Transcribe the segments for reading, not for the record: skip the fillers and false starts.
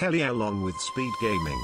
Hell yeah, along with speed gaming.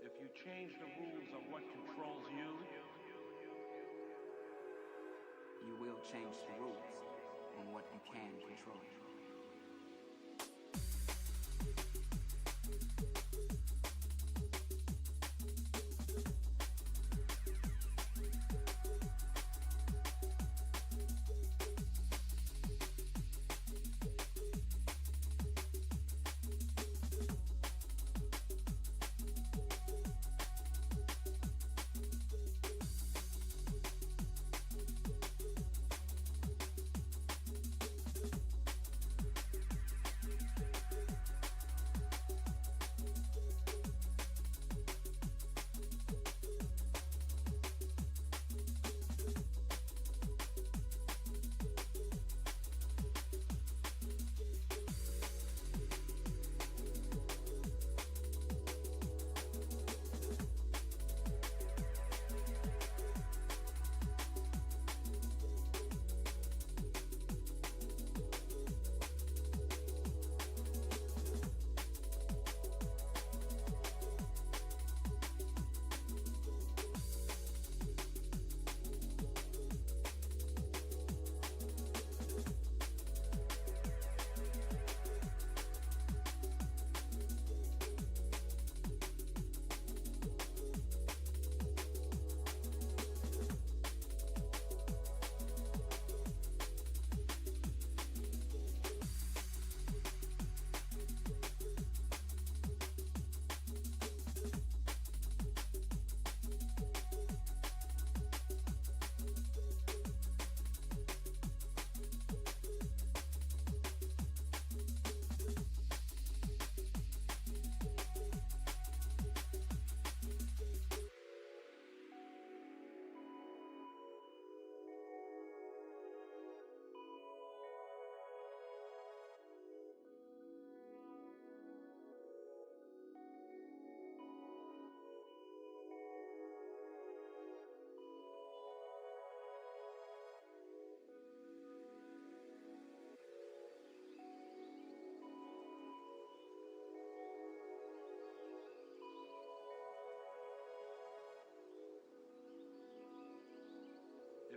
If you change the rules of what controls you, you will change the rules on what you can control.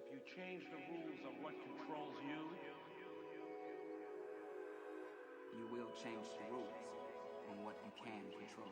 if you change the rules of what controls you, you will change the rules on what you can control.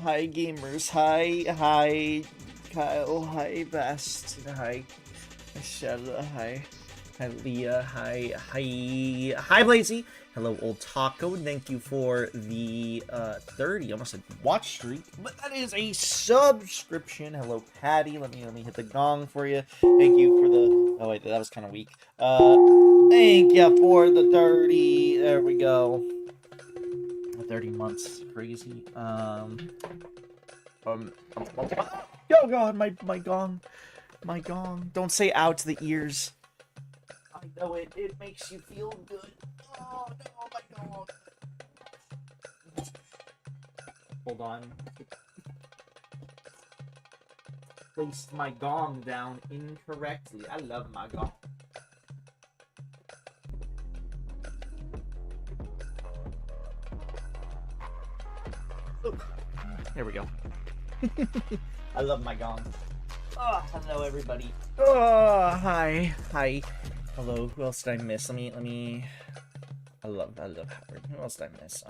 Hi gamers, hi Kyle, hi Best, hi Michelle, hi Leah, hi Blazy, hello Old Taco, thank you for the 30, almost a watch streak, but that is a subscription. Hello Patty, let me hit the gong for you. Thank you for the, oh wait, that was kind of weak. Thank you for the 30, there we go. 30 months, crazy. Oh god, my gong, Don't say "ow" to the ears. I know it makes you feel good. Oh no, my gong. Hold on. Placed my gong down incorrectly. I love my gong. There we go. I love my gong. Oh, hello everybody. Oh, hi. Hello. Who else did I miss? Let me. I love Howard. Who else did I miss? Did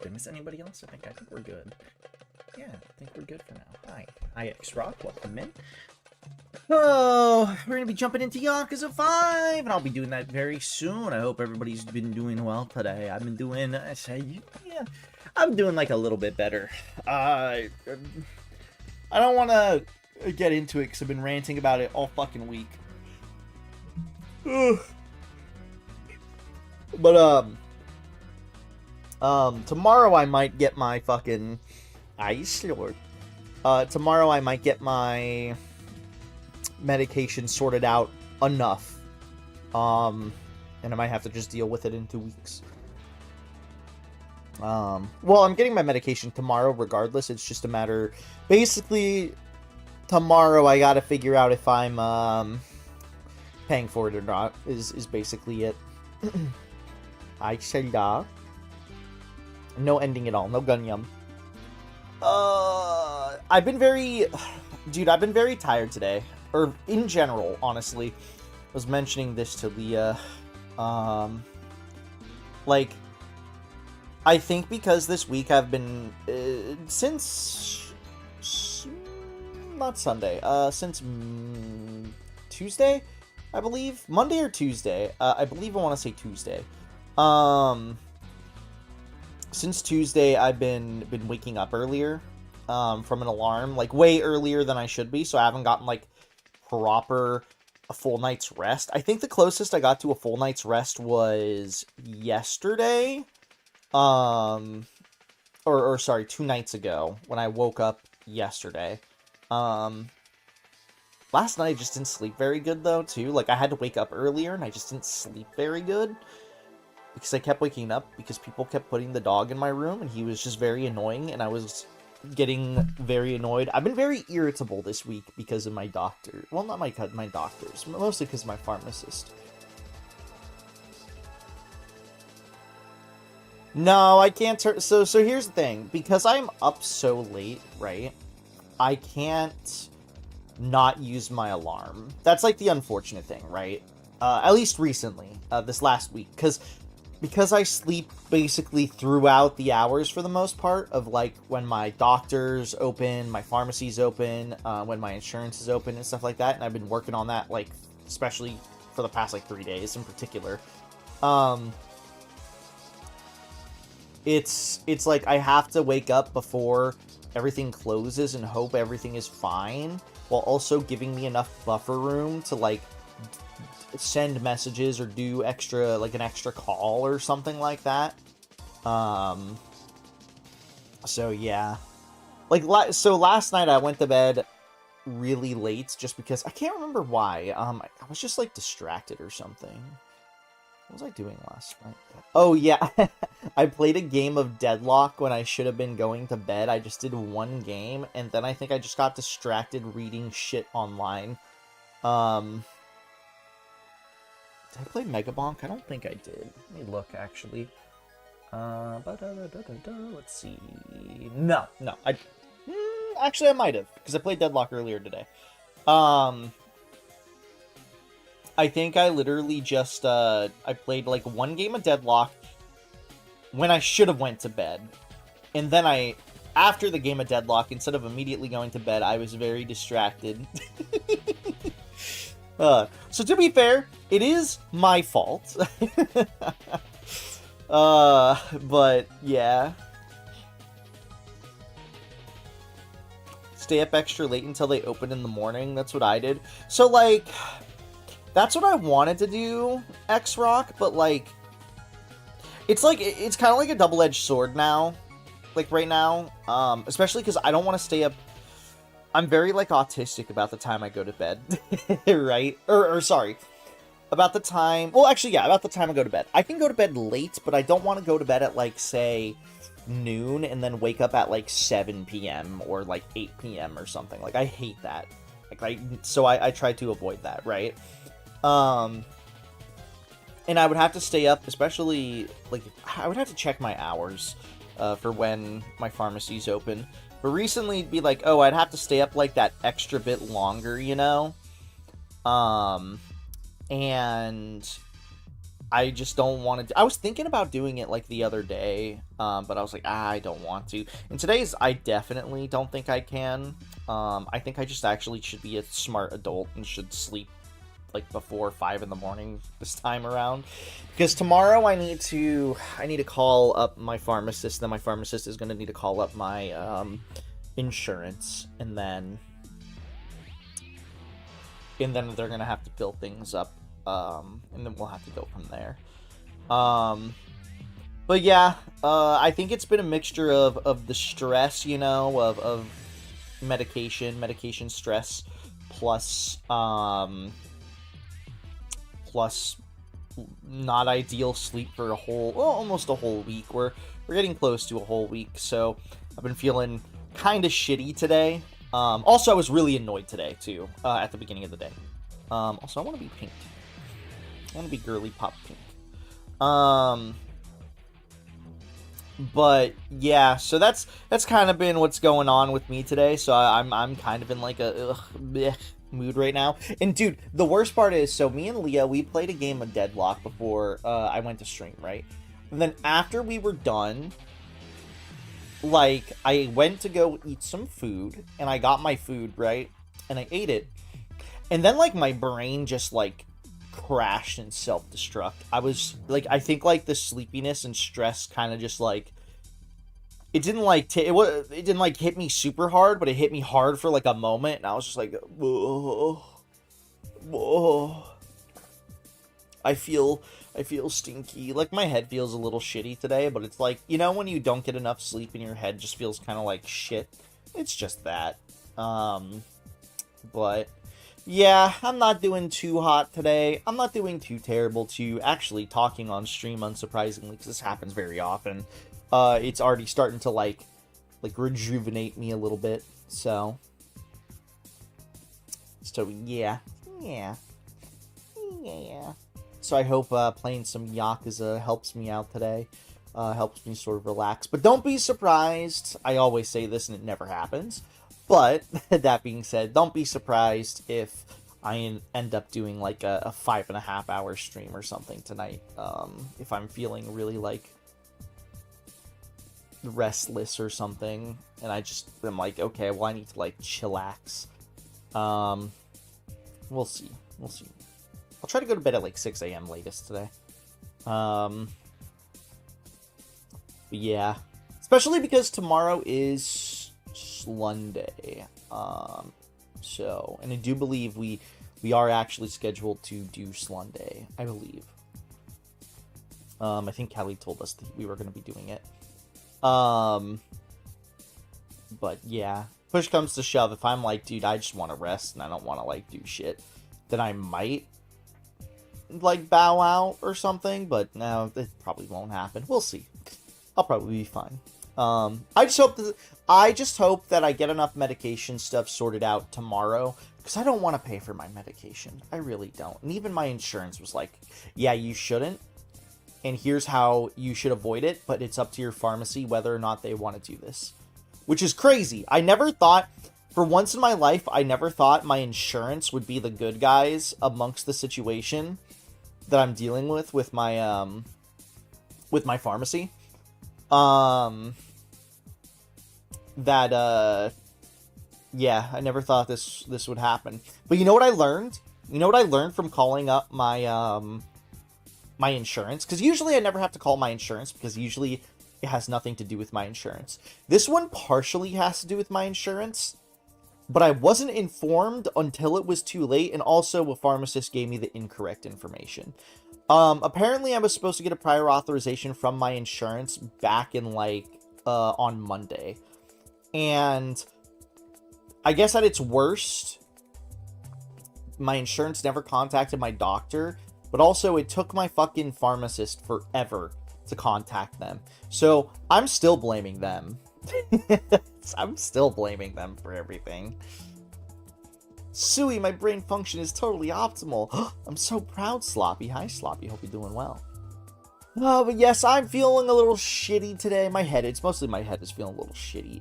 I miss anybody else? I think we're good. Yeah, I think we're good for now. Hi X Rock. Welcome in. Oh, we're gonna be jumping into Yakuza 5, and I'll be doing that very soon. I hope everybody's been doing well today. I've been doing, I'm doing like a little bit better. I don't want to get into it because I've been ranting about it all fucking week. But tomorrow I might get my fucking Ice Lord. Tomorrow I might get my medication sorted out enough, and I might have to just deal with it in 2 weeks. Well, I'm getting my medication tomorrow regardless. It's just a matter, basically, tomorrow I gotta figure out if I'm paying for it or not, is basically it. I said no ending at all, no gun yum. I've been very tired today. Or in general, honestly. I was mentioning this to Leah. Like, I think because this week I've been, since, not Sunday, since Tuesday, I believe? Monday or Tuesday? I believe I want to say Tuesday. Since Tuesday, I've been waking up earlier, from an alarm, like, way earlier than I should be, so I haven't gotten, like, a full night's rest. I think the closest I got to a full night's rest was yesterday, or sorry, 2 nights ago, when I woke up yesterday. Last night I just didn't sleep very good, though, too. Like, I had to wake up earlier, and I just didn't sleep very good, because I kept waking up, because people kept putting the dog in my room, and he was just very annoying, and I was getting very annoyed. I've been very irritable this week because of my doctor. Well, not my doctors, mostly because of my pharmacist. No, I can't turn. So here's the thing. Because I'm up so late, right? I can't not use my alarm. That's like the unfortunate thing, right? At least recently, this last week, because I sleep basically throughout the hours for the most part of, like, when my doctor's open, my pharmacy's open, when my insurance is open and stuff like that, and I've been working on that, like, especially for the past, like, 3 days in particular. It's like I have to wake up before everything closes and hope everything is fine, while also giving me enough buffer room to, like, send messages or do an extra call or something like that. So yeah, like, so last night I went to bed really late just because I can't remember why. I was just, like, distracted or something. What was I doing last night? Oh yeah, I played a game of Deadlock when I should have been going to bed. I just did one game, and then I think I just got distracted reading shit online. Did I play Megabonk? I don't think I did. Let me look, actually. Let's see. No. Actually, I might have, because I played Deadlock earlier today. I think I literally just, I played, like, one game of Deadlock when I should have went to bed. And then after the game of Deadlock, instead of immediately going to bed, I was very distracted. So to be fair, it is my fault. But yeah. Stay up extra late until they open in the morning. That's what I did. So, like, that's what I wanted to do, X-Rock, but, like, it's kind of like a double-edged sword now, like, right now, especially because I don't want to stay up. I'm very, like, autistic about the time I go to bed, right? Or sorry, about the time, well, actually, yeah, about the time I go to bed. I can go to bed late, but I don't want to go to bed at, like, say, noon, and then wake up at, like, 7 p.m. or, like, 8 p.m. or something. Like, I hate that. Like, so I try to avoid that, right? And I would have to stay up, especially, like, I would have to check my hours for when my pharmacy's open. But recently, it'd be like, oh, I'd have to stay up, like, that extra bit longer, you know? And I just don't want to... I was thinking about doing it, like, the other day, but I was like, I don't want to. And today's, I definitely don't think I can. I think I just actually should be a smart adult and should sleep, like, before 5 in the morning this time around. Because tomorrow I need to call up my pharmacist, then my pharmacist is going to need to call up my insurance, and then they're going to have to fill things up, and then we'll have to go from there. But yeah, I think it's been a mixture of the stress, you know, of medication stress, plus not ideal sleep for almost a whole week. We're getting close to a whole week, so I've been feeling kind of shitty today. Also, I was really annoyed today, too, at the beginning of the day. Also, I want to be pink. I want to be girly pop pink. But yeah, so that's kind of been what's going on with me today. So I'm kind of in like a bleh mood right now. And dude, the worst part is, so me and Leah, we played a game of Deadlock before I went to stream, right? And then after we were done, like, I went to go eat some food, and I got my food, right? And I ate it. And then, like, my brain just, like, crashed and self-destruct. I was, like, I think, like, the sleepiness and stress kind of just, like, it didn't, like, it didn't, like, hit me super hard, but it hit me hard for, like, a moment, and I was just like, whoa, whoa. I feel stinky. Like, my head feels a little shitty today, but it's like, you know when you don't get enough sleep and your head just feels kind of like shit? It's just that. But yeah, I'm not doing too hot today. I'm not doing too terrible too. Actually, talking on stream, unsurprisingly, because this happens very often, it's already starting to like rejuvenate me a little bit. So yeah. So I hope playing some Yakuza helps me out today. Helps me sort of relax. But don't be surprised. I always say this and it never happens. But, that being said, don't be surprised if I end up doing like a 5.5 hour stream or something tonight. If I'm feeling really like restless or something. And I'm like, okay, well I need to like chillax. We'll see. I'll try to go to bed at like 6 a.m. latest today. But yeah. Especially because tomorrow is Slunday. So, and I do believe we are actually scheduled to do Slunday, I believe. I think Callie told us that we were going to be doing it. But yeah. Push comes to shove, if I'm like, dude, I just want to rest and I don't want to like do shit, then I might like bow out or something, but no, it probably won't happen. We'll see. I'll probably be fine. I just hope that I get enough medication stuff sorted out tomorrow, because I don't want to pay for my medication. I really don't. And even my insurance was like, yeah, you shouldn't, and here's how you should avoid it, but it's up to your pharmacy whether or not they want to do this. Which is crazy. I never thought For once in my life, I never thought my insurance would be the good guys amongst the situation that I'm dealing with my pharmacy. Yeah, I never thought this would happen. But you know what I learned? You know what I learned from calling up my my insurance? Because usually I never have to call my insurance because usually it has nothing to do with my insurance. This one partially has to do with my insurance, but I wasn't informed until it was too late, and also a pharmacist gave me the incorrect information. Apparently I was supposed to get a prior authorization from my insurance back in, like, on Monday. And I guess at its worst, my insurance never contacted my doctor, but also it took my fucking pharmacist forever to contact them. So I'm still blaming them. I'm still blaming them for everything. Suey, my brain function is totally optimal. I'm so proud, Sloppy. Hi, Sloppy. Hope you're doing well. Oh, but yes, I'm feeling a little shitty today. It's mostly my head is feeling a little shitty.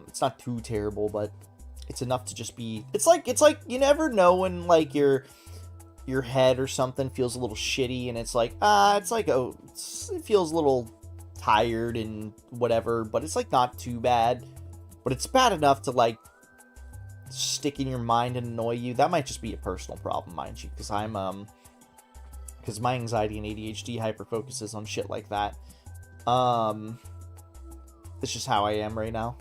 It's not too terrible, but it's enough to just be... It's like, you never know when, like, your head or something feels a little shitty, and it's like, it feels a little tired and whatever, but it's, like, not too bad. But it's bad enough to, like, stick in your mind and annoy you. That might just be a personal problem, mind you, because because my anxiety and ADHD hyper-focuses on shit like that. It's just how I am right now.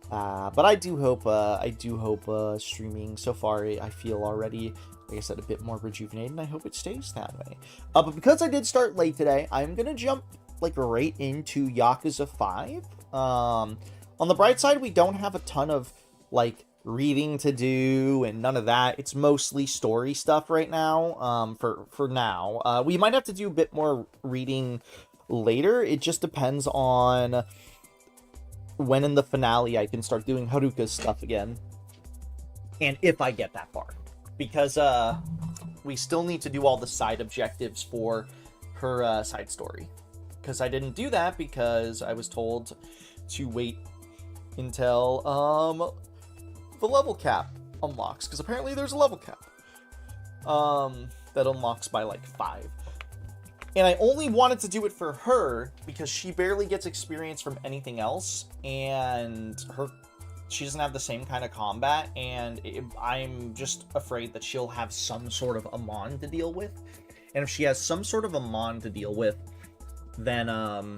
But I do hope streaming, so far, I feel already, like I said, a bit more rejuvenated, and I hope it stays that way. But because I did start late today, I'm gonna jump, like, right into Yakuza 5. On the bright side, we don't have a ton of, like, reading to do and none of that. It's mostly story stuff right now, for now. We might have to do a bit more reading later. It just depends on when in the finale I can start doing Haruka's stuff again. And if I get that far. Because, we still need to do all the side objectives for her, side story. Because I didn't do that because I was told to wait until, the level cap unlocks. Because apparently there's a level cap. That unlocks by, like, 5. And I only wanted to do it for her because she barely gets experience from anything else, and she doesn't have the same kind of combat, and I'm just afraid that she'll have some sort of Amon to deal with. And if she has some sort of Amon to deal with, then I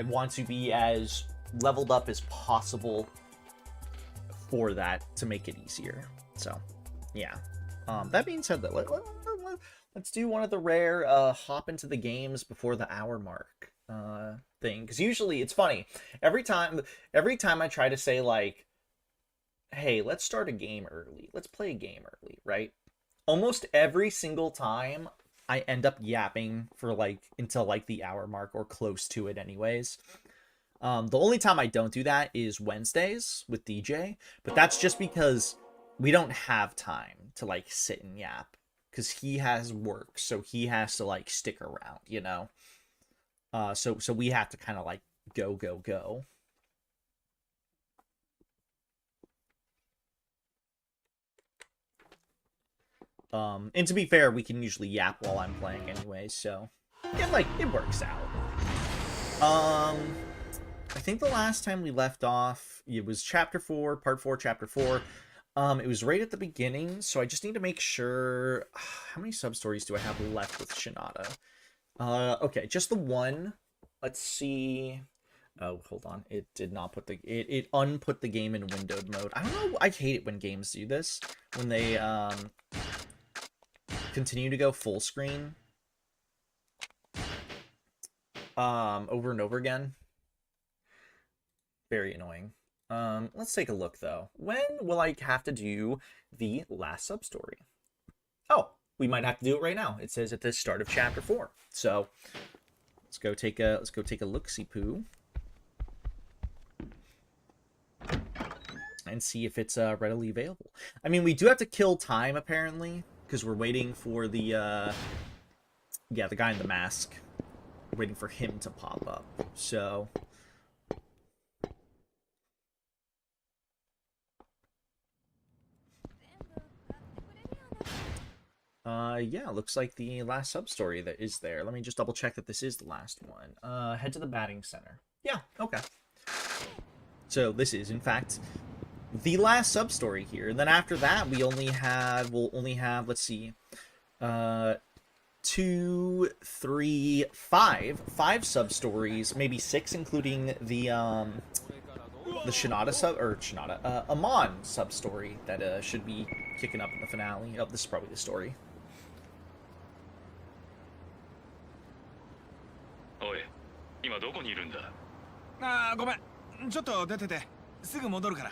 want to be as leveled up as possible for that to make it easier. So, yeah. That being said, though, let's do one of the rare hop into the games before the hour mark thing. Because usually, it's funny. Every time I try to say, like, hey, let's start a game early. Let's play a game early, right? Almost every single time, I end up yapping for, like, until, like, the hour mark or close to it anyways. The only time I don't do that is Wednesdays with DJ. But that's just because we don't have time to, like, sit and yap. Because he has work, so he has to, like, stick around, you know? So we have to kind of, like, go. And to be fair, we can usually yap while I'm playing anyway, so it works out. I think the last time we left off, it was Chapter 4, Part 4, Chapter 4. It was right at the beginning, so I just need to make sure... How many sub-stories do I have left with Shinada? Okay, just the one. Let's see... Oh, hold on. It did not put the... It unput the game in windowed mode. I don't know. I hate it when games do this. When they, continue to go full screen. Over and over again. Very annoying. Let's take a look, though. When will I have to do the last sub-story? Oh, we might have to do it right now. It says at the start of Chapter 4. So, let's go take a look-see-poo. And see if it's readily available. I mean, we do have to kill time, apparently, because we're waiting for the, yeah, the guy in the mask. We're waiting for him to pop up. So... Yeah, looks like the last sub-story that is there. Let me just double check that this is the last one. Head to the batting center. Yeah, okay. So this is, in fact, the last sub-story here. And then after that, we'll only have, let's see, 2, 3, 5 sub-stories, maybe 6, including the Shinada, Amon sub-story that should be kicking up in the finale. Oh, this is probably the story. おい、今どこにいるんだ？ああ、ごめん。ちょっと出てて、すぐ戻るから。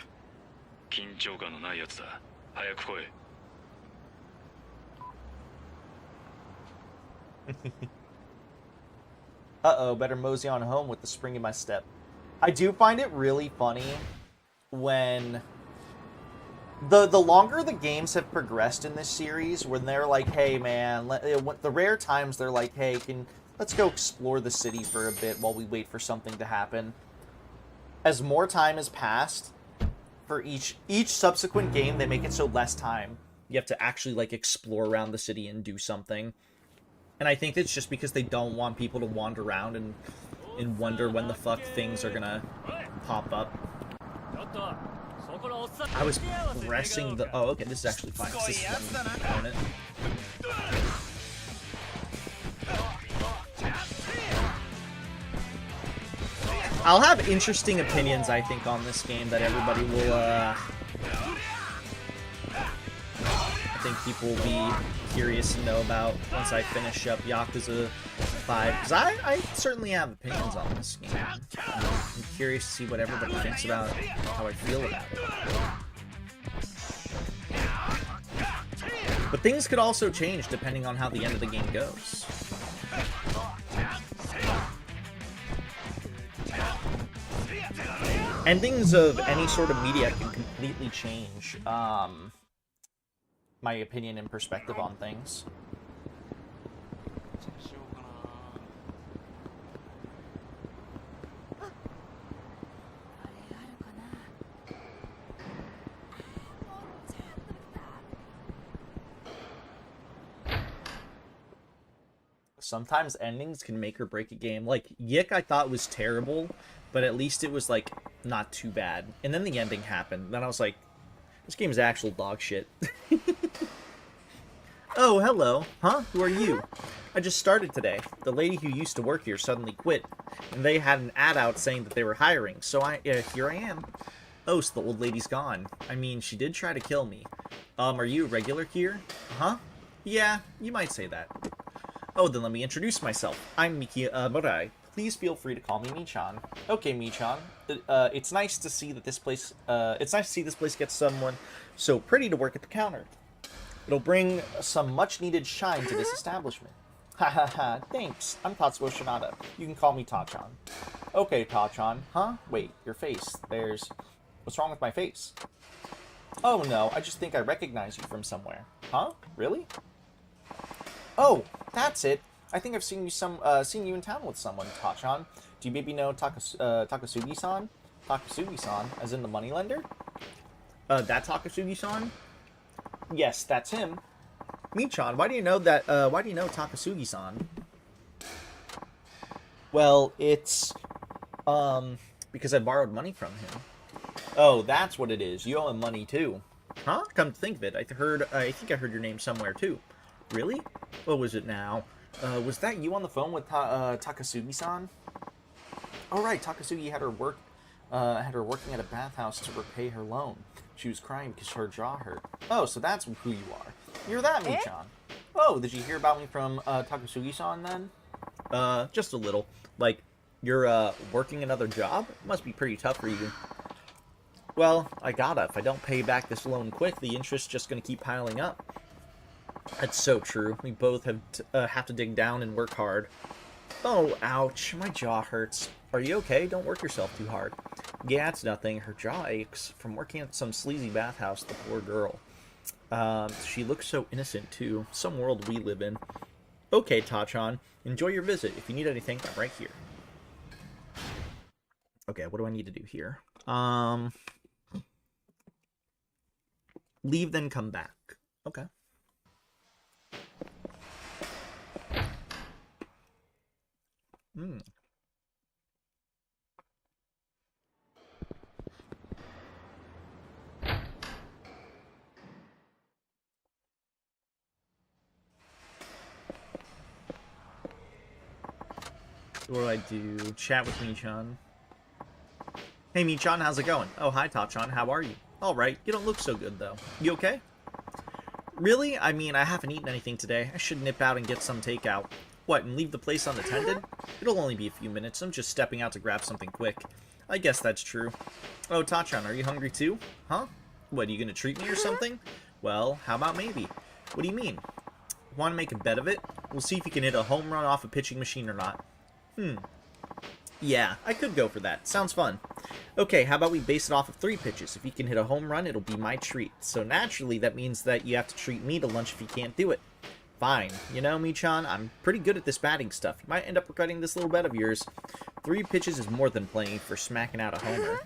緊張感のないやつだ。早く来い。Uh-oh, better mosey on home with the spring in my step. I do find it really funny when the longer the games have progressed in this series, when they're like, hey man, the rare times they're like, hey, let's go explore the city for a bit while we wait for something to happen. As more time has passed, for each subsequent game, they make it so less time. You have to actually like explore around the city and do something. And I think it's just because they don't want people to wander around and wonder when the fuck things are gonna pop up. I was pressing the... Oh, okay, this is actually fine. This is one opponent. I'll have interesting opinions, I think, on this game that everybody will, I think people will be curious to know about once I finish up Yakuza 5, because I certainly have opinions on this game. I'm curious to see what everybody thinks about how I feel about it. But things could also change depending on how the end of the game goes. Endings of any sort of media can completely change my opinion and perspective on things. Sometimes endings can make or break a game. Like, Yik I thought was terrible, but at least it was, like, not too bad. And then the ending happened. Then I was like, this game is actual dog shit. Oh, hello. Huh? Who are you? I just started today. The lady who used to work here suddenly quit, and they had an ad out saying that they were hiring, so here I am. Oh, so the old lady's gone. I mean, she did try to kill me. Are you a regular here? Huh? Yeah, you might say that. Oh, then let me introduce myself. I'm Miki Murai. Please feel free to call me Michan. Okay, Michan. It's nice to see that this place. It's nice to see this place gets someone so pretty to work at the counter. It'll bring some much-needed shine to this establishment. Ha ha ha. Thanks. I'm Tatsuo Shinada. You can call me Tachan. Okay, Tachan. Huh? Wait, your face. What's wrong with my face? Oh no, I just think I recognize you from somewhere. Huh? Really? Oh, that's it. I think I've seen you in town with someone, Tachan. Do you maybe know Takasugi-san? Takasugi-san, as in the moneylender? That Takasugi-san? Yes, that's him. Michan, why do you know Takasugi-san? Well, it's, because I borrowed money from him. Oh, that's what it is. You owe him money, too. Huh? Come to think of it, I think I heard your name somewhere, too. Really? What was it now? Was that you on the phone with Takasugi-san? Oh right, Takasugi had her working at a bathhouse to repay her loan. She was crying because her jaw hurt. Oh, so that's who you are. You're that Michan. Oh, did you hear about me from Takasugi-san then? Just a little. Like, you're working another job? Must be pretty tough for you. Well, I gotta. If I don't pay back this loan quick, the interest's just gonna keep piling up. That's so true. We both have to dig down and work hard. Oh, ouch. My jaw hurts. Are you okay? Don't work yourself too hard. Yeah, it's nothing. Her jaw aches from working at some sleazy bathhouse, the poor girl. She looks so innocent, too. Some world we live in. Okay, Tachan. Enjoy your visit. If you need anything, I'm right here. Okay, what do I need to do here? Leave, then come back. Okay. Hmm. What do I do? Chat with Michan. Hey Michan, how's it going? Oh, hi Tachan, how are you? Alright, you don't look so good though. You okay? Really? I mean, I haven't eaten anything today. I should nip out and get some takeout. What, and leave the place unattended? It'll only be a few minutes. I'm just stepping out to grab something quick. I guess that's true. Oh, Tachan, are you hungry too? Huh? What, are you gonna treat me or something? Well, how about maybe? What do you mean? Want to make a bet of it? We'll see if you can hit a home run off a pitching machine or not. Yeah, I could go for that. Sounds fun. Okay, how about we base it off of 3 pitches? If you can hit a home run, it'll be my treat. So naturally, that means that you have to treat me to lunch if you can't do it. Fine. You know, Michan, I'm pretty good at this batting stuff. You might end up regretting this little bet of yours. 3 pitches is more than plenty for smacking out a homer.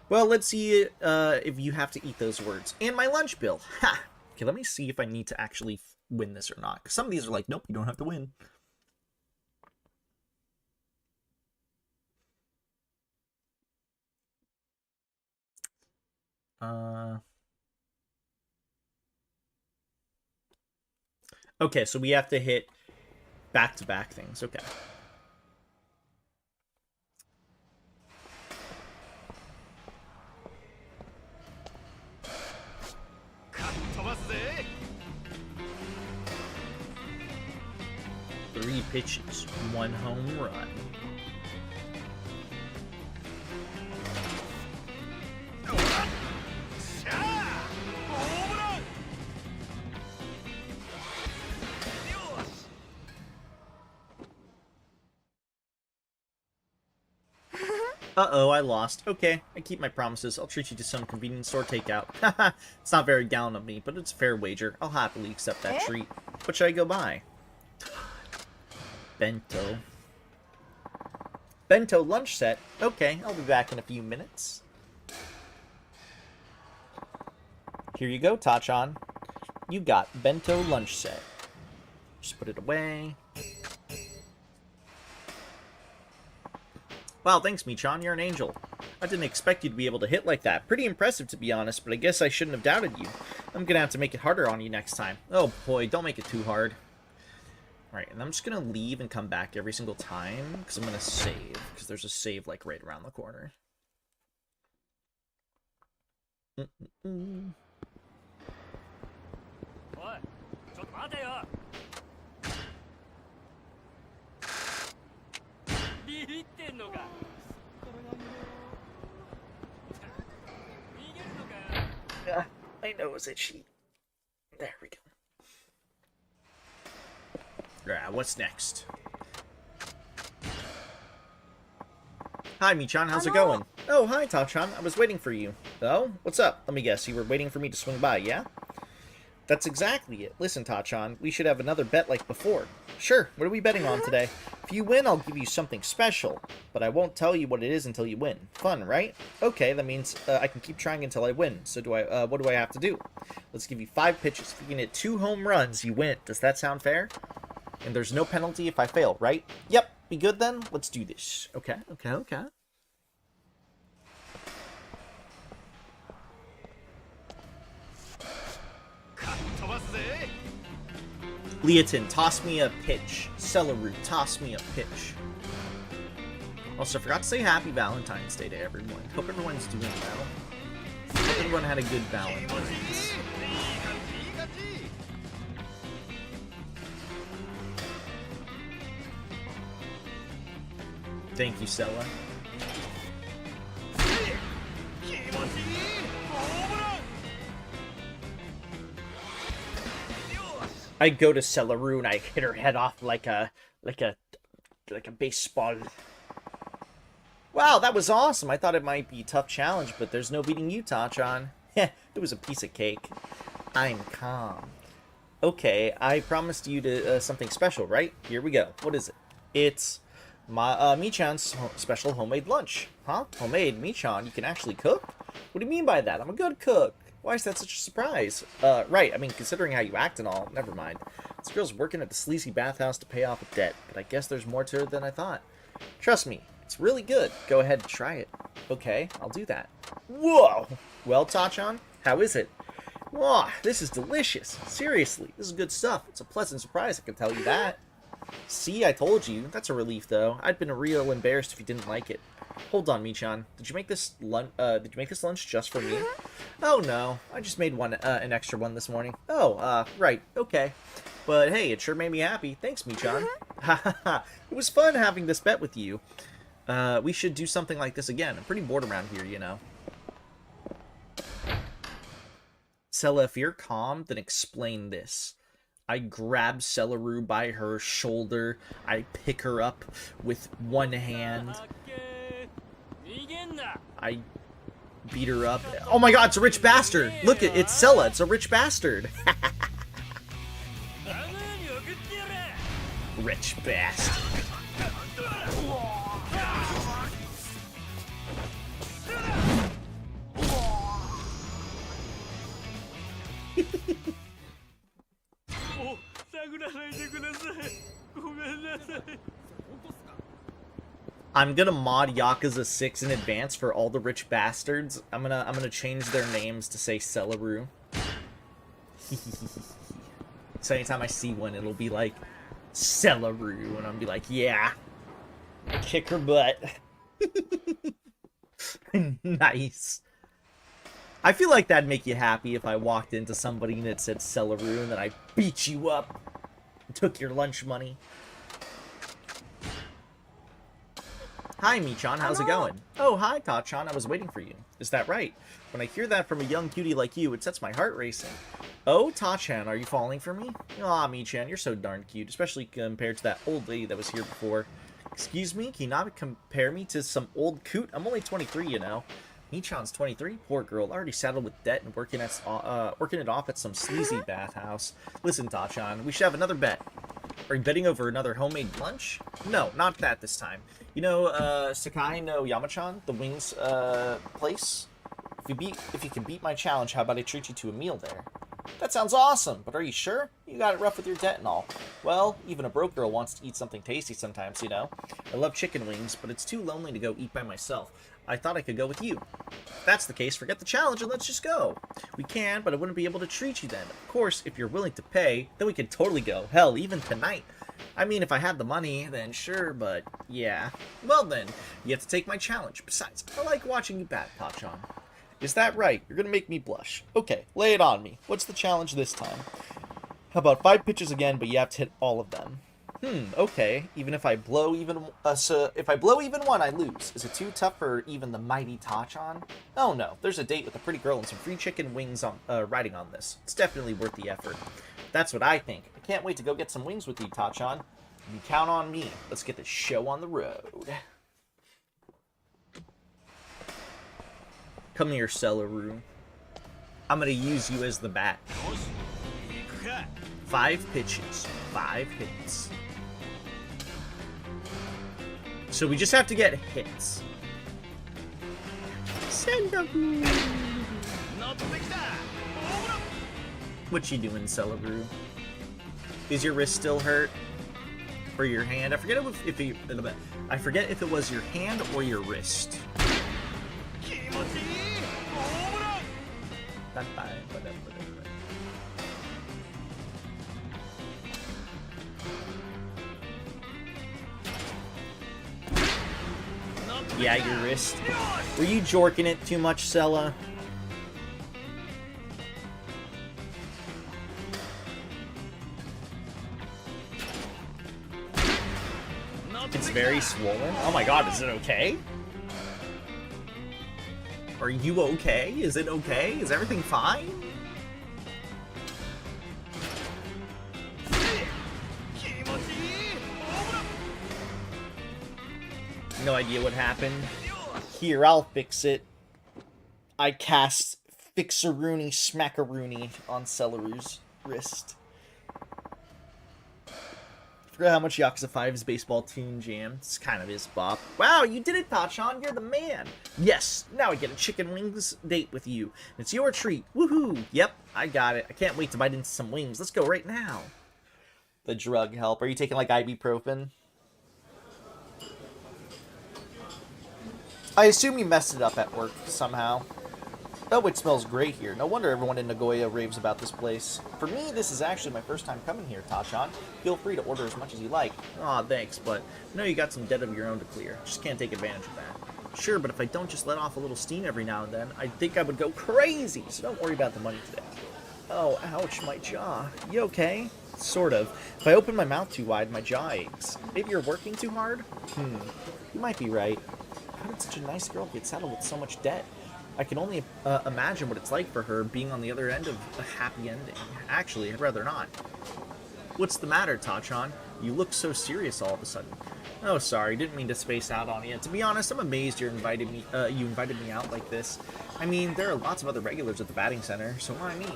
Well, let's see if you have to eat those words. And my lunch bill. Ha! Okay, let me see if I need to actually win this or not. 'Cause some of these are like, nope, you don't have to win. Okay, so we have to hit back-to-back things. Okay. Three pitches, 1 home run. Uh-oh, I lost. Okay, I keep my promises. I'll treat you to some convenience store takeout. Haha, it's not very gallant of me, but it's a fair wager. I'll happily accept that treat. What should I go buy? Bento. Bento lunch set. Okay, I'll be back in a few minutes. Here you go, Tachan. You got bento lunch set. Just put it away. Wow, thanks, Michan. You're an angel. I didn't expect you to be able to hit like that. Pretty impressive, to be honest, but I guess I shouldn't have doubted you. I'm gonna have to make it harder on you next time. Oh boy, don't make it too hard. Alright, and I'm just gonna leave and come back every single time, because I'm gonna save, because there's a save, like, right around the corner. My nose itchy. There we go. Alright, what's next? Hi, Michan, how's it going? Oh, hi, Tachan. I was waiting for you. Oh, what's up? Let me guess, you were waiting for me to swing by, yeah? That's exactly it. Listen, Tachan, we should have another bet like before. Sure, what are we betting on today? If you win, I'll give you something special, but I won't tell you what it is until you win. Fun, right? Okay, that means I can keep trying until I win. So what do I have to do? Let's give you 5 pitches. If you can hit 2 home runs, you win. Does that sound fair? And there's no penalty if I fail, right? Yep, be good then? Let's do this. Okay. Leotin, toss me a pitch. Celeru, toss me a pitch. Also, I forgot to say happy Valentine's Day to everyone. Hope everyone's doing well. Hope everyone had a good Valentine's. Thank you, Sella. I go to Celeru and I hit her head off like a baseball. Wow, that was awesome. I thought it might be a tough challenge, but there's no beating you, Tachan. Heh, it was a piece of cake. I'm calm. Okay, I promised you to something special, right? Here we go. What is it? It's my Michan's special homemade lunch. Huh? Homemade? Michan, you can actually cook? What do you mean by that? I'm a good cook. Why is that such a surprise? Right, I mean, considering how you act and all, never mind. This girl's working at the sleazy bathhouse to pay off a debt, but I guess there's more to it than I thought. Trust me, it's really good. Go ahead and try it. Okay, I'll do that. Whoa! Well, Tachan, how is it? Wow, this is delicious. Seriously, this is good stuff. It's a pleasant surprise, I can tell you that. See, I told you. That's a relief, though. I'd been real embarrassed if you didn't like it. Hold on, Michan. Did you make this lunch just for me? Oh no, I just made an extra one this morning. Oh, right, okay. But hey, it sure made me happy. Thanks, Michan. Hahaha. It was fun having this bet with you. We should do something like this again. I'm pretty bored around here, you know. Sella, if you're calm, then explain this. I grab Celeru by her shoulder. I pick her up with one hand. I beat her up. Oh my god, it's a rich bastard! Look, it's Sella, it's a rich bastard! Rich bastard. I'm gonna mod Yakuza 6 in advance for all the rich bastards. I'm gonna change their names to say Celeru. So anytime I see one, it'll be like Celeru, and I'll be like, yeah, kick her butt. Nice. I feel like that'd make you happy if I walked into somebody and it said Celeru, and then I beat you up and took your lunch money. Hi, Michan, how's it going? Oh, hi, Tachan, I was waiting for you. Is that right? When I hear that from a young cutie like you, it sets my heart racing. Oh, Tachan, are you falling for me? Aw, Michan, you're so darn cute, especially compared to that old lady that was here before. Excuse me, can you not compare me to some old coot? I'm only 23, you know. Michan's 23? Poor girl, already saddled with debt and working it off at some sleazy bathhouse. Listen, Tachan, we should have another bet. Are you betting over another homemade lunch? No, not that this time. You know, Sakai no Yamachan, the wings, place? If you can beat my challenge, how about I treat you to a meal there? That sounds awesome, but are you sure? You got it rough with your debt and all. Well, even a broke girl wants to eat something tasty sometimes, you know? I love chicken wings, but it's too lonely to go eat by myself. I thought I could go with you. If that's the case, forget the challenge and let's just go. We can, but I wouldn't be able to treat you then. Of course, if you're willing to pay, then we could totally go. Hell, even tonight. I mean, if I had the money, then sure, but yeah. Well then, you have to take my challenge. Besides, I like watching you bat, Tachan. Is that right? You're gonna make me blush. Okay, lay it on me. What's the challenge this time? How about 5 pitches again, but you have to hit all of them? Okay. Even if I blow even one, I lose. Is it too tough for even the mighty Tachan? Oh no, there's a date with a pretty girl and some free chicken wings on riding on this. It's definitely worth the effort. That's what I think. I can't wait to go get some wings with you, Tachan. You can count on me. Let's get this show on the road. Come here, Celeru. I'm gonna use you as the bat. 5 pitches, 5 hits. So we just have to get hits. Celeru. What you doing, Celeru? Is your wrist still hurt? Or your hand? I forget if it was your hand or your wrist. Yeah, your wrist. Were you jorking it too much, Sella? It's very swollen. Oh my god, is it okay? Are you okay? Is it okay? Is everything fine? No idea what happened. Here, I'll fix it. I cast Fixaroony Smackaroony on Celeru's wrist. Forgot how much Yakuza 5's baseball tune jam. It's kind of his bop. Wow, you did it, Tachan. You're the man. Yes, now I get a chicken wings date with you. It's your treat. Woohoo. Yep, I got it. I can't wait to bite into some wings. Let's go right now. The drug help. Are you taking like ibuprofen? I assume you messed it up at work somehow. Oh, it smells great here. No wonder everyone in Nagoya raves about this place. For me, this is actually my first time coming here, Tachan. Feel free to order as much as you like. Aw, thanks, but I know you got some debt of your own to clear. Just can't take advantage of that. Sure, but if I don't just let off a little steam every now and then, I think I would go crazy, so don't worry about the money today. Oh, ouch, my jaw. You okay? Sort of. If I open my mouth too wide, my jaw aches. Maybe you're working too hard? You might be right. How did such a nice girl get saddled with so much debt? I can only imagine what it's like for her being on the other end of a happy ending. Actually, I'd rather not. What's the matter, Tachan? You look so serious all of a sudden. Oh, sorry, didn't mean to space out on you. To be honest, I'm amazed you invited me out like this. I mean, there are lots of other regulars at the batting center, so why me?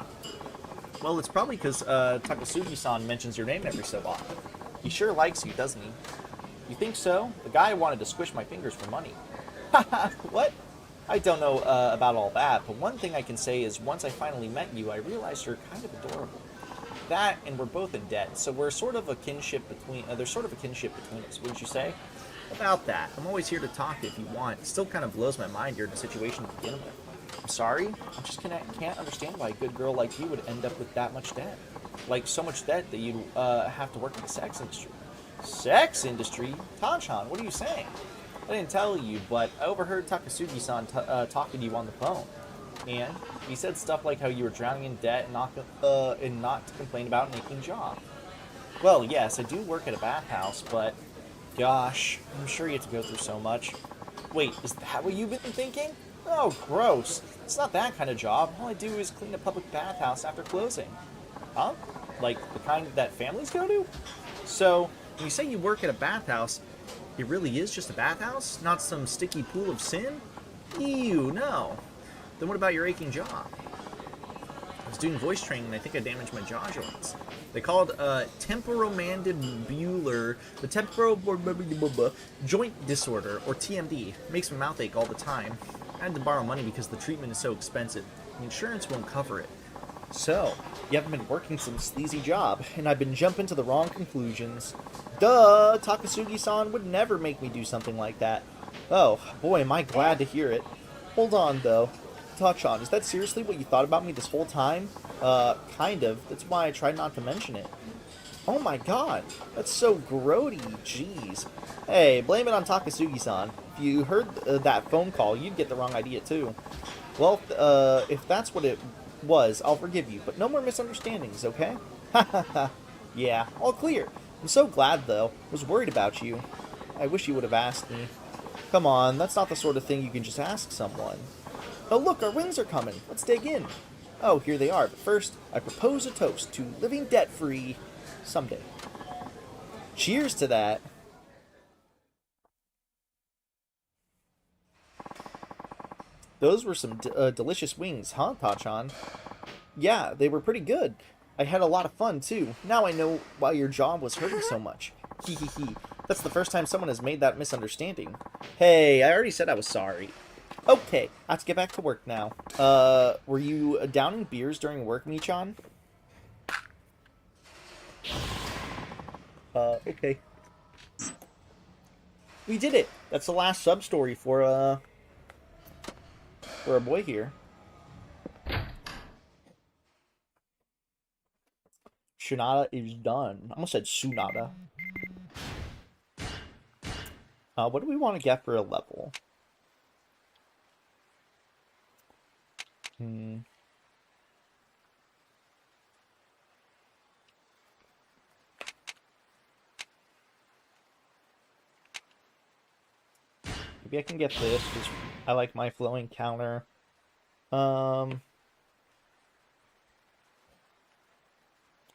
Well, it's probably because Takasugi-san mentions your name every so often. He sure likes you, doesn't he? You think so? The guy wanted to squish my fingers for money. Haha, what? I don't know about all that, but one thing I can say is once I finally met you, I realized you're kind of adorable. That, and we're both in debt, so we're sort of a kinship between. There's sort of a kinship between us, wouldn't you say? About that, I'm always here to talk if you want. It still kind of blows my mind you're in a situation to begin with. I'm sorry, I just can't understand why a good girl like you would end up with that much debt. Like so much debt that you'd have to work in the sex industry. Sex industry? Tanchan, what are you saying? I didn't tell you, but I overheard Takasugi-san talking to you on the phone. And he said stuff like how you were drowning in debt and not to complain about an aching jaw. Well, yes, I do work at a bathhouse, but gosh, I'm sure you have to go through so much. Wait, is that what you've been thinking? Oh, gross. It's not that kind of job. All I do is clean a public bathhouse after closing. Huh? Like the kind that families go to? So, when you say you work at a bathhouse, it really is just a bathhouse? Not some sticky pool of sin? Ew, no. Then what about your aching jaw? I was doing voice training and I think I damaged my jaw joints. They call it temporomandibular, the temporo joint disorder, or TMD. It makes my mouth ache all the time. I had to borrow money because the treatment is so expensive. The insurance won't cover it. So, you haven't been working some sleazy job, and I've been jumping to the wrong conclusions. Duh! Takasugi-san would never make me do something like that. Oh, boy, am I glad to hear it. Hold on, though. Tachan, is that seriously what you thought about me this whole time? Kind of. That's why I tried not to mention it. Oh my god, that's so grody, jeez. Hey, blame it on Takasugi-san. If you heard that phone call, you'd get the wrong idea, too. Well, if that's what it was, I'll forgive you, but no more misunderstandings, okay? Ha ha ha. Yeah, all clear. I'm so glad, though. I was worried about you. I wish you would have asked me. Come on, that's not the sort of thing you can just ask someone. Oh look, our wings are coming. Let's dig in. Oh, here they are, but first, I propose a toast to living debt-free someday. Cheers to that. Those were some delicious wings, huh, Tachan? Yeah, they were pretty good. I had a lot of fun, too. Now I know why your jaw was hurting so much. Hee hee hee. That's the first time someone has made that misunderstanding. Hey, I already said I was sorry. Okay, I have to get back to work now. Were you downing beers during work, Michan? Okay. We did it! That's the last sub-story for our boy here. Shunada is done. I almost said Sunada. What do we want to get for a level? Maybe I can get this, because I like my flowing counter.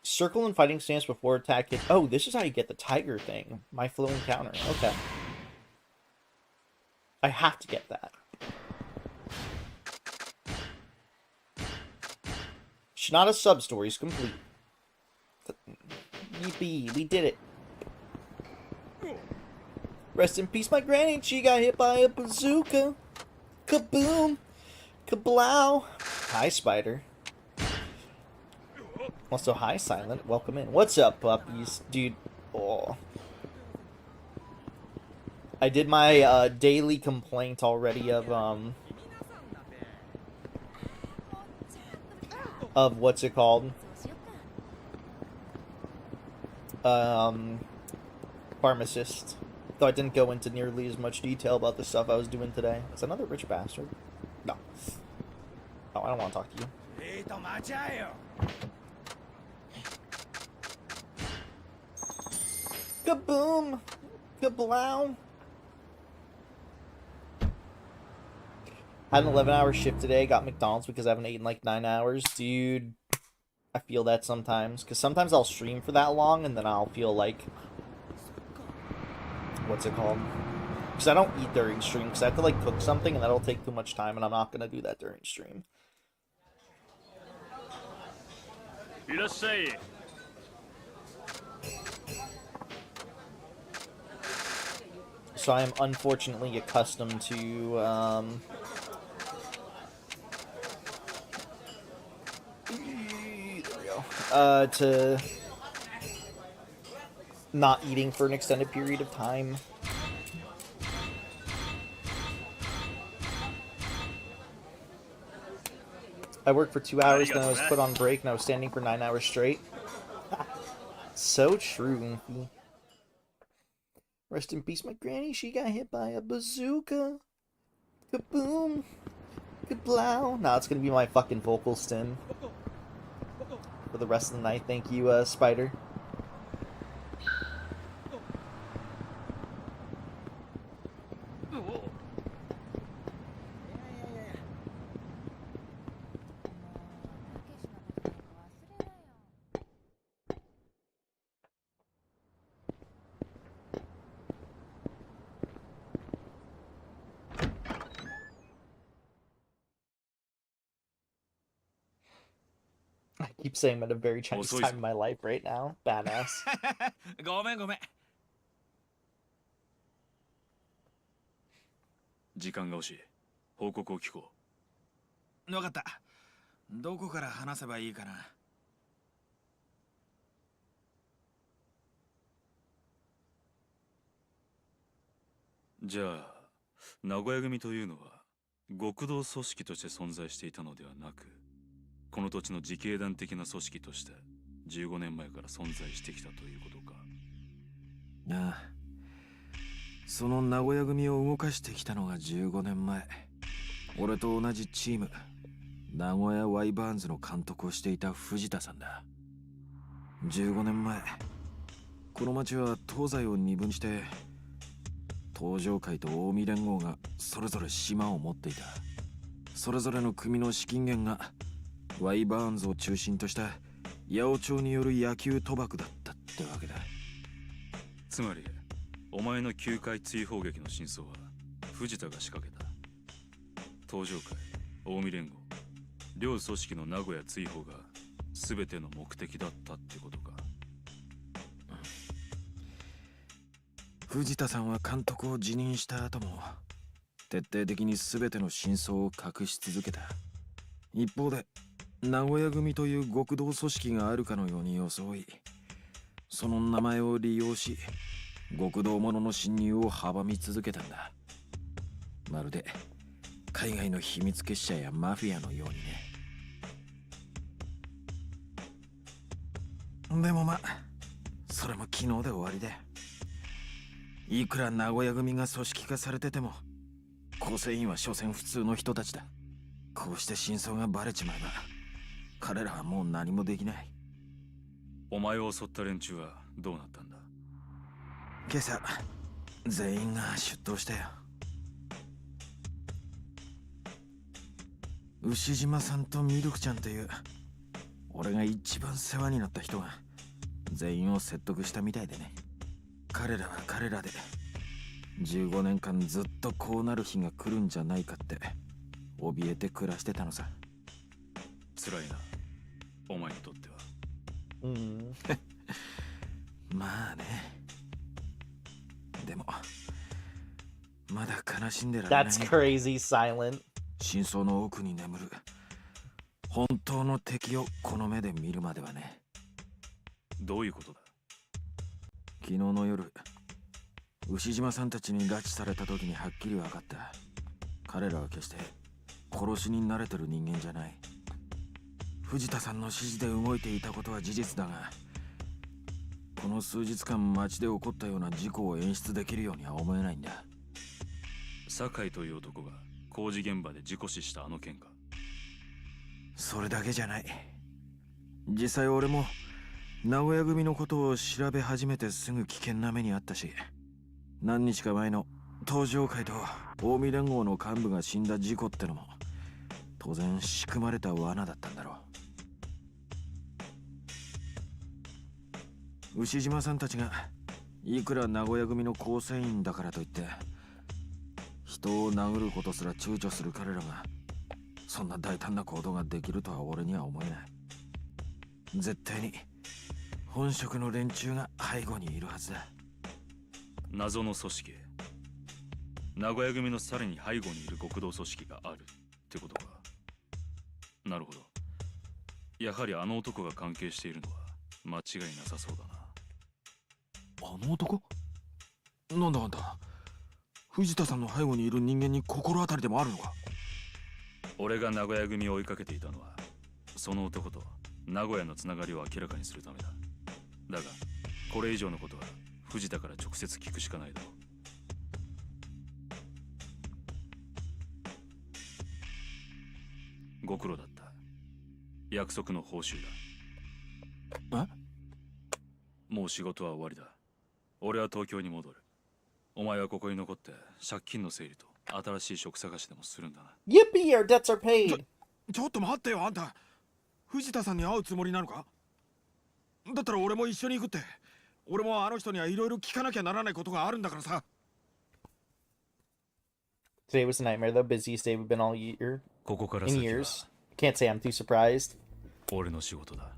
Circle and fighting stance before attack hit. Oh, this is how you get the tiger thing. My flowing counter. Okay. I have to get that. Shinada sub-story is complete. Yippee, we did it. Rest in peace, my granny. She got hit by a bazooka. Kaboom. Kablow. Hi, Spider. Also, hi, Silent. Welcome in. What's up, puppies? Dude. Oh. I did my daily complaint already of what's it called? Pharmacist. Though I didn't go into nearly as much detail about the stuff I was doing today. Is another rich bastard? No. Oh, I don't want to talk to you. Kaboom! Kablow! Had an 11-hour shift today. Got McDonald's because I haven't eaten like 9 hours. Dude, I feel that sometimes. Because sometimes I'll stream for that long and then I'll feel like... What's it called? Because I don't eat during stream. Because I have to like cook something and that'll take too much time. And I'm not going to do that during stream. So I am unfortunately accustomed to, there we go. To not eating for an extended period of time. I worked for 2 hours, then I was put on break, and I was standing for 9 hours straight. So true. Rest in peace, my granny. She got hit by a bazooka. Kaboom. Kablow. Nah, it's gonna be my fucking vocal stim for the rest of the night. Thank you, Spider. I keep saying I'm at a very Chinese time in my life right now. Badass. ごめんごめん。時間が欲しい。報告を聞こわかった。どこから話せばいいかな。じゃあ名古屋組というのは極道組織として存在していたのではなく、この土地の自警団的な組織として15年前から存在してきたということか。ああ、その名古屋組を動かしてきたのが15年前。俺と同じチーム、名古屋ワイバーンズの監督をしていた藤田さんだ。15年前、この町は東西を二分して、東上会と近江連合がそれぞれ島を持っていた。それぞれの組の資金源がワイバーンズを中心とした八百長による野球賭博だったってわけだ。つまりお前の球界追放劇の真相は藤田が仕掛けた。東上会、近江連合、両組織の名古屋追放が全ての目的だったってことか。藤田さんは監督を辞任した後も徹底的に全ての真相を隠し続けた。一方で名古屋組という極道組織があるかのように装い、その名前を利用し極道者の侵入を阻み続けたんだ。まるで海外の秘密結社やマフィアのようにね。でもまあそれも昨日で終わりで、いくら名古屋組が組織化されてても構成員は所詮普通の人たちだ。こうして真相がバレちまえば彼らはもう何もできない。お前を襲った連中はどうなったんだ。今朝全員が出頭したよ。牛島さんとミルクちゃんという俺が一番世話になった人が全員を説得したみたいでね。彼らは彼らで15年間ずっとこうなる日が来るんじゃないかって怯えて暮らしてたのさ。辛いな、お前にとっては。まあね。でもまだ悲しんでられない。 That's crazy silent. 真相の奥に眠る本当の敵をこの目で見るまではね。どういうことだ。昨日の夜牛島さんたちに拉致された時にはっきり分かった。彼らは決して殺しに慣れてる人間じゃない。藤田さんの指示で動いていたことは事実だが、この数日間街で起こったような事故を演出できるようには思えないんだ。酒井という男が工事現場で事故死したあの件か。それだけじゃない。実際俺も名古屋組のことを調べ始めてすぐ危険な目にあったし、何日か前の東上会と近江連合の幹部が死んだ事故ってのも当然仕組まれた罠だったんだろう。牛島さんたちがいくら名古屋組の構成員だからといって人を殴ることすら躊躇する彼らがそんな大胆な行動ができるとは俺には思えない。絶対に本職の連中が背後にいるはずだ。謎の組織。名古屋組のさらに背後にいる極道組織があるってことか。なるほど。やはりあの男が関係しているのは間違いなさそうだな。あの男？なんだあんた、藤田さんの背後にいる人間に心当たりでもあるのか？俺が名古屋組を追いかけていたのはその男と名古屋のつながりを明らかにするためだ。だがこれ以上のことは藤田から直接聞くしかないだろう。ご苦労だった。約束の報酬だ。もう仕事は終わりだ。俺は東京に戻る。お前はここに残って借金の整理と新しい職探しでもするんだな。Yippee! Our debts are paid! ちょっと待ってよ、あんた。藤田さんに会うつもりなのか？だったら俺も一緒に行くって。俺もあの人にはいろいろ聞かなきゃならないことがあるんだからさ。Today was a nightmare, though. Busiest day we've been all year. ここから In 先は years. Can't say I'm too surprised. 俺の仕事だ。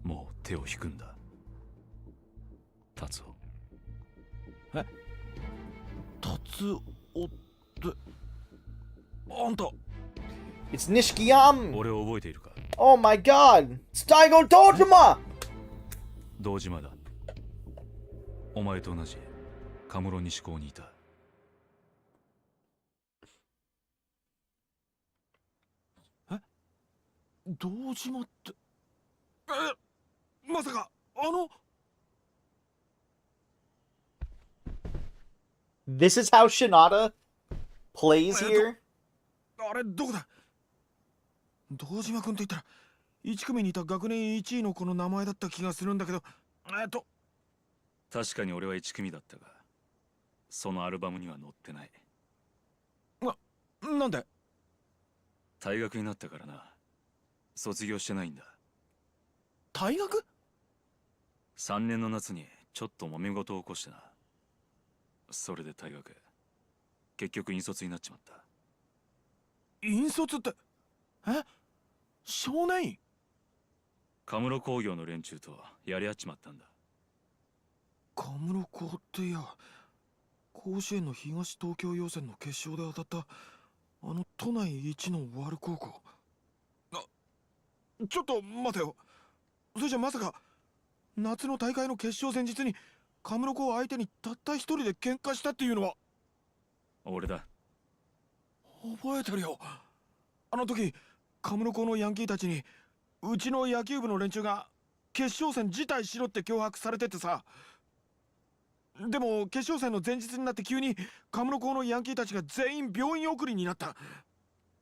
もう手を引くんだ。達夫。達夫ってあんた。It's Nishikiyam! 俺を覚えているか？ Oh my god! It's Daigo Dojima! 堂島だ。お前と同じカムロ西高にいた。堂島って。まさかあの。This is how Shinada plays here? あれどこだ？堂島君と言ったら1組にいた学年1位の子の名前だった気がするんだけど。確かに俺は1組だったが、そのアルバムには載ってない。なんで？退学になったからな。卒業してないんだ。退学3年の夏にちょっと揉め事を起こしてな。それで退学。結局引率になっちまった。引率って、少年院？カムロ工業の連中とやり合っちまったんだ。カムロ高っていや、甲子園の東東京予選の決勝で当たったあの都内一のワル高校。ちょっと待てよ。それじゃまさか夏の大会の決勝前日にカムロ高相手にたった一人で喧嘩したっていうのは？俺だ。覚えてるよ。あの時カムロ高のヤンキーたちにうちの野球部の連中が決勝戦辞退しろって脅迫されててさ。でも決勝戦の前日になって急にカムロ高のヤンキーたちが全員病院送りになった。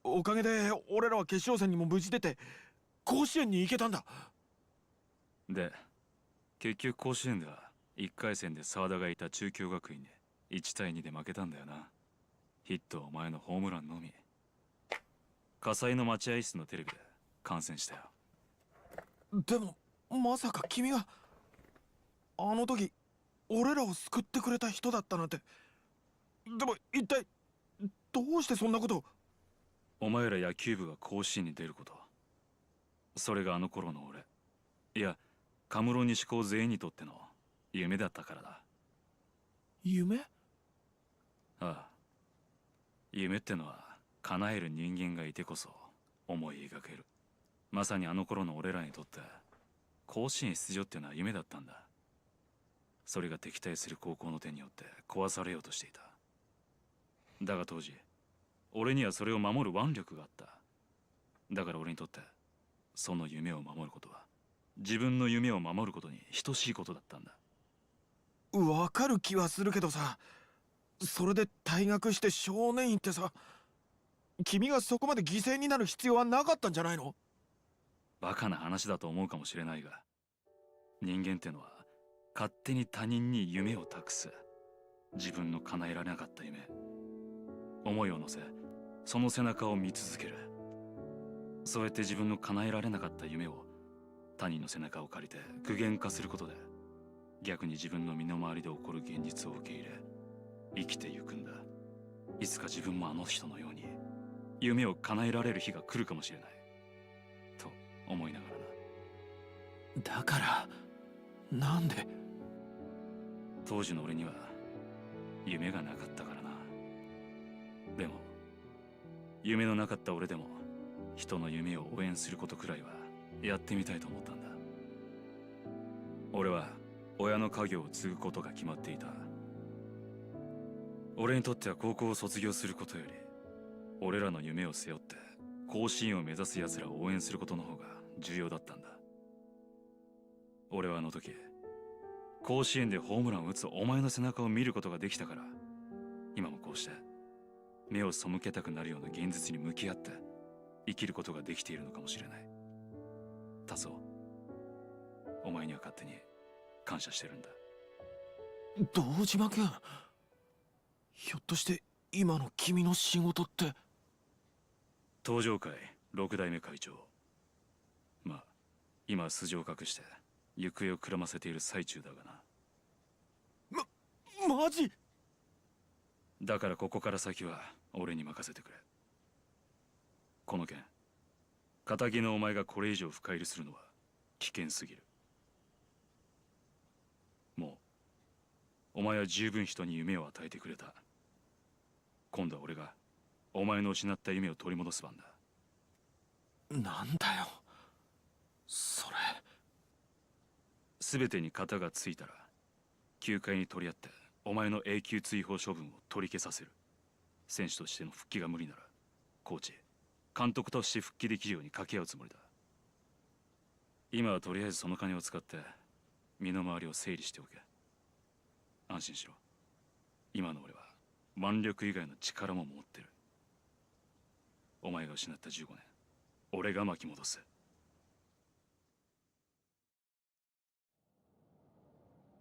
おかげで俺らは決勝戦にも無事出て甲子園に行けたんだ。で、結局甲子園では1回戦で沢田がいた中京学院で1対2で負けたんだよな。ヒットはお前のホームランのみ。火災の待合室のテレビで観戦したよ。でもまさか君があの時俺らを救ってくれた人だったなんて。でも一体どうしてそんなことを？お前ら野球部が甲子園に出ること、それがあの頃の俺、いやカムロ西高全員にとっての夢だったからだ。夢？ああ、夢ってのは叶える人間がいてこそ思い描ける。まさにあの頃の俺らにとって甲子園出場ってのは夢だったんだ。それが敵対する高校の手によって壊されようとしていた。だが当時俺にはそれを守る腕力があった。だから俺にとってその夢を守ることは自分の夢を守ることに等しいことだったんだ。わかる気はするけどさ、それで退学して少年院ってさ、君がそこまで犠牲になる必要はなかったんじゃないの？バカな話だと思うかもしれないが、人間ってのは勝手に他人に夢を託す。自分の叶えられなかった夢、思いを乗せその背中を見続ける。そうやって自分の叶えられなかった夢を他人の背中を借りて具現化することで、逆に自分の身の回りで起こる現実を受け入れ生きてゆくんだ。いつか自分もあの人のように夢を叶えられる日が来るかもしれないと思いながらな。だからなんで？当時の俺には夢がなかったからな。でも夢のなかった俺でも人の夢を応援することくらいはやってみたいと思ったんだ。俺は親の家業を継ぐことが決まっていた。俺にとっては高校を卒業することより俺らの夢を背負って甲子園を目指す奴らを応援することの方が重要だったんだ。俺はあの時甲子園でホームランを打つお前の背中を見ることができたから、今もこうして目を背けたくなるような現実に向き合って生きることができているのかもしれない。達夫、お前には勝手に感謝してるんだ。堂島君、ひょっとして今の君の仕事って？東上会6代目会長。まあ今は素性を隠して行方をくらませている最中だがな。マジ？だからここから先は俺に任せてくれ。この件、仇のお前がこれ以上深入りするのは危険すぎる。もうお前は十分人に夢を与えてくれた。今度は俺がお前の失った夢を取り戻す番だ。なんだよそれ。全てに型がついたら球界に取り合ってお前の永久追放処分を取り消させる。選手としての復帰が無理ならコーチ、監督として復帰できるように掛け合うつもりだ。今はとりあえずその金を使って身の回りを整理しておけ。安心しろ。今の俺は腕力以外の力も持ってる。お前が失った15年、俺が巻き戻す。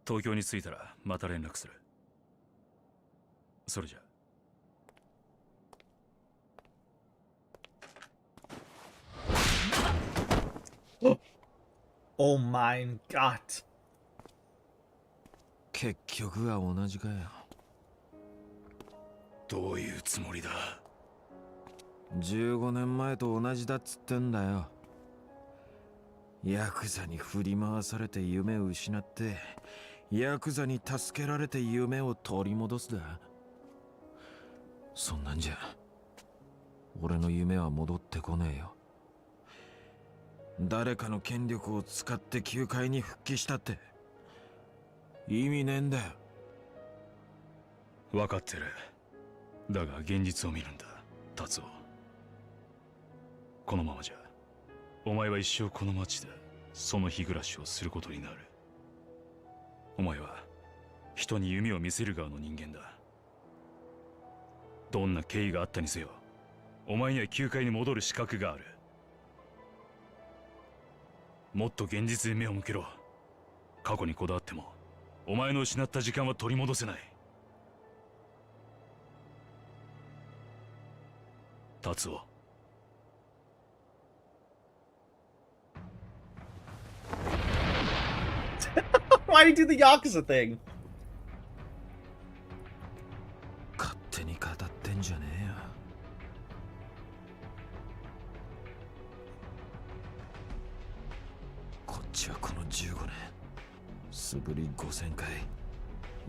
東京に着いたらまた連絡する。それじゃ。Oh my god. 結局は同じかよ。どういうつもりだ？15年前と同じだっつってんだよ。ヤクザに振り回されて夢を失って、ヤクザに助けられて夢を取り戻すだ。そんなんじゃ俺の夢は戻ってこねえよ。誰かの権力を使って球界に復帰したって意味ねえんだよ。分かってる。だが現実を見るんだ、達夫。このままじゃお前は一生この町でその日暮らしをすることになる。お前は人に夢を見せる側の人間だ。どんな経緯があったにせよ、お前には球界に戻る資格がある。もっと現実に目を向けろ。過去にこだわってもお前の失った時間は取り戻せない。達夫。Why do you do the Yakuza thing? 勝手に語ってんじゃねえよ。こっちはこの15年素振り5000回、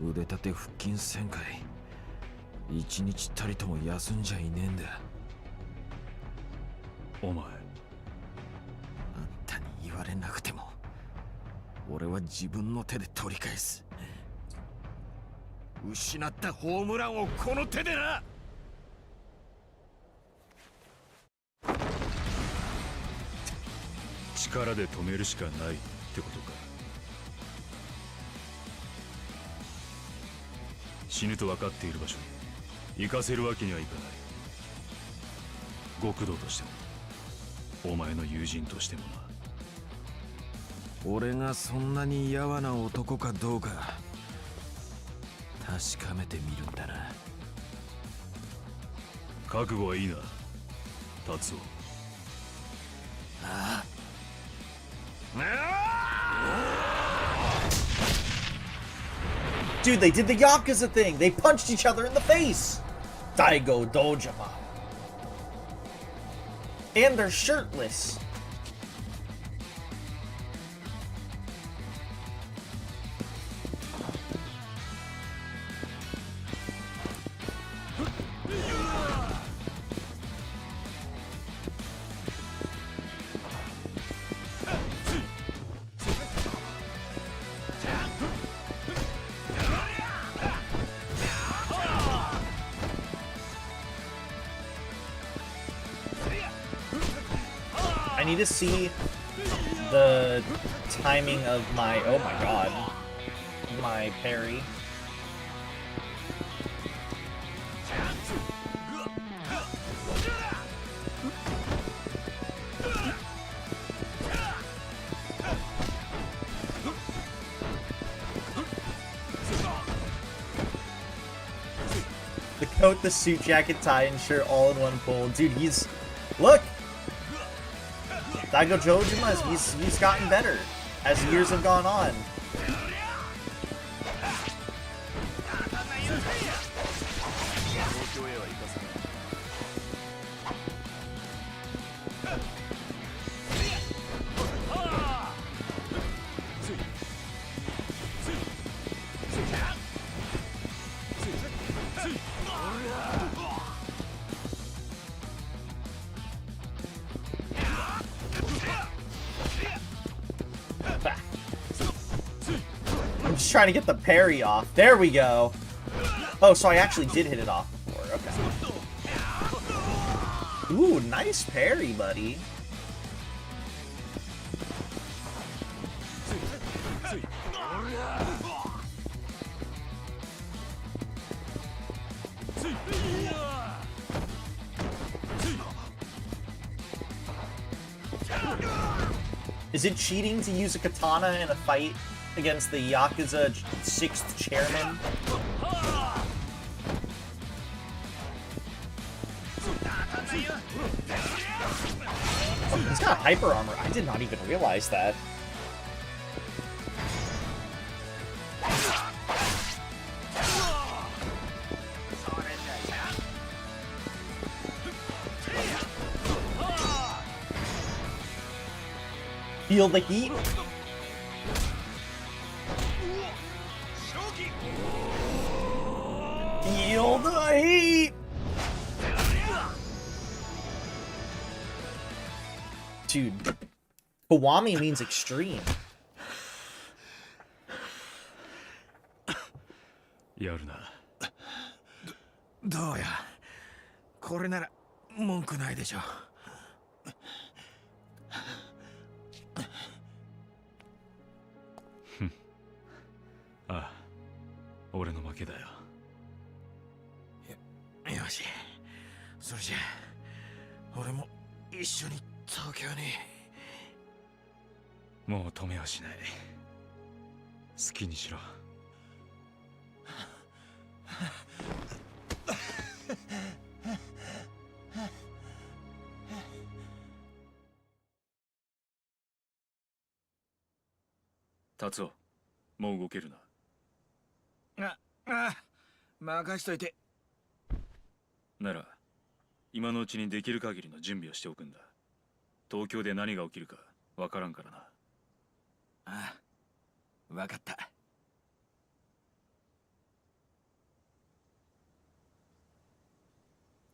腕立て腹筋1000回、一日たりとも休んじゃいねえんだ。お前、あんたに言われなくても俺は自分の手で取り返す。失ったホームランをこの手でな。力で止めるしかないってことか。死ぬと分かっている場所に行かせるわけにはいかない。極道としてもお前の友人としてもな。俺がそんなにやわな男かどうか確かめてみるんだな。覚悟はいいな、達夫。ああ。Dude, they did the Yakuza thing! They punched each other in the face! Daigo Dojima. And they're shirtless. I need to see the timing of my, oh my god, my parry. The coat, the suit jacket, tie, and shirt all in one pull. Dude, he's... Look! Daigo Dojima, he's gotten better as years have gone on. I'm just trying to get the parry off. There we go. Oh, so I actually did hit it off before. Okay. Ooh, nice parry, buddy. Is it cheating to use a katana in a fight against the Yakuza 6th chairman? Oh, he's got hyper armor. I did not even realize that. Feel the heat? Feel the heat! Dude, Kiwami means extreme. やるな。どうや、これなら文句ないでしょ。ああ、俺の負けだよ。よし、それじゃあ俺も一緒に東京に。もう止めはしない。好きにしろ。達夫、もう動けるな。任しといて。なら今のうちにできる限りの準備をしておくんだ。東京で何が起きるかわからんからな。ああ、わかった。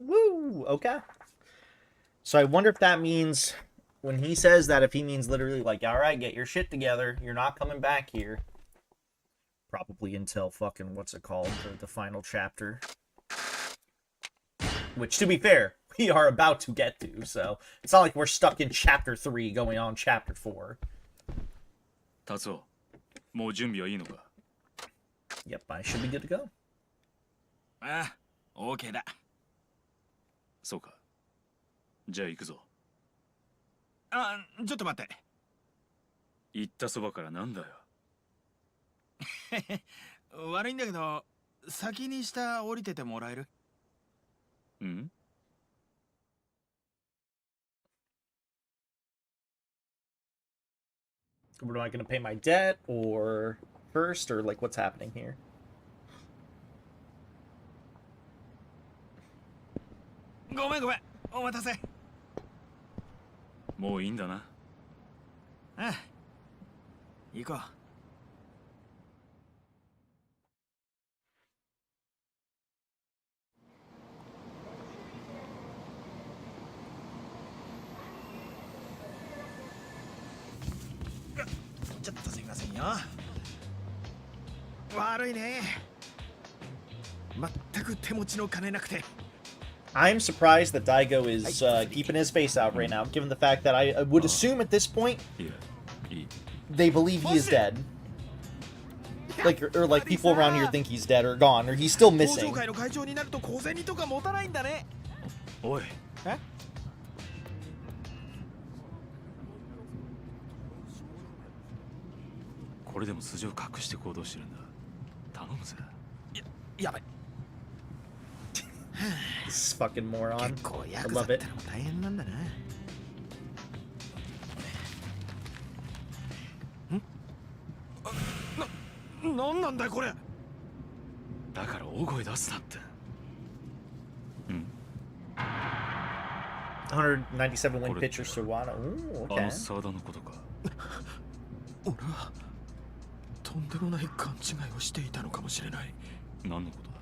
Woo! Okay. So I wonder if that means, when he says that, if he means literally like, alright, get your shit together, you're not coming back here. Probably until fucking, what's it called? The final chapter. Which, to be fair, we are about to get to, so it's not like we're stuck in chapter 3 going on chapter 4. 達夫、もう準備はいいのか？ Yep, I should be good to go. ああ、OK だ。そうか。じゃあ行くぞ。あ、ちょっと待って。行ったそばからなんだよ。悪いんだけど、先に下降りててもらえる？ん？ Am I going to pay my debt, or first, or like what's happening here? ごめんごめん、お待たせ。もういいんだな。ああ、行こう。ちょっとすいませんよ。悪いね。全く手持ちの金なくて。I'm surprised that Daigo is keeping his face out right now, given the fact that I would assume at this point いや、いい。 they believe he is dead. Like, or like people around here think he's dead or gone, or he's still 工 missing. 場会の会長になると小銭とか持たないんだね。おい。え？これでも素性を隠して行動してるんだ。頼むぜ。やばい。This fucking moron. 結構 I ヤクザ love って it. のも大変なんだな。なんなんだよこれ。だから大声出すなって。うん。 197 win pitcher Sawada. Ooh, あ okay. の沢田のことか。俺はとんでもない勘違いをしていたのかもしれない。何のことだ？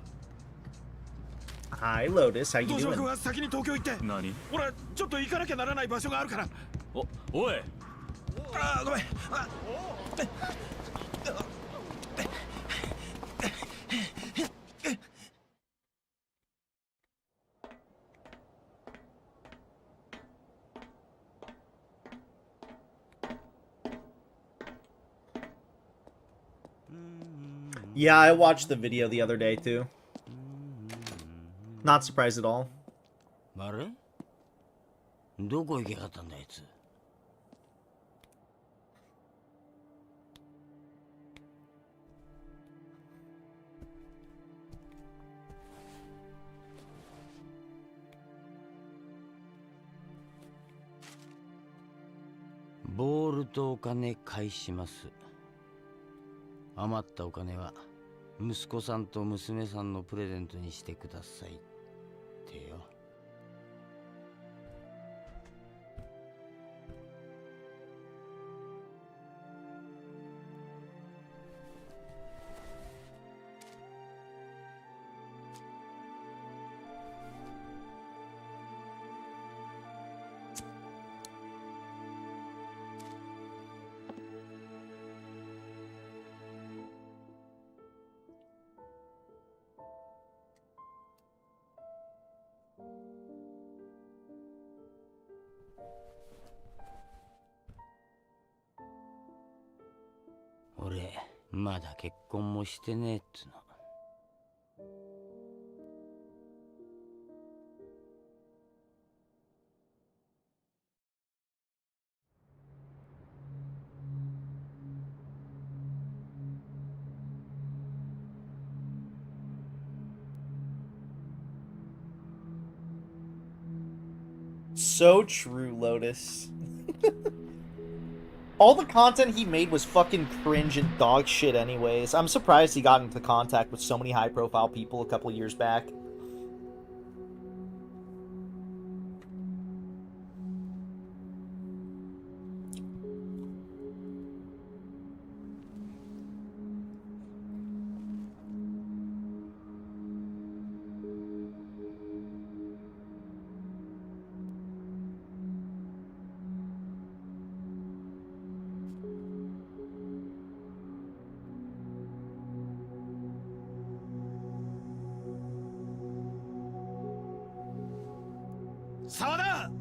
Hi, Lotus. How you 道島君 doing? は先に東京行って。何？俺ちょっと行かなきゃならない場所があるから。おい。あ、ごめん。あ、Yeah, I watched the video the other day too. Not surprised at all. あれどこ行けやがったんだあいつ。ボールとお金返します。余ったお金は息子さんと娘さんのプレゼントにしてくださいってよ。俺まだ結婚もしてねえっつの。So true, Lotus. All the content he made was fucking cringe and dog shit anyways. I'm surprised he got into contact with so many high-profile people a couple years back. 沢田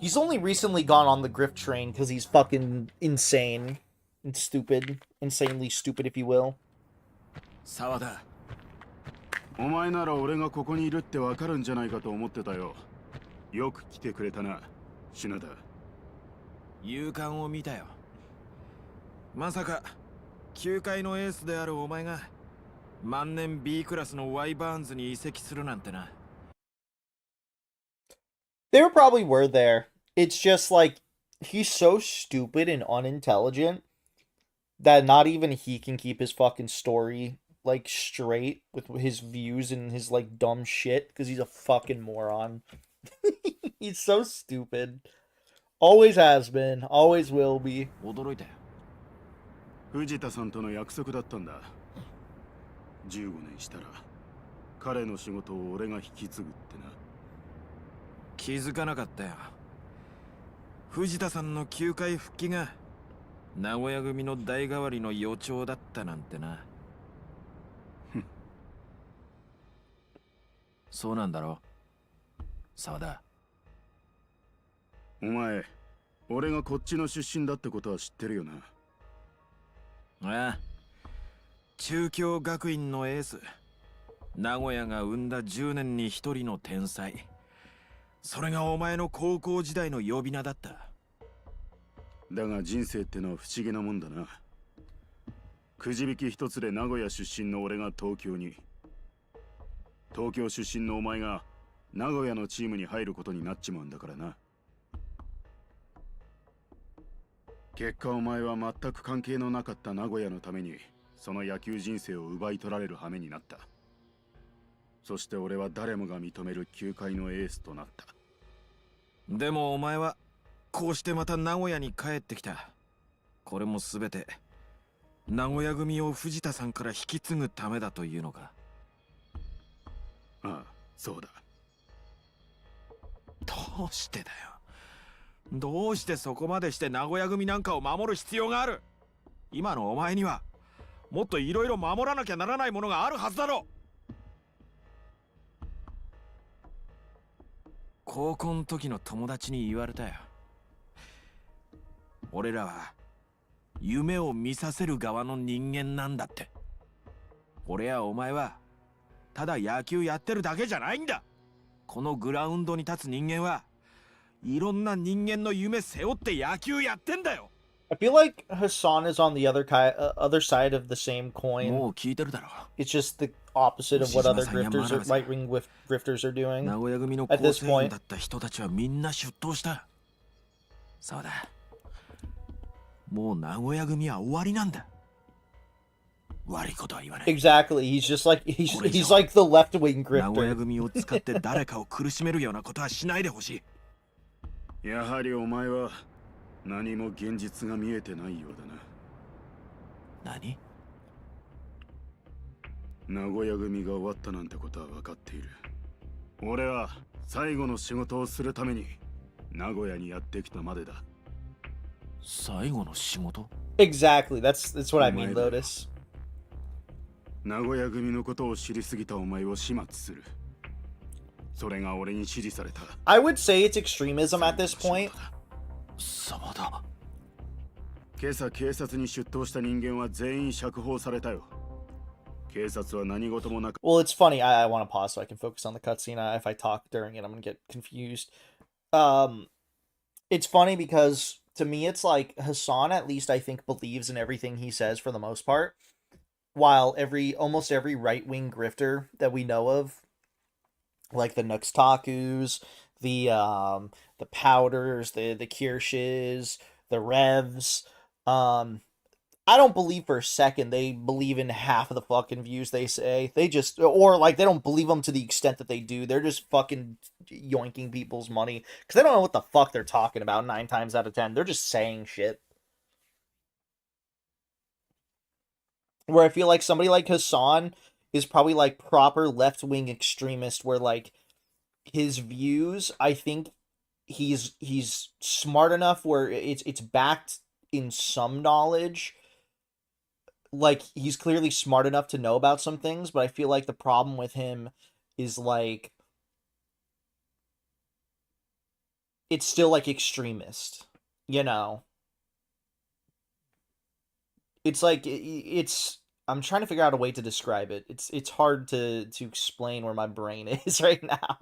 He's only recently gone on the grift train because he's fucking insane and stupid. Insanely stupid, if you will. 沢田 お前なら俺がここにいるってわかるんじゃないかと思ってたよ。よく来てくれたな、篠田。勇敢を見たよ。まさか球界のエースであるお前が万年 B クラスの Y バーンズに移籍するなんてな。They were probably were there. It's just like he's so stupid and unintelligent that not even he can keep his fucking story like straight with his views and his like dumb shit because he's a fucking moron. He's so stupid. Always has been, always will be. 驚いたよ。藤田さんとの約束だったんだ。15年したら彼の仕事を俺が引き継ぐってな。気づかなかったよ。藤田さんの球界復帰が名古屋組の代替わりの予兆だったなんてな。そうなんだろ沢田。お前、俺がこっちの出身だってことは知ってるよな。ああ、中京学院のエース、名古屋が生んだ10年に一人の天才。それがお前の高校時代の呼び名だった。だが人生ってのは不思議なもんだな。くじ引き一つで名古屋出身の俺が東京に、東京出身のお前が名古屋のチームに入ることになっちまうんだからな。結果お前は全く関係のなかった名古屋のためにその野球人生を奪い取られる羽目になった。そして俺は誰もが認める球界のエースとなった。でもお前はこうしてまた名古屋に帰ってきた。これも全て名古屋組を藤田さんから引き継ぐためだというのか。ああ、そうだ。どうしてだよ。どうしてそこまでして名古屋組なんかを守る必要がある。今のお前にはもっといろいろ守らなきゃならないものがあるはずだろ。高校の時の友達に言われたよ。俺らは夢を見させる側の人間なんだって。俺やお前はただ野球やってるだけじゃないんだ。このグラウンドに立つ人間はいろんな人間の夢背負って野球やってんだよ。I feel like Hassan is on the other side of the same coin. もう聞いてるだろ。It's just the opposite of what other grifters or right-wing grifters are doing. 名古屋組の構成員だった人たちはみんな出頭した。そうだ。もう名古屋組は終わりなんだ。悪いことは言わない。Exactly. He's just like he's like the left-wing 名古屋 grifter. 組を使って誰かを苦しめるようなことはしないでほしい。やはりお前は何も現実が見えてないようだな。何？名古屋組が終わったなんてことは分かっている。俺は最後の仕事をするために名古屋にやってきたまでだ。最後の仕事？ Exactly. That's what I mean, Lotus. 名古屋組のことを知りすぎたお前を始末する。それが俺に指示された。I would say it's extremism at this point. そうだ。今朝警察に出頭した人間は全員釈放されたよ。警察は何事もなく。Well, it's funny. I want to pause so I can focus on the cutscene. If I talk during it, I'm gonna get confused. It's funny because to me, it's like Hassan, at least I think, believes in everything he says for the most part, while almost every right-wing grifter that we know of, like the Nuxtakus, the Powders, the Kirsches, the Revs, I don't believe for a second they believe in half of the fucking views they say. They just, or like they don't believe them to the extent that they do. They're just fucking yoinking people's money because they don't know what the fuck they're talking about 9 times out of 10. They're just saying shit. Where I feel like somebody like Hassan is probably like proper left-wing extremist where like his views, I think he's smart enough where it's backed in some knowledge, like he's clearly smart enough to know about some things, but I feel like the problem with him is like it's still like extremist, you know. It's like it's I'm trying to figure out a way to describe it. It's hard to explain where my brain is right now.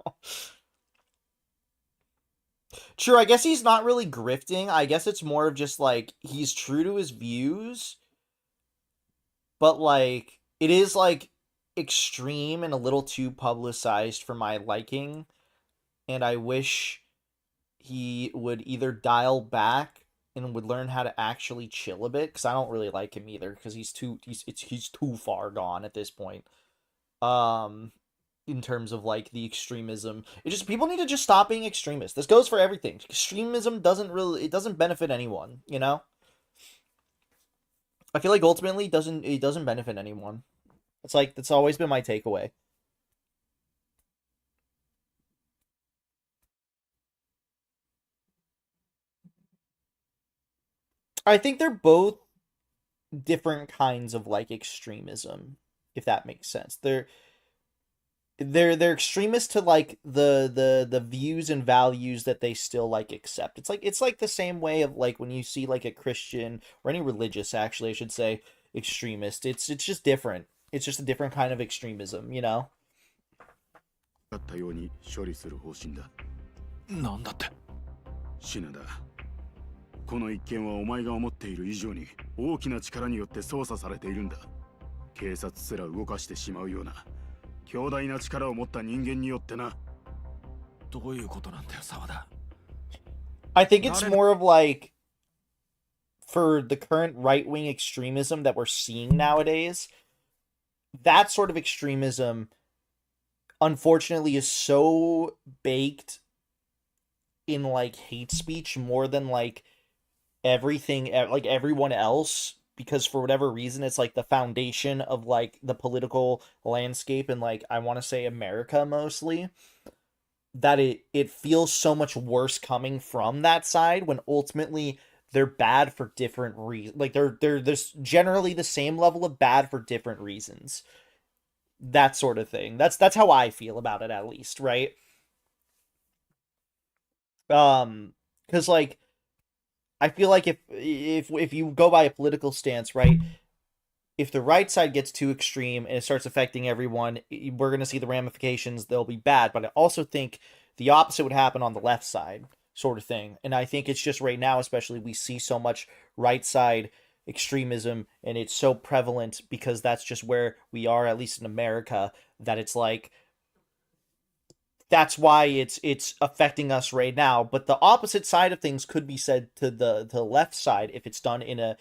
True, I guess he's not really grifting. I guess it's more of just like he's true to his views, but like it is like extreme and a little too publicized for my liking, and I wish he would either dial back and would learn how to actually chill a bit, because I don't really like him either, because he's too far gone at this point. Um in terms of like the extremism. It just people need to just stop being extremists. This goes for everything. Extremism doesn't benefit anyone, you know? I feel like ultimately it doesn't benefit anyone. It's like that's always been my takeaway. I think they're both different kinds of like extremism, if that makes sense. They're extremists to like the views and values that they still like accept. It's like the same way of like when you see like a Christian or any religious, actually I should say, extremist. It's just different. It's just a different kind of extremism, you know? あったように処理する方針だ。なんだって。シナだ。この一件はお前が思っている以上に大きな力によって操作されているんだ。警察すら動かしてしまうような強大な力を持った人間によってな。どういうことなんだよ、沢田。I think it's more of like for the current right-wing extremism that we're seeing nowadays, that sort of extremism unfortunately is so baked in like hate speech more than like everything like everyone else, because for whatever reason it's like the foundation of like the political landscape and like I want to say America mostly, that it feels so much worse coming from that side when ultimately they're bad for different reasons. Like there's generally the same level of bad for different reasons. That sort of thing. That's how I feel about it, at least, right? Because like I feel like if you go by a political stance, right? If the right side gets too extreme and it starts affecting everyone, we're going to see the ramifications. They'll be bad. But I also think the opposite would happen on the left side, sort of thing. And I think it's just right now, especially, we see so much right side extremism and it's so prevalent because that's just where we are, at least in America, that it's like that's why it's affecting us right now. But the opposite side of things could be said to the left side if it's done in an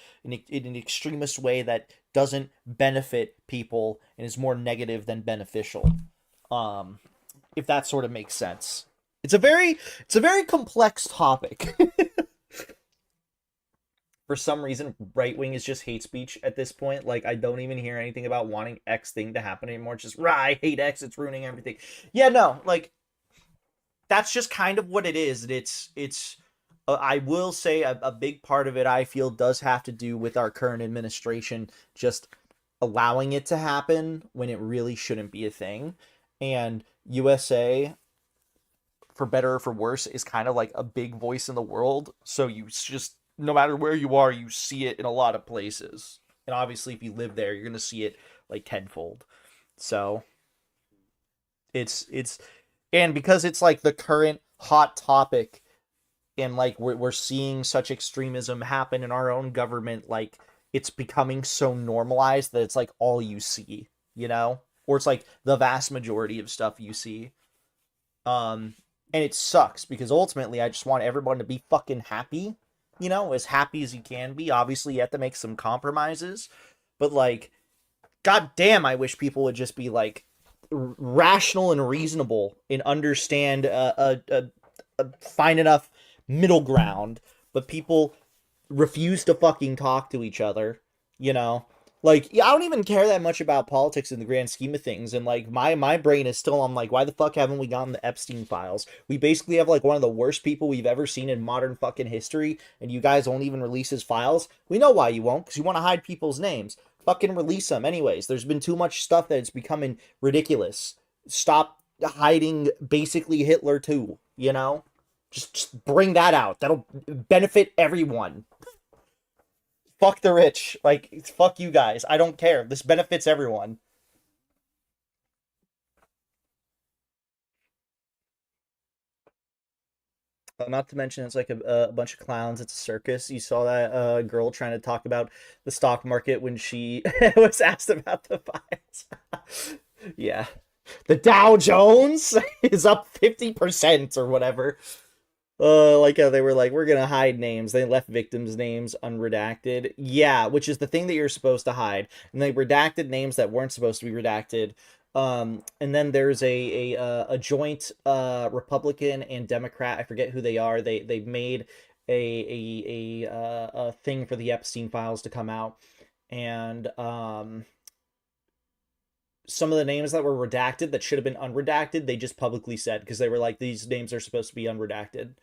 extremist way that doesn't benefit people and is more negative than beneficial. If that sort of makes sense. It's a very complex topic. For some reason, right wing is just hate speech at this point. Like, I don't even hear anything about wanting X thing to happen anymore. It's just, rah, I hate X, it's ruining everything. Yeah, no, like, that's just kind of what it is. And it's I will say a big part of it, I feel, does have to do with our current administration just allowing it to happen when it really shouldn't be a thing. And USA, for better or for worse, is kind of like a big voice in the world. So you just, no matter where you are, you see it in a lot of places. And obviously, if you live there, you're going to see it like tenfold. So it's and because it's like the current hot topic, and like we're seeing such extremism happen in our own government, like it's becoming so normalized that it's like all you see, you know? Or it's like the vast majority of stuff you see. And it sucks because ultimately I just want everyone to be fucking happy, you know, as happy as you can be. Obviously, you have to make some compromises, but like, god damn, I wish people would just be like rational and reasonable and understand a fine enough middle ground, but people refuse to fucking talk to each other, you know? Like, yeah, I don't even care that much about politics in the grand scheme of things. And like my brain is still on like, why the fuck haven't we gotten the Epstein files? We basically have like one of the worst people we've ever seen in modern fucking history, and you guys won't even release his files. We know why you won't, because you want to hide people's names. Fucking release them anyways. There's been too much stuff that it's becoming ridiculous. Stop hiding basically Hitler too, you know? Just bring that out. That'll benefit everyone. Fuck the rich. Like, fuck you guys. I don't care. This benefits everyone. Not to mention, it's like a bunch of clowns. It's a circus. You saw that girl trying to talk about the stock market when she was asked about the fires. Yeah. The Dow Jones is up 50% or whatever. Like how they were like, we're gonna hide names. They left victims' names unredacted. Yeah, which is the thing that you're supposed to hide. And they redacted names that weren't supposed to be redacted. And then there's a joint Republican and Democrat. I forget who they are. They made a thing for the Epstein files to come out, and some of the names that were redacted that should have been unredacted, they just publicly said, because they were like, these names are supposed to be unredacted,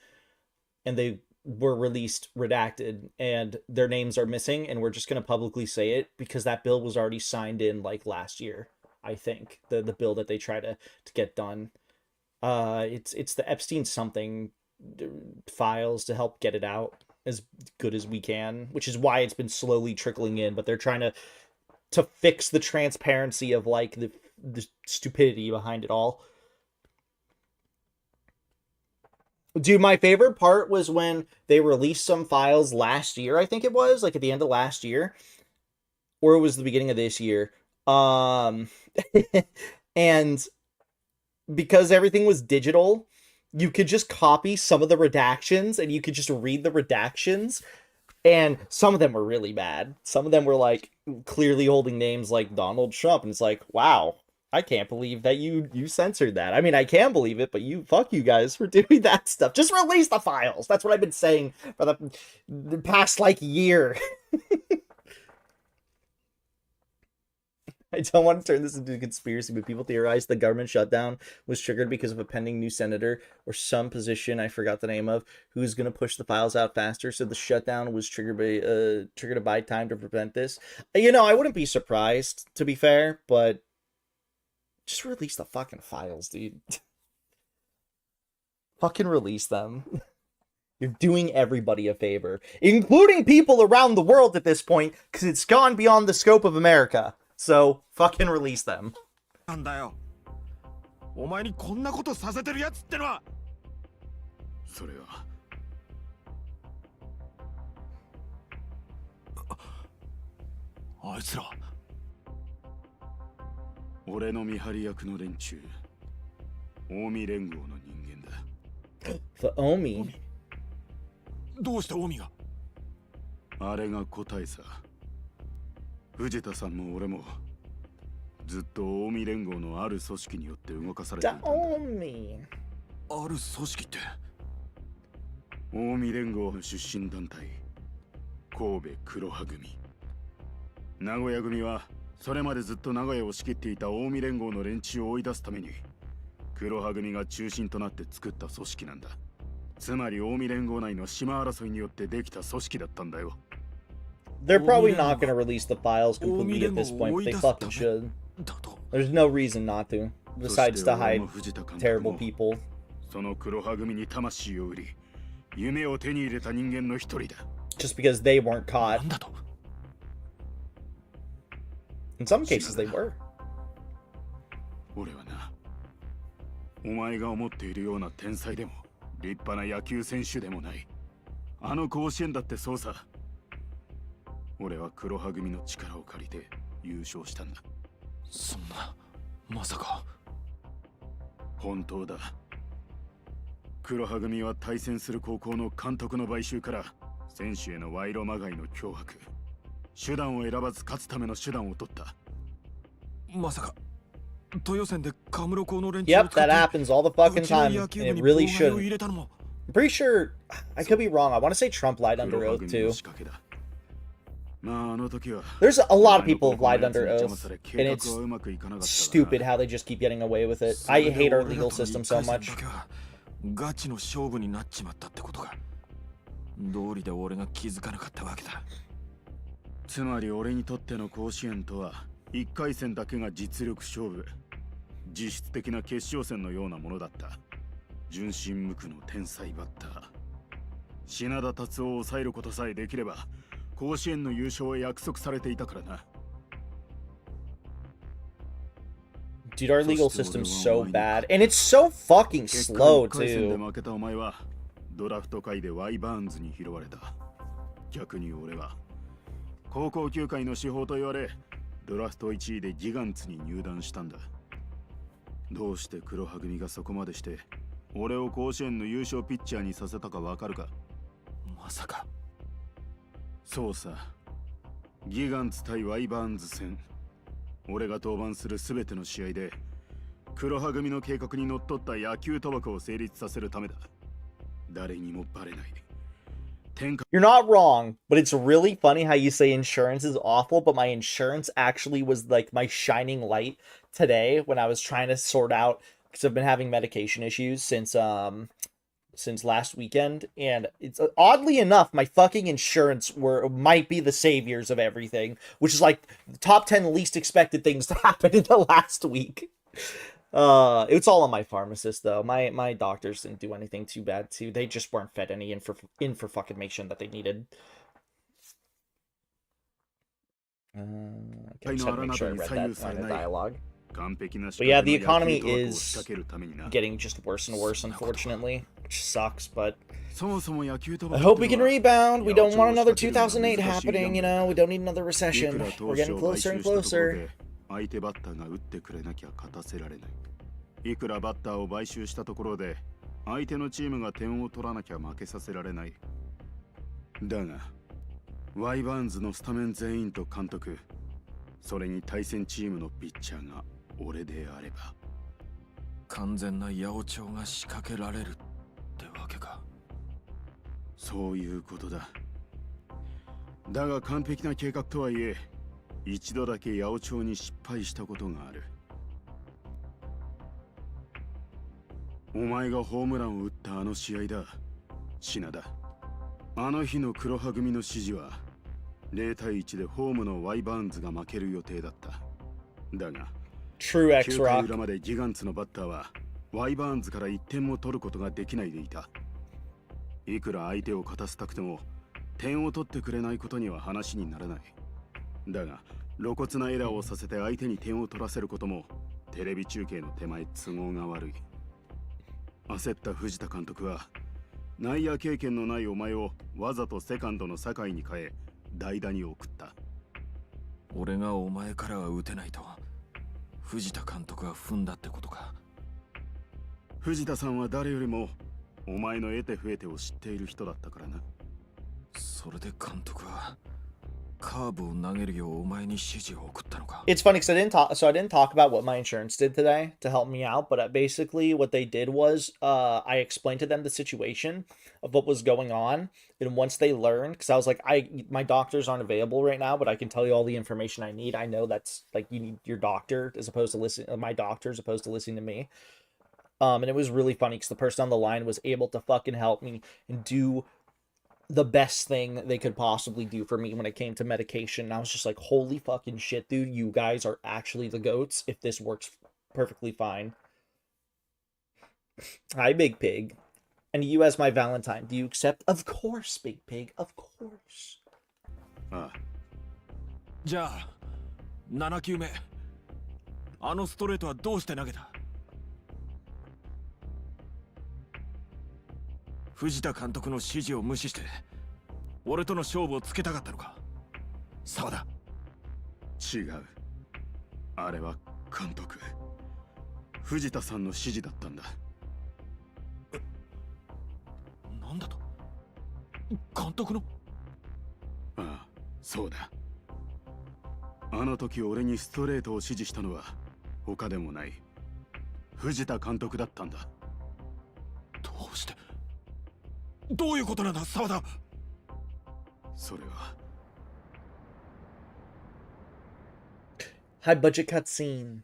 and they were released redacted, and their names are missing, and we're just going to publicly say it because that bill was already signed in like last year, I think, the bill that they try to get done. It's the Epstein something files to help get it out as good as we can, which is why it's been slowly trickling in, but they're trying to fix the transparency of like the stupidity behind it all. Dude, my favorite part was when they released some files last year, I think it was, like at the end of last year, or it was the beginning of this year. And because everything was digital, you could just copy some of the redactions and you could just read the redactions. And some of them were really bad. Some of them were like clearly holding names like Donald Trump, and it's like, wow, I can't believe that you censored that. I mean, I can believe it, but fuck you guys for doing that stuff. Just release the files. That's what I've been saying for the past like year. I don't want to turn this into a conspiracy, but people theorize the government shutdown was triggered because of a pending new senator or some position I forgot the name of who's going to push the files out faster. So the shutdown was triggered to buy time to prevent this. You know, I wouldn't be surprised, to be fair, but just release the fucking files, dude. Fucking release them. You're doing everybody a favor, including people around the world at this point, because it's gone beyond the scope of America. So, fucking release them. なんだよ。お前にこんなことさせてるやつってのは。それは。あいつら。俺の見張り役の連中。近江連合の人間だ。The Omi. どうして近江が。あれが答えさ。藤田さんも俺もずっと近江連合のある組織によって動かされていたんだ。ある組織って。近江連合の出身団体神戸黒羽組。名古屋組はそれまでずっと名古屋を仕切っていた近江連合の連中を追い出すために黒羽組が中心となって作った組織なんだ。つまり近江連合内の島争いによってできた組織だったんだよ。They're probably not going to release the files completely at this point, but they fucking should. There's no reason not to, besides to hide terrible people. その黒羽組に魂を売り、夢を手に入れた人間の一人だ。Just because they weren't caught. In some cases, they were. 俺はな、お前が思っているような天才でも、立派な野球選手でもない。あの甲子園だってそうさ。俺は黒羽組の力を借りて優勝したんだ。そんな、まさか。本当だ。黒羽組は対戦する高校の監督の買収から選手への賄賂まがいの脅迫、手段を選ばず勝つための手段を取った。まさか豊戦でカムロ校の連中 Yep, that happens all the fucking time, and it really shouldn't. I'm pretty sure, I could be wrong, I want to say Trump lied under oath too. There's a lot of people who've lied under oath, and it's stupid how they just keep getting away with it. I hate our legal system so much. ガチの勝負になっちまったってことか。道理で俺が気づかなかったわけだ。つまり俺にとっての甲子園とは1回戦だけが実力勝負、実質的な決勝戦のようなものだった。純真無垢の天才バッター品田達夫を抑えることさえできれば甲子園の優勝は約束されていたからな。 Dude, our legal system's so bad, and it's so fucking slow too. 負けたお前はドラフト会でワイバーンズに拾われた。逆に俺は高校球界の至宝と言われドラフト1位でギガンツに入団したんだ。どうして黒羽組がそこまでして俺を甲子園の優勝ピッチャーにさせたかわかるか。まさか。そうさ、ギガンツ対ワイバーンズ戦、俺が登板する全ての試合で黒羽組の計画にのっとった野球賭博を成立させるためだ。誰にもバレない。 You're not wrong, but it's really funny how you say insurance is awful, but my insurance actually was like my shining light today when I was trying to sort out, because I've been having medication issues since last weekend, and it's oddly enough my fucking insurance might be the saviors of everything, which is like the top 10 least expected things to happen in the last week. It's all on my pharmacist though. My doctors didn't do anything too bad too. They just weren't fed any information that they needed. Okay, just had to make sure I read that line of dialogue. But yeah, the economy is getting just worse and worse, unfortunately, which sucks, but I hope we can rebound. We don't want another 2008 happening, you know? We don't need another recession. We're getting closer and closer. 相手バッターが打ってくれなきゃ勝たせられない。いくらバッターを買収したところで相手のチームが点を取らなきゃ負けさせられない。だがワイバーンズのスタメン全員と監督、それに対戦チームのピッチャーが俺であれば完全な八百長が仕掛けられるってわけか。そういうことだ。だが完璧な計画とはいえ一度だけ八百長に失敗したことがある。お前がホームランを打ったあの試合だ、品田。あの日の黒羽組の指示は0対1でホームのワイバーンズが負ける予定だった。だが True X 9回 Rock 裏までギガンツのバッターはワイバーンズから1点も取ることができないでいた。いくら相手を勝たせたくても点を取ってくれないことには話にならない。だが露骨なエラーをさせて相手に点を取らせることもテレビ中継の手前都合が悪い。焦った藤田監督は内野経験のないお前をわざとセカンドの酒井に変え代打に送った。俺がお前からは打てないと藤田監督は踏んだってことか。藤田さんは誰よりもお前の得て増えてを知っている人だったからな。それで監督はカーブを投げるようお前に指示を送ったのか。 It's funny because I didn't talk about what my insurance did today to help me out, but basically what they did was I explained to them the situation of what was going on, and once they learned, because I was like, my doctors aren't available right now, but I can tell you all the information I need. I know that's like you need your doctor as opposed to my doctor as opposed to listening to me. And it was really funny because the person on the line was able to fucking help me and do the best thing they could possibly do for me when it came to medication. And I was just like, holy fucking shit, dude, you guys are actually the goats if this works perfectly fine. Hi, Big Pig. And you as my Valentine, do you accept? Of course, Big Pig, of course. ああ。じゃあ7球目あのストレートはどうして投げた。藤田監督の指示を無視して俺との勝負をつけたかったのか。沢田。違う。あれは監督。藤田さんの指示だったんだ。なんだと。監督の。ああ、そうだ。あの時俺にストレートを指示したのは他でもない藤田監督だったんだ。どうして。どういうことなんだ沢田。それは High budget cutscene.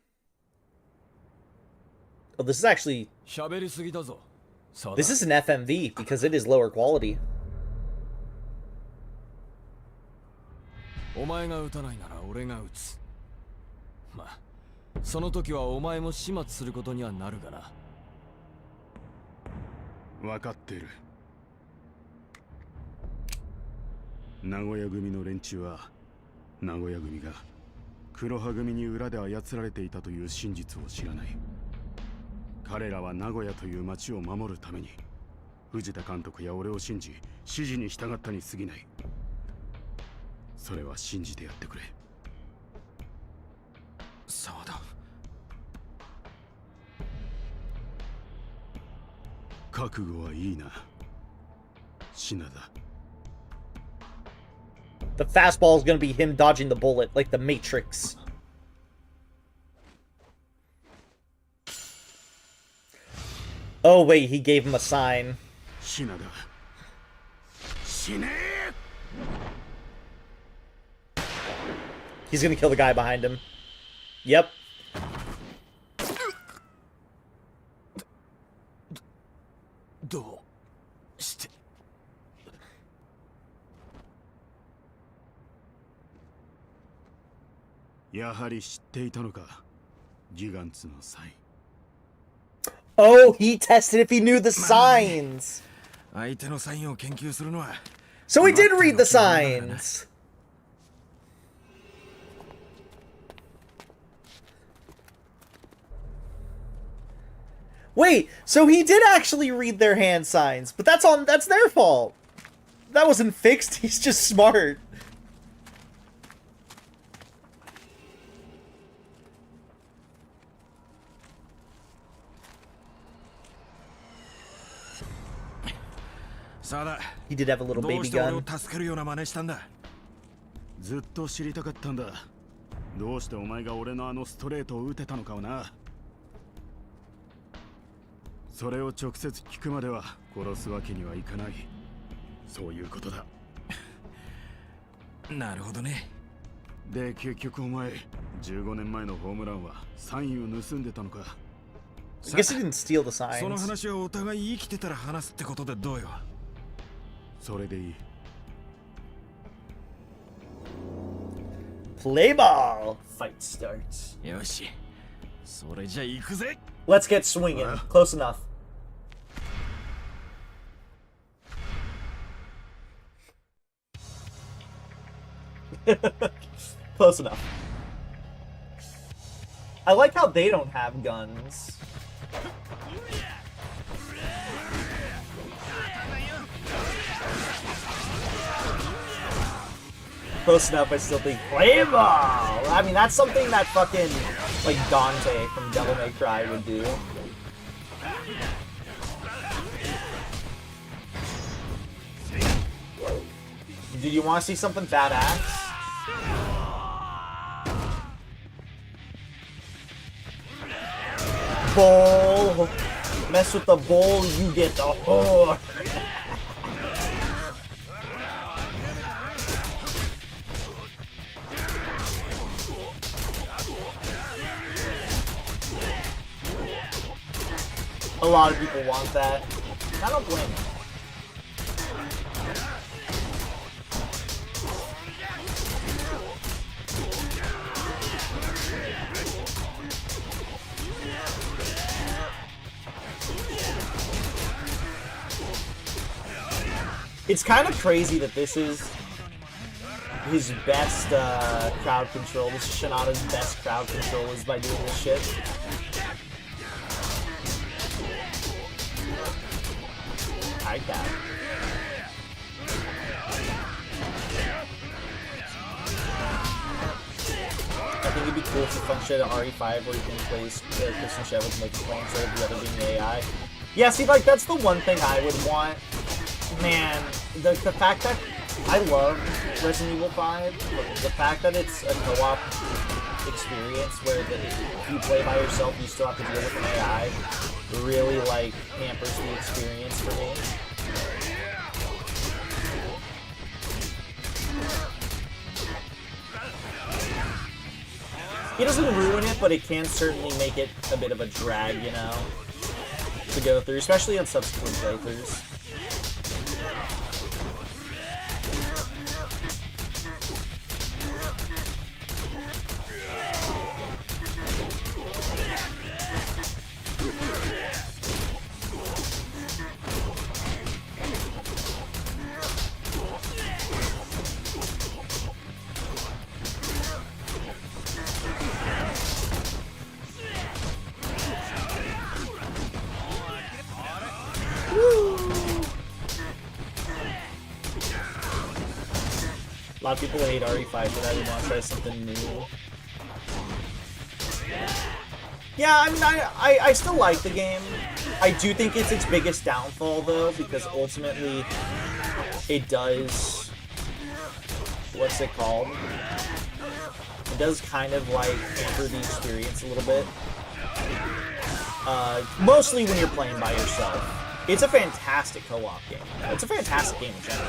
Oh, this is actually... 喋りすぎだぞ。 This is an FMV because it is lower quality. お前が撃たないなら俺が撃つ。まあ、その時はお前も始末することにはなるがな。分かっている。名古屋組の連中は名古屋組が黒羽組に裏で操られていたという真実を知らない。彼らは名古屋という町を守るために藤田監督や俺を信じ指示に従ったに過ぎない。それは信じてやってくれ。そうだ。覚悟はいいな、品田。 The fastball is gonna be him dodging the bullet, like the Matrix. Oh wait, he gave him a sign. 品田、死ねえ。 He's gonna kill the guy behind him. Yep. どうして。 やはり知っていたのか、ギガンツのサイン。 Oh, he tested if he knew the signs. 相手のサインを研究するのは。 So he did read the signs. Wait, so he did actually read their hand signs, but that's their fault. That wasn't fixed. He's just smart. He did have a little baby gun. ずっと知りたかったんだ。どうしてお前が俺のあのストレートを打てたのかをな。それを直接聞くまでは殺すわけにはいかない。そういうことだ。なるほどね。で、結局お前、15年前のホームランはサインを盗んでたのか。I guess he didn't steal the signs. その話はお互い生きてたら話すってことでどうよ。それでいい。 Play ball. Fight starts. よし。それじゃ行くぜ。 Let's get swinging. Close enough. Close enough. I like how they don't have guns. Close enough, I still think play ball. I mean, that's something that fucking like Dante from Devil May Cry would do. Did you want to see something badass? Ball. Mess with the ball, you get the whore. A lot of people want that. I don't blame them. It's kind of crazy that this is his best crowd control. This is Shinada's best crowd control is by doing this shit. I got it. I think it'd be cool for fun shit at RE5 where you can play Kristen Shevitz make a play instead of the other being AI. Yeah, see, like, that's the one thing I would want. Man, the fact that I love Resident Evil 5, the fact that it's a co-op experience where if you play by yourself, you still have to deal with an AI, really, like, hampers the experience for me. It doesn't ruin it, but it can certainly make it a bit of a drag, you know, to go through, especially on subsequent playthroughs. A lot of people hate RE5 for that. They want to try something new. Yeah, I mean, I still like the game. I do think it's its biggest downfall, though, because ultimately it does... What's it called? It does kind of, like, hamper the experience a little bit. Mostly when you're playing by yourself. It's a fantastic co-op game. It's a fantastic game in general.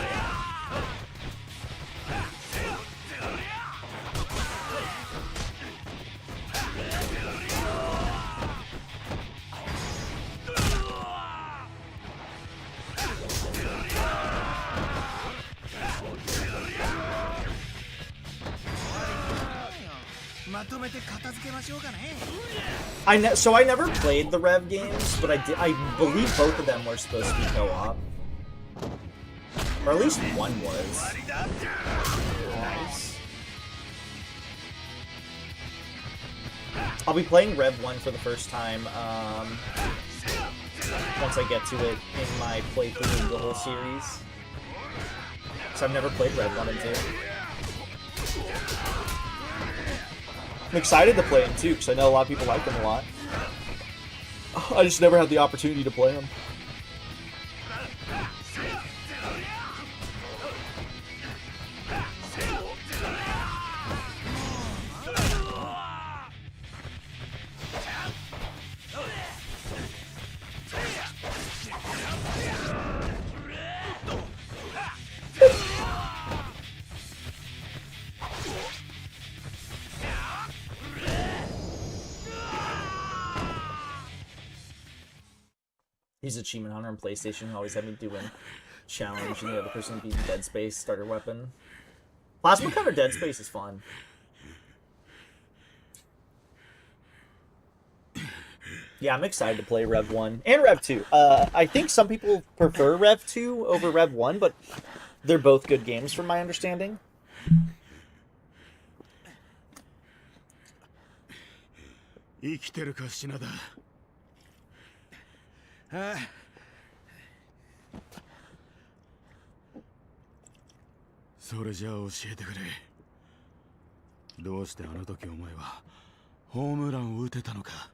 So I never played the Rev games, but I believe both of them were supposed to be co-op. Or at least one was. Nice. I'll be playing Rev 1 for the first time once I get to it in my playthrough of the whole series. So I've never played Rev 1 and 2. I'm excited to play them too, because I know a lot of people like them a lot. I just never had the opportunity to play them. He's Achievement Hunter on PlayStation, always had me doing challenge, and the other person being Dead Space starter weapon. Plasma Cutter Dead Space is fun. Yeah, I'm excited to play Rev 1 and Rev 2. I think some people prefer Rev 2 over Rev 1, but they're both good games from my understanding. 生きてるか品田。ああ。それじゃあ教えてくれ。どうしてあの時お前はホームランを打てたのか。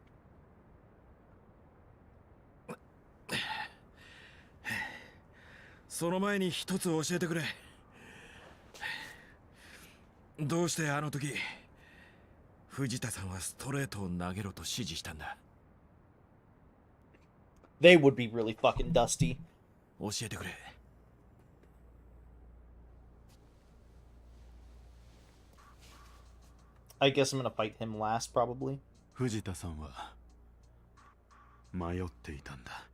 その前に一つ教えてくれ。どうしてあの時藤田さんはストレートを投げろと指示したんだ。They would be really fucking dusty. 教えてくれ。I guess I'm gonna fight him last, probably. 藤田さんは迷っていたんだ。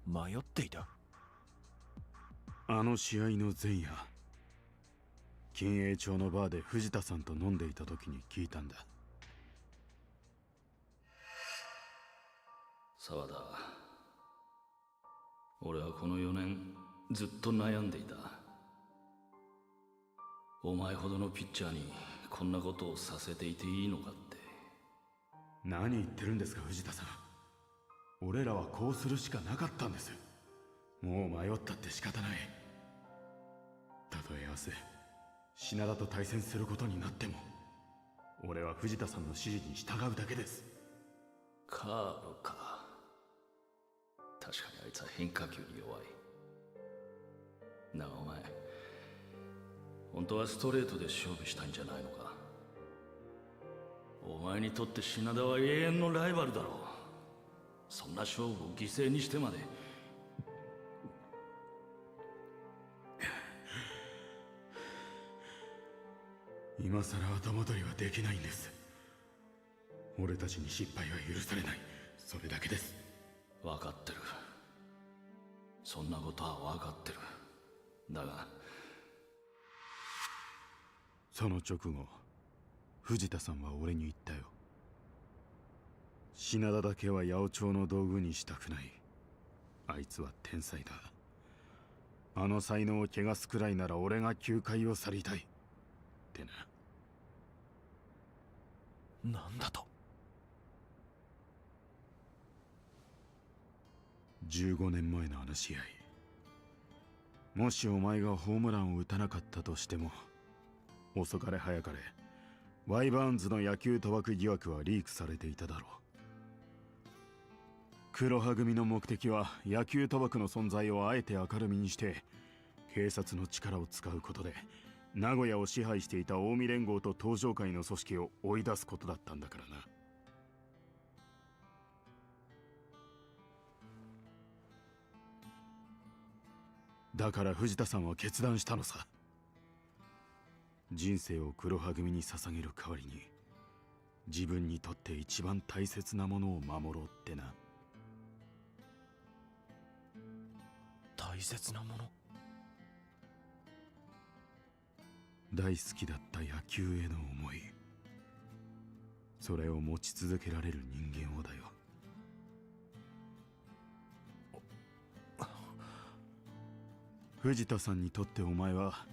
迷っていた？あの試合の前夜、金栄町のバーで藤田さんと飲んでいた時に聞いたんだ。沢田、俺はこの4年ずっと悩んでいた。お前ほどのピッチャーにこんなことをさせていていいのかって。何言ってるんですか藤田さん。俺らはこうするしかなかったんです。もう迷ったって仕方ない。たとえ明日品田と対戦することになっても、俺は藤田さんの指示に従うだけです。カーブか。確かにあいつは変化球に弱い。なあお前、本当はストレートで勝負したいんじゃないのか。お前にとって品田は永遠のライバルだろう。そんな勝負を犠牲にしてまで。今さら後戻りはできないんです。俺たちに失敗は許されない。それだけです。分かってる。そんなことは分かってる。だがその直後、藤田さんは俺に言ったよ。品田だけは八百長の道具にしたくない。あいつは天才だ。あの才能を汚すくらいなら俺が球界を去りたいってな。なんだと。15年前のあの試合、もしお前がホームランを打たなかったとしても、遅かれ早かれワイバーンズの野球賭博疑惑はリークされていただろう。黒羽組の目的は野球賭博の存在をあえて明るみにして警察の力を使うことで名古屋を支配していた近江連合と東上会の組織を追い出すことだったんだからな。だから藤田さんは決断したのさ。人生を黒羽組に捧げる代わりに自分にとって一番大切なものを守ろうってな。大切なもの。大好きだった野球への思い、それを持ち続けられる人間をだよ。藤田さんにとってお前は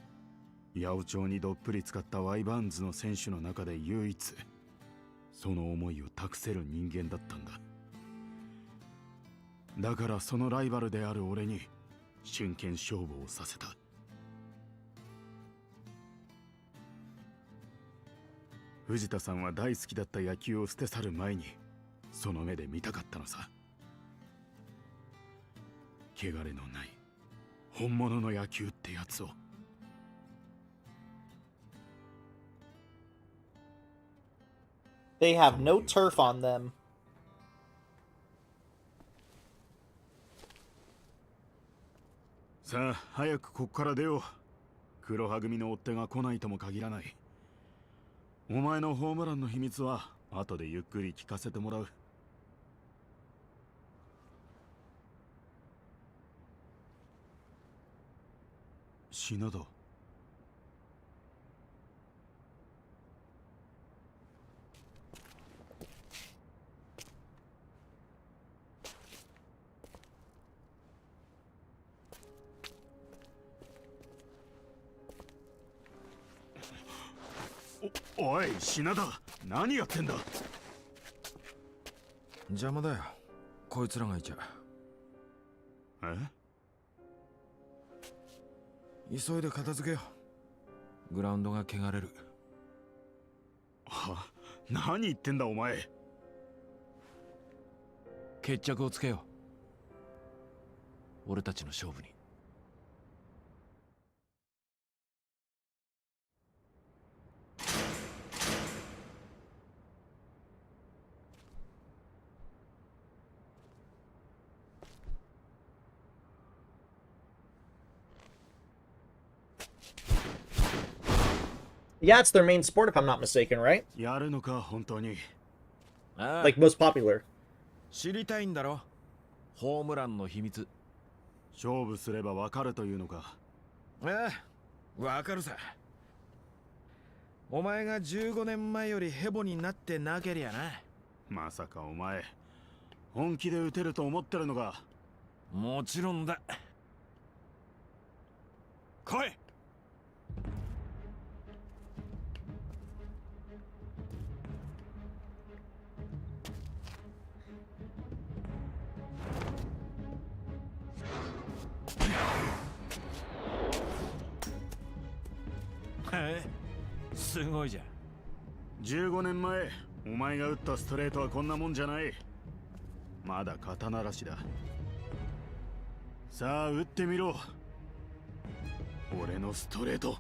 八百長にどっぷり使ったワイバーンズの選手の中で唯一その思いを託せる人間だったんだ。だからそのライバルである俺に真剣勝負をさせた。藤田さんは大好きだった野球を捨て去る前にその目で見たかったのさ。汚れのない本物の野球ってやつを。They have no turf on them. さあ早くこっから出よう。黒羽組の追っ手が来ないとも限らない。お前のホームランの秘密は後でゆっくり聞かせてもらう。品田。おい品田、何やってんだ。邪魔だよ、こいつらがいちゃ。え？急いで片付けよう。グラウンドが汚れる。は？何言ってんだお前。決着をつけよう、俺たちの勝負に。Yeah, it's their main sport if I'm not mistaken, right? やるのか本当に。Like most popular. 知りたいんだろ、ホームランの秘密。勝負すればわかるというのか。ああ、わかるさ。お前が15年前よりヘボになってなけりゃな。まさかお前本気で打てると思ってるのか。もちろんだ。来い。すごいじゃん。15年前お前が打ったストレートはこんなもんじゃない。まだ肩慣らしだ。さあ打ってみろ、俺のストレート。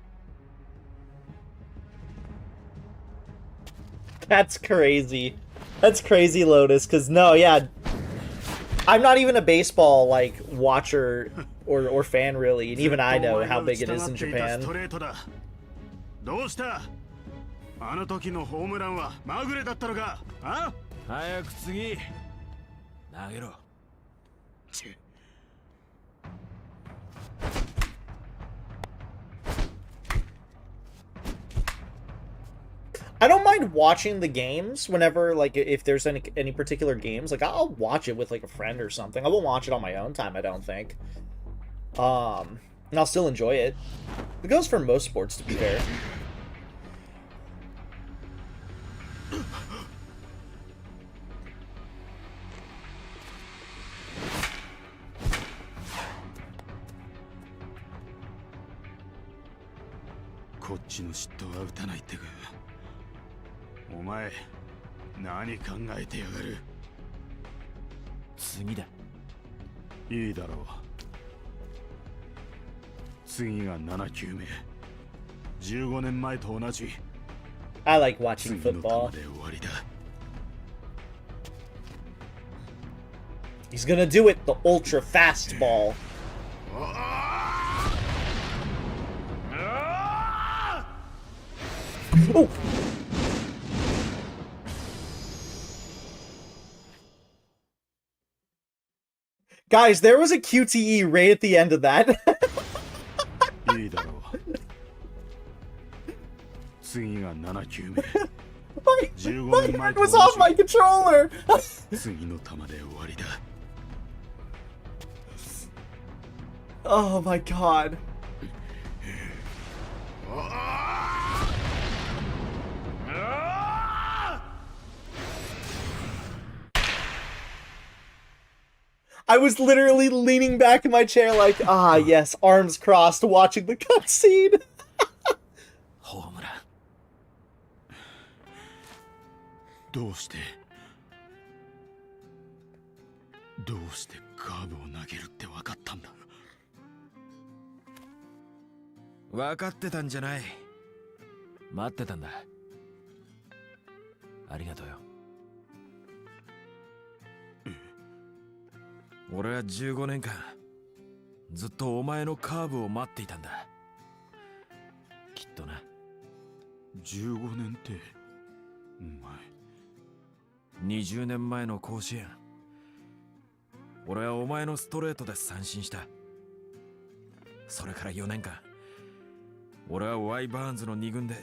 That's crazy. That's crazy, Lotus. Because no, yeah, I'm not even a baseball like watcher or fan really, and even I know how big it is in Japan. どうした？あの時のホームランはまぐれだったのか？あ？早く次投げろ。I don't mind watching the games whenever, like, if there's any particular games. Like, I'll watch it with, like, a friend or something. I won't watch it on my own time, I don't think. And I'll still enjoy it. It goes for most sports, to be fair. This お前、何考えてやがる。次だ。いいだろう。次が7球目。15年前と同じ。I like watching football. 次の球で終わりだ。He's gonna do it, the ultra fastball. Oh! Guys, there was a QTE right at the end of that. いいだろう。次が7球目。My hand was off my controller. 次の球で終わりだ。Oh my god. I was literally leaning back in my chair like, ah, yes, arms crossed, watching the cutscene. ホームラン。どうしてカーブを投げるって分かったんだ。分かってたんじゃない。待ってたんだ。ありがとうよ。俺は15年間ずっとお前のカーブを待っていたんだ。きっとな。15年ってお前。20年前の甲子園、俺はお前のストレートで三振した。それから4年間、俺はワイバーンズの2軍で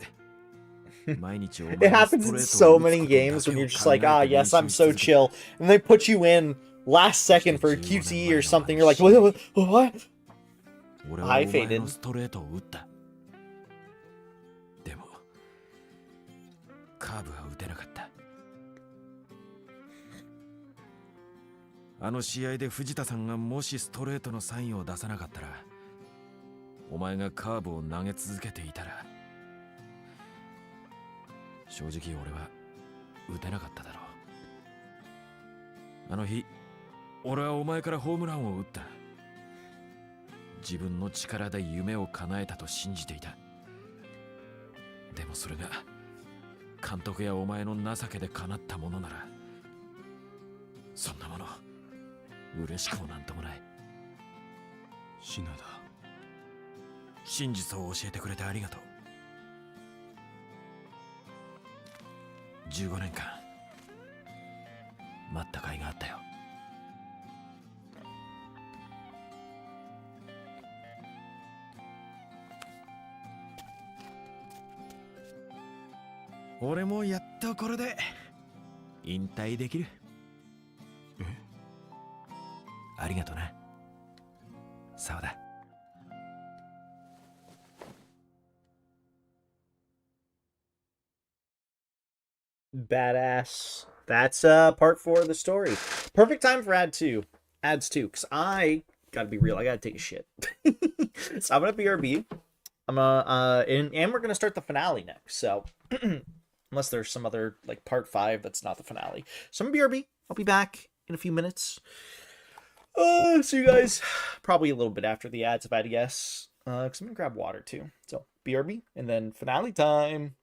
毎日お前 It happens in so many games when you're just like, ah, yes, I'm so chill. And they put you in last second for a QTE or something. You're like, what? High faded. ストレートを打った。でもカーブは打てなかった。あの試合で藤田さんがもしストレートのサインを出さなかったら、お前がカーブを投げ続けていたら、正直俺は打てなかっただろう。あの日俺はお前からホームランを打った。自分の力で夢を叶えたと信じていた。でもそれが監督やお前の情けで叶ったものなら、そんなもの嬉しくもなんともない。シナだ。真実を教えてくれてありがとう。15年間待った甲斐があったよ。俺もやっとこれで引退できる。ありがとな、沢田。Badass. That's part 4 of the story. Perfect time for ads 2, because I gotta be real, I gotta take a shit. So I'm gonna BRB. I'm and we're gonna start the finale next. So unless there's some other like part 5 that's not the finale. So I'm gonna BRB. I'll be back in a few minutes. See you guys probably a little bit after the ads, if I had to guess. Because I'm gonna grab water too. So BRB and then finale time.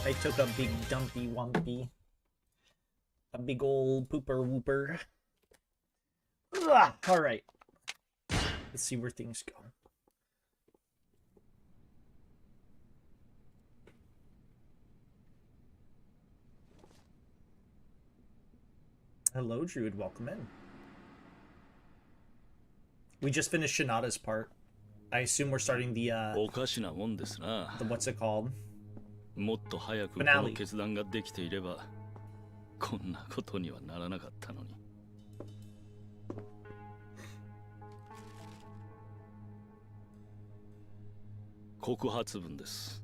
I took a big dumpy wumpy. A big old pooper whooper. Alright. Let's see where things go. Hello, Druid. Welcome in. We just finished Shinada's part. I assume we're starting the what's it called? もっと早くこの決断ができていればこんなことにはならなかったのに。告発文です。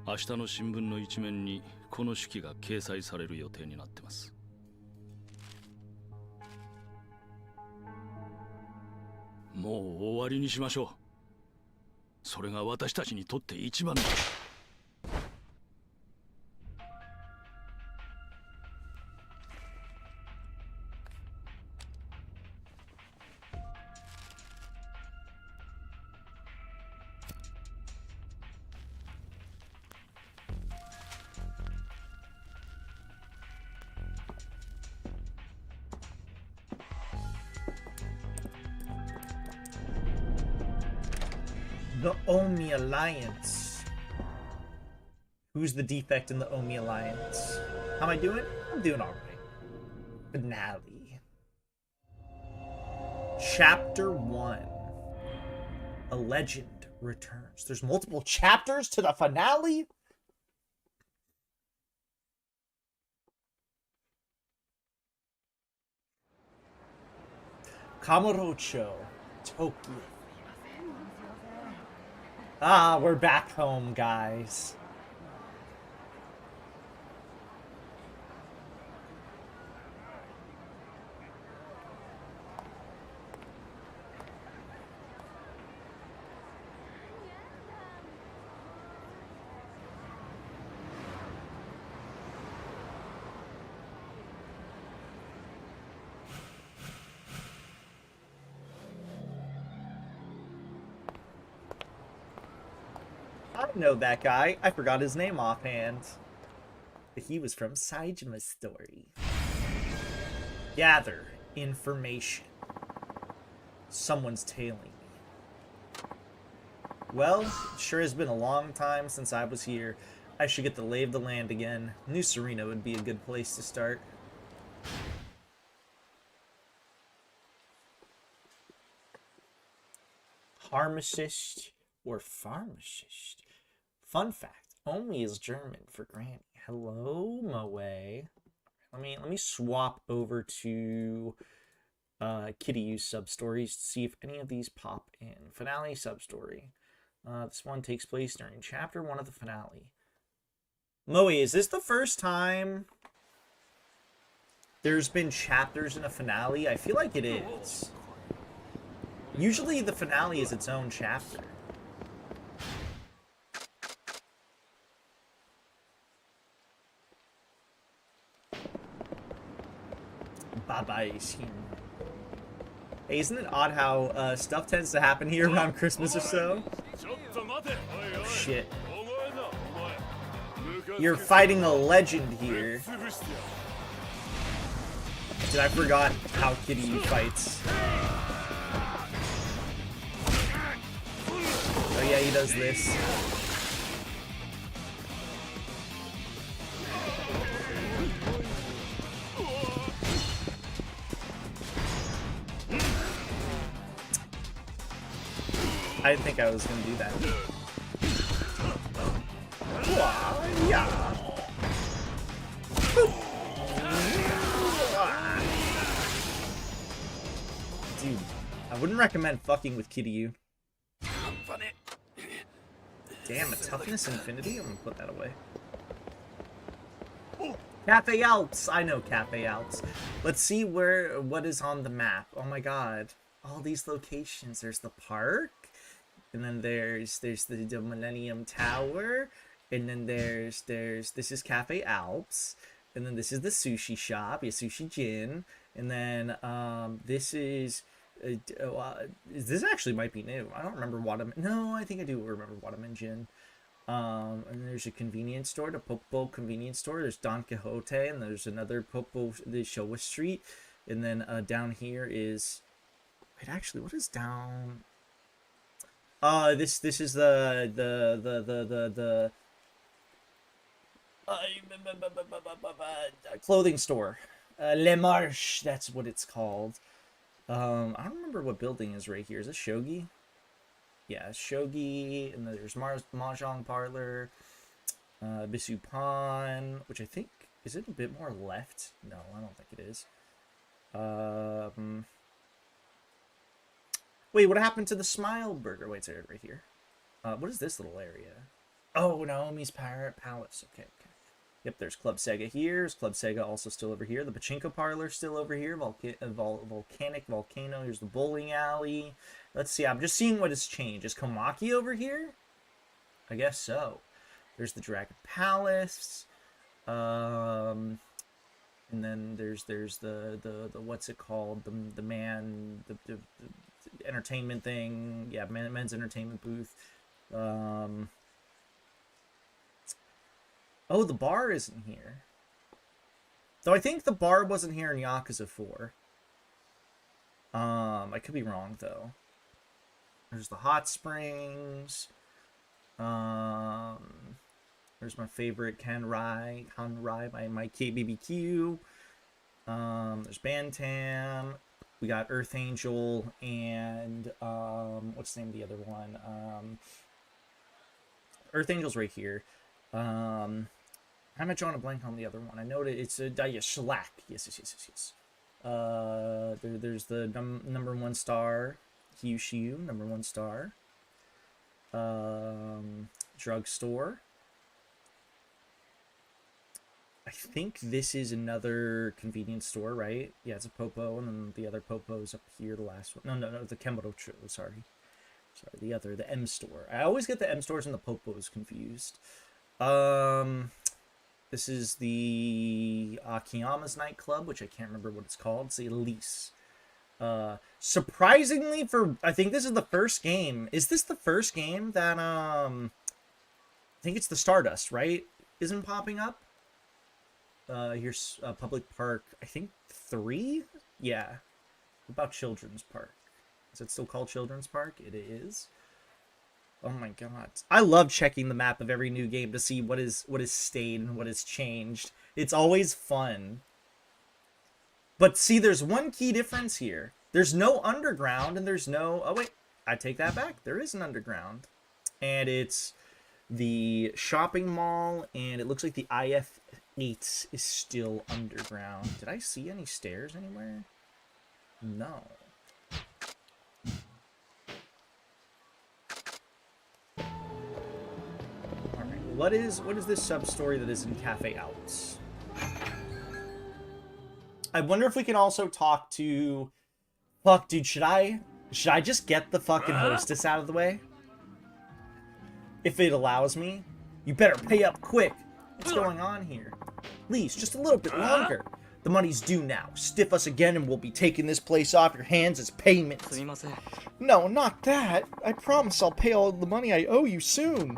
明日の新聞の一面にこの手記が掲載される予定になってます。もう終わりにしましょう。それが私たちにとって一番だ。The Omi Alliance. Who's the defect in the Omi Alliance? How am I doing? I'm doing alright. Finale. Chapter 1. A Legend Returns. There's multiple chapters to the finale? Kamurocho, Tokyo. Ah, we're back home, guys. I know that guy. I forgot his name offhand. But he was from Saijima's story. Gather information. Someone's tailing me. Well, it sure has been a long time since I was here. I should get the lay of the land again. New Serena would be a good place to start. Pharmacist or pharmacist? Fun fact, Omi is German for granny. Hello, Moe. Let me swap over to Kiryu's sub-stories to see if any of these pop in. Finale sub-story. This one takes place during chapter 1 of the finale. Moe, is this the first time there's been chapters in a finale? I feel like it is. Usually the finale is its own chapter. Bye-bye, Shin. Hey, isn't it odd how stuff tends to happen here around Christmas or so? Oh, shit. You're fighting a legend here. Dude, I forgot how Kiryu fights. Oh yeah, he does this. I didn't think I was gonna do that. Yeah. Dude, I wouldn't recommend fucking with Kiryu. Damn, a toughness infinity? I'm gonna put that away. Cafe Alps! I know Cafe Alps. Let's see what is on the map. Oh my god. All these locations. There's the park. And then there's the Millennium Tower. And then there's this is Cafe Alps. And then this is the sushi shop. Yeah, Sushi Jin. And then this is this actually might be new. I don't remember Watamin. No, I think I do remember Watamin Jin. And there's a convenience store, the Popo convenience store. There's Don Quixote, and there's another Popo, the Showa Street. And then down here is... Wait, actually, what is down... this is the clothing store. Le Marche, that's what it's called. I don't remember what building is right here. Is it Shogi? Yeah, Shogi, and then there's Mahjong Parlor, Bisu Pawn, which I think, is it a bit more left? No, I don't think it is. Wait, what happened to the Smile Burger? Wait, it's right here. What is this little area? Oh, Naomi's Pirate Palace. Okay, okay. Yep, there's Club Sega here. There's Club Sega also still over here. The Pachinko Parlor still over here. Volcanic Volcano. Here's the bowling alley. Let's see. I'm just seeing what has changed. Is Komaki over here? I guess so. There's the Dragon Palace. And then there's the what's it called? The man the entertainment thing. Yeah, men's entertainment booth. Oh, the bar isn't here. Though I think the bar wasn't here in Yakuza 4. I could be wrong though. There's the hot springs. There's my favorite Hanrai by my KBBQ. There's Bantam. We got Earth Angel and what's the name of the other one? Earth Angel's right here. I'm not drawing a blank on the other one. I know that it's a Shellac. Yes. There's the number 1 star, Kyushu, number 1 star. Drugstore. I think this is another convenience store, right? Yeah, it's a Popo, and then the other Popo's up here, the last one. No, the Kembocho, sorry, the M store. I always get the M stores and the Popos confused. This is the Akiyama's nightclub, which I can't remember what it's called. It's the Elise. Surprisingly, I think this is the first game. Is this the first game that, I think it's the Stardust, right? Isn't popping up? Here's Public Park, I think 3? Yeah. What about Children's Park? Is it still called Children's Park? It is. Oh my god. I love checking the map of every new game to see what is stayed and what has changed. It's always fun. But see, there's one key difference here. There's no underground and there's no... Oh wait, I take that back. There is an underground. And it's the shopping mall, and it looks like the IF8 is still underground. Did I see any stairs anywhere? No. What is this sub-story that is in Cafe Outs? I wonder if we can also talk to... Fuck, dude, should I just get the fucking hostess out of the way? If it allows me? You better pay up quick. What's going on here? Please, just a little bit longer. The money's due now. Stiff us again and we'll be taking this place off your hands as payment. No, not that. I promise I'll pay all the money I owe you soon.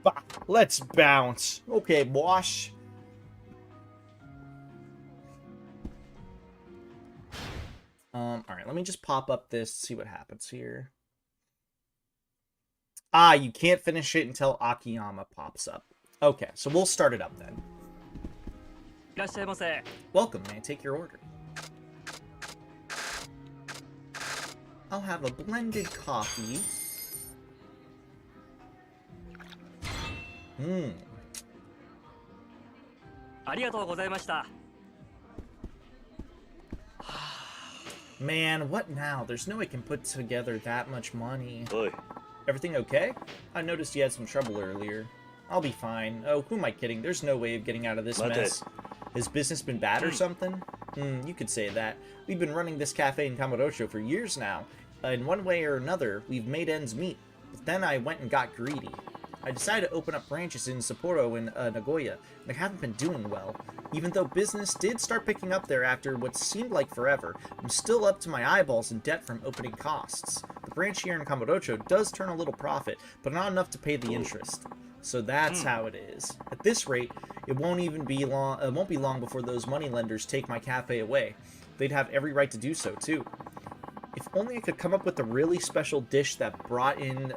Bah, let's bounce. Okay, boss. Alright, let me just pop up this, see what happens here. Ah, you can't finish it until Akiyama pops up. Okay, so we'll start it up then. Welcome, may I take your order? I'll have a blended coffee. Man, what now? There's no way I can put together that much money. Oi. Everything okay? I noticed you had some trouble earlier. I'll be fine. Oh, who am I kidding? There's no way of getting out of this mess. Has business been bad or something? You could say that. We've been running this cafe in Kamurocho for years now. In one way or another, we've made ends meet. But then I went and got greedy. I decided to open up branches in Sapporo and Nagoya, and I haven't been doing well. Even though business did start picking up there after what seemed like forever, I'm still up to my eyeballs in debt from opening costs. The branch here in Kamurocho does turn a little profit, but not enough to pay the interest. So that's how it is. At this rate, it won't be long before those moneylenders take my cafe away. They'd have every right to do so, too. If only I could come up with a really special dish that brought in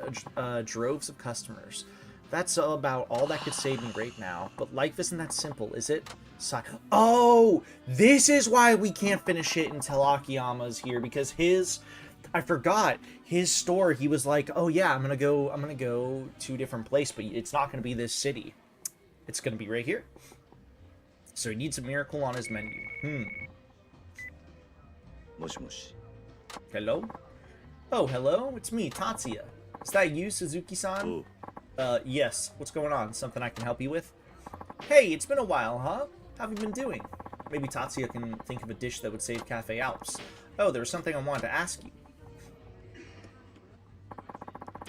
droves of customers. That's about all that could save me right now. But life isn't that simple, is it? Oh, this is why we can't finish it until Akiyama's here, because I forgot his store. He was like, "Oh yeah, I'm gonna go to a different place, but it's not gonna be this city. It's gonna be right here." So he needs a miracle on his menu. Hello? Oh, hello. It's me, Tatsuya. Is that you, Suzuki-san? Yes. What's going on? Something I can help you with? Hey, it's been a while, huh? How have you been doing? Maybe Tatsuya can think of a dish that would save Cafe Alps. Oh, there was something I wanted to ask you.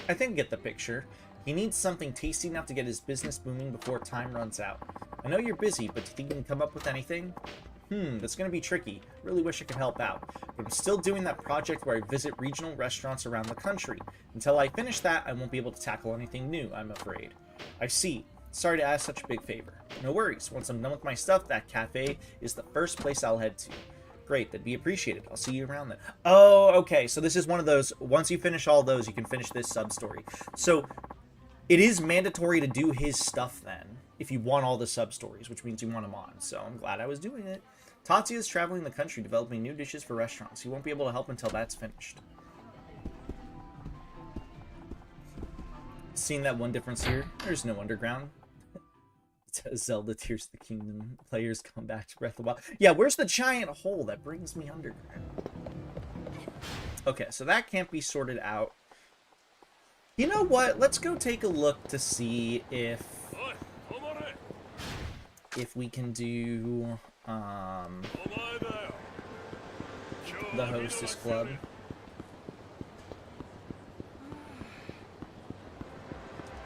I think I get the picture. He needs something tasty enough to get his business booming before time runs out. I know you're busy, but do you think you can come up with anything? That's gonna be tricky. Really wish I could help out. But I'm still doing that project where I visit regional restaurants around the country. Until I finish that, I won't be able to tackle anything new, I'm afraid. I see. Sorry to ask such a big favor. No worries. Once I'm done with my stuff, that cafe is the first place I'll head to. Great, that'd be appreciated. I'll see you around then. Oh, okay. So this is one of those, once you finish all those, you can finish this sub-story. So it is mandatory to do his stuff then, if you want all the sub-stories, which means you want them on. So I'm glad I was doing it. Tatsuya is traveling the country developing new dishes for restaurants. He won't be able to help until that's finished. Seeing that one difference here? There's no underground. Zelda Tears of the Kingdom. Players come back to Breath of the Wild. Yeah, where's the giant hole that brings me underground? Okay, so that can't be sorted out. You know what? Let's go take a look to see if we can do the Hostess Club.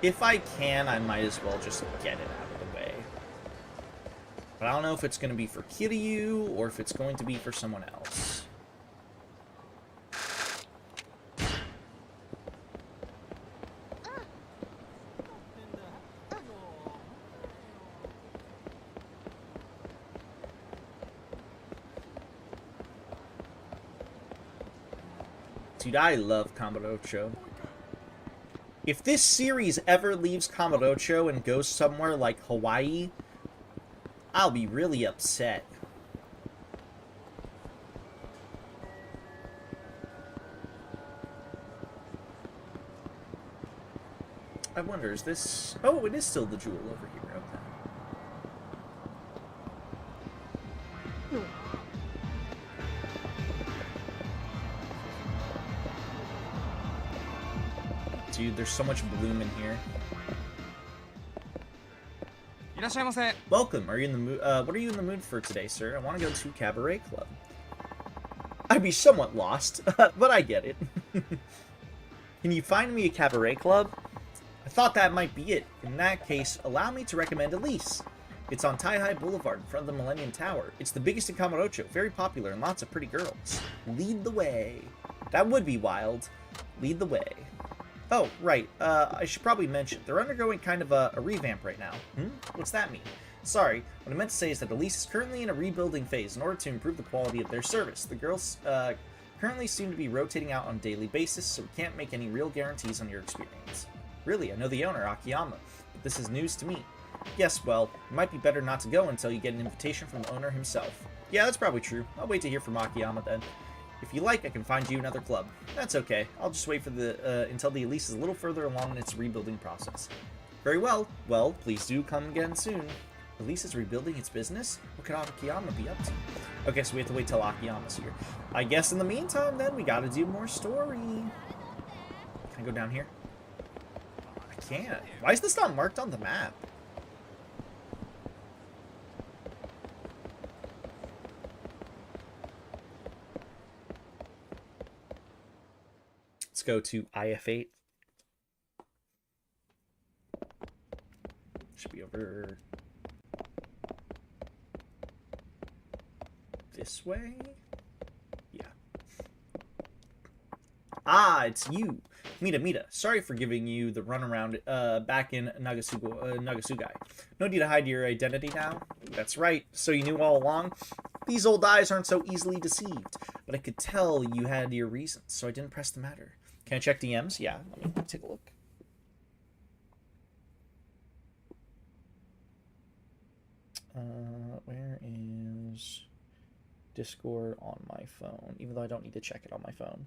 If I can, I might as well just get it out of the way. But I don't know if it's going to be for Kiryu or if it's going to be for someone else. Dude, I love Kamurocho. If this series ever leaves Kamurocho and goes somewhere like Hawaii, I'll be really upset. I wonder, is this... Oh, it is still the jewel over here. Okay. Dude, there's so much bloom in here. Welcome. Are you in the mood? What are you in the mood for today, sir? I want to go to Cabaret Club. I'd be somewhat lost, but I get it. Can you find me a Cabaret Club? I thought that might be it. In that case, allow me to recommend Elise. It's on Taihai Boulevard in front of the Millennium Tower. It's the biggest in Kamurocho, very popular, and lots of pretty girls. Lead the way. That would be wild. Lead the way. Oh, right. I should probably mention, they're undergoing kind of a revamp right now. What's that mean? Sorry, what I meant to say is that Elise is currently in a rebuilding phase in order to improve the quality of their service. The girls currently seem to be rotating out on a daily basis, so we can't make any real guarantees on your experience. Really, I know the owner, Akiyama, but this is news to me. Yes, well, it might be better not to go until you get an invitation from the owner himself. Yeah, that's probably true. I'll wait to hear from Akiyama then. If you like, I can find you another club. That's okay. I'll just wait for until the Elise is a little further along in its rebuilding process. Very well. Well, please do come again soon. Elise is rebuilding its business? What could Akiyama be up to? Okay, so we have to wait till Akiyama's here. I guess in the meantime, then, we gotta do more story. Can I go down here? I can't. Why is this not marked on the map? Let's go to IF8. Should be over this way. Yeah. Ah, it's you. Mita. Sorry for giving you the runaround back in Nagasugai. No need to hide your identity now. That's right. So you knew all along? These old eyes aren't so easily deceived. But I could tell you had your reasons, so I didn't press the matter. Can I check DMs? Yeah, let me take a look. Where is Discord on my phone? Even though I don't need to check it on my phone.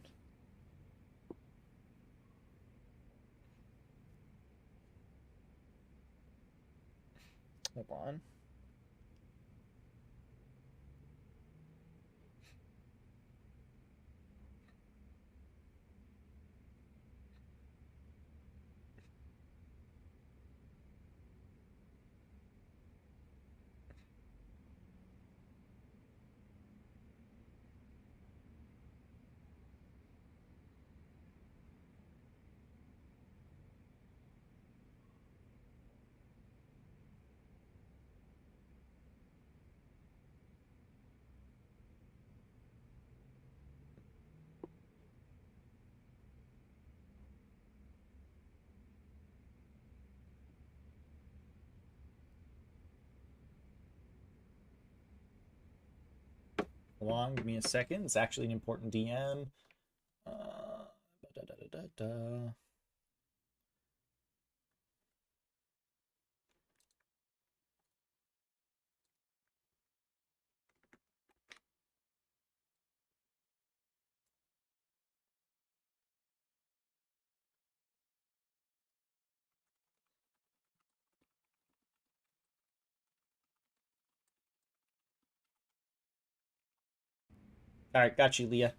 Hold on. Hold on, give me a second. It's actually an important DM. Alright, got you, Leah.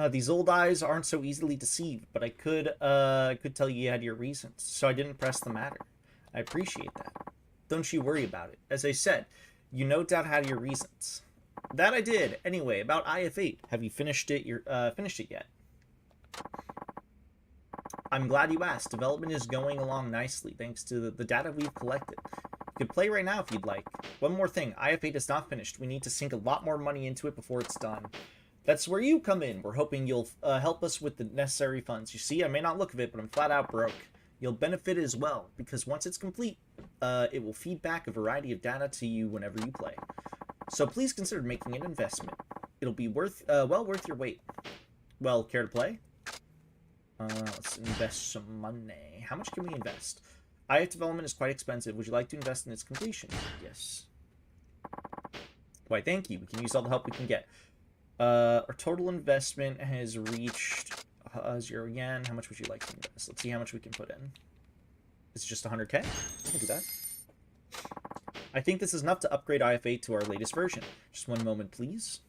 These old eyes aren't so easily deceived, but I could tell you had your reasons, so I didn't press the matter. I appreciate that. Don't you worry about it. As I said, you no doubt had your reasons. That I did. Anyway, about IF8, have you finished it? Finished it yet? I'm glad you asked. Development is going along nicely thanks to the data we've collected. You could play right now if you'd like. One more thing, IF8 is not finished. We need to sink a lot more money into it before it's done. That's where you come in. We're hoping you'll help us with the necessary funds. You see, I may not look of it, but I'm flat out broke. You'll benefit as well, because once it's complete, it will feed back a variety of data to you whenever you play. So please consider making an investment. It'll be well worth your wait. Well, care to play? Let's invest some money. How much can we invest? IF development is quite expensive. Would you like to invest in its completion? Yes. Why, thank you. We can use all the help we can get. Our total investment has reached 0 yen. How much would you like to invest? Let's see how much we can put in. Is it just 100k? I'll do that. I think this is enough to upgrade IF8 to our latest version. Just one moment, please.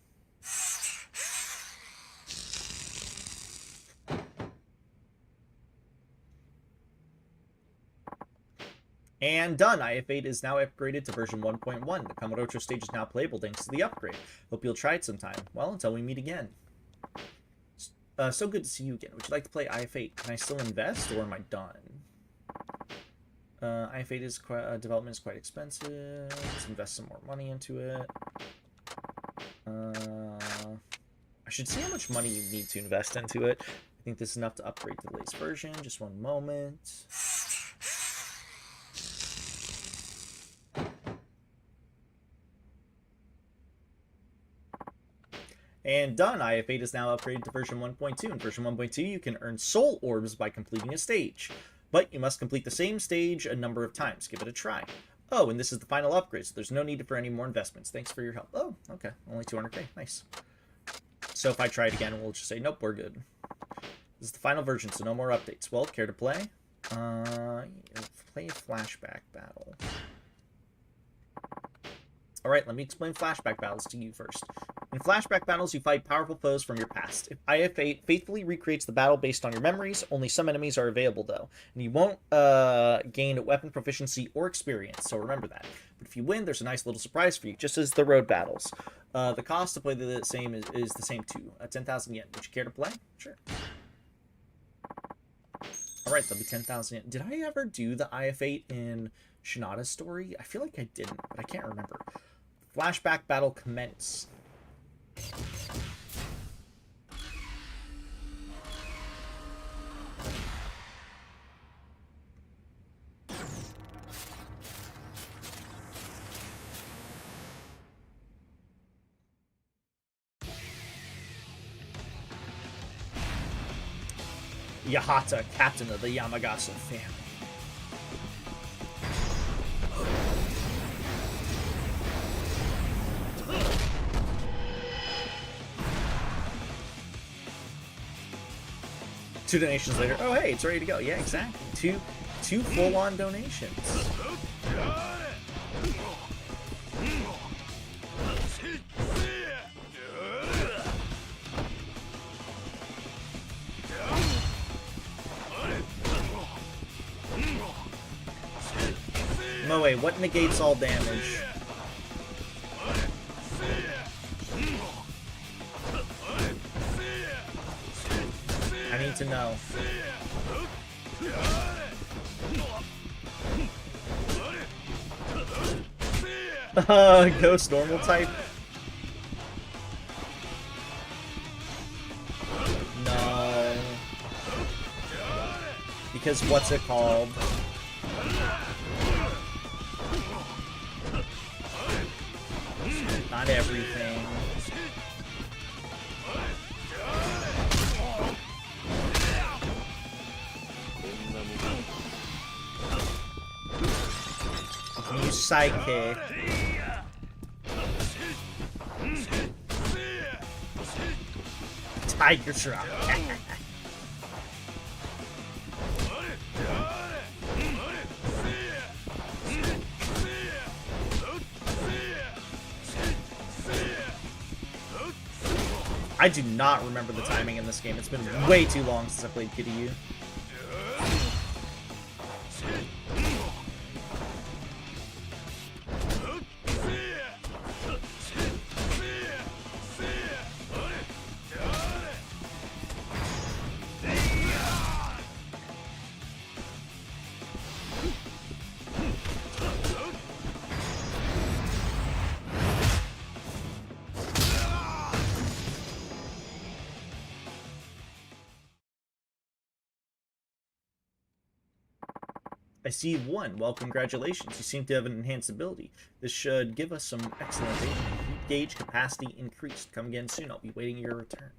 And done! IF8 is now upgraded to version 1.1. The Kamurocho stage is now playable thanks to the upgrade. Hope you'll try it sometime. Well, until we meet again. So good to see you again. Would you like to play IF8? Can I still invest, or am I done? IF8 is development is quite expensive. Let's invest some more money into it. I should see how much money you need to invest into it. I think this is enough to upgrade to the latest version. Just one moment. And done! IF8 is now upgraded to version 1.2. In version 1.2, you can earn soul orbs by completing a stage. But you must complete the same stage a number of times. Give it a try. Oh, and this is the final upgrade, so there's no need for any more investments. Thanks for your help. Oh, okay. Only 200k. Nice. So if I try it again, we'll just say, nope, we're good. This is the final version, so no more updates. Well, care to play? Play flashback battle. Alright, let me explain flashback battles to you first. In flashback battles, you fight powerful foes from your past. If IF8 faithfully recreates the battle based on your memories, only some enemies are available though. And you won't gain weapon proficiency or experience, so remember that. But if you win, there's a nice little surprise for you, just as the road battles. The cost to play the same is the same too. 10,000 yen. Would you care to play? Sure. Alright, that'll be 10,000 yen. Did I ever do the IF8 in Shinada's story? I feel like I didn't, but I can't remember. Flashback battle commence. Yahata, captain of the Yamagasa family. Two donations later. Oh, hey, it's ready to go. Yeah, exactly. Two full-on donations. No way, what negates all damage? I need to know. Ghost normal type? No. Because what's it called? Not everything. You psychic. Tiger drop. I do not remember the timing in this game. It's been way too long since I played Kiryu. I see you've won. Well, congratulations. You seem to have an enhanced ability. This should give us some excellent data. Heat gauge capacity increased. Come again soon. I'll be waiting your return.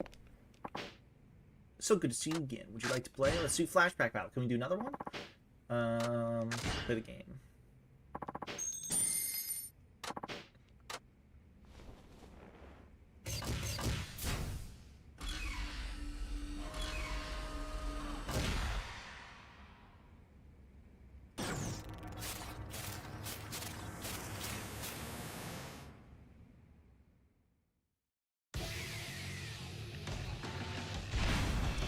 So good to see you again. Would you like to play? Let's do flashback battle. Can we do another one? Play the game.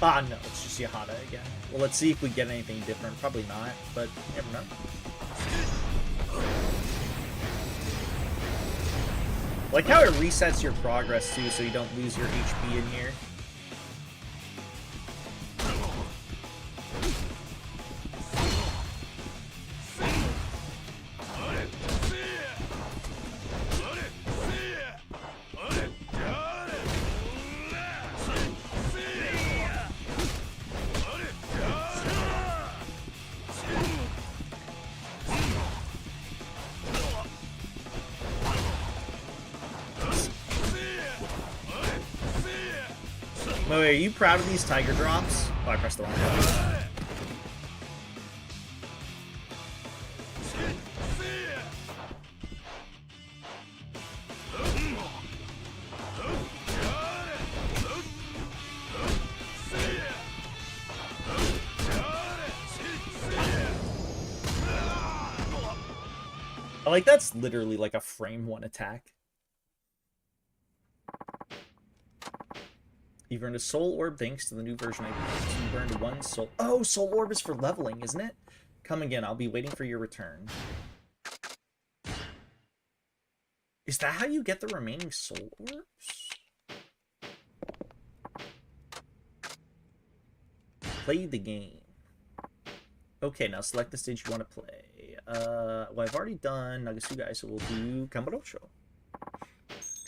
Ah, no, it's just Yahata again. Well, let's see if we get anything different. Probably not, but you never know. Like how it resets your progress, too, so you don't lose your HP in here. Moe, are you proud of these tiger drops? Oh, I pressed the wrong button. Like, that's literally like a frame one attack. You've earned a soul orb thanks to the new version I played. You've earned one soul. Oh, soul orb is for leveling, isn't it? Come again. I'll be waiting for your return. Is that how you get the remaining soul orbs? Play the game. Okay, now select the stage you want to play. Well, I've already done Nagasugai, so we'll do Kamurocho.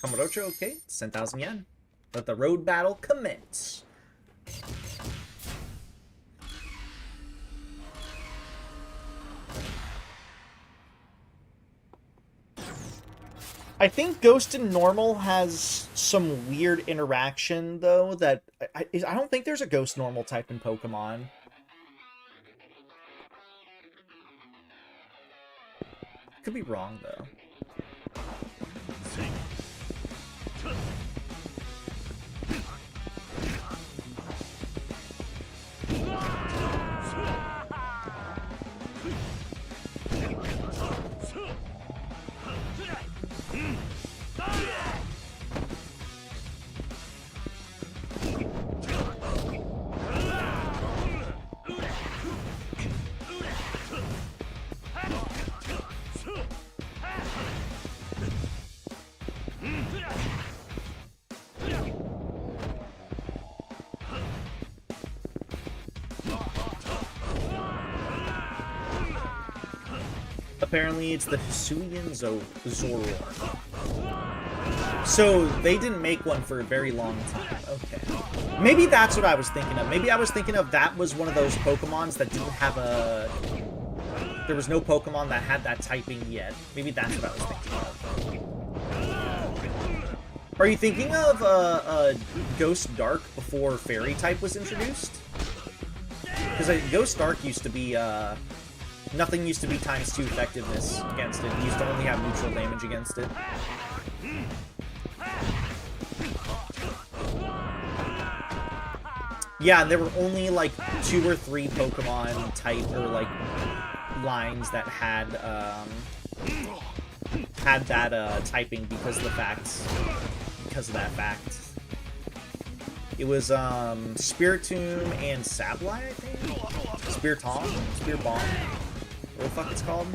Kamurocho, okay. 10,000 yen. Let the road battle commence. I think Ghost and Normal has some weird interaction, though, that... I don't think there's a Ghost Normal type in Pokemon. Could be wrong, though. Apparently it's the Hisuian Zoroark. So they didn't make one for a very long time. Okay. Maybe that's what I was thinking of. Maybe I was thinking of that was one of those Pokemons that didn't have a... There was no Pokemon that had that typing yet. Maybe that's what I was thinking of. Are you thinking of Ghost Dark before Fairy type was introduced? Because Ghost Dark used to be... Nothing used to be ×2 effectiveness against it. It used to only have neutral damage against it. Yeah, and there were only like 2 or 3 Pokemon type or like lines that had that typing because of that fact. It was Spiritomb and Sableye, I think. Spiritomb, Spirit-Bomb. What the fuck it's called?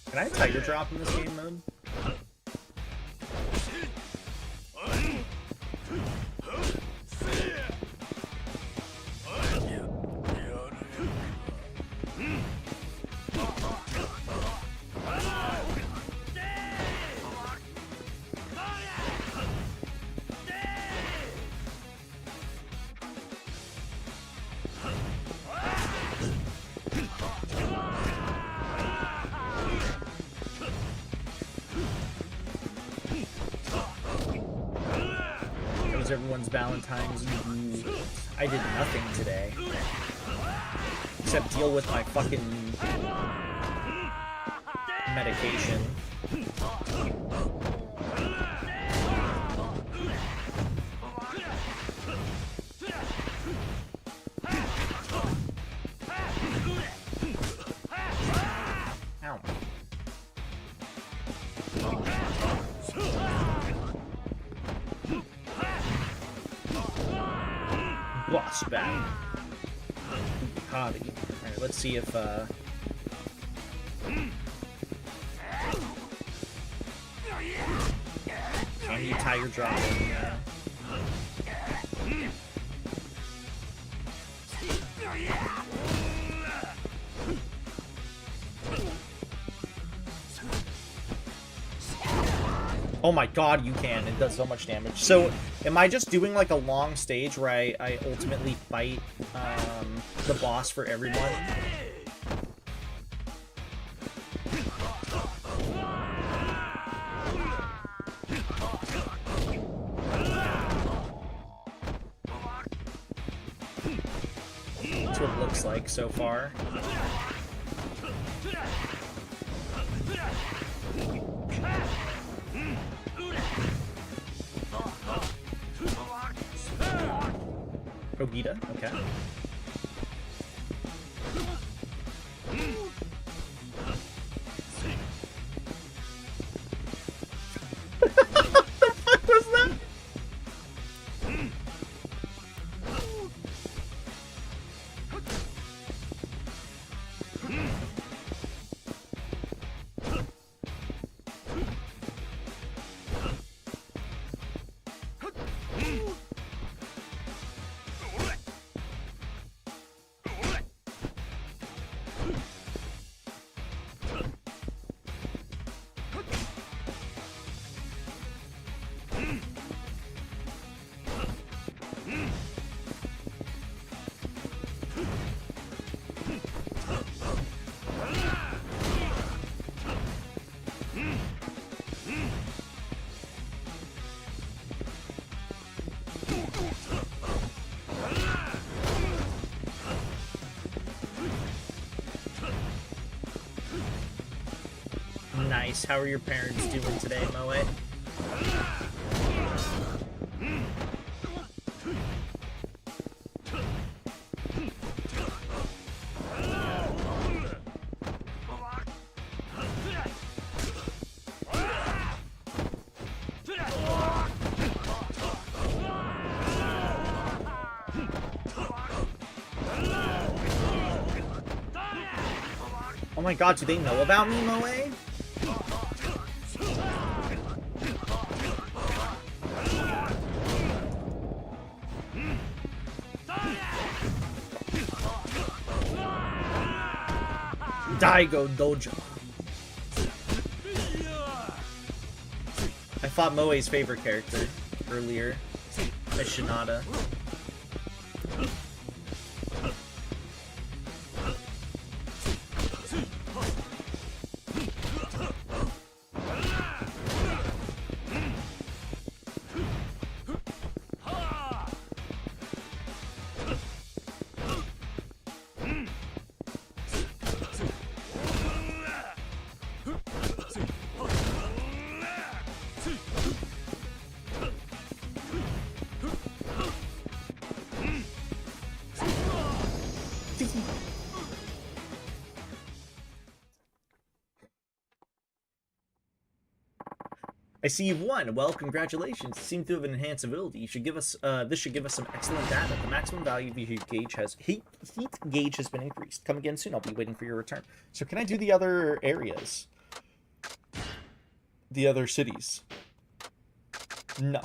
Can I Tiger Drop in this game mode? Everyone's Valentine's Eve. I did nothing today. Except deal with my fucking medication. Ow. Boss battle. Hobby. Alright, let's see if can you Tiger Drop in Oh my god, you can. It does so much damage. So, am I just doing like a long stage where I ultimately fight the boss for everyone? That's what it looks like so far. Rogita, okay. What was that? Nice. How are your parents doing today, Moe? Oh my god, do they know about me, Moe? Daigo Dojo. I fought Moe's favorite character earlier, as Shinada. I see you've won. Well, congratulations. You seem to have an enhanced ability. You should give us this should give us some excellent data. The maximum value of your heat gauge has been increased. Come again soon. I'll be waiting for your return. So can I do the other areas? The other cities? No.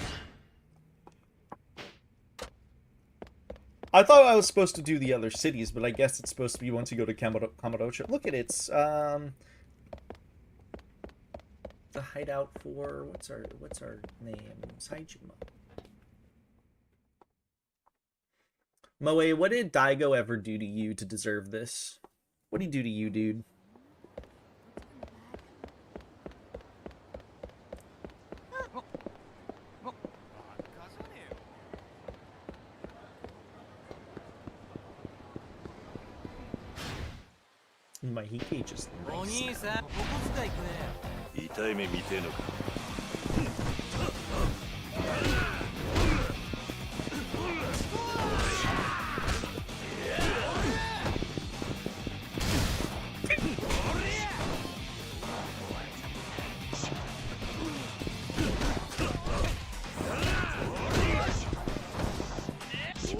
I thought I was supposed to do the other cities, but I guess it's supposed to be once you go to Kamurocho. Look at it. It's the hideout for what's our name? Saijima. Moe, what did Daigo ever do to you to deserve this? What did he do to you, dude? My heat gauge is nice. 痛い目見てえのか。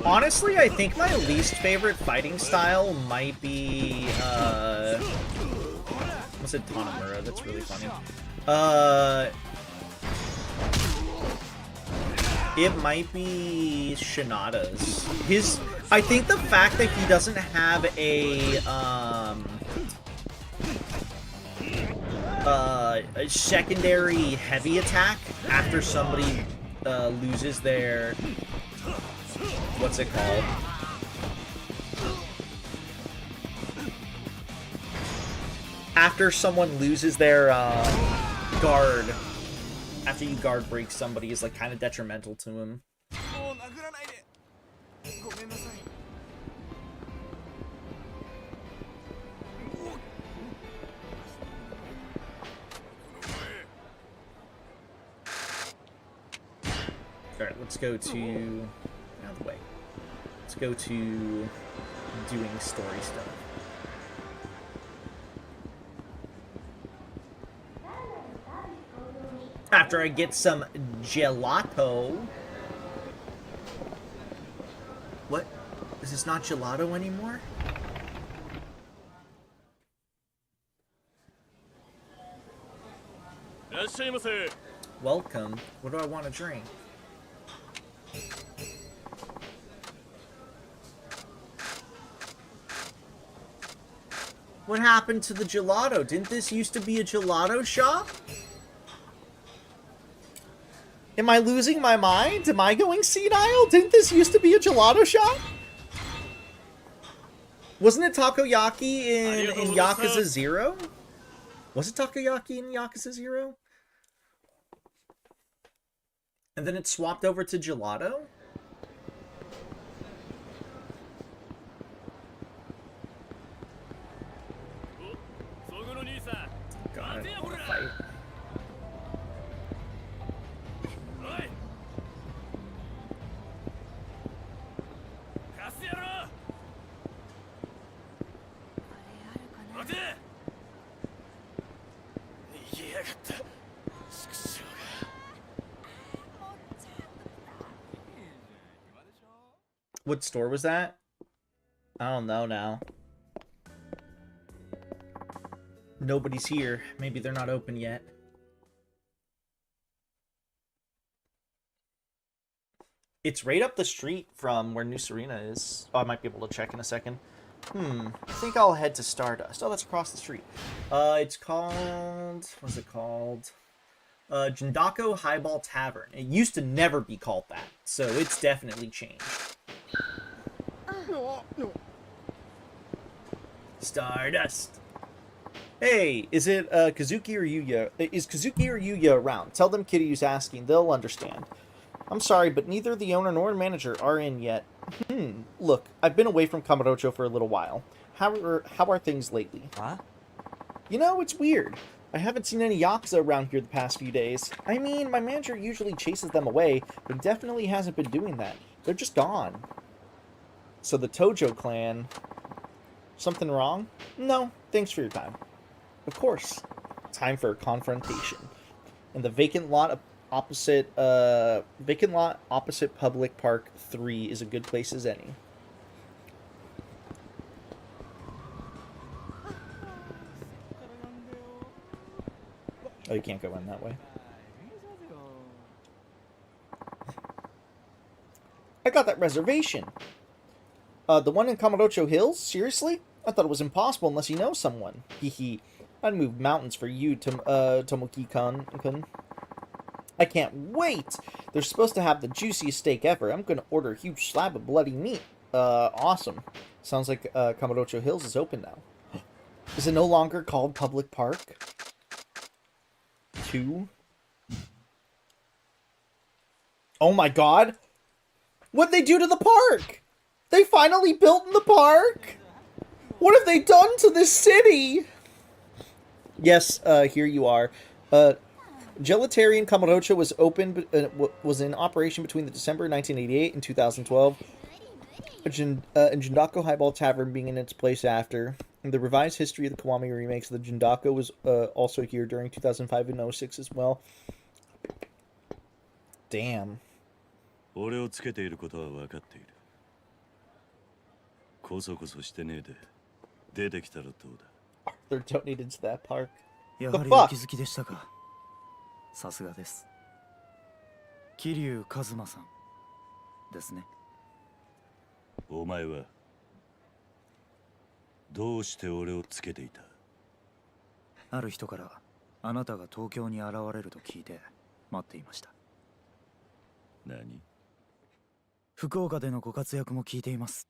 Honestly, I think my least favorite fighting style might be, I said Tanamura, that's really funny. It might be Shinada's. I think the fact that he doesn't have a secondary heavy attack after somebody loses their, what's it called? After someone loses their guard, after you guard break somebody, is like kind of detrimental to him. Alright, let's go to out of the way. Let's go to doing story stuff. After I get some gelato. What? Is this not gelato anymore? Welcome. What do I want to drink? What happened to the gelato? Didn't this used to be a gelato shop? Am I losing my mind? Am I going senile? Didn't this used to be a gelato shop? Wasn't it takoyaki in Yakuza 0? Was it takoyaki in Yakuza 0? And then it swapped over to gelato? God, I don't want to fight. What store was that? I don't know now. Nobody's here. Maybe they're not open yet. It's right up the street from where New Serena is. Oh, I might be able to check in a second. I think I'll head to Stardust. Oh, that's across the street. It's called... What's it called? Jindako Highball Tavern. It used to never be called that, so it's definitely changed. Stardust. Hey, is it Kazuki or Yuya? Is Kazuki or Yuya around? Tell them Kiryu's asking. They'll understand. I'm sorry, but neither the owner nor manager are in yet. Look, I've been away from Kamurocho for a little while. How are things lately? Huh? You know, it's weird. I haven't seen any Yakuza around here the past few days. I mean, my manager usually chases them away, but he definitely hasn't been doing that. They're just gone. So the Tojo clan... Something wrong? No, thanks for your time. Of course. Time for a confrontation. And the vacant lot opposite Public Park 3 is a good place as any. Oh, you can't go in that way. I got that reservation. The one in Kamurocho Hills? Seriously? I thought it was impossible unless you know someone. Hehe. I'd move mountains for you, Tomoki-kun. I can't wait! They're supposed to have the juiciest steak ever. I'm gonna order a huge slab of bloody meat. Awesome. Sounds like Kamurocho Hills is open now. Is it no longer called Public Park 2? Oh my god! What'd they do to the park? They finally built in the park? What have they done to this city? Yes, here you are. Gelatarian Kamurocho was open, was in operation between the December 1988 and 2012. And Jindako Highball Tavern being in its place after. And the revised history of the Kiwami remakes of the Jindako was also here during 2005 and 06 as well. Damn. 俺をつけていることは分かっている。こそこそしてねえで出てきたらどうだ。They're donated to that park. や The はり fuck? お気づきでしたか。さすがです。桐生一馬さんですね。お前はどうして俺をつけていた？ある人からあなたが東京に現れると聞いて待っていました。何？福岡でのご活躍も聞いています。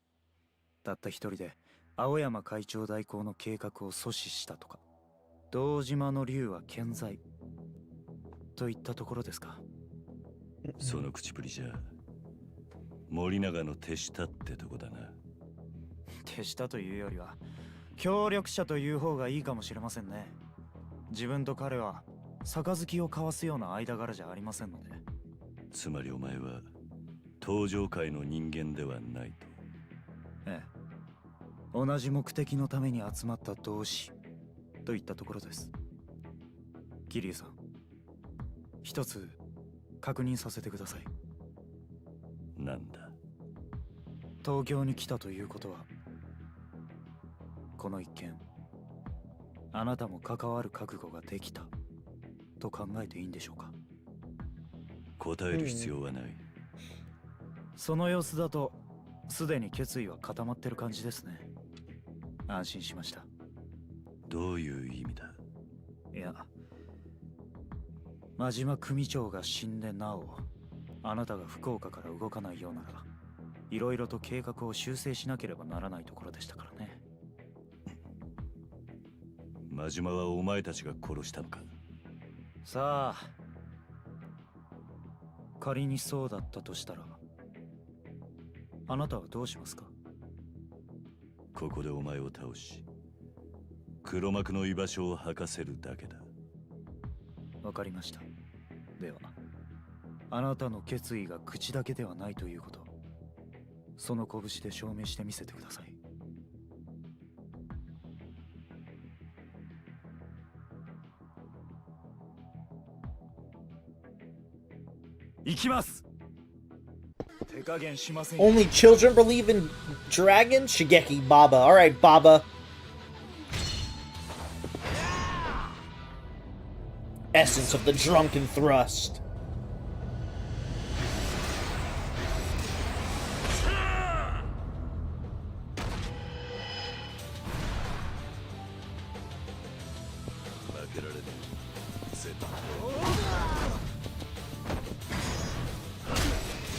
たった一人で青山会長代行の計画を阻止したとか、堂島の竜は健在といったところですか。その口ぶりじゃ森永の手下ってとこだな。手下というよりは協力者という方がいいかもしれませんね。自分と彼は杯を交わすような間柄じゃありませんので。つまりお前は登場界の人間ではないと。ええ、同じ目的のために集まった同志といったところです。桐生さん、一つ確認させてください。なんだ？東京に来たということは、この一件あなたも関わる覚悟ができたと考えていいんでしょうか。答える必要はない。その様子だとすでに決意は固まってる感じですね。安心しました。どういう意味だ？いや、真島組長が死んでなおあなたが福岡から動かないようなら、いろいろと計画を修正しなければならないところでしたからね。真島はお前たちが殺したのか？さあ、仮にそうだったとしたらあなたはどうしますか？ここでお前を倒し黒幕の居場所を吐かせるだけだ。わかりました。ではあなたの決意が口だけではないということ、その拳で証明してみせてください。行きます。手加減しませんよ。 Only children believe in dragons? Shigeki Baba. Alright, Baba. Essence of the drunken thrust.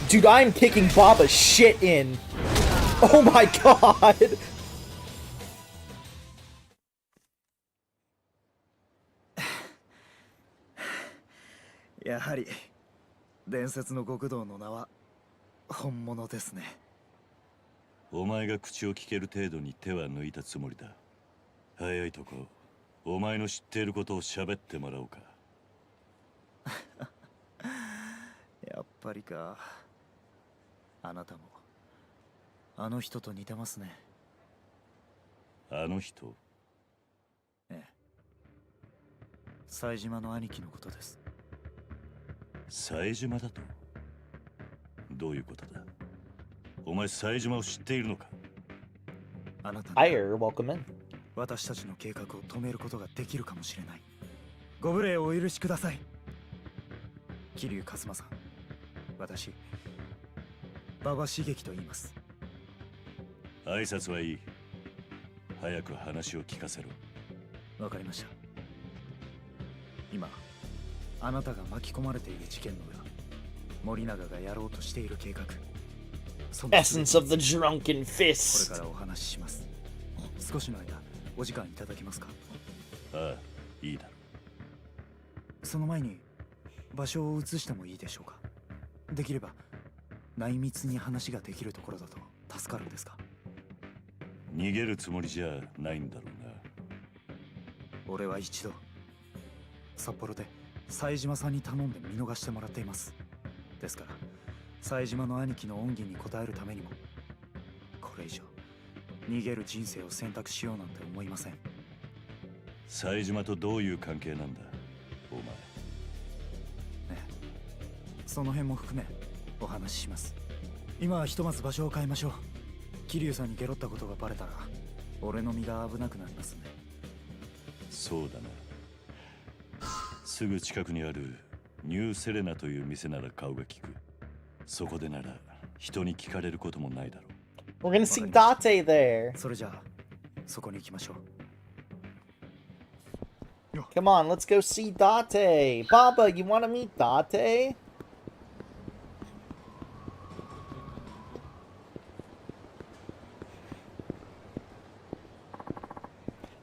Dude, I am kicking Baba's shit in. Oh my god. やはり伝説の極道の名は本物ですね。お前が口を聞ける程度に手は抜いたつもりだ。早いとこお前の知っていることを喋ってもらおうか。やっぱりか。あなたもあの人と似てますね。あの人？ええ、冴島の兄貴のことです。冴島だと？どういうことだ？お前冴島を知っているのか？あなた Hire, welcome in. 私たちの計画を止めることができるかもしれない。ご無礼をお許しください。桐生一馬さん、私馬場茂樹と言います。挨拶はいい。早く話を聞かせろ。わかりました。今あなたが巻き込まれている事件の裏、森永がやろうとしている計画、その Essence of the drunken こ fist. れからお話しします。少しの間お時間いただけますか？ああ、いいだろその前に場所を移してもいいでしょうか？できれば内密に話ができるところだと助かるんですが。う。逃げるつもりじゃないんだろうな。俺は一度札幌で冴島さんに頼んで見逃してもらっています。ですから冴島の兄貴の恩義に応えるためにもこれ以上逃げる人生を選択しようなんて思いません。冴島とどういう関係なんだお前？ねえ、その辺も含めお話しします。今はひとまず場所を変えましょう。桐生さんにゲロったことがバレたら俺の身が危なくなりますね。そうだな。すぐ近くにあるニューセレナという店なら顔が利く。そこでなら人に聞かれることもないだろう。 We're gonna see Date there. それじゃあそこに行きましょう。 Come on, let's go see Date. Baba, you wanna meet Date?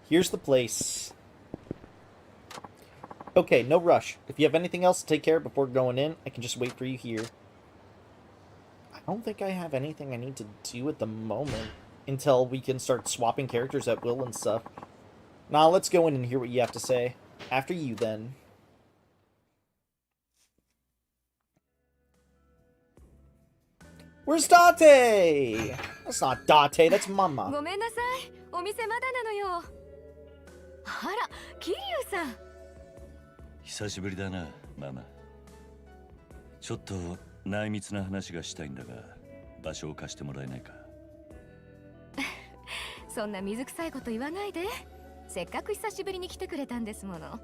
Here's the place. Okay, no rush. If you have anything else to take care of before going in, I can just wait for you here. I don't think I have anything I need to do at the moment until we can start swapping characters at will and stuff. Now let's go in and hear what you have to say. After you, then. Where's Date? That's not Date, that's Mama. ごめんなさい、お店まだなのよ。あら、桐生さん。久しぶりだな、ママ。ちょっと内密な話がしたいんだが、場所を貸してもらえないか？そんな水臭いこと言わないで。せっかく久しぶりに来てくれたんですもの。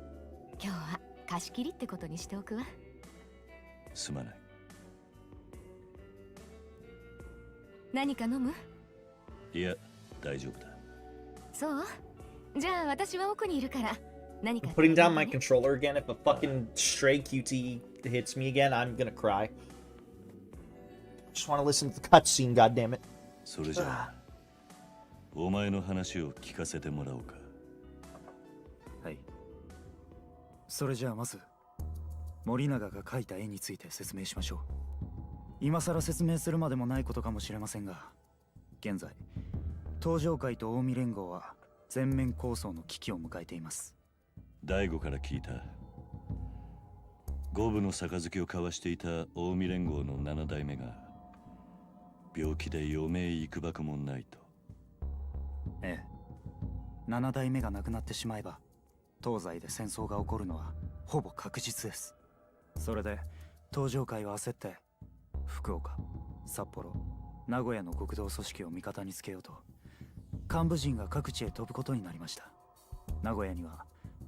今日は貸し切りってことにしておくわ。すまない。何か飲む？いや、大丈夫だ。そう？じゃあ私は奥にいるから。何か Putting down my controller again. If a fucking stray QT hits me again, I'm gonna cry. Just want to listen to the cutscene, goddammit. それじゃあ、お前の話を聞かせてもらおうか。はい。それじゃあまず森永が描いた絵について説明しましょう。今更説明するまでもないことかもしれませんが、現在東上会と近江連合は全面抗争の危機を迎えています。大悟から聞いた。五分の杯を交わしていた近江連合の7代目が病気で余命いくばくもないと。ええ、7代目が亡くなってしまえば東西で戦争が起こるのはほぼ確実です。それで東上会は焦って福岡、札幌、名古屋の極道組織を味方につけようと幹部陣が各地へ飛ぶことになりました。名古屋には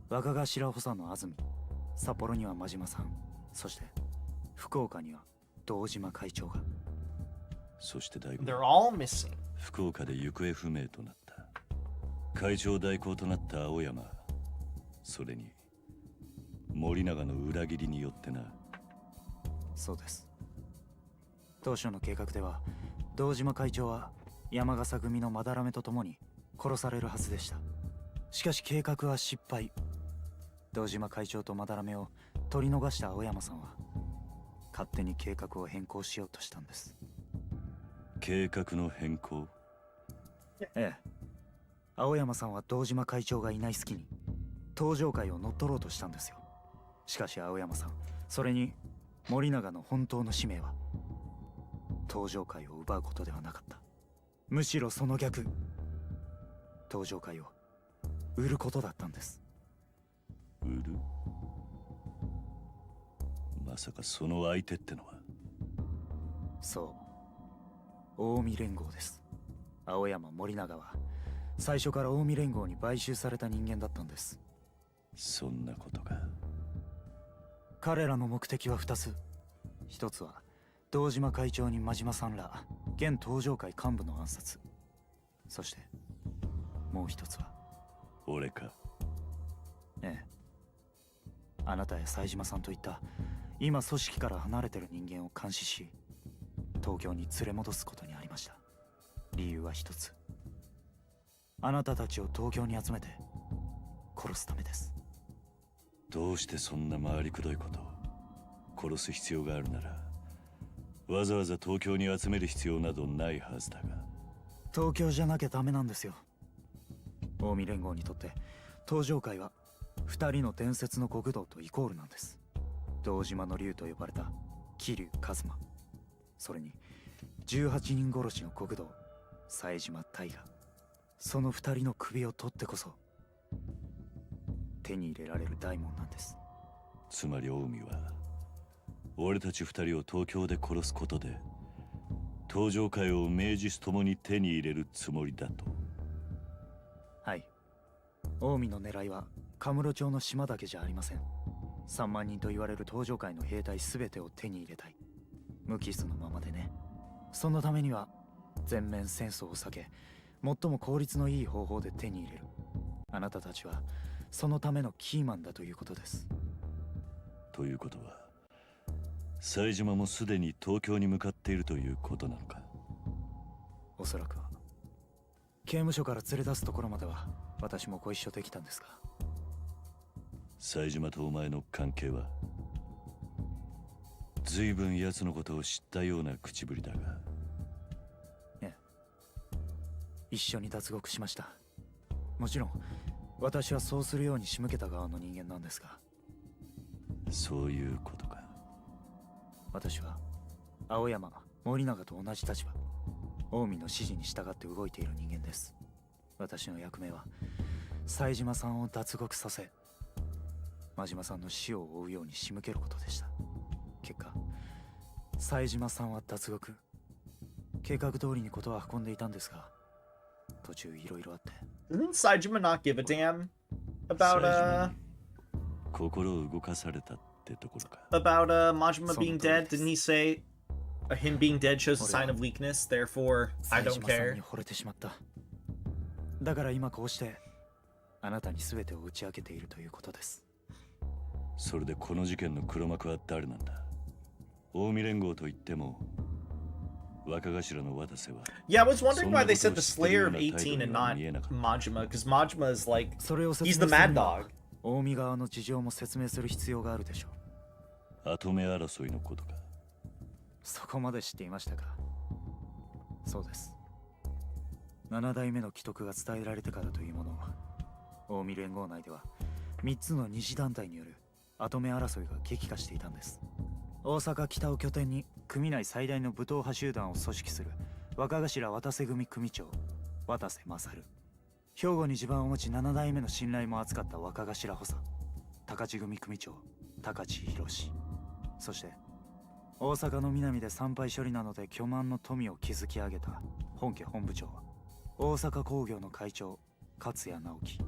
若頭補佐の安住、札幌には真島さん、そして福岡には堂島会長が。そして大悟、 They're all missing. 福岡で行方不明となった。会長代行となった青山、それに森永の裏切りによってな。そうです。当初の計画では堂島会長は山笠組の斑目とともに殺されるはずでした。しかし計画は失敗。堂島会長と斑目を取り逃した青山さんは勝手に計画を変更しようとしたんです。計画の変更？ええ。青山さんは堂島会長がいない隙に登場会を乗っ取ろうとしたんですよ。しかし青山さん、それに森永の本当の使命は登場会を奪うことではなかった。むしろその逆、登場会を売ることだったんです。売る？まさかその相手ってのは。そう、近江連合です。青山森永は最初から近江連合に買収された人間だったんです。そんなことか。彼らの目的は2つ。一つは堂島会長に真島さんら現登場会幹部の暗殺、そしてもう一つは俺か。ええ、あなたや冴島さんといった今組織から離れてる人間を監視し東京に連れ戻すことにありました。理由は一つ、あなたたちを東京に集めて殺すためです。どうしてそんな回りくどいことを。殺す必要があるならわざわざ東京に集める必要などないはずだが。東京じゃなきゃダメなんですよ。近江連合にとって登場会は2人の伝説の極道とイコールなんです。堂島の竜と呼ばれた桐生一馬、それに18人殺しの極道冴島大河、その2人の首を取ってこそ手に入れられる大門なんです。つまり近江は俺たち2人を東京で殺すことで登場会を名実ともに手に入れるつもりだと。はい、近江の狙いはカムロ町の島だけじゃありません。3万人と言われる登場会の兵隊全てを手に入れたい。無傷のままでね。そのためには全面戦争を避け最も効率のいい方法で手に入れる。あなたたちはそのためのキーマンだということです。ということは冴島もすでに東京に向かっているということなのか。おそらくは。刑務所から連れ出すところまでは私もご一緒できたんですが。冴島とお前の関係は？随分奴のことを知ったような口ぶりだが。ええ、一緒に脱獄しました。もちろん私はそうするように仕向けた側の人間なんですが。そういうことか。私は青山森永と同じ立場、近江の指示に従って動いている人間です。私の役目は冴島さんを脱獄させ真島さんの死を追うように仕向けることでした。結果冴島さんは脱獄、計画通りにことは運んでいたんですが途中いろいろあって。 Didn't Saejima not give a damn about 心を動かされたってところか。about Majima being dead? Didn't he say him being dead shows a sign of weakness, therefore I don't 冴島さん care? に惚れてしまった。だから今こうしてあなたに全てを打ち明けているということです。それでこの事件の黒幕は誰なんだ。近江連合といっても若頭の渡瀬は。 Yeah, I was wondering why they said the Slayer of 18 and not Majima, because Majima is like それを説 he's 明 the する mad には dog. 近江側の事情も説明する必要があるでしょう。跡目争いのことか。そこまで知っていましたか。そうです。7代目の既得が伝えられてからというもの、近江連合内では3つの二次団体による跡目争いが激化していたんです。大阪北を拠点に組内最大の武闘派集団を組織する若頭渡瀬組組長渡瀬勝、兵庫に地盤を持ち7代目の信頼も厚かった若頭補佐高知組組長高知博、そして大阪の南で参拝処理などで巨万の富を築き上げた本家本部長は大阪工業の会長勝谷直樹。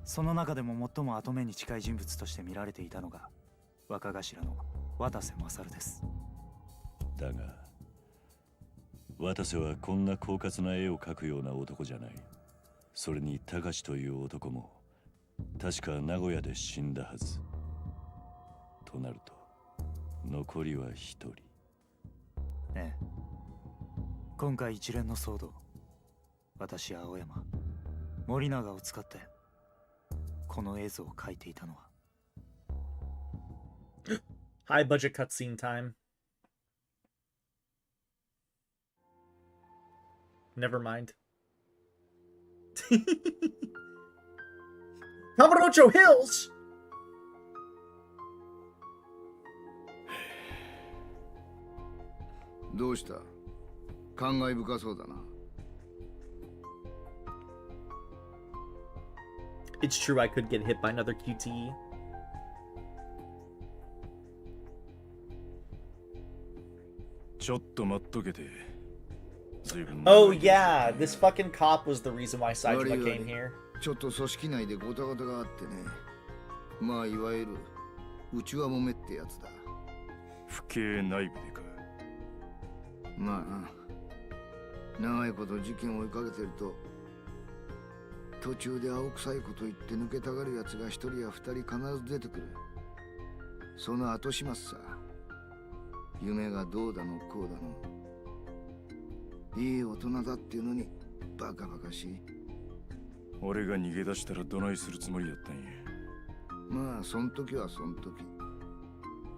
その中でも最も後目に近い人物として見られていたのが若頭の渡瀬勝です。だが渡瀬はこんな狡猾な絵を描くような男じゃない。それに高という男も確か名古屋で死んだはず。となると残りは一人。ええ。今回一連の騒動、私青山森永を使ってこの映像を描いていたのは。High budget cutscene time. Never mind. Kamurocho Hills! どうした？感慨深そうだな。It's true I could get hit by another QTE. Oh yeah, this fucking cop was the reason why Saitama came here. ちょっと組織内でゴタゴタがあってね。まあいわゆる内輪もめってやつだ。府警内部でか。まあな。長いこと事件を追いかけてると途中で青臭いこと言って抜けたがるやつが一人や二人必ず出てくる。その後始末さ。夢がどうだのこうだの。いい大人だっていうのにバカバカしい。俺が逃げ出したらどないするつもりやったんや。まあそん時はそん時。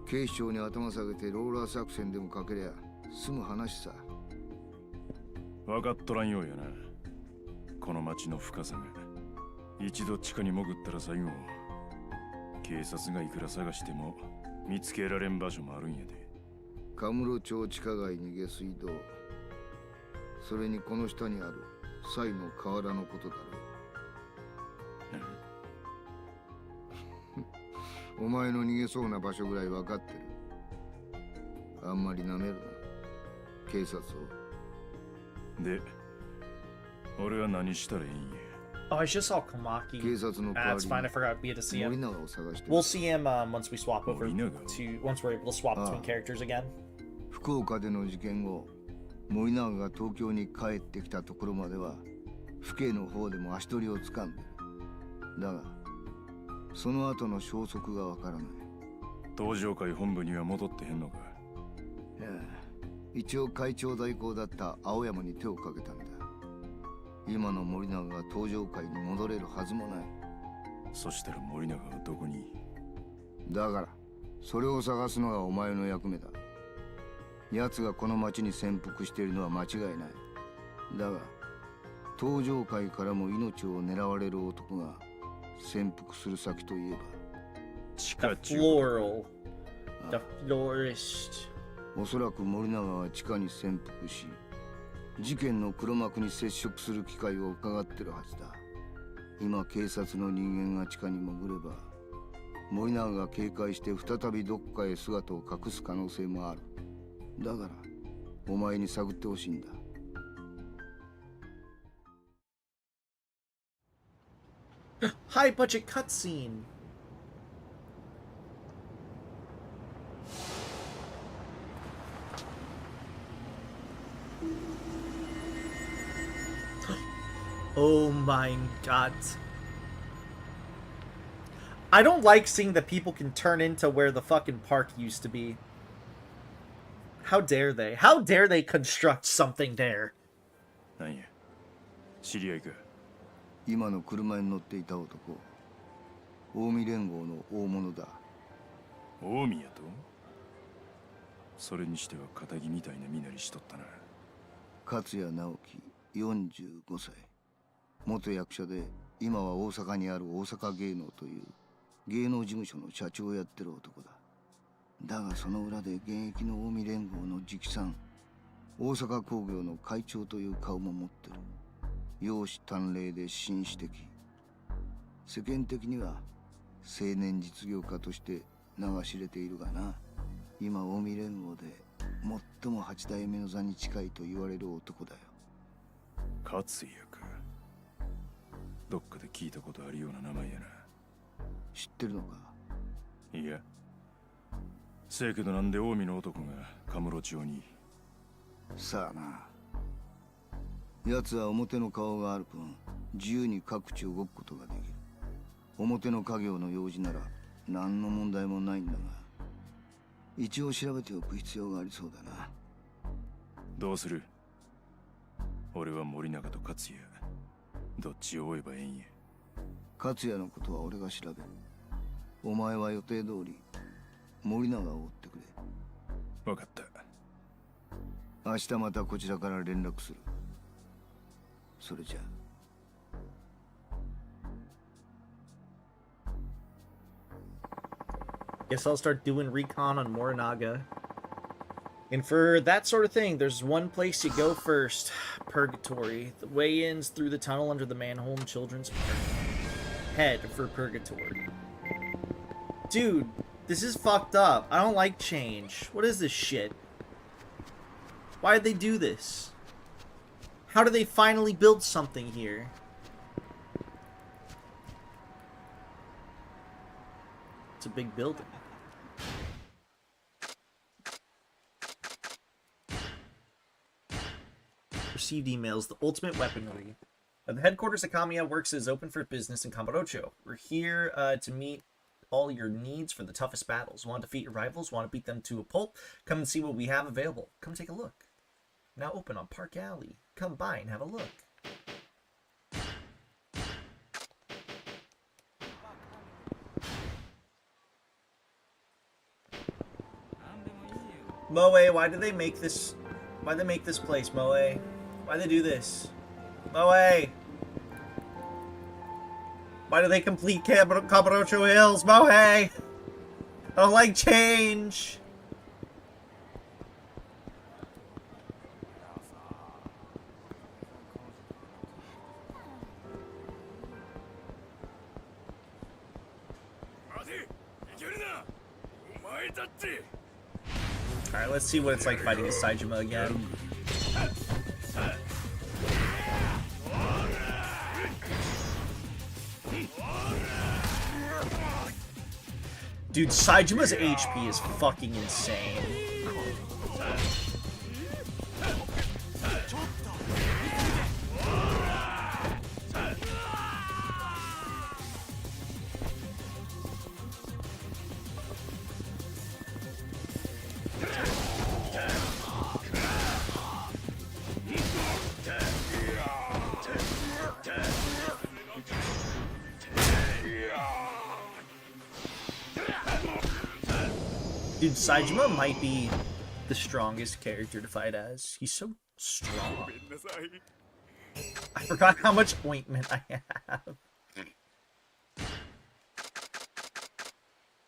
警視庁に頭下げてローラー作戦でもかけりゃ済む話さ。分かっとらんようやな。この町の深さが。一度地下に潜ったら最後警察がいくら探しても見つけられん場所もあるんやで。カムロ町地下街に下水道、それにこの下にある西の河原のことだろう。お前の逃げそうな場所ぐらい分かってる。あんまり舐めるな、警察を。で、俺は何したらいいんや。Oh, I just saw Komaki. 警察の代わり That's fine. I forgot we had to see 森 him. 永を探して。 We'll see him once we swap over Morinaga. to once we're able to swap between characters again. 福岡での事件後、森永が東京に帰ってきたところまでは府警の方でも足取りをつかんでる。だがその後の消息がわからない。東上会本部には戻ってへんのか。いや、一応会長代行だった青山に手をかけたんだ。今の森永が東上会に戻れるはずもない。そしたら森永はどこに？だからそれを探すのがお前の役目だ。奴がこの町に潜伏しているのは間違いない。だが東上会からも命を狙われる男が潜伏する先といえば地下 The floral. The florist. おそらく森永は地下に潜伏し、事件の黒幕に接触する機会を伺ってるはずだ。今警察の人間が地下に潜れば森永が警戒して再びどっかへ姿を隠す可能性もある。だからお前に探ってほしいんだ。High budget cutscene. Oh my god. I don't like seeing that people can turn into where the fucking park used to be. How dare they? How dare they construct something there? なんや、知り合いか。今の車に乗っていた男、近江連合の大物だ。近江やと？それにしては堅気みたいな身なりしとったな。勝谷直樹、45歳。元役者で今は大阪にある大阪芸能という芸能事務所の社長をやってる男だ。だがその裏で現役の近江連合の直参、大阪工業の会長という顔も持ってる。容姿端麗で紳士的。世間的には青年実業家として名が知れているがな。今近江連合で最も8代目の座に近いと言われる男だよ。勝也か。どっかで聞いたことあるような名前やな。知ってるのか？いや。せやけどなんで近江の男がカムロ町に。さあな。奴は表の顔がある分、自由に各地動くことができる。表の家業の用事なら何の問題もないんだが、一応調べておく必要がありそうだな。どうする？俺は森永と勝也。どっちを追えばええんや。勝也のことは俺が調べる。お前は予定通り森永を追ってくれ。分かった。明日またこちらから連絡する。それじゃあ。Guess I'll start doing recon on Morinaga. And for that sort of thing, there's one place you go first. Purgatory. The way in's through the tunnel under the manhole in Children's Park. Head for Purgatory. Dude, this is fucked up. I don't like change. What is this shit? Why did they do this? How do they finally build something here? It's a big building. Received emails. The ultimate weaponry. The headquarters of Kamiya Works is open for business in Kamurocho. We're here to meet all your needs for the toughest battles. Want to defeat your rivals? Want to beat them to a pulp? Come and see what we have available. Come take a look. Now open on Park Alley. Come by and have a look. Moe, why did they make this? Why'd they make this place, Moe? Why'd they do this? Moe! Why do they complete Kamurocho Hills, Moe? I don't like change! Alright, let's see what it's like fighting a Saejima again. Dude, Saijima's HP is fucking insane. Dude, Saejima might be the strongest character to fight as. He's so strong. I forgot how much ointment I have.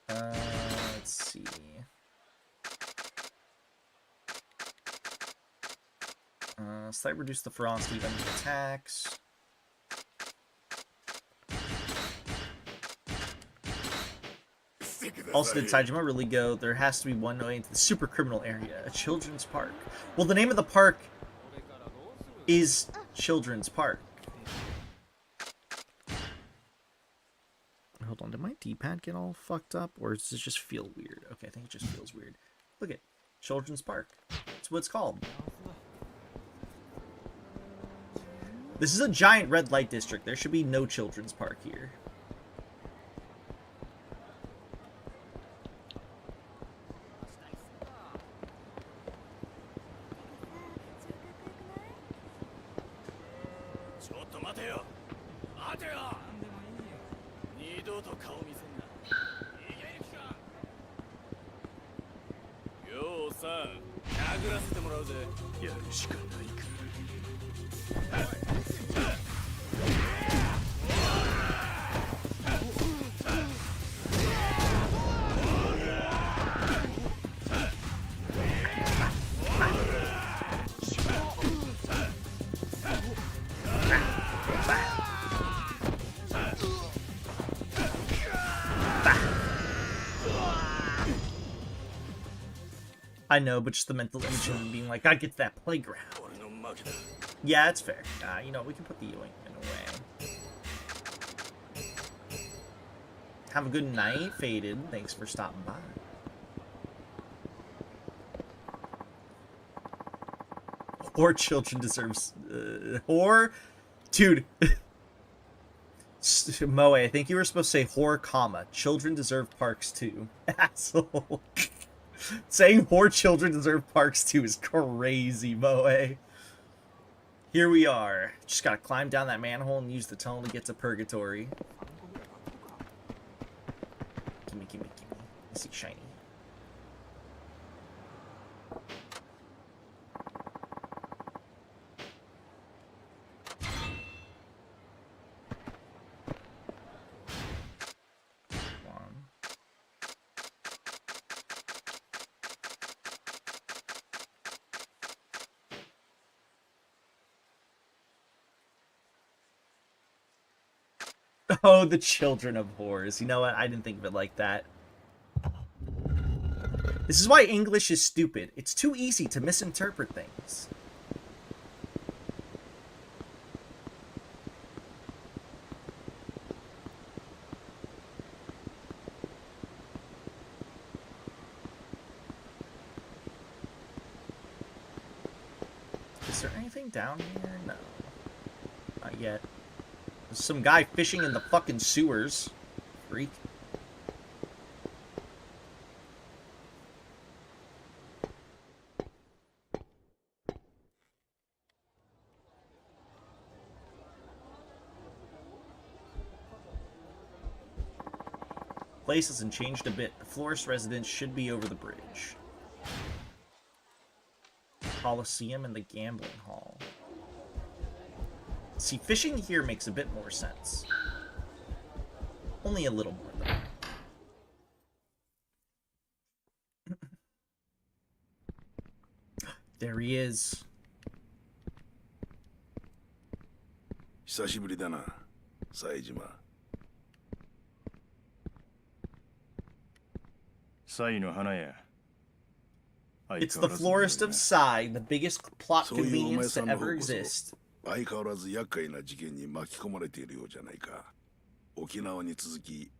Let's see. Slight reduce the frost even attacks. Also, did Saejima really go, there has to be one way into the super criminal area, a children's park? Well, the name of the park is Children's Park. Hold on, did my D-pad get all fucked up? Or does it just feel weird? Okay, I think it just feels weird. Look at Children's Park. That's what it's called. This is a giant red light district. There should be no children's park here. I know, but just the mental image of him being like, I get to that playground. Yeah, it's fair. You know, we can put the yoink in away. Have a good night, Faded. Thanks for stopping by. Or children deserves... Or... Dude... Moe, I think you were supposed to say whore, comma. Children deserve parks too. Asshole. Saying whore children deserve parks too is crazy, Moe. Here we are. Just gotta climb down that manhole and use the tunnel to get to purgatory. Gimme, gimme, gimme. I see shiny. Oh, the children of whores. You know what? I didn't think of it like that. This is why English is stupid. It's too easy to misinterpret things. Is there anything down here? No. Not yet. There's some guy fishing in the fucking sewers. Freak. Place hasn't changed a bit. The florist residence should be over the bridge. Coliseum and the gambling hall. See, fishing here makes a bit more sense. Only a little more, though. There he is. 久しぶりだな、冴島。冴の花屋。It's the florist of Sai, the biggest plot convenience to ever exist. 相変わらず厄介な事件に巻き込まれているようじゃないか。沖縄に続き、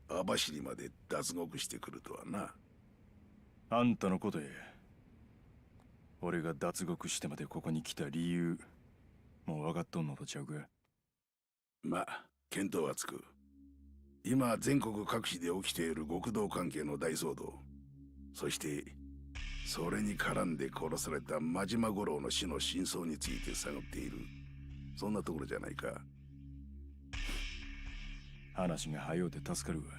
網走まで脱獄してくるとはな。あんたのことや。俺が脱獄してまでここに来た理由、もう分かっとんのとちゃうか。まあ、見当はつく。今、全国各地で起きている極道関係の大騒動。そして、それに絡んで殺された真島五郎の死の真相について探っている。そんなところじゃないか。話が早うて助かるわ。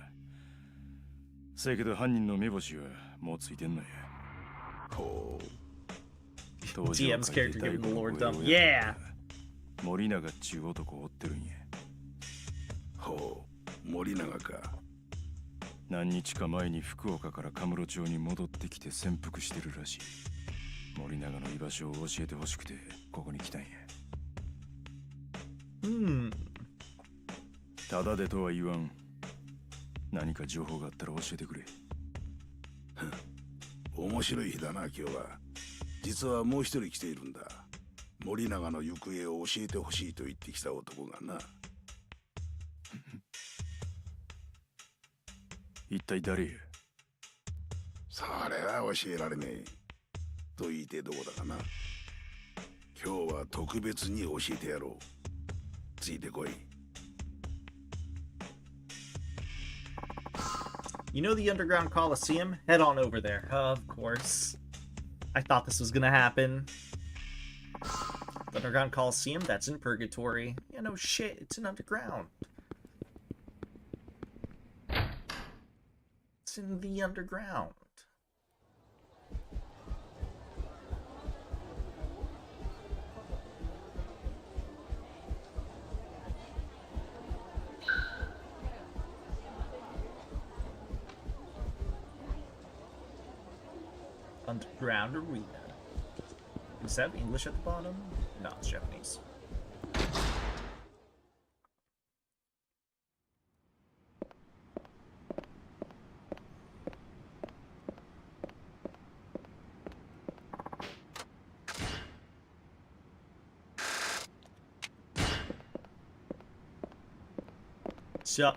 せやけど犯人の目星はもうついてんのや。ほう。DM's character giving the Lord dump. Yeah! 森永っちゅう男を追ってるんや。ほう、森永か。何日か前に福岡からカムロ町に戻ってきて潜伏してるらしい。森永の居場所を教えてほしくてここに来たんや。ただでとは言わん。何か情報があったら教えてくれ。面白い日だな、今日は。実はもう一人来ているんだ。森永の行方を教えてほしいと言ってきた男がな。一体誰や。それは教えられねえ。と言いてどこだかな。今日は特別に教えてやろう。ついてこい。You know the underground Coliseum? Head on over there. Of course. I thought this was gonna happen. The underground Coliseum? That's in Purgatory. Yeah, no shit. It's an underground. It's in the underground. Underground arena. Does that have English at the bottom? No, it's Japanese. So,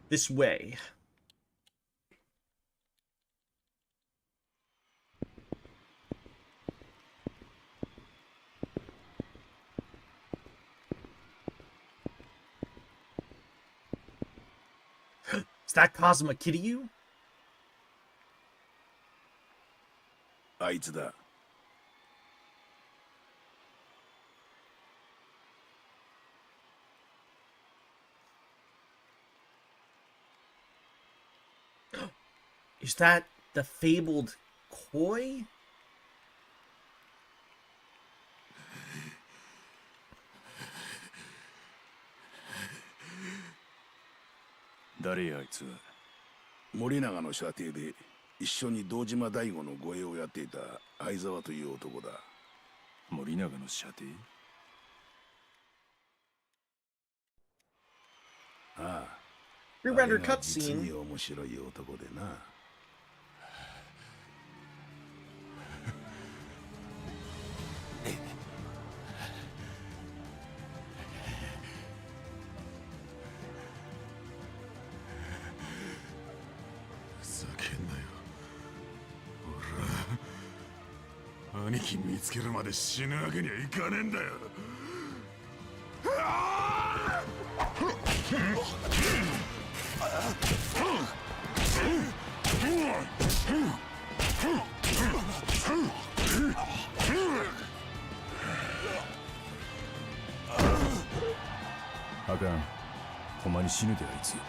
this way. Is that Kazuma Kiryu? あいつだ。Is that the fabled Koi? 誰やあいつは。森永の舎弟で一緒に堂島大吾の護衛をやっていた相沢という男だ。森永の舎弟。ああ。 Re-rendered あれが実に cutscene. 面白い男でな。ふざけんなよ。俺は兄貴見つけるまで死ぬわけにはいかねえんだよ。あかん。ほんまに死ぬであいつ。ま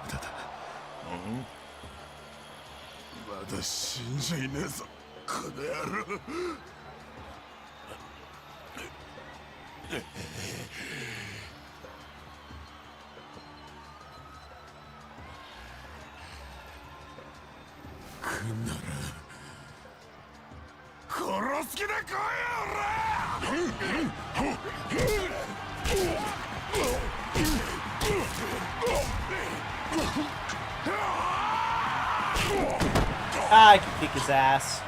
だだ。まだ死んじゃいねえぞ、この野郎。来んなら殺す気で来いよ、I can kick his ass.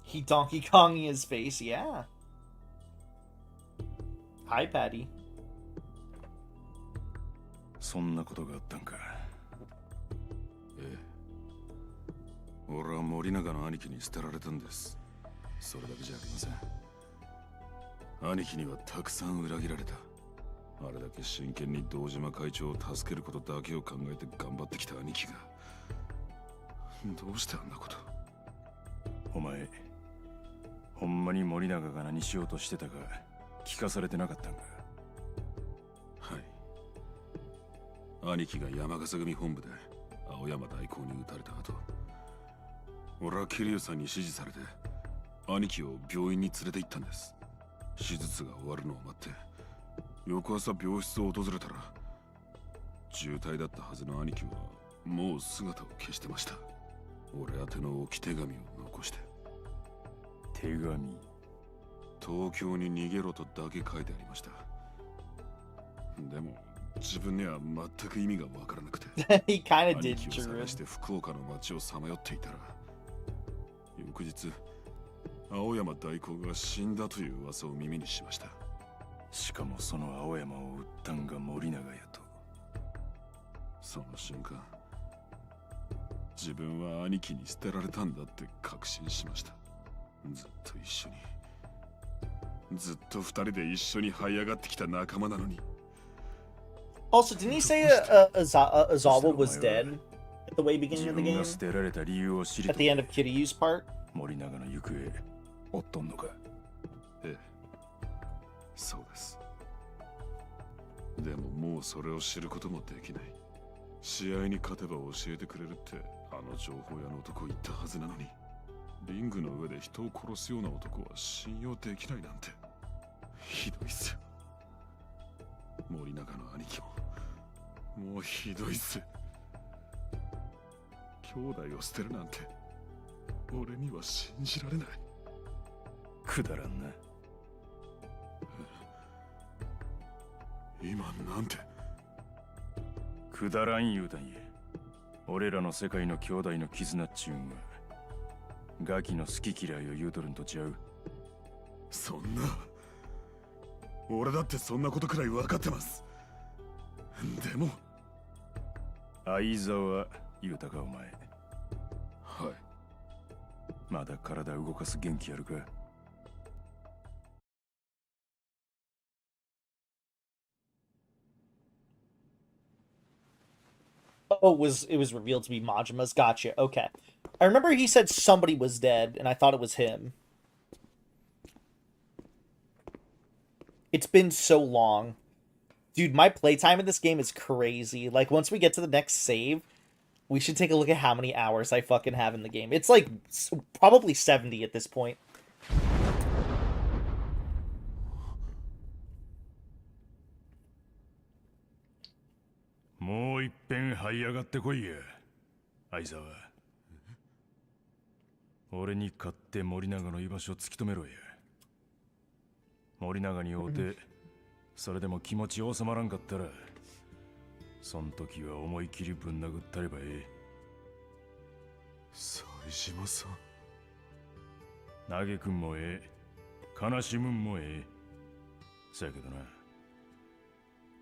He Donkey Konging his face, yeah. Hi, Patty. そんなことがあったんか。ええ。俺は森永の兄貴に捨てられたんです。それだけじゃありません。兄貴にはたくさん裏切られた。あれだけ真剣に堂島会長を助けることだけを考えて頑張ってきた兄貴が、どうしてあんなこと。お前、ほんまに森永が何しようとしてたか聞かされてなかったんか。はい。兄貴が山笠組本部で青山大公に撃たれた後、俺は桐生さんに指示されて兄貴を病院に連れて行ったんです。手術が終わるのを待って翌朝病室を訪れたら、重体だったはずの兄貴はもう姿を消してました。俺宛ての置き手紙を残して。手紙。東京に逃げろとだけ書いてありました。でも自分には全く意味がわからなくてHe kind of 兄 did 貴を true. 探して福岡の街をさまよっていたら、翌日青山大公が死んだという噂を耳にしました。しかもその青山を撃ったんが森永やと。その瞬間、自分は兄貴に捨てられたんだって確信しました。ずっと一緒に、ずっと二人で一緒に這い上がってきた仲間なのに。 Also, didn't he say Azawa was dead at the way beginning of the game. At the end of Kiryu's part. 森永の行方追っとんのか。ええ、そうです。でももうそれを知ることもできない。試合に勝てば教えてくれるってあの情報屋の男言ったはずなのに、リングの上で人を殺すような男は信用できないなんてひどいっすよ。森永の兄貴ももうひどいっす。兄弟を捨てるなんて俺には信じられない。くだらんな。今なんてくだらん言うたんや。俺らの世界の兄弟の絆っちゅうんはガキの好き嫌いを言うとるんとちゃう。そんな俺だってそんなことくらい分かってます。でも相沢言うたかお前。はい。まだ体動かす元気あるか。Oh, it was revealed to be Majima's. Gotcha. Okay. I remember he said somebody was dead, and I thought it was him. It's been so long. Dude, my playtime in this game is crazy. Like, once we get to the next save, we should take a look at how many hours I fucking have in the game. It's like, probably 70 at this point. More一遍這い上がってこいや、相沢。俺に勝って森永の居場所を突き止めろや。森永に会うて、それでも気持ち収まらんかったら、そん時は思い切りぶん殴ったればええ。冴島さん。嘆くんもええ、悲しむんもええ。そやけどな、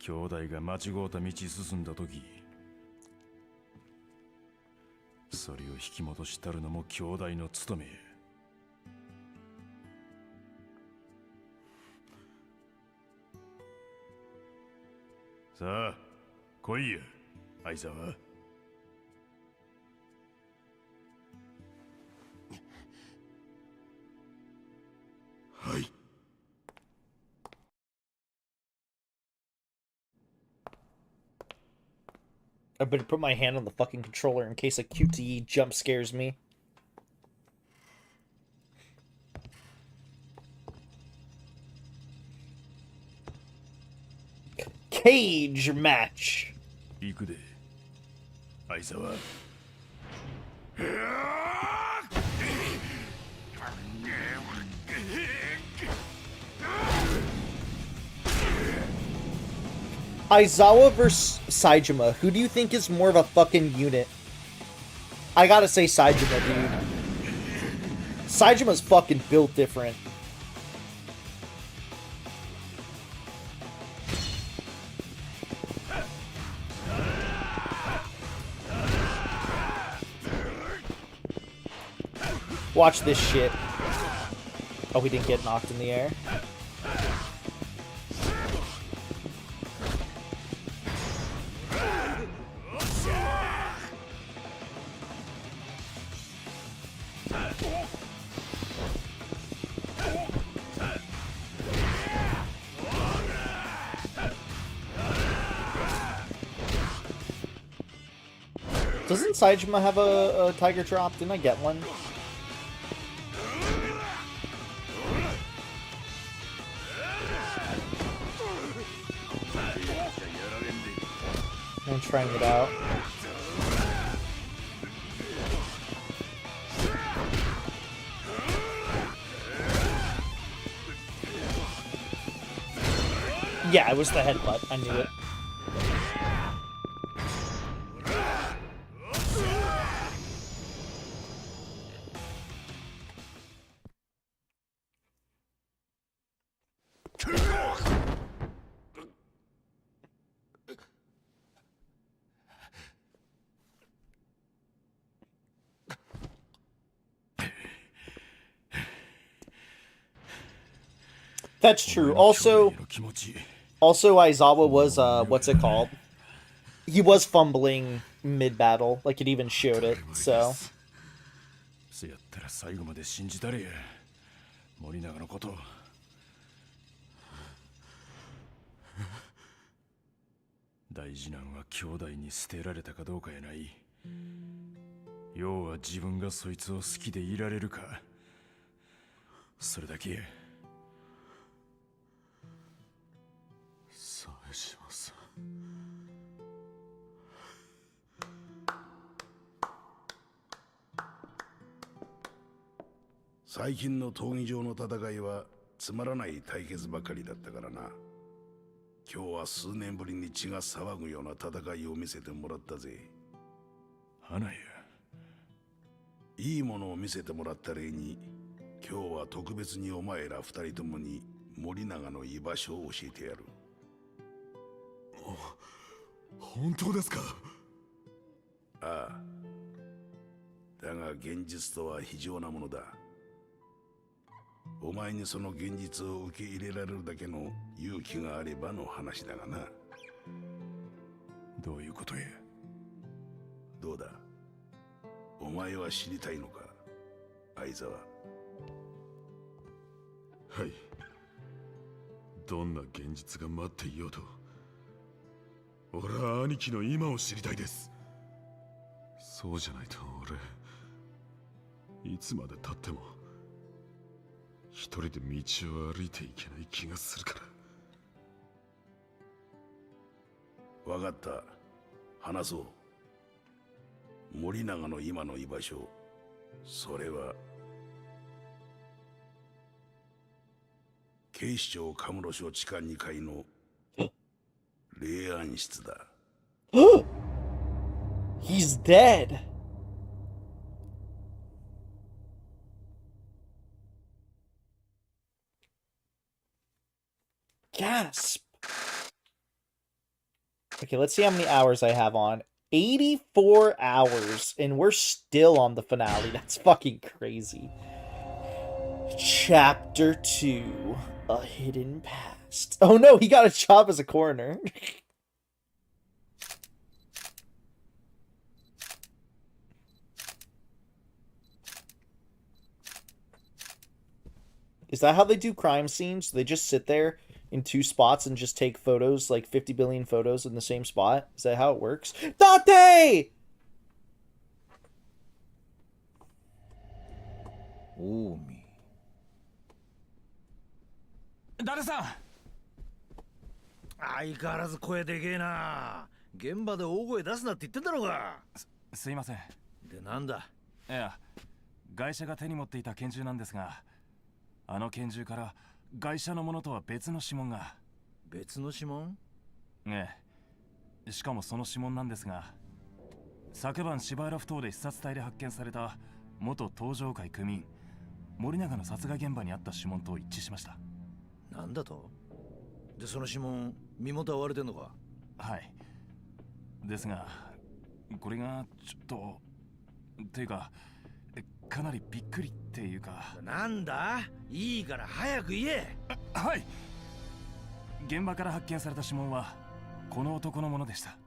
兄弟が間違うた道進んだ時、それを引き戻したるのも兄弟の務めや。さあ来いや、相沢。はい。I better put my hand on the fucking controller in case a QTE jump scares me. Cage match. 行くで、相沢。Aizawa versus Saejima. Who do you think is more of a fucking unit? I gotta say Saejima, dude. Saijima's fucking built different. Watch this shit. Oh, we didn't get knocked in the air. Doesn't Saejima have a tiger drop? Didn't I get one? I'm trying it out. Yeah, it was the headbutt. I knew it. That's true. Also Aizawa was, what's it called? He was fumbling mid-battle. Like, it even showed it, so... せやったら最後まで信じたれや森永のこと大事なんは兄弟に捨てられたかどうかやない。要は自分がそいつを好きでいられるか、それだけや。冴島さん、最近の闘技場の戦いはつまらない対決ばかりだったからな。今日は数年ぶりに血が騒ぐような戦いを見せてもらったぜ。花やいいものを見せてもらった礼に、今日は特別にお前ら二人ともに森永の居場所を教えてやる。本当ですか？ああ。だが現実とは非常なものだ。お前にその現実を受け入れられるだけの勇気があればの話だがな。どういうことや？どうだ、お前は知りたいのか、相沢。はい。どんな現実が待っていようと、俺は兄貴の今を知りたいです。そうじゃないと俺、いつまで経っても一人で道を歩いていけない気がするから。わかった。話そう。森永の今の居場所、それは警視庁カムロ署地下2階の霊安室だ。He's dead. Gasp. Okay, let's see how many hours I have on. 84 hours, and we're still on the finale. That's fucking crazy. Chapter 2, A Hidden Past. Oh no, he got a job as a coroner. Is that how they do crime scenes? They just sit there in two spots and just take photos, like 50 billion photos in the same spot? Is that how it works? Date! 近江誰さん。相変わらず声でけえな。現場で大声出すなって言ってんだろうが。すいません。で、なんだ。いや、外車が手に持っていた拳銃なんですが、あの拳銃から外車のものとは別の指紋が。別の指紋？ええ。しかもその指紋なんですが、昨晩芝浦埠頭で視察隊で発見された元東上会組員森永の殺害現場にあった指紋と一致しました。なんだと？で、その指紋、身元は割れてんのか？はい。ですが、これがちょっとっていうか、かなりびっくりっていうか。なんだ？いいから早く言え。はい。現場から発見された指紋はこの男のものでした。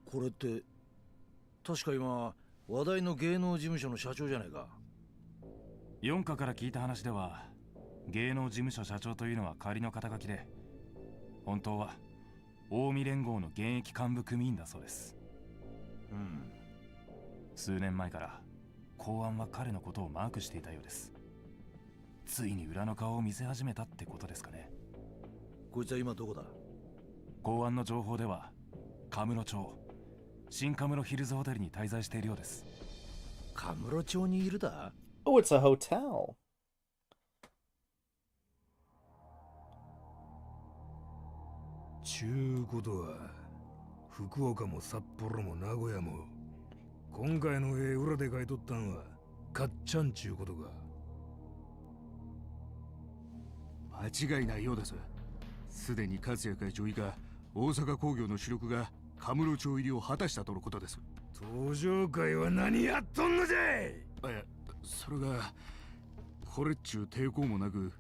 これって確か今話題の芸能事務所の社長じゃないか。4課から聞いた話では、芸能事務所社長というのは仮の肩書きで、本当は近江連合の現役幹部組員だそうです。数年前から公安は彼のことをマークしていたようです。ついに裏の顔を見せ始めたってことですかね。こいつは今どこだ？公安の情報ではカムロ町新カムロヒルズホテルに滞在しているようです。カムロ町にいるだ？ Oh, it's a hotel. ちゅうことは福岡も札幌も名古屋も今回の絵裏で書いとったんはかっちゃんちゅうことか。間違いないようです。すでに勝谷会長以下大阪工業の主力がカムロ町入りを果たしたとのことです。東上会は何やっとんのじゃい。それがこれっちゅう抵抗もなく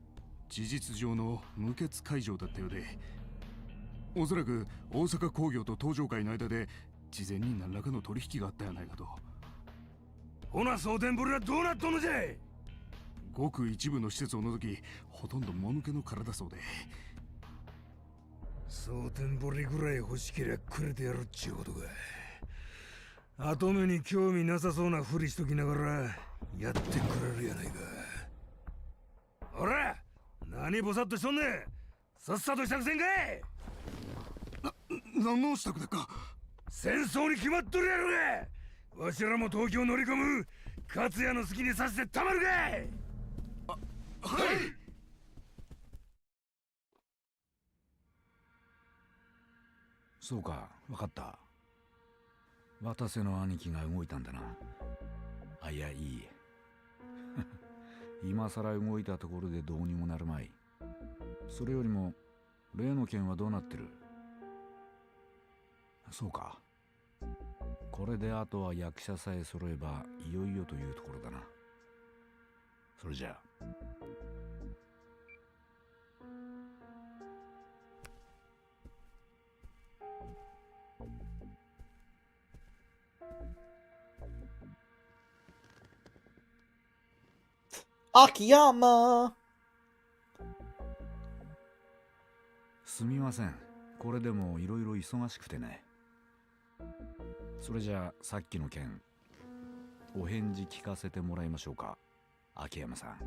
事実上の無血開城だったようで、おそらく大阪工業と東上会の間で事前に何らかの取引があったやないかと。ほな蒼天堀はどうなっとんのじゃい。ごく一部の施設を除き、ほとんどもぬけの殻だそうで。蒼天堀ぐらい欲しけりゃくれてやるっちゅうことか。後目に興味なさそうなふりしときながらやってくれるやないか。ほら、何ぼさっとしとんねん。さっさと支度せんかい。何の支度だか。戦争に決まっとるやろが。わしらも東京乗り込む。勝也の好きにさせてたまるかい。はい。そうか、分かった。渡瀬の兄貴が動いたんだな。あ、いや、いい。今さら動いたところでどうにもなるまい。それよりも例の件はどうなってる？そうか。これであとは役者さえ揃えばいよいよというところだな。それじゃあ。Akiyama! すみません。これでもいろいろ忙しくてね。それじゃあさっきの件、お返事聞かせてもらいましょうか、秋山さん。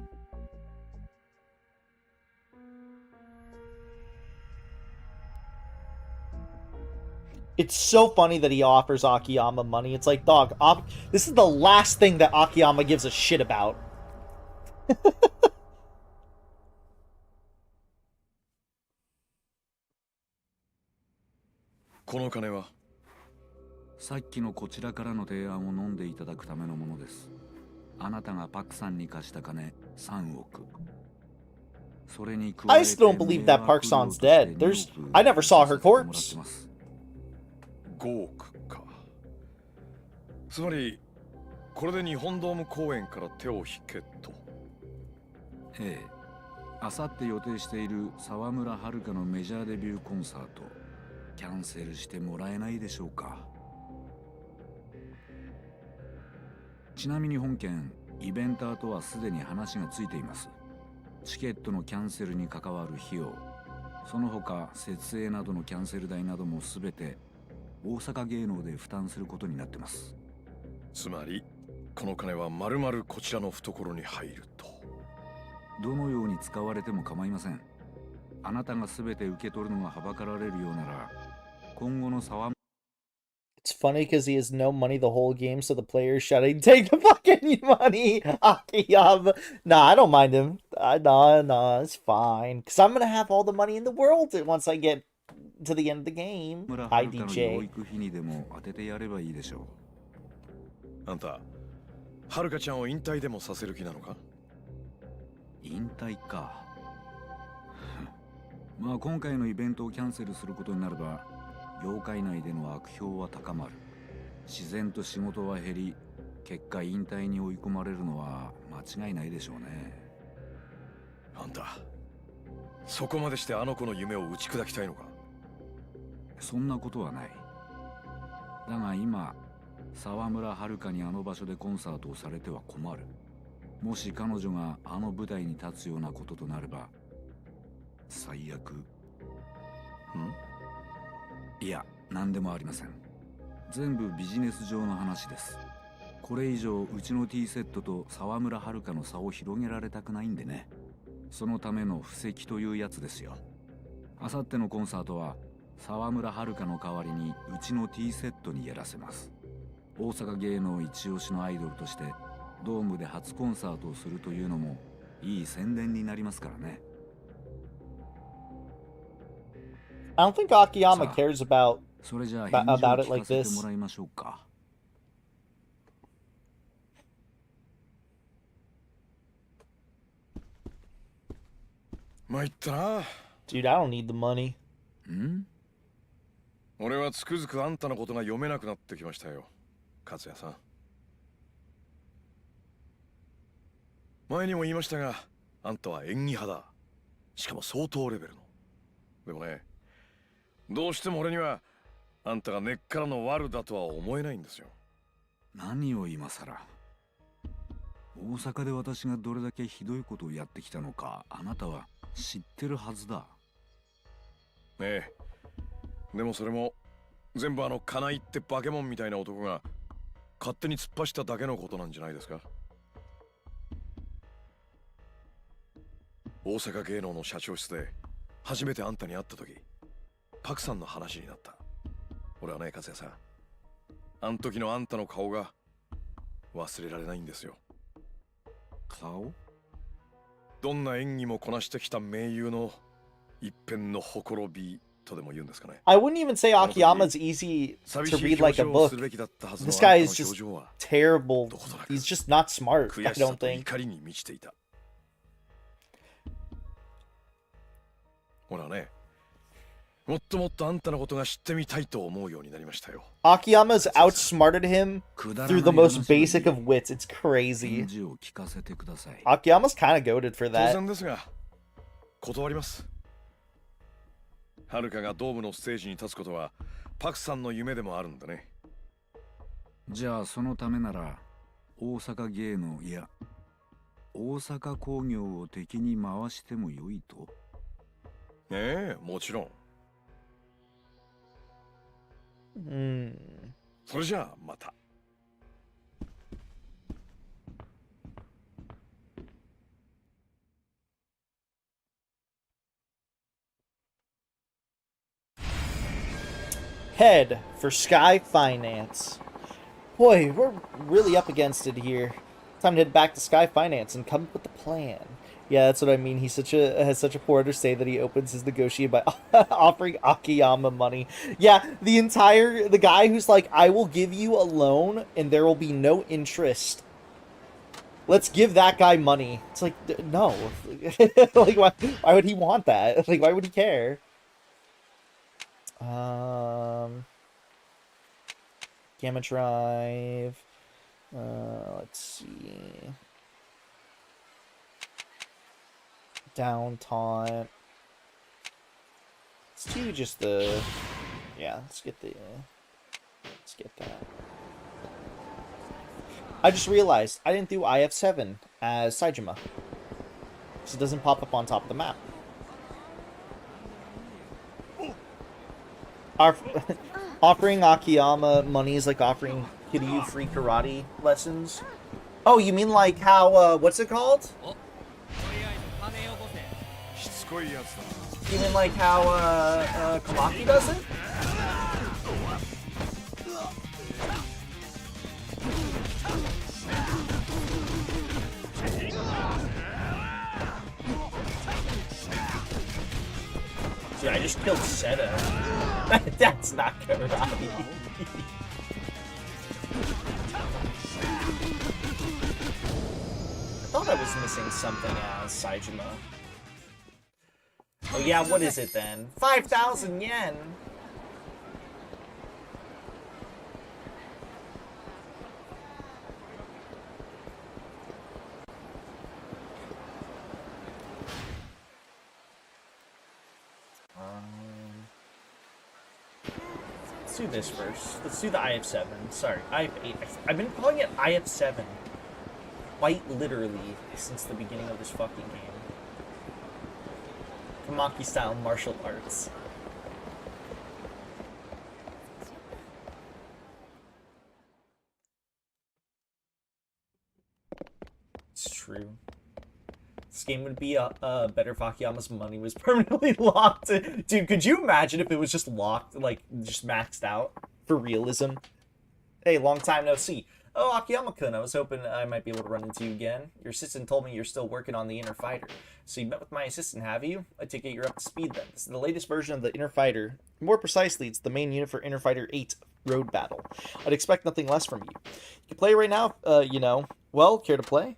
It's so funny that he offers Akiyama money. It's like, dog, this is the last thing that Akiyama gives a shit about. この金はさっきのこちらからの提案を飲んでいただくためのものです。あなたがパクさんに貸した金3億。それに加え I て still don't believe that Park-san's dead. I never saw her corpse. 5億か。つまりこれで日本ドーム公演から手を引けと。ええ。あさって予定している沢村遥のメジャーデビューコンサート、キャンセルしてもらえないでしょうか。ちなみに本件、イベンターとはすでに話がついています。チケットのキャンセルに関わる費用、その他設営などのキャンセル代などもすべて大阪芸能で負担することになってます。つまりこの金は丸々こちらの懐に入ると。どのように使われても構いません。あなたがすべて受け取るのがはばかられるようなら、今後の沢。It's funny because he has no money the whole game, so the player's shouting, "Take the fucking money, Akiyama!" Nah, I don't mind him. Nah, it's fine. Because I'm gonna have all the money in the world once I get to the end of the game. Hi, DJ. 当ててやればいいでしょう。あんた、はるかちゃんを引退でもさせる気なのか？引退か。まあ今回のイベントをキャンセルすることになれば、業界内での悪評は高まる。自然と仕事は減り、結果引退に追い込まれるのは間違いないでしょうね。あんた、そこまでしてあの子の夢を打ち砕きたいのか？そんなことはない。だが今、沢村遥にあの場所でコンサートをされては困る。もし彼女があの舞台に立つようなこととなれば、最悪。いや、何でもありません。全部ビジネス上の話です。これ以上うちの T セットと沢村遥の差を広げられたくないんでね。そのための布石というやつですよ。あさってのコンサートは沢村遥の代わりにうちの T セットにやらせます。大阪芸能一押しのアイドルとしてドームで初コンサートをするというのもいい宣伝になりますからね。I don't think Akiyama cares about it like this. もらいましょうか。参ったな。Dude, I don't need the money. 俺はつくづくあんたのことが読めなくなってきましたよ、勝也さん。前にも言いましたが、あんたは演技派だ。しかも相当レベルの。でもね、どうしても俺にはあんたが根っからの悪だとは思えないんですよ。何を今さら。大阪で私がどれだけひどいことをやってきたのか、あなたは知ってるはずだ。ねえ。でもそれも全部金井って化け物みたいな男が勝手に突っ走っただけのことなんじゃないですか。大阪芸能の社長室で初めてあんたに会った時、パクさんの話になった。俺はね、和也さん、あん時のあんたの顔が忘れられないんですよ。顔？どんな演技もこなしてきた名優の一片のほころびとでも言うんですかね。 I wouldn't even say Akiyama's easy to read like a book. This guy is just terrible. He's just not smart, I don't think. 怒りに満ちていた。ほらね、もっともっとあんたのことが知ってみたいと思うようになりましたよ。 Akiyama's outsmarted him through the most basic of wits. It's crazy. Akiyama's kind of goated for 当 that. 然ですが、断ります。はるかがドームのステージに立つことはパクさんの夢でもあるんだね。じゃあそのためなら大阪芸能、いや大阪工業を敵に回してもよいと？ええ、もちろん。それじゃあまた。Head for Sky Finance. Boy, we're really up against it here. Time to head back to Sky Finance and come up with a plan. Yeah, that's what I mean. He's has such a poor understanding that he opens his negotiate by offering Akiyama money. Yeah, the guy who's like, I will give you a loan and there will be no interest. Let's give that guy money. It's like, no. Like, why would he want that? Like, why would he care? Gamma Drive. Let's see. Down taunt. Let's do just the. Yeah, let's get the. Let's get that. I just realized I didn't do IF7 as Saejima. So it doesn't pop up on top of the map. Offering Akiyama money is like offering Kiryu free karate lessons. Oh, you mean like how, what's it called? You mean like how, Kamaki does it? Dude, I just killed Seta. That's not karate. I thought I was missing something as Saejima. Oh yeah, what is it then? 5,000 yen! Let's do this first. Let's do the IF7. Sorry, IF8. I've been calling it IF7 quite literally since the beginning of this fucking game. Kamaki style martial arts. It's true. This game would be better if Akiyama's money was permanently locked. Dude, could you imagine if it was just locked, like, just maxed out for realism? Hey, long time no see. Oh, Akiyama-kun, I was hoping I might be able to run into you again. Your assistant told me you're still working on the Inner Fighter. So you met with my assistant, have you? I take it you're up to speed then. This is the latest version of the Inner Fighter. More precisely, it's the main unit for Inner Fighter 8 Road Battle. I'd expect nothing less from you. You can play right now, you know. Well, care to play?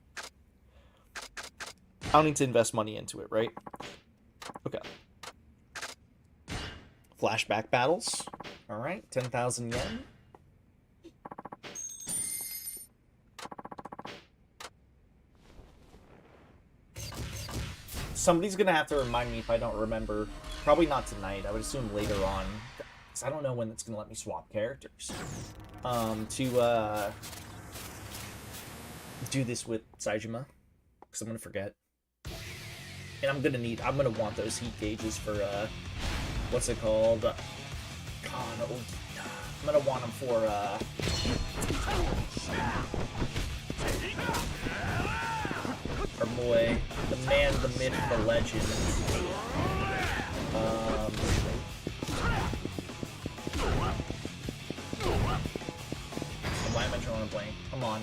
I don't need to invest money into it, right? Okay. Flashback battles. Alright, 10,000 yen. Somebody's gonna have to remind me if I don't remember. Probably not tonight. I would assume later on. Because I don't know when it's going to let me swap characters. To do this with Saejima. Because I'm going to forget. And I'm going to want those heat gauges for, what's it called? I'm going to want them for, our boy, the man, the myth, the legend. Why am I drawing a blank? Come on.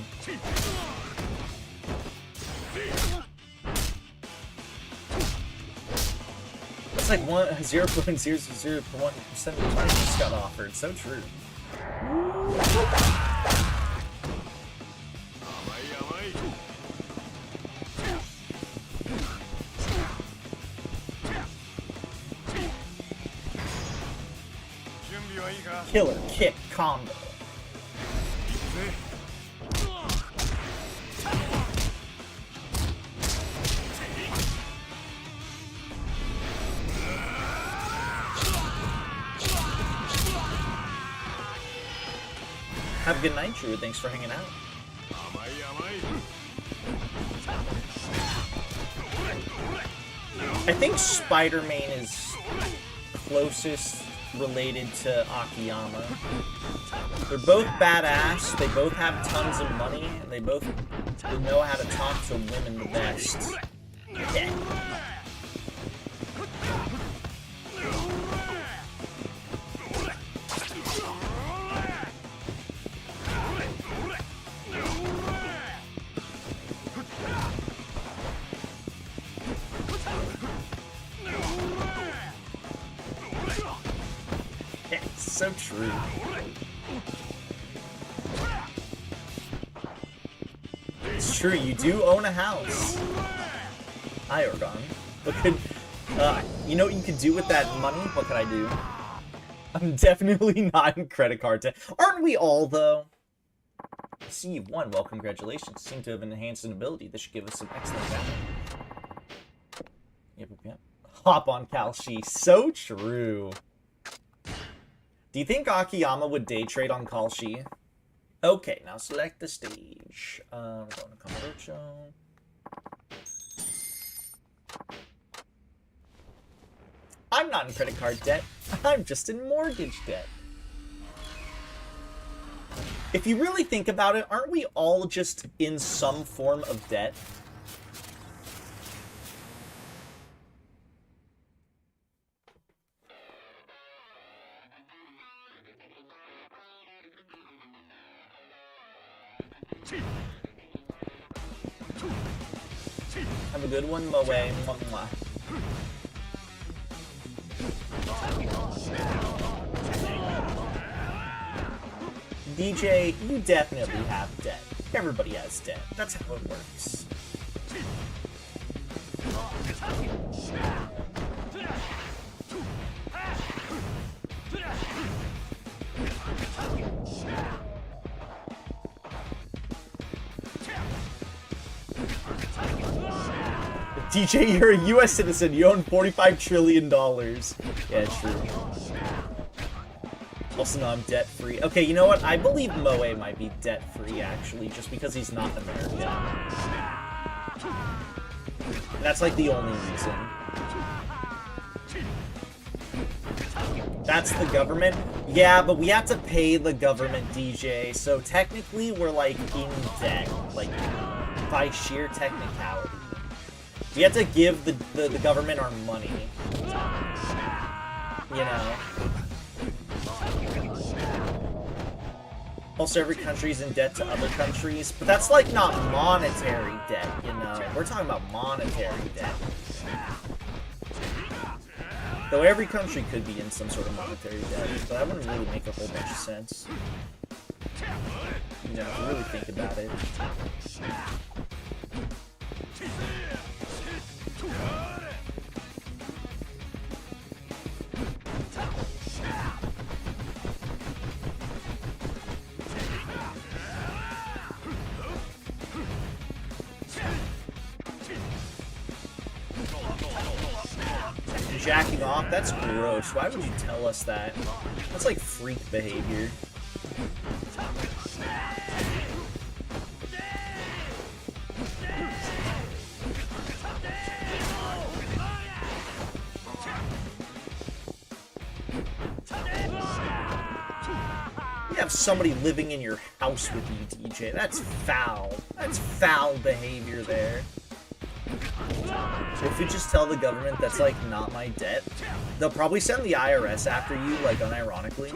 It's like 0.001% of time just got offered. So true. Killer kick combo. Have a good night, Drew. Thanks for hanging out. I think Spider-Man is closest related to Akiyama. They're both badass, they both have tons of money, and they both know how to talk to women the best. Yeah. So true. It's true, you do own a house. Hi, Orgon. What could, you know what you could do with that money? What could I do? I'm definitely not in credit card debt. Aren't we all, though? I see you've won. Well, congratulations. Seem to have enhanced an ability. This should give us some excellent value. Yep. Hop on Kalshi. So true. Do you think Akiyama would day trade on Kalshi? Okay, now select the stage. We're going to Kamurocho. I'm not in credit card debt. I'm just in mortgage debt. If you really think about it, aren't we all just in some form of debt? Have a good one, Moe. Mwah. DJ, you definitely have debt. Everybody has debt. That's how it works. DJ, you're a US citizen. You own $45 trillion. Yeah, true. Also, no, I'm debt-free. Okay, you know what? I believe Moe might be debt-free, actually, just because he's not American. That's, like, the only reason. That's the government? Yeah, but we have to pay the government, DJ, so technically we're, like, in debt. Like, by sheer technicality. We have to give the government our money. You know? Also, every country's in debt to other countries, but that's, like, not monetary debt, you know? We're talking about monetary debt. Though every country could be in some sort of monetary debt, but that wouldn't really make a whole bunch of sense. You know, if you really think about it. jacking off? That's gross. Why would you tell us that? That's like freak behavior. You have somebody living in your house with you, DJ. That's foul. That's foul behavior there. If we just tell the government that's, like, not my debt, they'll probably send the IRS after you, like, unironically.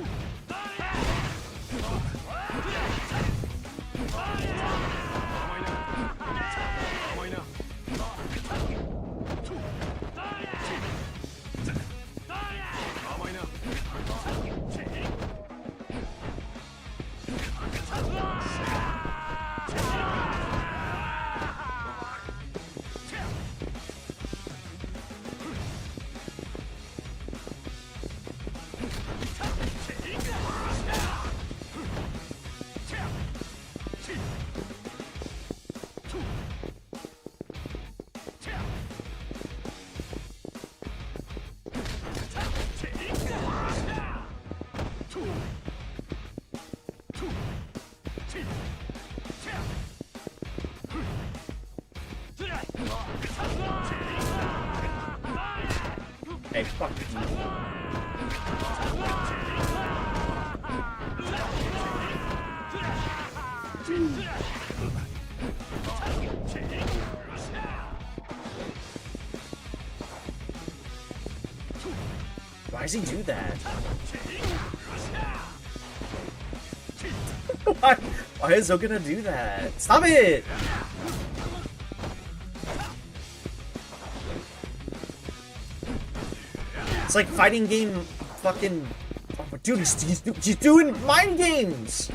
Hey, fuck you. Why does he do that? Why is Zo gonna do that? Stop it! It's like fighting game fucking... Oh, dude, he's doing mind games!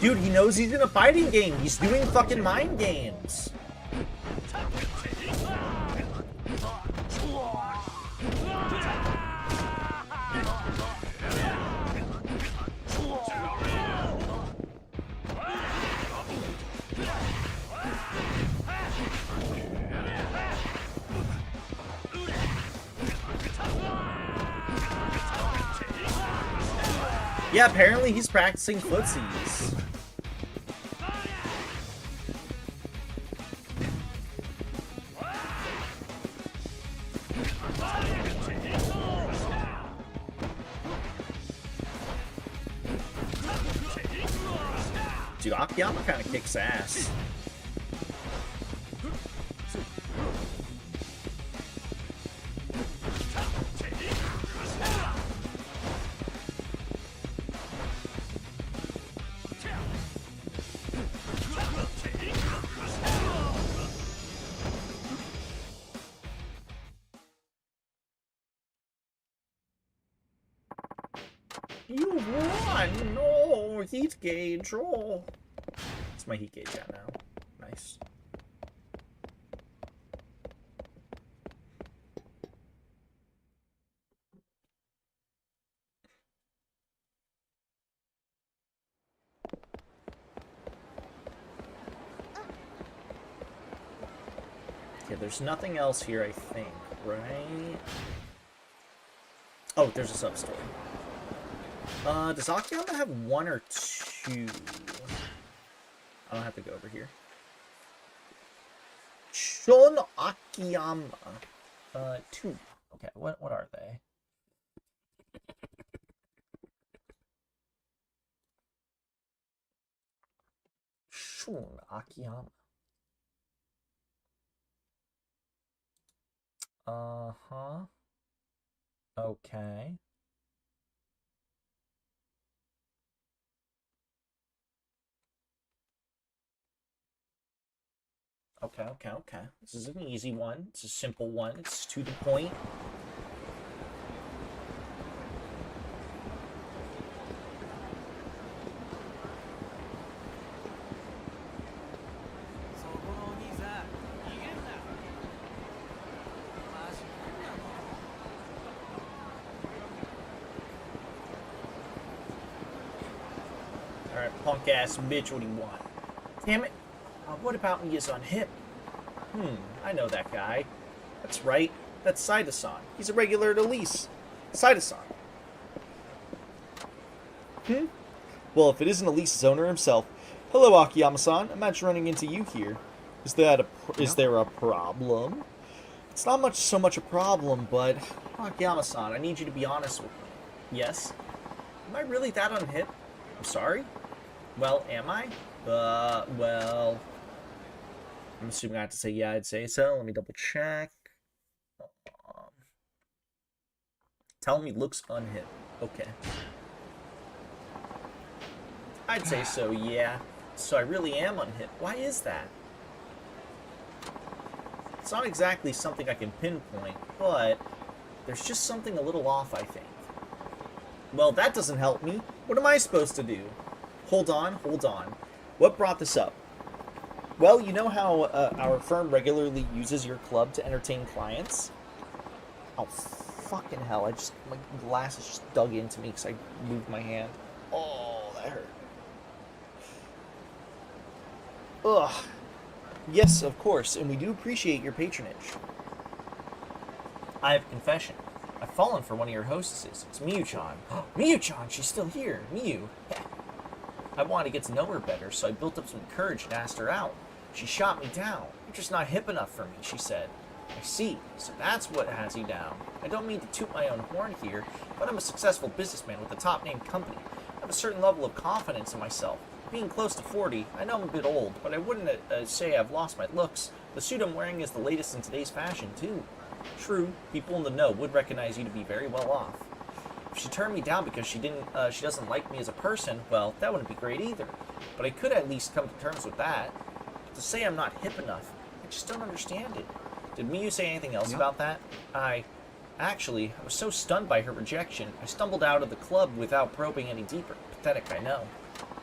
Dude, he knows he's in a fighting game. He's doing fucking mind games. Yeah, apparently he's practicing footsies. Dude, Akiyama kind of kicks ass. You won! No! Heat gauge! Oh! It's my heat gauge out now. Nice. Okay, there's nothing else here, I think, right? Oh, there's a sub-story. Does Akiyama have one or two? I don't have to go over here. Shun Akiyama. Two. Okay, what are they? Shun Akiyama. Uh-huh. Okay. Okay, okay, okay. This is an easy one. It's a simple one. It's to the point. Alright, punk ass bitch, what do you want? Damn it. What about me is on hip? I know that guy. That's right. That's Saida-san. He's a regular at Elise. Saida-san. Well, if it isn't Elise's owner himself. Hello, Akiyama-san. Imagine running into you here. Is there a problem? It's not so much a problem, but Akiyama-san, I need you to be honest with me. Yes? Am I really that unhip? I'm sorry? Well, am I? Well... I'm assuming I have to say yeah, I'd say so. Let me double check. Tell me looks unhip. Okay. I'd say so, yeah. So I really am unhip. Why is that? It's not exactly something I can pinpoint, but there's just something a little off, I think. Well, that doesn't help me. What am I supposed to do? Hold on, hold on. What brought this up? Well, you know how our firm regularly uses your club to entertain clients? Oh, fucking hell. My glasses just dug into me because I moved my hand. Oh, that hurt. Ugh. Yes, of course, and we do appreciate your patronage. I have a confession. I've fallen for one of your hostesses. It's Miyu-chan. Miyu-chan, she's still here. Miyu. I wanted to get to know her better, so I built up some courage and asked her out. She shot me down. You're just not hip enough for me, she said. I see. So that's what has you down. I don't mean to toot my own horn here, but I'm a successful businessman with a top-name company. I have a certain level of confidence in myself. Being close to 40, I know I'm a bit old, but I wouldn't say I've lost my looks. The suit I'm wearing is the latest in today's fashion, too. True, people in the know would recognize you to be very well off. If she turned me down because she doesn't like me as a person, well, that wouldn't be great either. But I could at least come to terms with that. But to say I'm not hip enough, I just don't understand it. Did Miyu say anything else about that? Actually, I was so stunned by her rejection, I stumbled out of the club without probing any deeper. Pathetic, I know.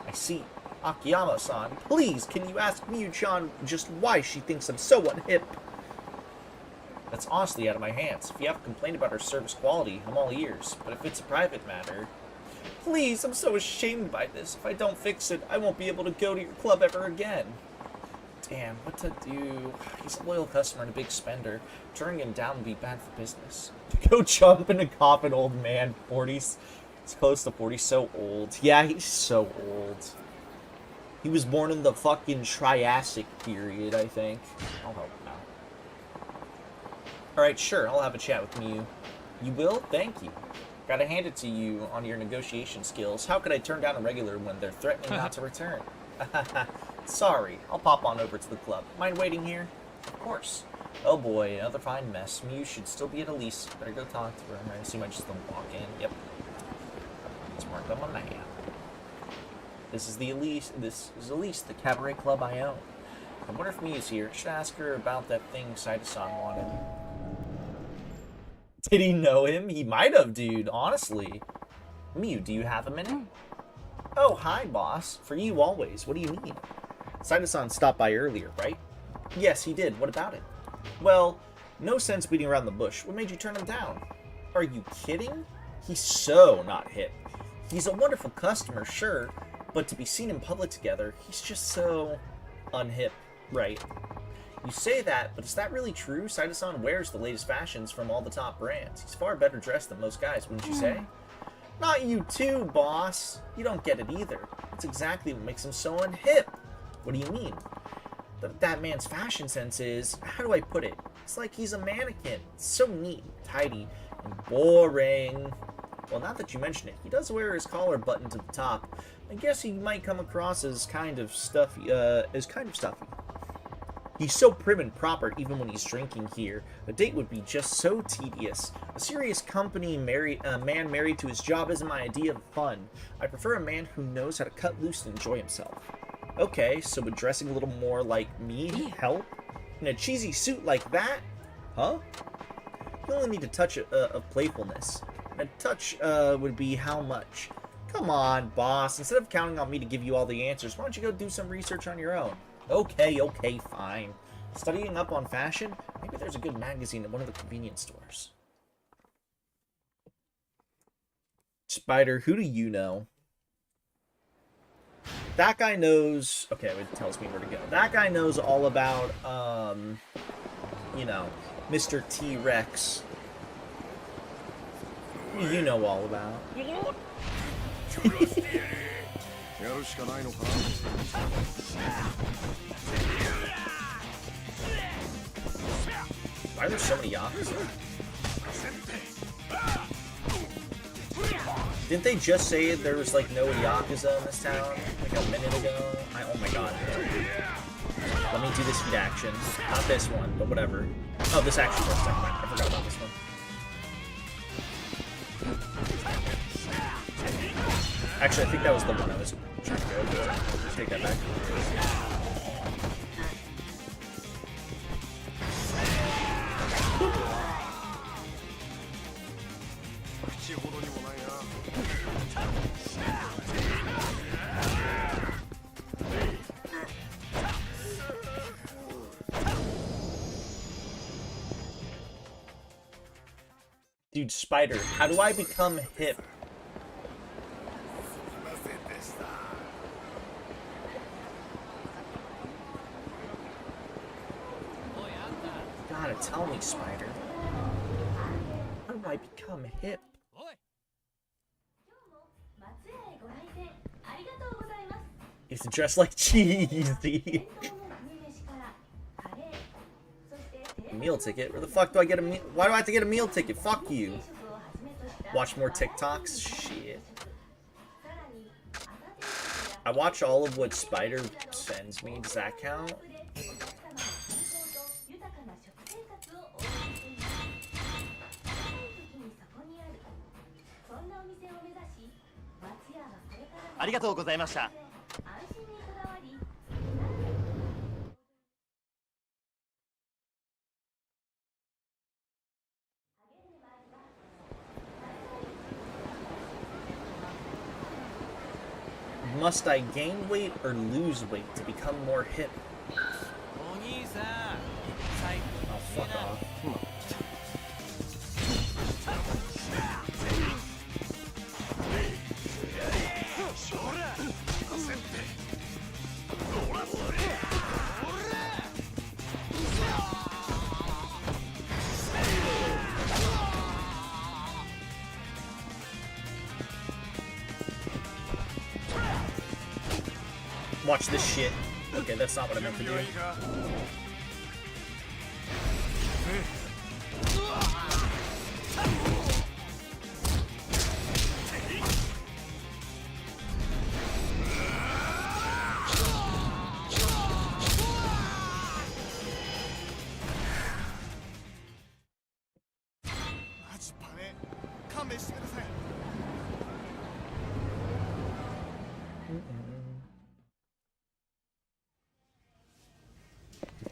I see. Akiyama-san, please, can you ask Miyu-chan just why she thinks I'm so unhip? That's honestly out of my hands. If you have a complaint about her service quality, I'm all ears. But if it's a private matter... Please, I'm so ashamed by this. If I don't fix it, I won't be able to go to your club ever again. Damn, what to do? He's a loyal customer and a big spender. Turning him down would be bad for business. To go jump in a coffin, old man. 40s. He's close to 40, so old. Yeah, he's so old. He was born in the fucking Triassic period, I think. I'll help him out. Alright, sure, I'll have a chat with Miyu. You will? Thank you. Gotta hand it to you on your negotiation skills. How could I turn down a regular when they're threatening not to return? Sorry, I'll pop on over to the club. Mind waiting here? Of course. Oh boy, another fine mess. Miyu should still be at Elise. Better go talk to her. I assume I just don't walk in. Yep. It's marked on my map. This is Elise, the cabaret club I own. I wonder if Miyu's here. I should ask her about that thing Saida-san wanted. Did he know him? He might have, dude, honestly. Miyu, do you have a minute? Oh, hi, boss. For you always. What do you need? Saida-san stopped by earlier, right? Yes, he did. What about it? Well, no sense beating around the bush. What made you turn him down? Are you kidding? He's so not hip. He's a wonderful customer, sure, but to be seen in public together, he's just so unhip, right? You say that, but is that really true? Saida-san wears the latest fashions from all the top brands. He's far better dressed than most guys, wouldn't you say? Not you too, boss. You don't get it either. That's exactly what makes him so unhip. What do you mean? That man's fashion sense is, how do I put it? It's like he's a mannequin. It's so neat, tidy, and boring. Well, now that you mention it, he does wear his collar buttoned to the top. I guess he might come across as kind of stuffy. He's so prim and proper even when he's drinking here. A date would be just so tedious. A serious company man married to his job isn't my idea of fun. I prefer a man who knows how to cut loose and enjoy himself. Okay, so would dressing a little more like me help? In a cheesy suit like that? Huh? You only need a touch of playfulness. And a touch would be how much? Come on, boss. Instead of counting on me to give you all the answers, why don't you go do some research on your own? Okay, fine. Studying up on fashion? Maybe there's a good magazine at one of the convenience stores. Spider, who do you know? That guy knows... Okay, it tells me where to go. That guy knows all about, you know, Mr. T-Rex. You know all about. Why are there so many Yakuza? Didn't they just say there was like no Yakuza in this town like a minute ago? Oh my god. Let me do this heat action. Not this one, but whatever. Oh, this action works. I forgot about this one. Actually, I think that was the one I was trying to go for. Take that back. Dude, Spider, how do I become hip? Gotta tell me, Spider. How do I become hip? You have to dress like cheesy. Meal ticket? Where the fuck do I get a meal? Why do I have to get a meal ticket? Fuck you. Watch more TikToks? Shit. I watch all of what Spider sends me. Does that count? Must I gain weight or lose weight to become more hip? Oh, fuck off. Watch this shit. Okay, that's not what I meant to do.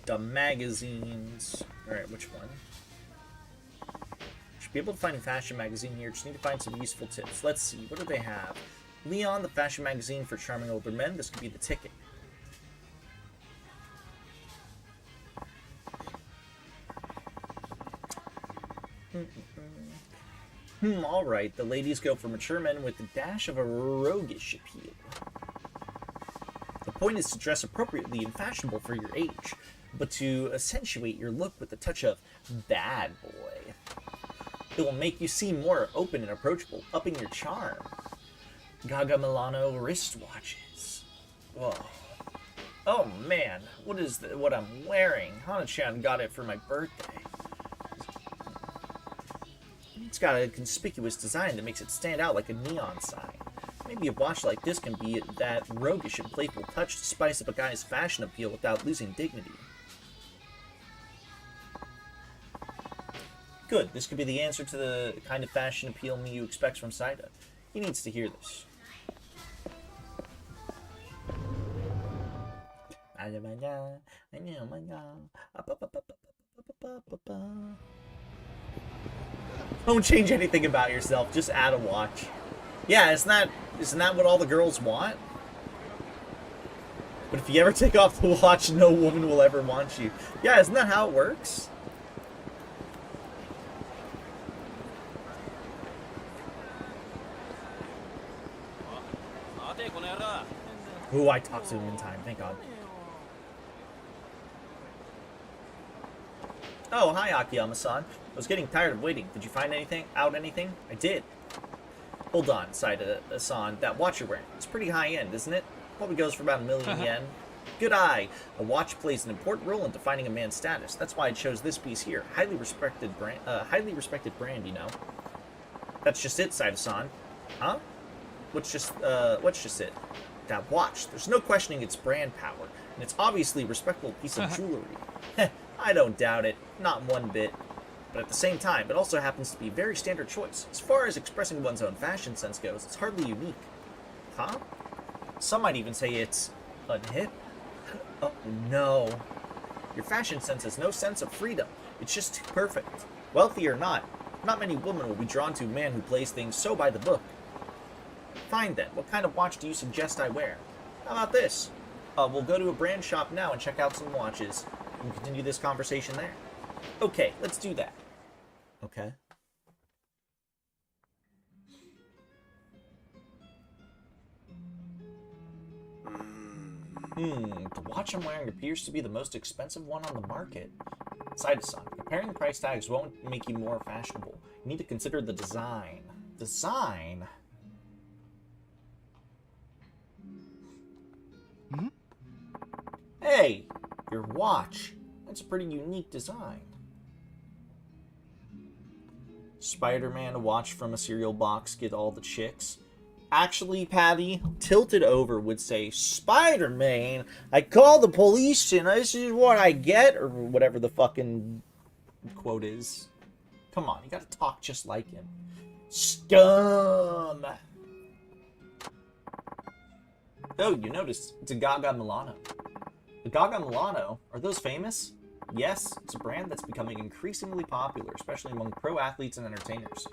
The magazines. Alright, which one? Should be able to find a fashion magazine here. Just need to find some useful tips. Let's see. What do they have? Leon, the fashion magazine for charming older men. This could be the ticket. Alright. The ladies go for mature men with a dash of a roguish appeal. The point is to dress appropriately and fashionable for your age, but to accentuate your look with a touch of bad boy. It will make you seem more open and approachable, upping your charm. Gaga Milano wristwatches. Whoa. Oh man, what I'm wearing? Hana-chan got it for my birthday. It's got a conspicuous design that makes it stand out like a neon sign. Maybe a watch like this can be that roguish and playful touch to spice up a guy's fashion appeal without losing dignity. Good, this could be the answer to the kind of fashion appeal Miyu expects from Saida. He needs to hear this. Don't change anything about yourself. Just add a watch. Yeah, isn't that what all the girls want? But if you ever take off the watch, no woman will ever want you. Yeah, isn't that how it works? Ooh, I talked to him in time, thank God. Oh, hi, Akiyama-san. I was getting tired of waiting. Did you find anything? I did. Hold on, Saida-san. That watch you're wearing, it's pretty high-end, isn't it? Probably goes for about 1,000,000 yen. Good eye. A watch plays an important role in defining a man's status. That's why I chose this piece here. Highly respected brand, you know. That's just it, Saida-san. Huh? What's just it? That watch. There's no questioning its brand power, and it's obviously a respectable piece of jewelry. I don't doubt it, not one bit. But at the same time, it also happens to be a very standard choice. As far as expressing one's own fashion sense goes, it's hardly unique. Huh? Some might even say it's unhip. Oh no. Your fashion sense has no sense of freedom. It's just too perfect. Wealthy or not many women will be drawn to a man who plays things so by the book. Fine then, what kind of watch do you suggest I wear? How about this? We'll go to a brand shop now and check out some watches. And continue this conversation there. Okay, let's do that. Okay. The watch I'm wearing appears to be the most expensive one on the market. Saida-san, comparing price tags won't make you more fashionable. You need to consider the design. Design? Hey, your watch. That's a pretty unique design. Spider-Man, a watch from a cereal box, get all the chicks. Actually, Patty, tilted over would say, Spider-Man, I call the police and this is what I get, or whatever the fucking quote is. Come on, you gotta talk just like him. Scum! Oh, you noticed, it's a Gaga Milano. The Gaga Milano, are those famous? Yes, it's a brand that's becoming increasingly popular, especially among pro athletes and entertainers.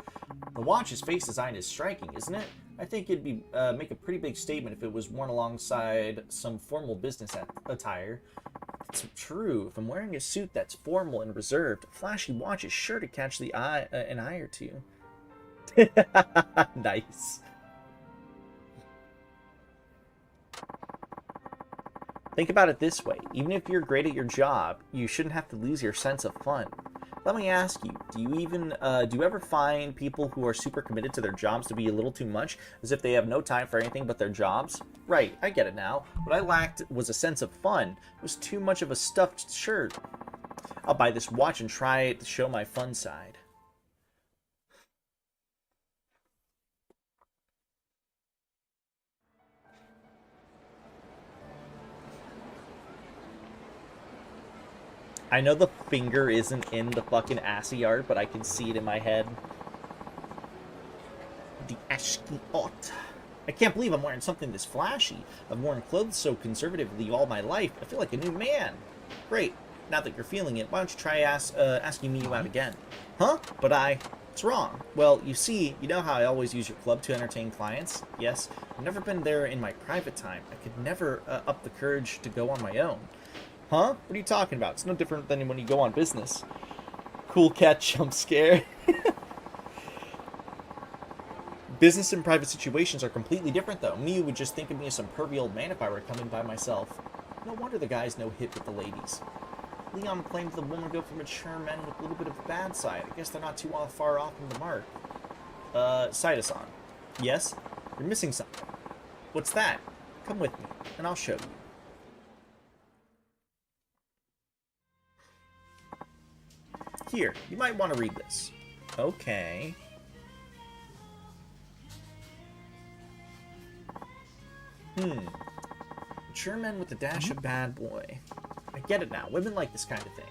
The watch's face design is striking, isn't it? I think it'd be make a pretty big statement if it was worn alongside some formal business attire. It's true. If I'm wearing a suit that's formal and reserved, a flashy watch is sure to catch the eye, an eye or two. Nice. Think about it this way. Even if you're great at your job, you shouldn't have to lose your sense of fun. Let me ask you, do you ever find people who are super committed to their jobs to be a little too much, as if they have no time for anything but their jobs? Right, I get it now. What I lacked was a sense of fun. It was too much of a stuffed shirt. I'll buy this watch and try it to show my fun side. I know the finger isn't in the fucking assy art, but I can see it in my head. The ASCII art. I can't believe I'm wearing something this flashy. I've worn clothes so conservatively all my life. I feel like a new man. Great. Now that you're feeling it, why don't you try asking me out again? Huh? But what's wrong? Well, you see, you know how I always use your club to entertain clients? Yes. I've never been there in my private time. I could never up the courage to go on my own. Huh? What are you talking about? It's no different than when you go on business. Cool cat jump scare. Business and private situations are completely different, though. Me would just think of me as some pervy old man if I were coming by myself. No wonder the guy's no hit with the ladies. Leon claimed the woman go for mature men with a little bit of the bad side. I guess they're not too far off from the mark. Saida-san. Yes? You're missing something. What's that? Come with me, and I'll show you. Here, you might want to read this. Okay. Mature men with a dash of bad boy. I get it now. Women like this kind of thing.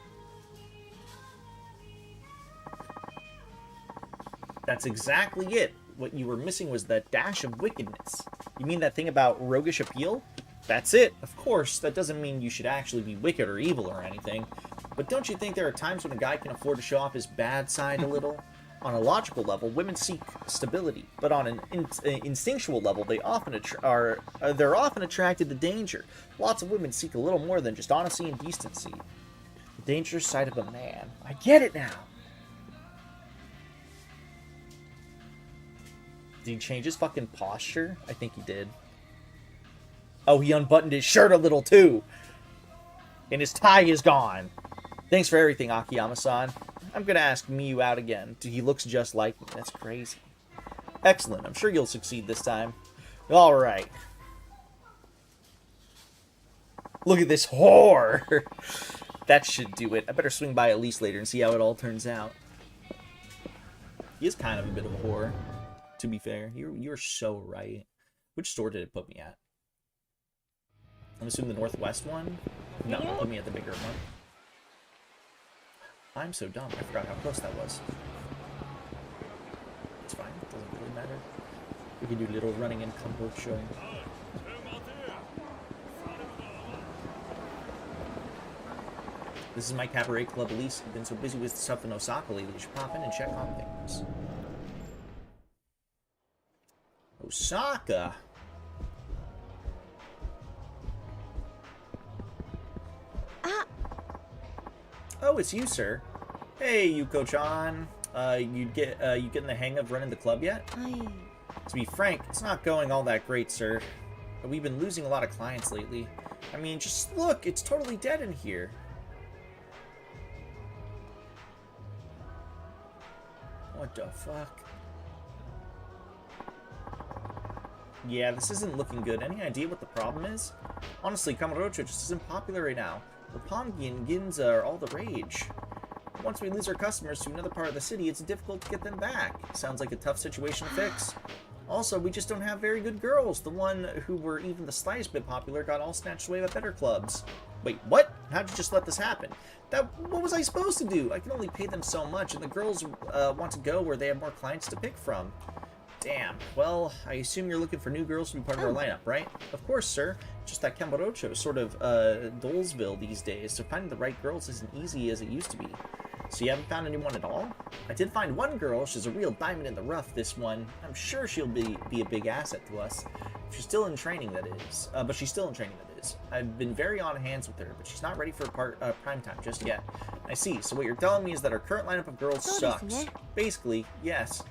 That's exactly it. What you were missing was that dash of wickedness. You mean that thing about roguish appeal? That's it. Of course, that doesn't mean you should actually be wicked or evil or anything. But don't you think there are times when a guy can afford to show off his bad side a little? On a logical level, women seek stability, but on an instinctual level, they're often attracted to danger. Lots of women seek a little more than just honesty and decency. The dangerous side of a man. I get it now. Did he change his fucking posture? I think he did. Oh, he unbuttoned his shirt a little too. And his tie is gone. Thanks for everything, Akiyama-san. I'm gonna ask Miyu out again. He looks just like me. That's crazy. Excellent. I'm sure you'll succeed this time. Alright. Look at this whore. That should do it. I better swing by Elise later and see how it all turns out. He is kind of a bit of a whore, to be fair. You're so right. Which store did it put me at? I'm assuming the northwest one? No, it put me at the bigger one. I'm so dumb. I forgot how close that was. It's fine. It doesn't really matter. We can do little running in kombucha. This is my cabaret club, Elise. I've been so busy with stuff in Osaka lately. You should pop in and check on things. Osaka? Oh, it's you, sir. Hey, Yuko-chan. You getting the hang of running the club yet? To be frank, it's not going all that great, sir. We've been losing a lot of clients lately. I mean, just look, it's totally dead in here. What the fuck? Yeah, this isn't looking good. Any idea what the problem is? Honestly, Kamurocho just isn't popular right now. Roppongi and Ginza are all the rage. Once we lose our customers to another part of the city, it's difficult to get them back. Sounds like a tough situation to fix. Also, we just don't have very good girls. The one who were even the slightest bit popular got all snatched away by better clubs. Wait, what? How'd you just let this happen? What was I supposed to do? I can only pay them so much, and the girls want to go where they have more clients to pick from. Damn. Well, I assume you're looking for new girls to be part of our lineup, right? Of course, sir. Just that Kamurocho is sort of Dolesville these days, so finding the right girls isn't easy as it used to be. So you haven't found anyone at all? I did find one girl. She's a real diamond in the rough, this one. I'm sure she'll be a big asset to us. She's still in training, that is. But she's still in training, that is. I've been very on hands with her, but she's not ready for prime time just yet. I see. So what you're telling me is that our current lineup of girls sucks. Basically, yes.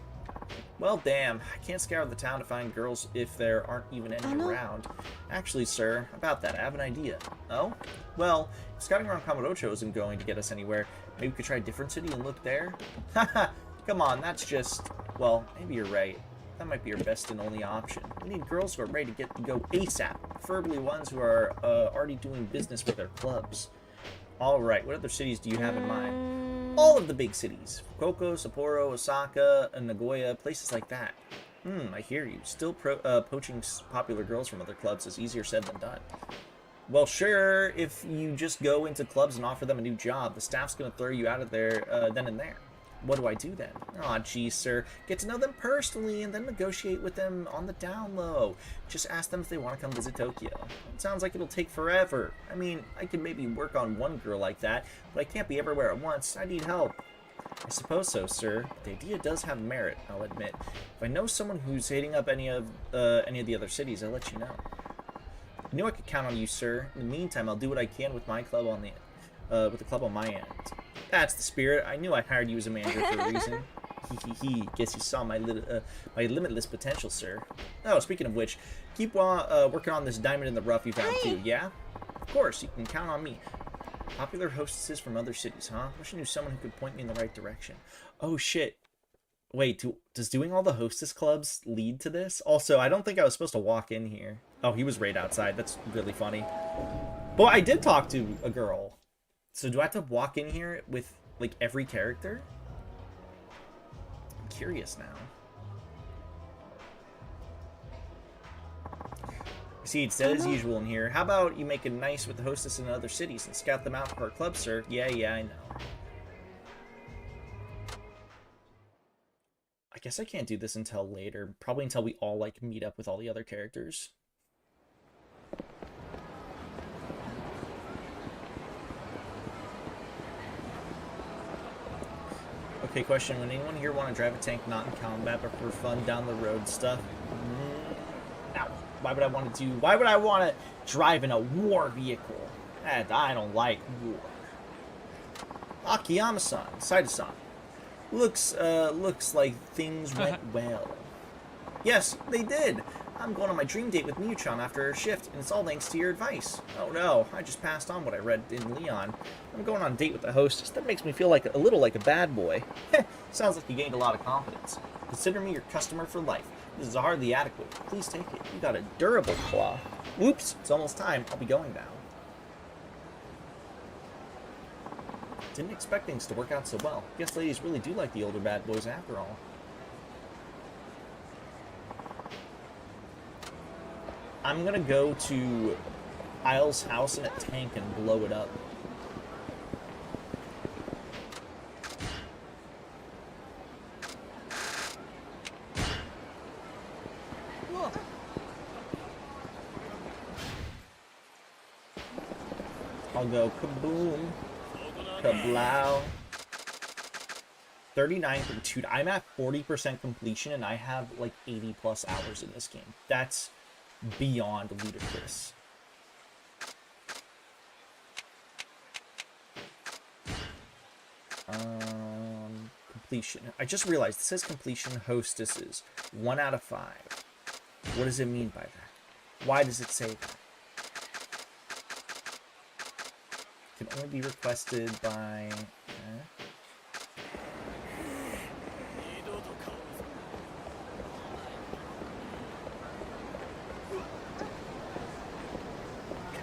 Well, damn. I can't scour the town to find girls if there aren't even any around. Actually, sir, about that, I have an idea. Oh? Well, scouting around Kamurocho isn't going to get us anywhere. Maybe we could try a different city and look there? Haha, come on, that's just... Well, maybe you're right. That might be our best and only option. We need girls who are ready to go ASAP, preferably ones who are already doing business with their clubs. Alright, what other cities do you have in mind? All of the big cities. Fukuoka, Sapporo, Osaka, and Nagoya, places like that. I hear you. Still poaching popular girls from other clubs is easier said than done. Well, sure, if you just go into clubs and offer them a new job, the staff's going to throw you out of there then and there. What do I do then? Aw, geez, sir. Get to know them personally and then negotiate with them on the down low. Just ask them if they want to come visit Tokyo. It sounds like it'll take forever. I mean, I can maybe work on one girl like that, but I can't be everywhere at once. I need help. I suppose so, sir. The idea does have merit, I'll admit. If I know someone who's hitting up any of the other cities, I'll let you know. I knew I could count on you, sir. In the meantime, I'll do what I can with my club on the club on my end. That's the spirit. I knew I hired you as a manager for a reason. Guess you saw my limitless potential, sir. Oh, speaking of which, keep working on this diamond in the rough you found too, yeah? Of course, you can count on me. Popular hostesses from other cities, huh? Wish I knew someone who could point me in the right direction. Oh, shit. Wait, does doing all the hostess clubs lead to this? Also, I don't think I was supposed to walk in here. Oh, he was right outside. That's really funny. But I did talk to a girl. So do I have to walk in here with, like, every character? I'm curious now. See, it's dead as usual in here. How about you make it nice with the hostess in other cities and scout them out for our club, sir? Yeah, I know. I guess I can't do this until later. Probably until we all, like, meet up with all the other characters. Okay, question. Would anyone here want to drive a tank not in combat but for fun down the road stuff? Now, why would I want to drive in a war vehicle? And I don't like war. Akiyama-san, Saida-san. Looks like things went well. Yes, they did. I'm going on my dream date with Miyuchan after her shift, and it's all thanks to your advice. Oh no, I just passed on what I read in Leon. I'm going on a date with the hostess. That makes me feel like a little like a bad boy. Sounds like you gained a lot of confidence. Consider me your customer for life. This is hardly adequate. Please take it. You got a durable claw. Oops, it's almost time. I'll be going now. Didn't expect things to work out so well. Guess ladies really do like the older bad boys after all. I'm gonna go to Isle's house in a tank and blow it up. I'll go kaboom, kablow. 39 dude, I'm at 40% completion and I have like 80 plus hours in this game. That's beyond ludicrous. Completion. I just realized it says completion hostesses 1 out of 5. What does it mean by that? Why does it say that? Can only be requested by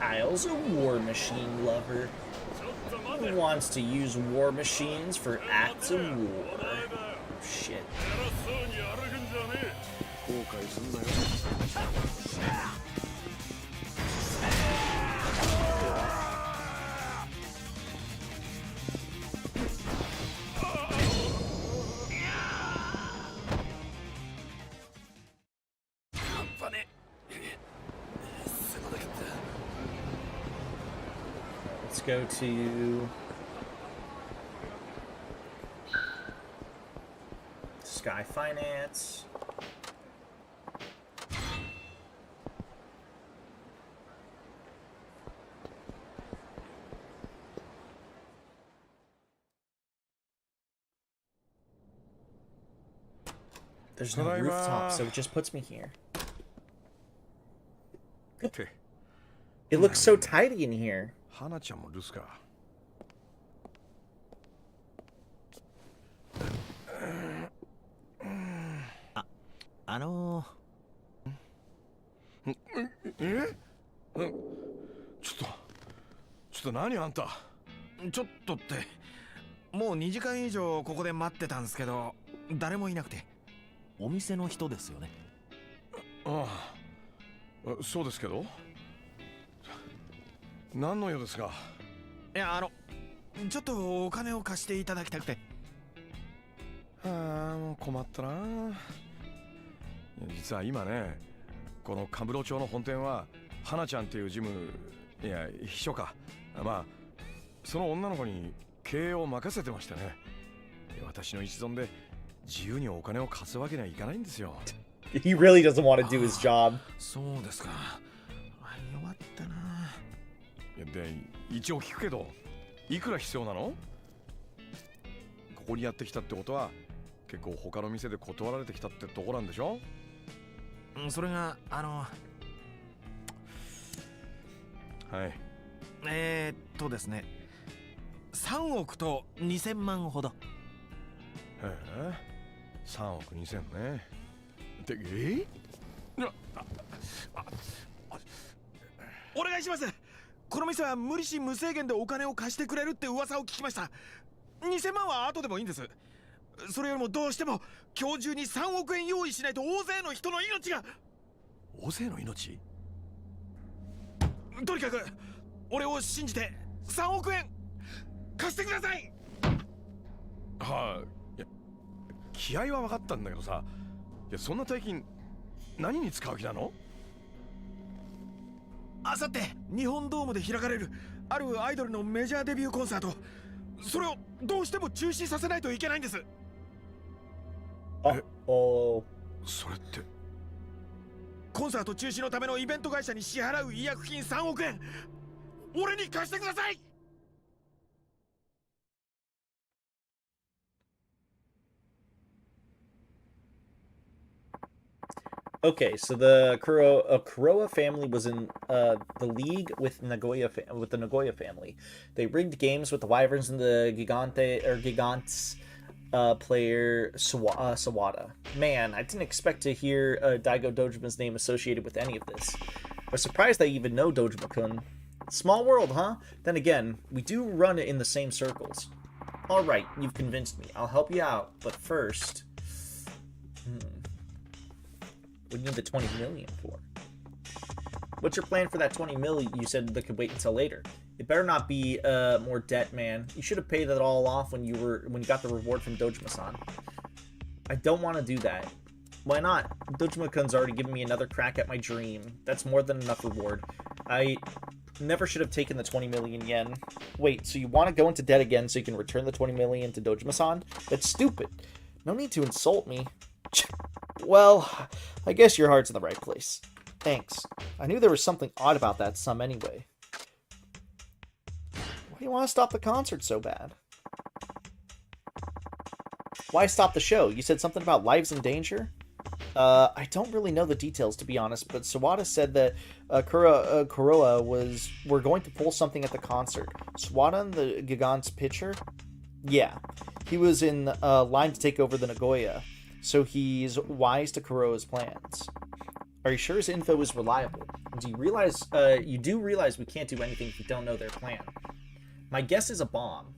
Kyle's a war machine lover. Who wants to use war machines for acts of war? Oh, shit. Let's go to Sky Finance. There's no rooftop, so it just puts me here. It looks so tidy in here.ちょっと何あんた。ちょっとって、もう2時間以上ここで待ってたんですけど、誰もいなくて。お店の人ですよね。ああ、そうですけど。何の用ですか。いや、ちょっとお金を貸していただきたくて。ああ、もう困ったな。実は今ね、このカムロ町の本店は花ちゃんっていう事務、いや秘書か、まあその女の子に経営を任せてましてね。私の一存で自由にお金を貸すわけにはいかないんですよ。He really doesn't want to do his job. そうですか。弱ったな。で、一応聞くけど、いくら必要なの？ここにやってきたってことは、結構他の店で断られてきたってとこなんでしょ？それがはいですね、3億と2000万ほど。へえ、3億2000ね。で、お願いします。この店は無利子無制限でお金を貸してくれるって噂を聞きました。2000万は後でもいいんです。それよりもどうしても今日中に3億円用意しないと大勢の人の命が。大勢の命？とにかく俺を信じて3億円貸してください。はい、いや気合は分かったんだけどさ、いやそんな大金何に使う気なの？あさって日本ドームで開かれるあるアイドルのメジャーデビューコンサート、それをどうしても中止させないといけないんです。おそれってコンサート中止のためのイベント会社に支払う違約金3億円俺に貸してください。Okay, so the Kuroa family was in the league with the Nagoya family. They rigged games with the Wyverns and the Gigants player Sawada. Man, I didn't expect to hear Daigo Dojima's name associated with any of this. I was surprised I even know Dojima-kun. Small world, huh? Then again, we do run it in the same circles. Alright, you've convinced me. I'll help you out, but first... What do you need the 20 million for? What's your plan for that 20 million you said that could wait until later? It better not be more debt, man. You should have paid that all off when you got the reward from Dojima-san. I don't want to do that. Why not? Dojima-kun's already given me another crack at my dream. That's more than enough reward. I never should have taken the 20 million yen. Wait, so you want to go into debt again so you can return the 20 million to Dojima-san? That's stupid. No need to insult me. Well, I guess your heart's in the right place. Thanks. I knew there was something odd about that sum anyway. Why do you want to stop the concert so bad? Why stop the show? You said something about lives in danger? I don't really know the details, to be honest, but Sawada said that Kuroa were going to pull something at the concert. Sawada and the Gigant's pitcher? Yeah. He was in line to take over the Nagoya, so he's wise to Kuroa's plans. Are you sure his info is reliable? Do you realize we can't do anything if we don't know their plan? My guess is a bomb.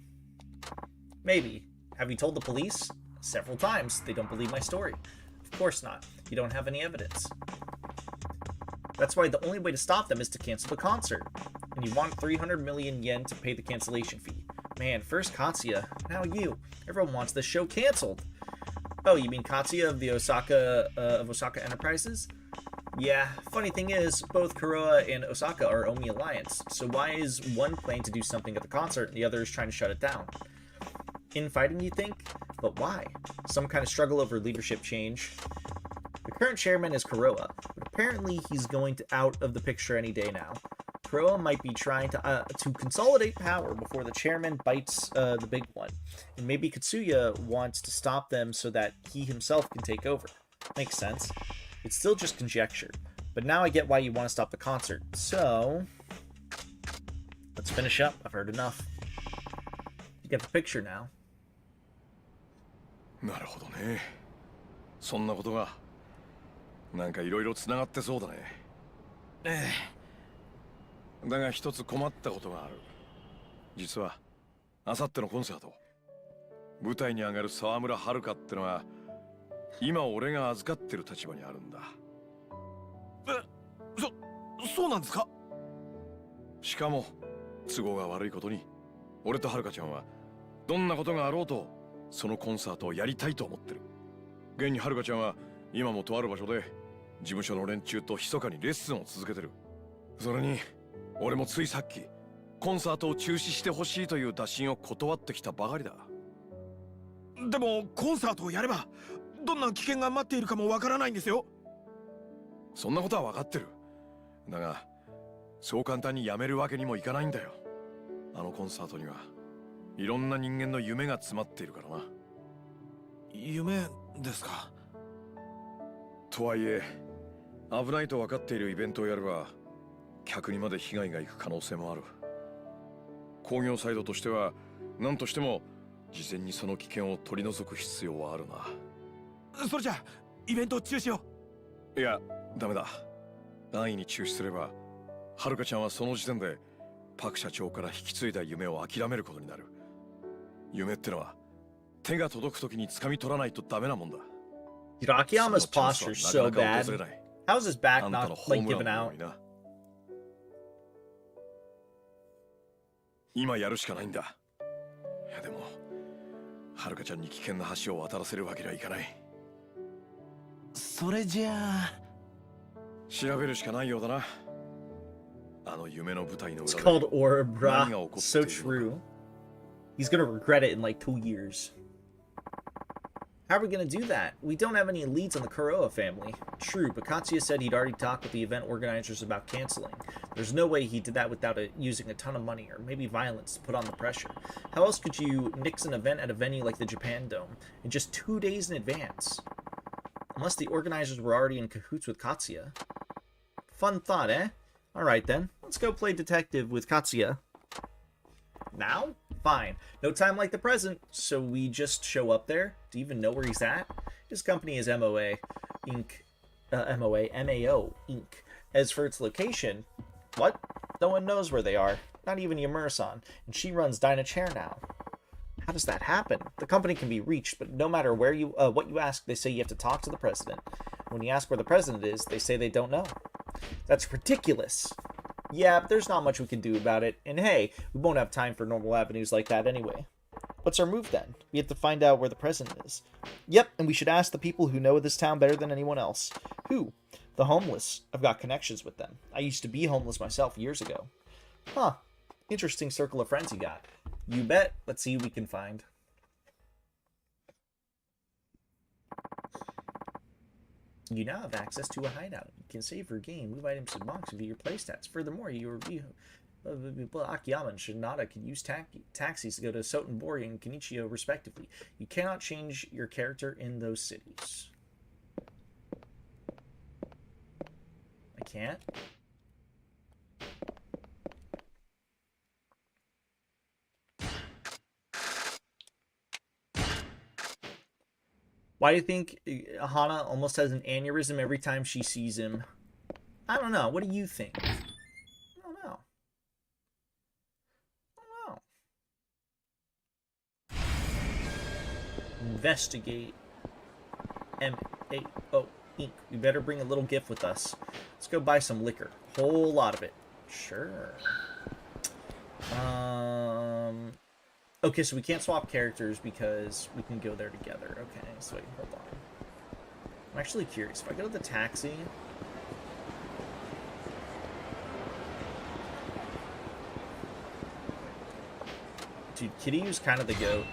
Maybe. Have you told the police? Several times. They don't believe my story. Of course not. You don't have any evidence. That's why the only way to stop them is to cancel the concert. And you want 300 million yen to pay the cancellation fee. Man, first Katsuya, now you. Everyone wants this show canceled. Oh, you mean Katsuya of the Osaka Enterprises? Yeah, funny thing is, both Kuroa and Osaka are Omi Alliance, so why is one planning to do something at the concert and the other is trying to shut it down? Infighting, you think? But why? Some kind of struggle over leadership change. The current chairman is Kuroa, but apparently he's going out of the picture any day now. Kuroa might be trying to consolidate power before the chairman bites the big one, and maybe Katsuya wants to stop them so that he himself can take over. Makes sense. It's still just conjecture, but now I get why you want to stop the concert. So, let's finish up. I've heard enough. You get the picture now. なるほどね。そんなことがなんかいろいろつながってそうだね。ええ。だが一つ困ったことがある。実はあさってのコンサート、舞台に上がる沢村遥ってのは今俺が預かってる立場にあるんだ。そうなんですか？しかも都合が悪いことに俺と遥ちゃんはどんなことがあろうとそのコンサートをやりたいと思ってる。現に遥ちゃんは今もとある場所で事務所の連中と密かにレッスンを続けてる。それに俺もついさっきコンサートを中止してほしいという打診を断ってきたばかりだ。でもコンサートをやればどんな危険が待っているかもわからないんですよ。そんなことは分かってる。だがそう簡単にやめるわけにもいかないんだよ。あのコンサートにはいろんな人間の夢が詰まっているからな。夢ですか？とはいえ危ないと分かっているイベントをやれば客にまで被害がいく可能性もある。工業サイドとしては何としても事前にその危険を取り除く必要はあるな。それじゃあイベントを中止を。いやダメだ。安易に中止すれば遥ちゃんはその時点でパク社長から引き継いだ夢を諦めることになる。夢ってのは手が届く時に掴み取らないとダメなもんだ。Dude, Akiyama's posture's so bad. How's his back not like given out? 今やるしかないんだ。いやでも遥ちゃんに危険な橋を渡らせるわけにはいかない。それじゃあ調べるしかないようだな。あの夢の舞台の裏で It's called Aura, bruh. So true. He's gonna regret it in like 2 years. How are we gonna do that? We don't have any leads on the Kuroa family. True, but Katsuya said he'd already talked with the event organizers about canceling. There's no way he did that without using a ton of money, or maybe violence, to put on the pressure. How else could you nix an event at a venue like the Japan Dome in just 2 days in advance? Unless the organizers were already in cahoots with Katsuya. Fun thought, eh? Alright then, let's go play detective with Katsuya. Now? Fine. No time like the present, so we just show up there. Do you even know where he's at? His company is MAO Inc. As for its location, what? No one knows where they are. Not even Yamura-san. And she runs Dyna Chair now. How does that happen? The company can be reached, but no matter where you what you ask, they say you have to talk to the president. When you ask where the president is, they say they don't know. That's ridiculous. Yeah, but there's not much we can do about it. And hey, we won't have time for normal avenues like that anyway. What's our move then? We have to find out where the president is. Yep, and we should ask the people who know this town better than anyone else. Who? The homeless. I've got connections with them. I used to be homeless myself years ago. Huh. Interesting circle of friends you got. You bet. Let's see who we can find. You now have access to a hideout. You can save or gain, move items to box, view your playstats. Furthermore, you review Akiyama and Shinada can use taxis to go to Sotenbori and Kenichio respectively. You cannot change your character in those cities. I can't? Why do you think Hana almost has an aneurysm every time she sees him? I don't know. What do you think? I don't know. Investigate. MAO Inc. We better bring a little gift with us. Let's go buy some liquor. Whole lot of it. Sure. Okay, so we can't swap characters because we can go there together. Okay, so wait, hold on. I'm actually curious. If I go to the taxi... Dude, Kiryu's kind of the goat.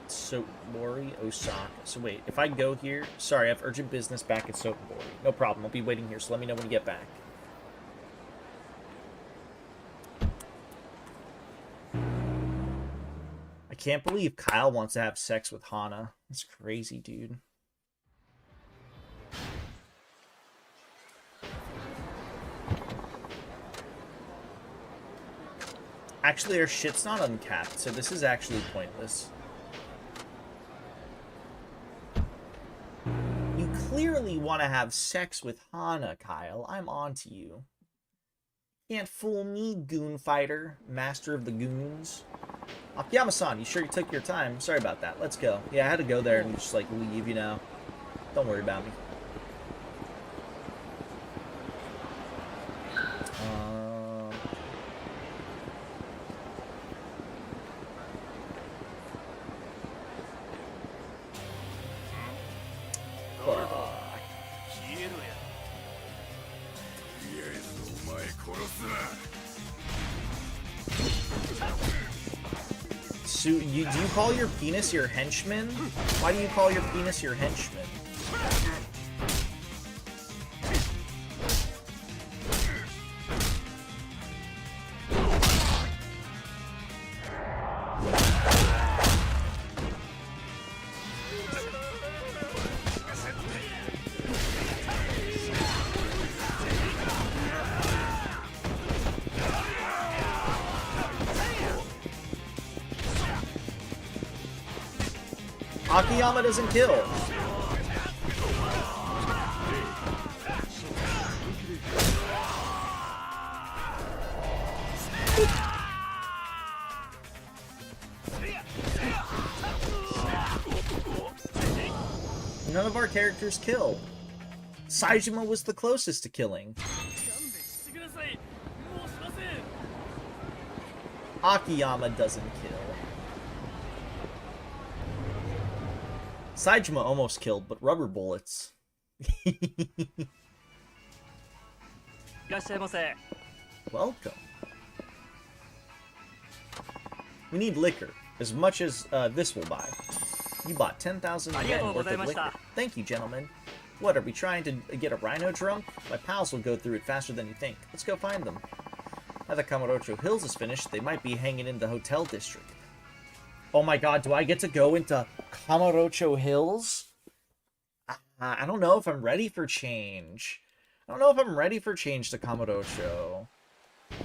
Sotenbori, Osaka. So wait, if I go here... Sorry, I have urgent business back at Sotenbori. No problem, I'll be waiting here, so let me know when you get back. I can't believe Kyle wants to have sex with Hana. That's crazy, dude. Actually, our shit's not uncapped, so this is actually pointless. You clearly want to have sex with Hana, Kyle. I'm on to you. Can't fool me, goon fighter, master of the goons. Akiyama-san, you sure you took your time? Sorry about that. Let's go. Yeah, I had to go there and just, like, leave, you know. Don't worry about me. So, do you call your penis your henchman? Why do you call your penis your henchman? Akiyama doesn't kill. None of our characters kill. Saejima was the closest to killing. Akiyama doesn't kill. Saijima almost killed, but rubber bullets. Welcome. We need liquor, as much as this will buy. You bought 10,000 yen worth of liquor. Thank you, gentlemen. What, are we trying to get a rhino drunk? My pals will go through it faster than you think. Let's go find them. Now that Kamurocho Hills is finished, they might be hanging in the hotel district. Oh my god, do I get to go into Kamurocho Hills? I don't know if I'm ready for change. I don't know if I'm ready for change to Kamurocho. If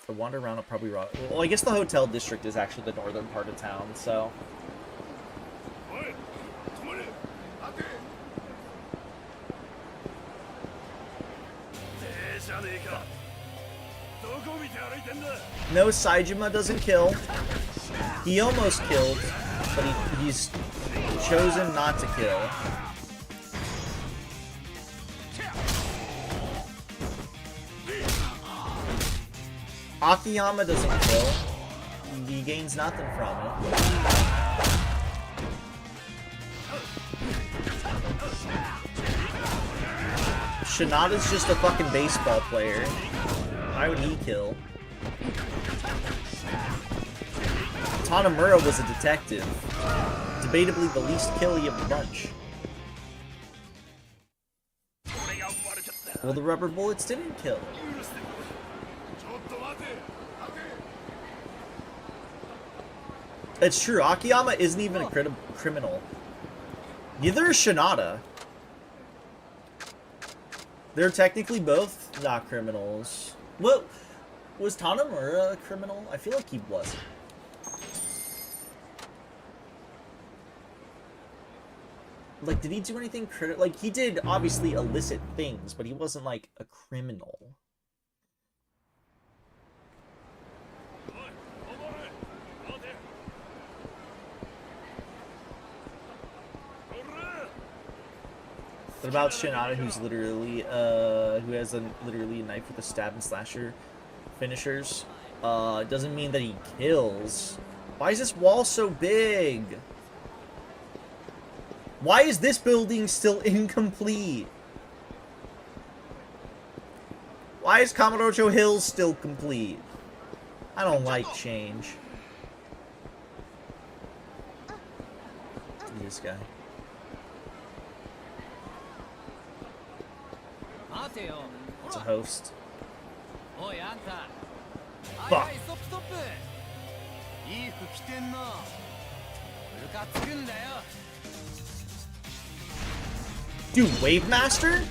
I wander around, I'll probably... Well, I guess the hotel district is actually the northern part of town, so... No, Saijima doesn't kill. He almost killed, but he's chosen not to kill. Akiyama doesn't kill. He gains nothing from it. Shinada's just a fucking baseball player. Why would he kill? Tanamura was a detective. Debatably the least killy of the bunch. Well, the rubber bullets didn't kill. It's true, Akiyama isn't even a criminal. Neither is Shinada. They're technically both not criminals. Well, was Tanamura a criminal? I feel like he wasn't. Like, did he do anything critical? Like, he did obviously illicit things, but he wasn't like a criminal. What about Shinada, who's literally, who has literally a knife with a stab and slasher finishers? Doesn't mean that he kills. Why is this wall so big? Why is this building still incomplete? Why is Kamurocho Hills still complete? I don't like change. Look at this guy. It's a host. Fuck. Dude, Wave Master?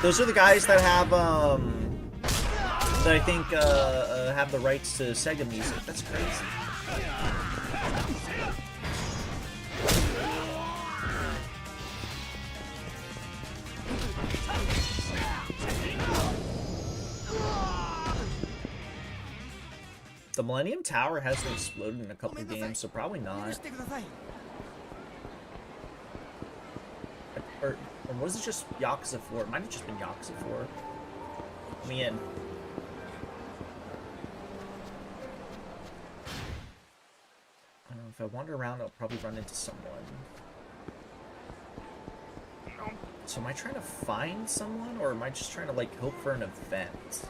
Those are the guys that have, that I think, have the rights to Sega music. That's crazy. The Millennium Tower hasn't exploded in a couple of games, so probably not. Or was it just Yakuza 4? It might have just been Yakuza 4. Let me in. I don't know, if I wander around, I'll probably run into someone. So am I trying to find someone, or am I just trying to, like, hope for an event?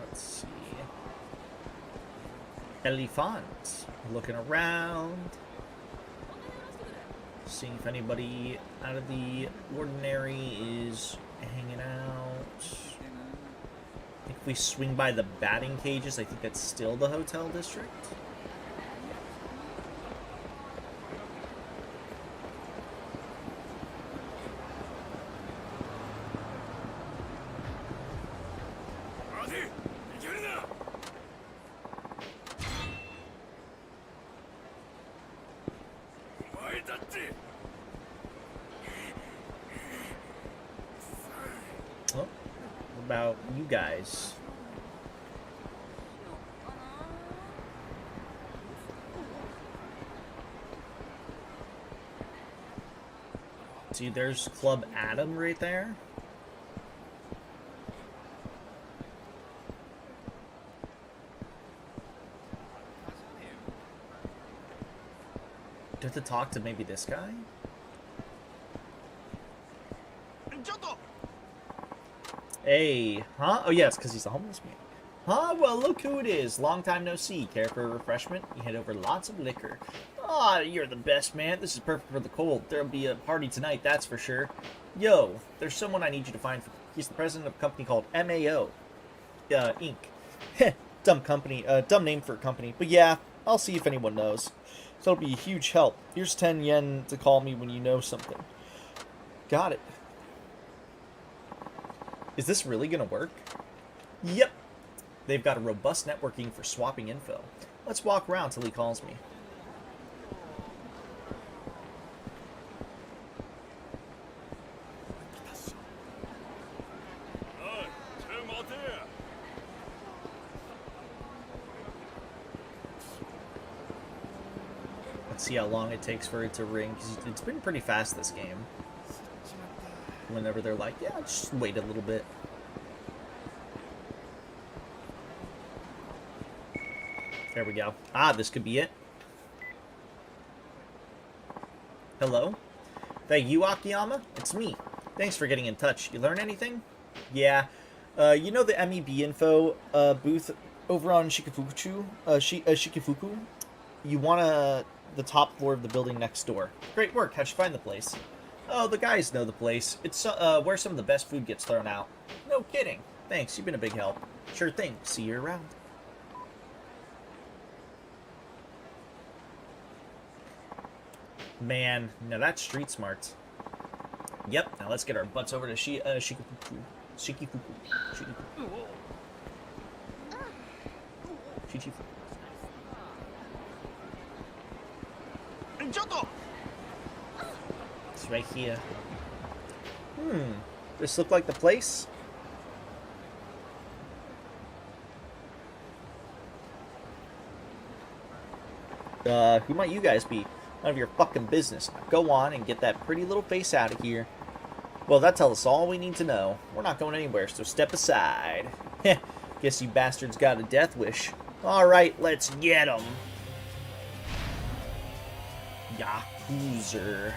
Let's see. Elephant. Looking around. Seeing if anybody out of the ordinary is hanging out. I think if we swing by the batting cages, I think that's still the hotel district. What about you guys? See, there's Club Adam right there. Do I have to talk to maybe this guy? Hey, huh? Oh yeah, it's because he's a homeless man. Huh? Well, look who it is. Long time no see. Care for a refreshment? You head over lots of liquor. Ah, you're the best, man. This is perfect for the cold. There'll be a party tonight, that's for sure. Yo, there's someone I need you to find. He's the president of a company called MAO, Inc. Dumb company, dumb name for a company. But yeah, I'll see if anyone knows. So it'll be a huge help. Here's 10 yen to call me when you know something. Got it. Is this really gonna work? Yep. They've got a robust networking for swapping info. Let's walk around till he calls me. Let's see how long it takes for it to ring, because it's been pretty fast this game. Whenever they're like, yeah, just wait a little bit. There we go. Ah, this could be it. Hello? That you, Akiyama? It's me. Thanks for getting in touch. You learn anything? Yeah. You know the MEB info booth over on Shikifuku? Shikifuku? You want the top floor of the building next door. Great work. How'd you find the place? Oh, the guys know the place. It's where some of the best food gets thrown out. No kidding. Thanks, you've been a big help. Sure thing. See you around. Man, now that's street smarts. Yep, now let's get our butts over to Shikifuku. Shikifuku. It's right here. This look like the place? Who might you guys be? None of your fucking business. Now go on and get that pretty little face out of here. Well, that tells us all we need to know. We're not going anywhere, so step aside. Heh, guess you bastards got a death wish. Alright, let's get 'em. Yakuza.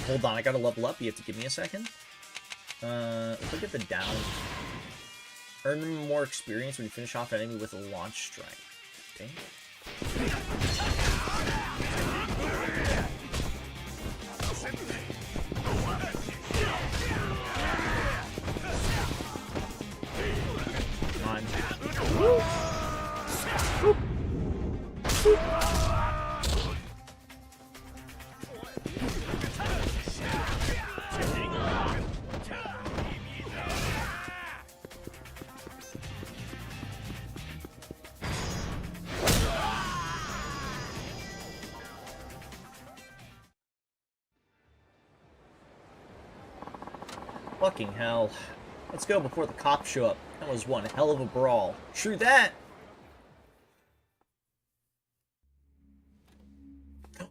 Hold on, I gotta level up. You have to give me a second. If I get the down. Earn more experience when you finish off an enemy with a launch strike. Okay. Come on. Woo. Woo. Woo. Fucking hell. Let's go before the cops show up. That was one hell of a brawl. True that! Oh,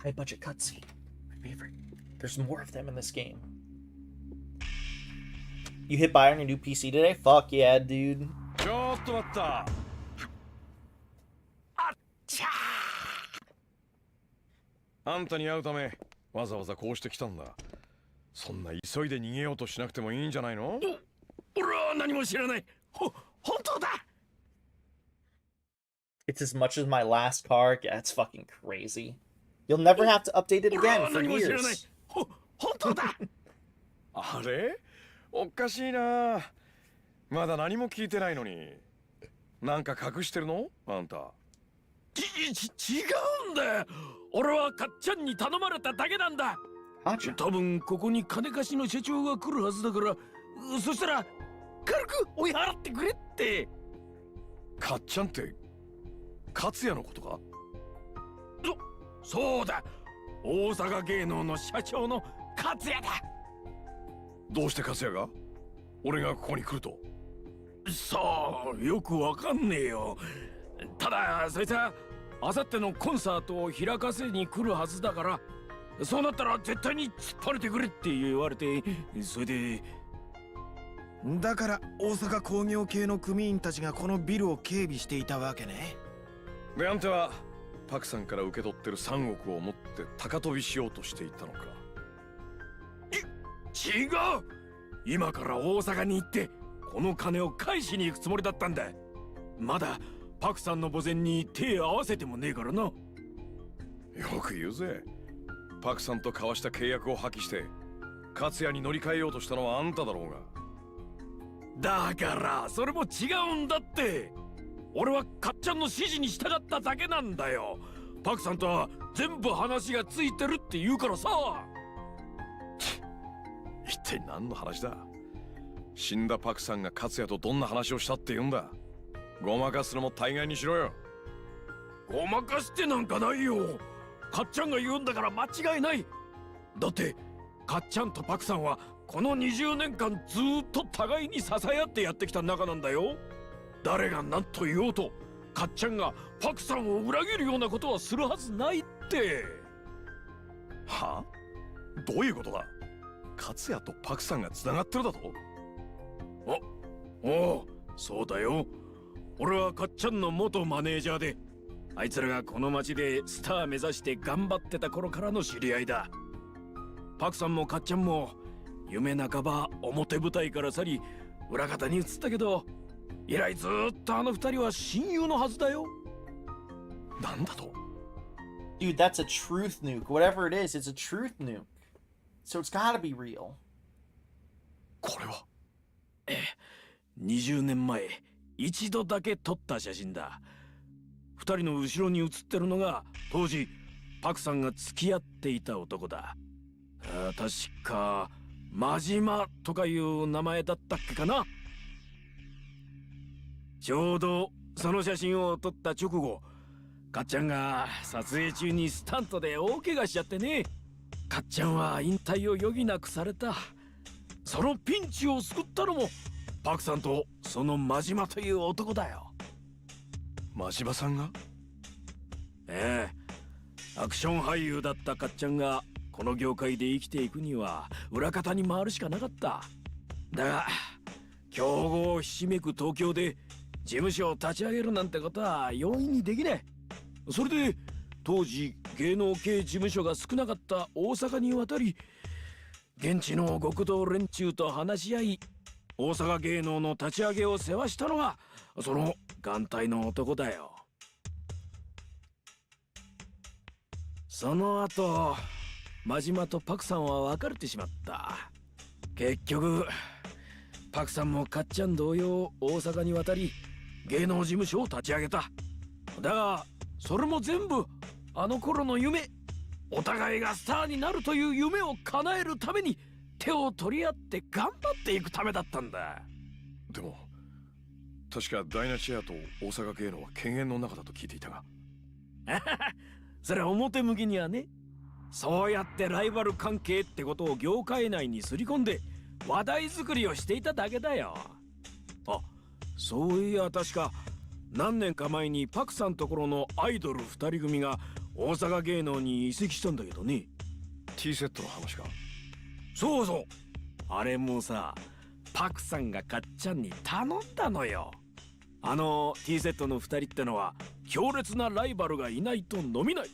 high budget cutscene. My favorite. There's more of them in this game. You hit buy on your new PC today? Fuck yeah, dude. Ah, あんたに会うためわざわざこうして来たんだ。そんな急いで逃げようとしなくてもいいんじゃないの？俺は何も知らない。本当だ。It's as much as my last car. Yeah, it's fucking crazy. You'll never have to update it again for years. 本当だ。あれ？おかしいな。まだ何も聞いてないのに。なんか隠してるの？あんた。違うんだよ。俺はかっちゃんに頼まれただけなんだ。多分ここに金貸しの社長が来るはずだから、そしたら軽く追い払ってくれって。かっちゃんって勝也のことか？そうだ、大阪芸能の社長の勝也だ。どうして勝也が俺がここに来ると？さあ、よくわかんねえよ。ただそいつはあさってのコンサートを開かせに来るはずだから、そうなったら絶対に突っ張れてくれって言われて、それで。だから大阪工業系の組員たちがこのビルを警備していたわけね。で、あんたはパクさんから受け取ってる3億を持って高飛びしようとしていたのか？違う、今から大阪に行ってこの金を返しに行くつもりだったんだ。まだパクさんの墓前に手合わせてもねえからな。よく言うぜ。パクさんと交わした契約を破棄して勝也に乗り換えようとしたのはあんただろうが。だからそれも違うんだって。俺はかっちゃんの指示に従っただけなんだよ。パクさんとは全部話がついてるって言うからさ。一体何の話だ？死んだパクさんが勝也とどんな話をしたって言うんだ？ごまかすのも大概にしろよ。ごまかしてなんかないよ。かっちゃんが言うんだから間違いない。だってかっちゃんとパクさんはこの20年間ずっと互いに支え合ってやってきた仲なんだよ。誰が何と言おうとかっちゃんがパクさんを裏切るようなことはするはずないって。はあ？どういうことだ？勝也とパクさんが繋がってるだと？おう、そうだよ。俺はかっちゃんの元マネージャーで、あいつらがこの町でスター目指して頑張ってた頃からの知り合いだ。パクさんもかっちゃんも夢半ば表舞台から去り裏方に移ったけど、以来ずっとあの二人は親友のはずだよ。なんだと？ Dude, that's a truth nuke. Whatever it is, it's a truth nuke. So it's gotta be real. これは20年前一度だけ撮った写真だ。二人の後ろに写ってるのが当時パクさんが付き合っていた男だ。確か真島とかいう名前だったっけかな。ちょうどその写真を撮った直後、かっちゃんが撮影中にスタントで大怪我しちゃってね。かっちゃんは引退を余儀なくされた。そのピンチを救ったのもパクさんとその真島という男だよ。真島さんが？ええ、アクション俳優だったかっちゃんがこの業界で生きていくには裏方に回るしかなかった。だが強豪ひしめく東京で事務所を立ち上げるなんてことは容易にできない。それで当時芸能系事務所が少なかった大阪に渡り、現地の極道連中と話し合い、大阪芸能の立ち上げを世話したのがその眼帯の男だよ。その後真島とパクさんは別れてしまった。結局パクさんもかっちゃん同様大阪に渡り芸能事務所を立ち上げた。だがそれも全部あの頃の夢、お互いがスターになるという夢を叶えるために手を取り合って頑張っていくためだったんだ。でも確かダイナチェアと大阪芸能は犬猿の仲だと聞いていたが。それは表向きにはね。そうやってライバル関係ってことを業界内にすり込んで話題作りをしていただけだよ。あ、そういや確か何年か前にパクさんところのアイドル2人組が大阪芸能に移籍したんだけどね。 T セットの話か？そうそう、あれもさパクさんがかっちゃんに頼んだのよ。あの T セットの2人ってのは強烈なライバルがいないと飲みない。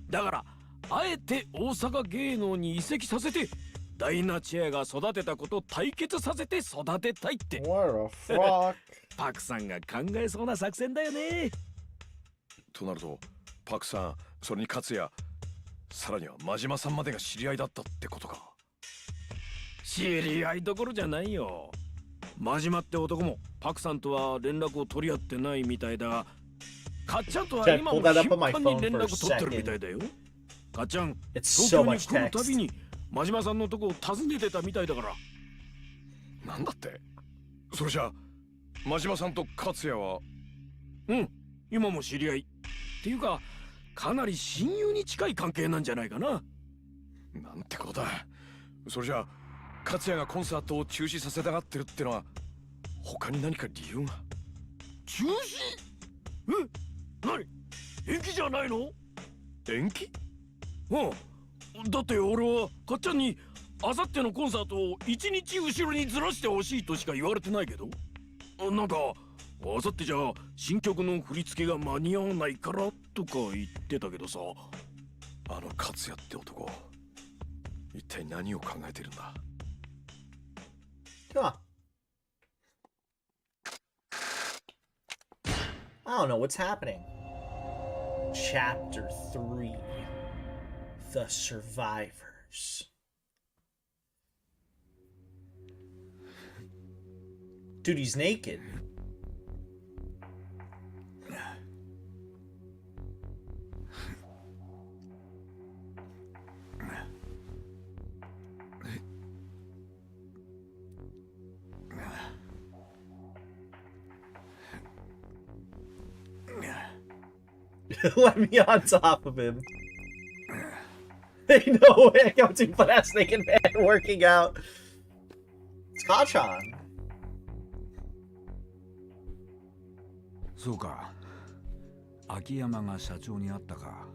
だからあえて大阪芸能に移籍させてダイナチェアが育てたことを対決させて育てたいって。パクさんが考えそうな作戦だよね。となるとパクさん、それに勝也、さらには真島さんまでが知り合いだったってことか？知り合いどころじゃないよ。真島って男もパクさんとは連絡を取り合ってないみたいだが、かっちゃんとは Check, 今 pull も that 頻 up on my 繁 phone に連 for a 絡取ってるみたい second. だよ。かっちゃん、 It's 東 so 京に much 来るた text. びに真島さんのとこを訪ねてたみたいだから。なんだって？それじゃ真島さんと勝也は？うん、今も知り合い。っていうか、かなり親友に近い関係なんじゃないかな。なんてことだ。それじゃ勝也がコンサートを中止させたがってるってのは他に何か理由が？中止？何？延期じゃないの？延期？うん。だって俺はかっちゃんにあさってのコンサートを1日後ろにずらしてほしいとしか言われてないけど、なんかあさってじゃ新曲の振り付けが間に合わないからとか言ってたけどさ。あの勝也って男、一体何を考えてるんだCome on. I don't know what's happening. Chapter 3. The Survivors. Dude, he's naked. Let me on top of him. Ain't no way I got to put ass naked man working out. It's Kachan. そうか。秋山が社長に会ったか。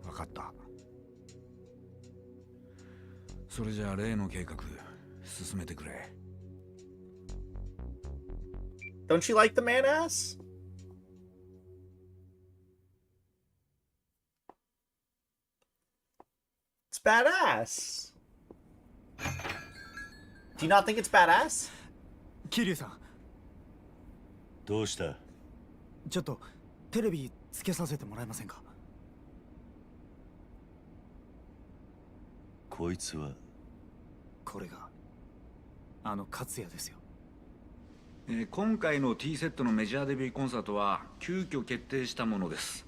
わかった。それじゃあ例の計画進めてくれ。Don't you like the man ass? It's badass. Do you not think it's badass? 桐生さん、どうした？ちょっとテレビつけさせてもらえませんか？こいつは？これがあの勝也ですよ。今回の T セットのメジャーデビューコンサートは急遽決定したものです。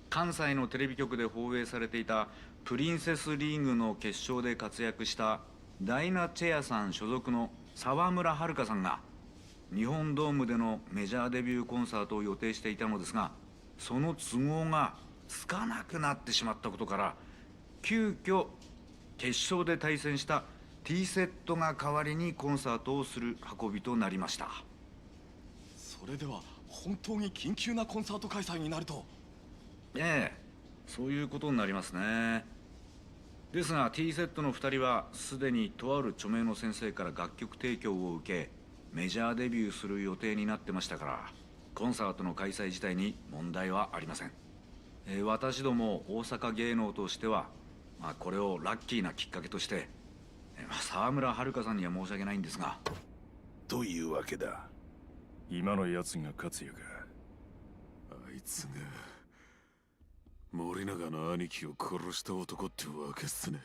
関西のテレビ局で放映されていたプリンセスリーグの決勝で活躍したダイナチェアさん所属の沢村遥さんが日本ドームでのメジャーデビューコンサートを予定していたのですが、その都合がつかなくなってしまったことから急遽決勝で対戦した T セットが代わりにコンサートをする運びとなりました。それでは本当に緊急なコンサート開催になると？ええ、そういうことになりますね。ですが T セットの2人はすでにとある著名の先生から楽曲提供を受けメジャーデビューする予定になってましたから、コンサートの開催自体に問題はありません。私ども大阪芸能としては、これをラッキーなきっかけとして、沢村遥さんには申し訳ないんですが。というわけだ。今のやつが勝也か。あいつが森永の兄貴を殺した男ってわけっすね。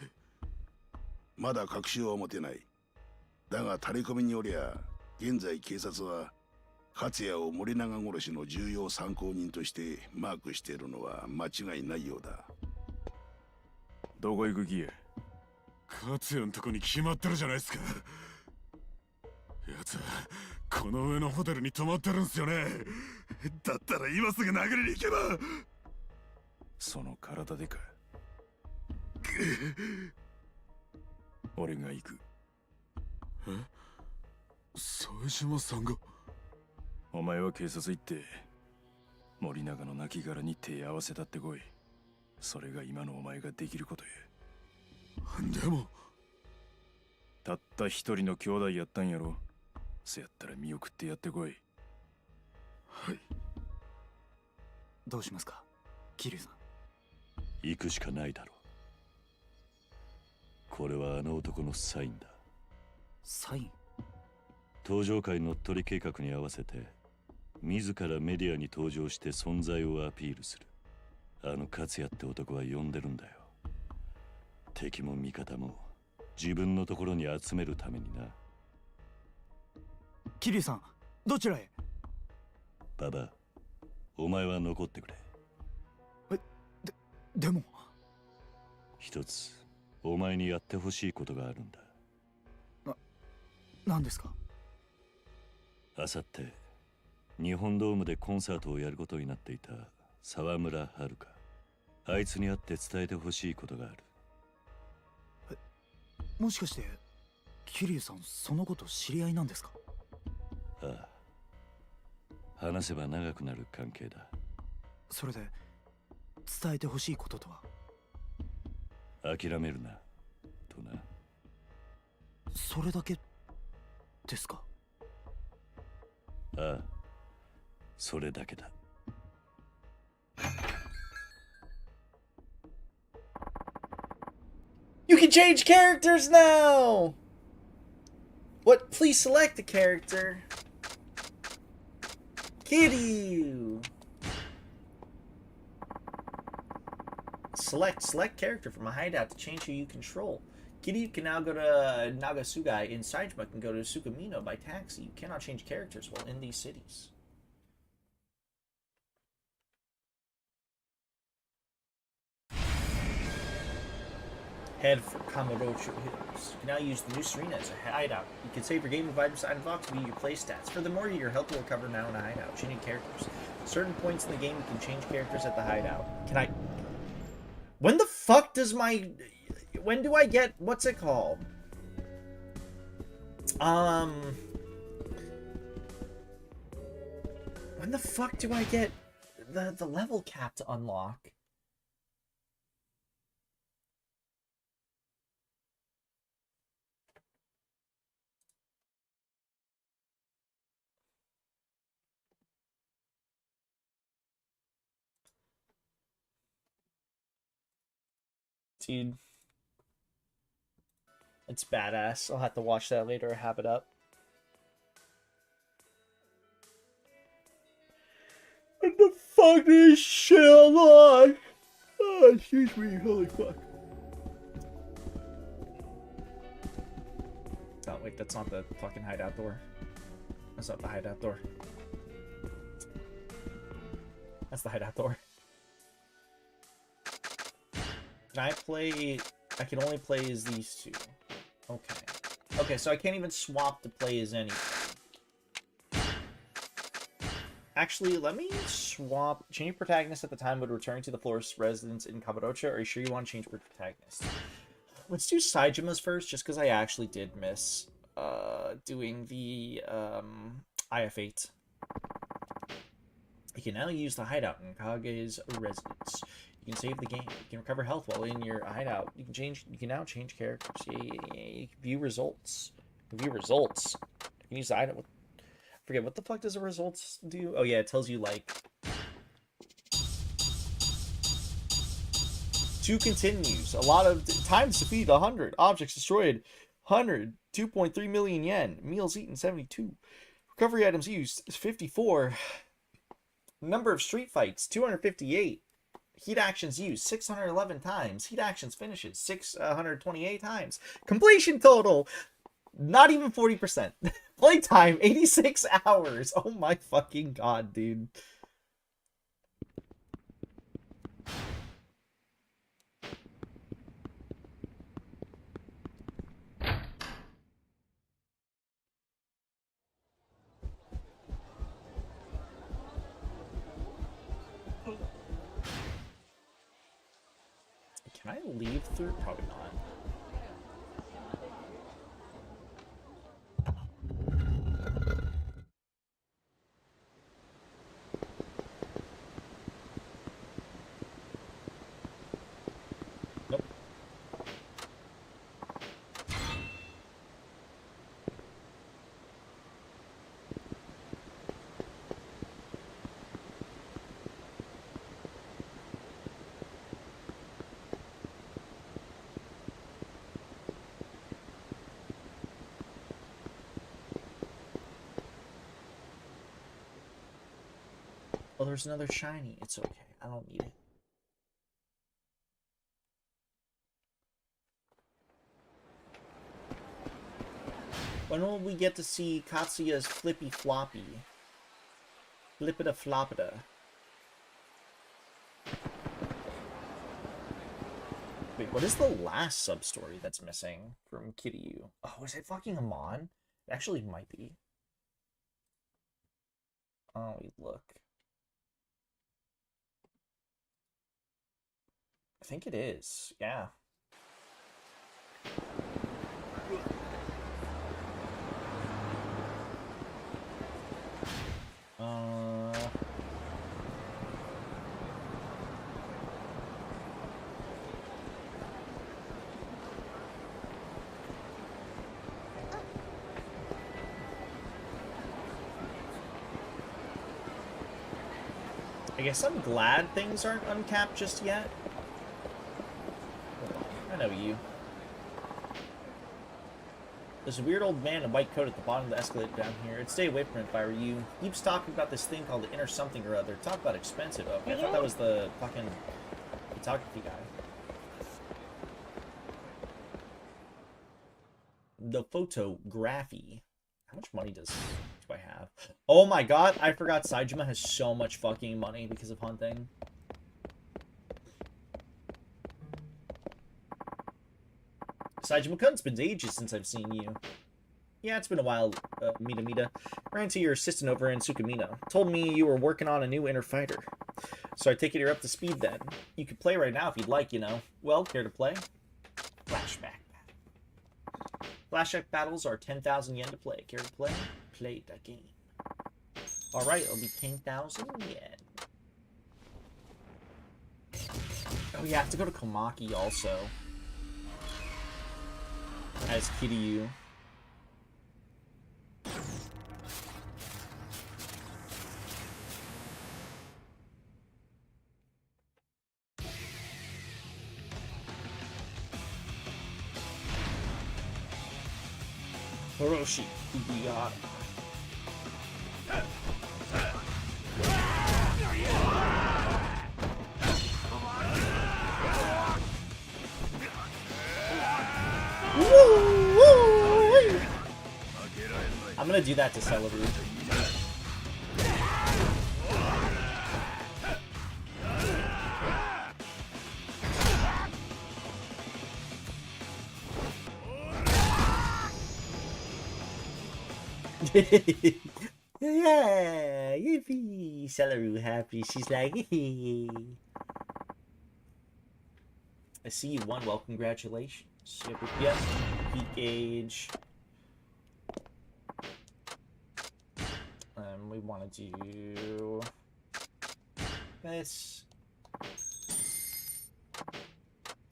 まだ確証は持てない。だがタレコミによりゃ現在警察は勝也を森永殺しの重要参考人としてマークしているのは間違いないようだ。どこ行く気や？勝也のとこに決まってるじゃないですか。やつはこの上のホテルに泊まってるんすよね。だったら今すぐ殴りに行けば。その体でか。俺が行く。え？副島さんが？お前は警察行って森永の亡骸に手合わせたってこい。それが今のお前ができることや。でもたった一人の兄弟やったんやろ。せやったら見送ってやってこい。はい。どうしますか、桐生さん。行くしかないだろう。これはあの男のサインだ。サイン？登場会乗っ取り計画に合わせて自らメディアに登場して存在をアピールする。あの勝也って男は呼んでるんだよ。敵も味方も自分のところに集めるためにな。桐生さん、どちらへ？ババ、お前は残ってくれ。でも一つお前にやってほしいことがあるんだ。何ですか？あさって日本ドームでコンサートをやることになっていた沢村遥。あいつに会って伝えてほしいことがある。もしかして桐生さんそのこと知り合いなんですか？ああ、話せば長くなる関係だ。それで伝えてほしいこととは？諦めるなとな。それだけですか？ああ、それだけだ。You can change characters now! What? Please select a character. Kiryu! Select character from a hideout to change who you control. Kiryu can now go to Nagasugai, and Saijima can go to Sukamino by taxi. You cannot change characters while in these cities. Head for Kamurocho Hills. You can now use the new Serena as a hideout. You can save your game of items and box to view your play stats. Furthermore, your health will recover now in a hideout. Changing characters. Certain points in the game you can change characters at the hideout. Can I... When the fuck does my... When do I get... What's it called? When the fuck do I get the level cap to unlock? Dude. It's badass. I'll have to watch that later or have it up. What the fuck is shit unlock? Oh, excuse me. Holy fuck. Oh, wait. That's not the fucking hideout door. That's not the hideout door. That's the hideout door. Can I play... I can only play as these two. Okay. Okay, so I can't even swap to play as anything. Actually, let me swap... Change protagonist at the time would return to the florist's residence in Kamurocho. Are you sure you want to change protagonist? Let's do Saijima's first, just because I actually did miss doing the IF8. You can now use the hideout in Kage's residence. You can save the game. You can recover health while in your hideout. You can now change characters. Yeah. You can view results. View results. You can use the item. I forget what the fuck does the results do? Oh yeah, it tells you like 2 continues. A lot of times defeated 100. Objects destroyed 100. 2.3 million yen. Meals eaten 72. Recovery items used 54. Number of street fights 258. Heat actions used 611 times. Heat actions finishes 628 times. Completion total not even 40%. Playtime 86 hours. Oh my fucking god, dude. Can I leave through? Probably not. Nope. Oh, there's another shiny. It's okay. I don't need it. When will we get to see Katsuya's flippy floppy? Flippida floppida. Wait, what is the last sub-story that's missing from Kiryu? Oh, is it fucking Amon? It actually might be. Oh, wait, look. I think it is, yeah. I guess I'm glad things aren't uncapped just yet. Hold on, I know you. There's a weird old man in a white coat at the bottom of the escalator down here. I'd stay away from it if I were you. He keeps talking about this thing called the inner something or other. Talk about expensive. Okay, I thought that was the fucking photography guy. The photography. How much money do I have? Oh my god, I forgot Saejima has so much fucking money because of hunting. Saejima-kun, it's been ages since I've seen you. Yeah, it's been a while, Mita. Ran into your assistant over in Sukamina. Told me you were working on a new inner fighter. So I take it you're up to speed then. You could play right now if you'd like, you know. Well, care to play? Flashback. Flashback battles are 10,000 yen to play. Care to play? Play the game. Alright, it'll be 10,000 yen. Oh, yeah, I have to go to Komaki also. As Kiryu. Hiroshi Ugiyara. I'm gonna do that to Celebrate. Yeah, yippee! Celeru happy. She's like, I see you won. Well, congratulations. Yep. Heat gauge. We want to do this.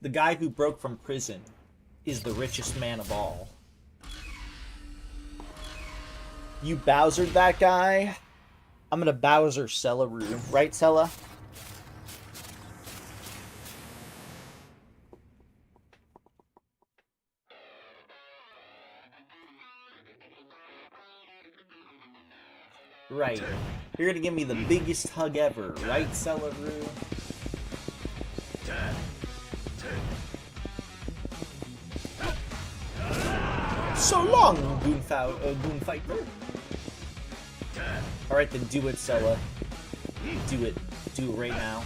The guy who broke from prison is the richest man of all. You Bowser'd that guy? I'm gonna Bowser Celeru. Right, Cella? Right. You're gonna give me the biggest hug ever, right, Celeru? So long, Goon Fighter. Alright, then do it, Cella. Do it. Do it right now.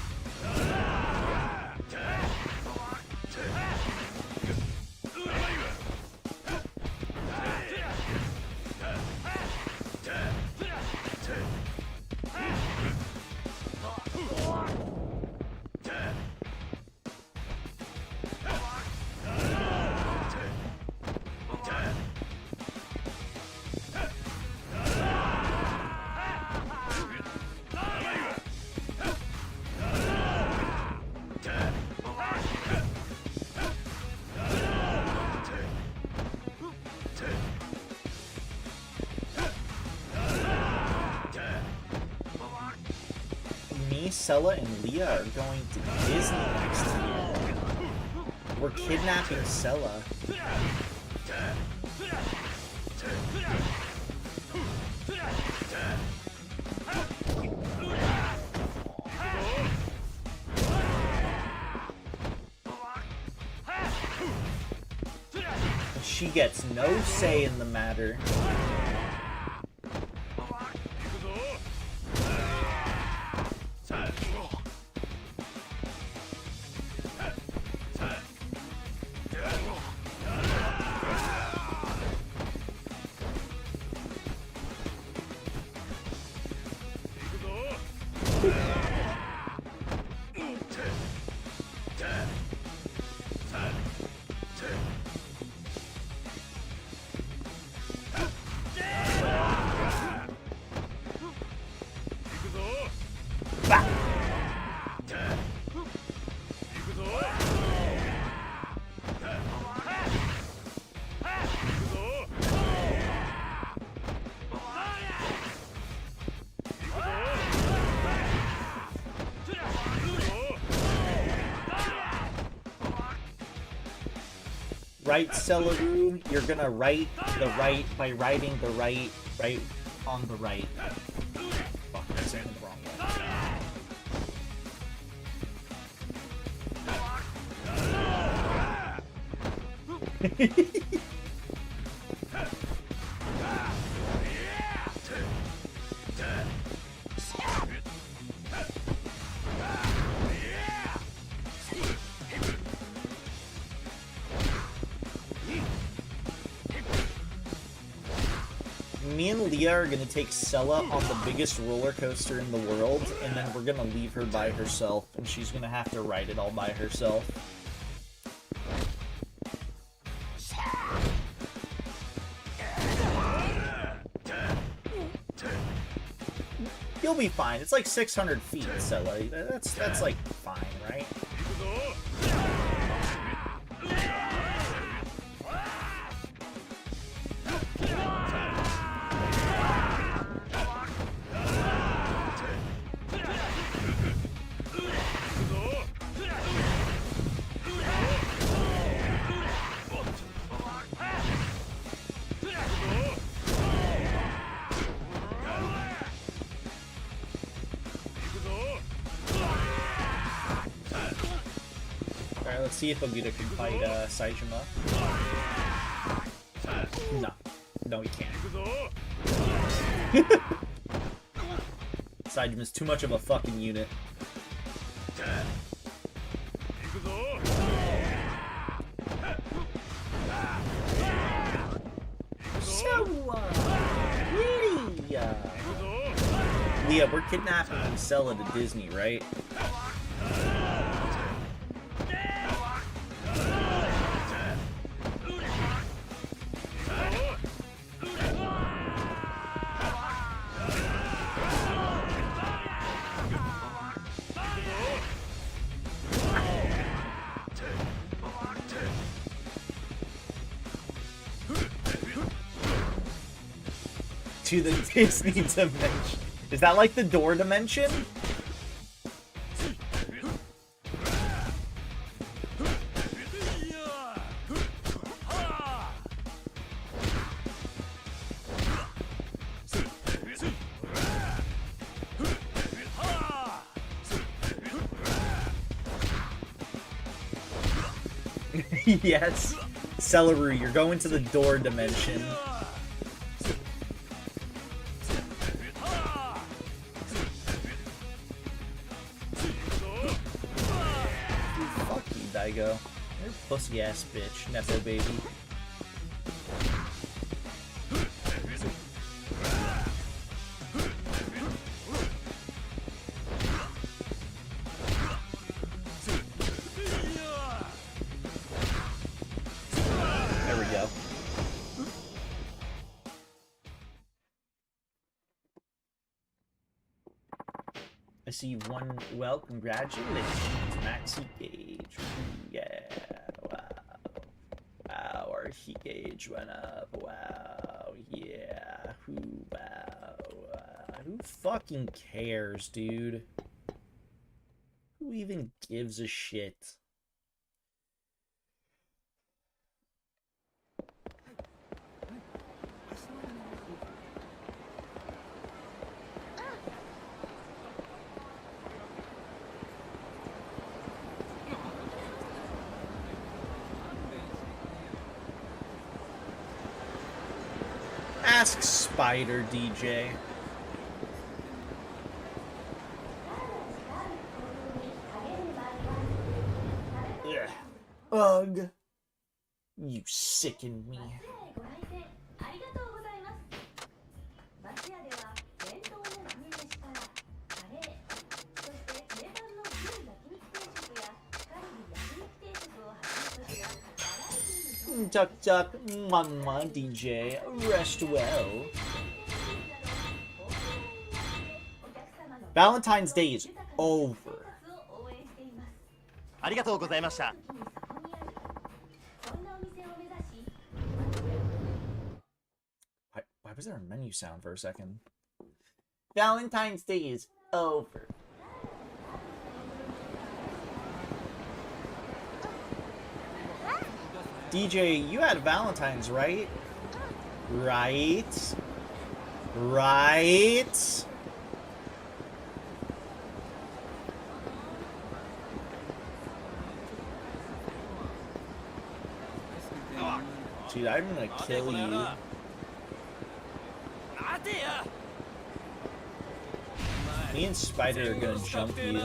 Cella and Leah are going to Disney next year. We're kidnapping Cella. She gets no say in the matter. Right, Celeru? You're gonna write the right by writing the right on the right. Fuck, I'm saying it the wrong way. Me and Leah are gonna take Sella on the biggest roller coaster in the world, and then we're gonna leave her by herself, and she's gonna have to ride it all by herself. You'll be fine. It's like 600 feet, Sella. That's like fine, right? Alright, let's see if Obita can fight Saijima. No. No, he can't. Saijima's too much of a fucking unit. Leah, we're kidnapping Sella to Disney, right? To the Disney dimension. Is that like the door dimension? Yes. Celeru, you're going to the door dimension. Fuck you, Daigo. You're a pussy ass bitch, Nepo baby. There we go. I see you've won well. Congratulations, Maxi Gage. Yeah, wow. Wow, our He Gage went up. Wow, yeah. Wow. Who fucking cares, dude? Who even gives a shit? Ask Spider DJ. Ugh. Ugh. You sicken me. Tuck tuck, mwah DJ, rest well. Valentine's Day is over. Why was there a menu sound for a second? Valentine's Day is over. DJ, you had Valentine's, right? Right? Right? Dude, I'm gonna kill you. Me and Spider are gonna jump you.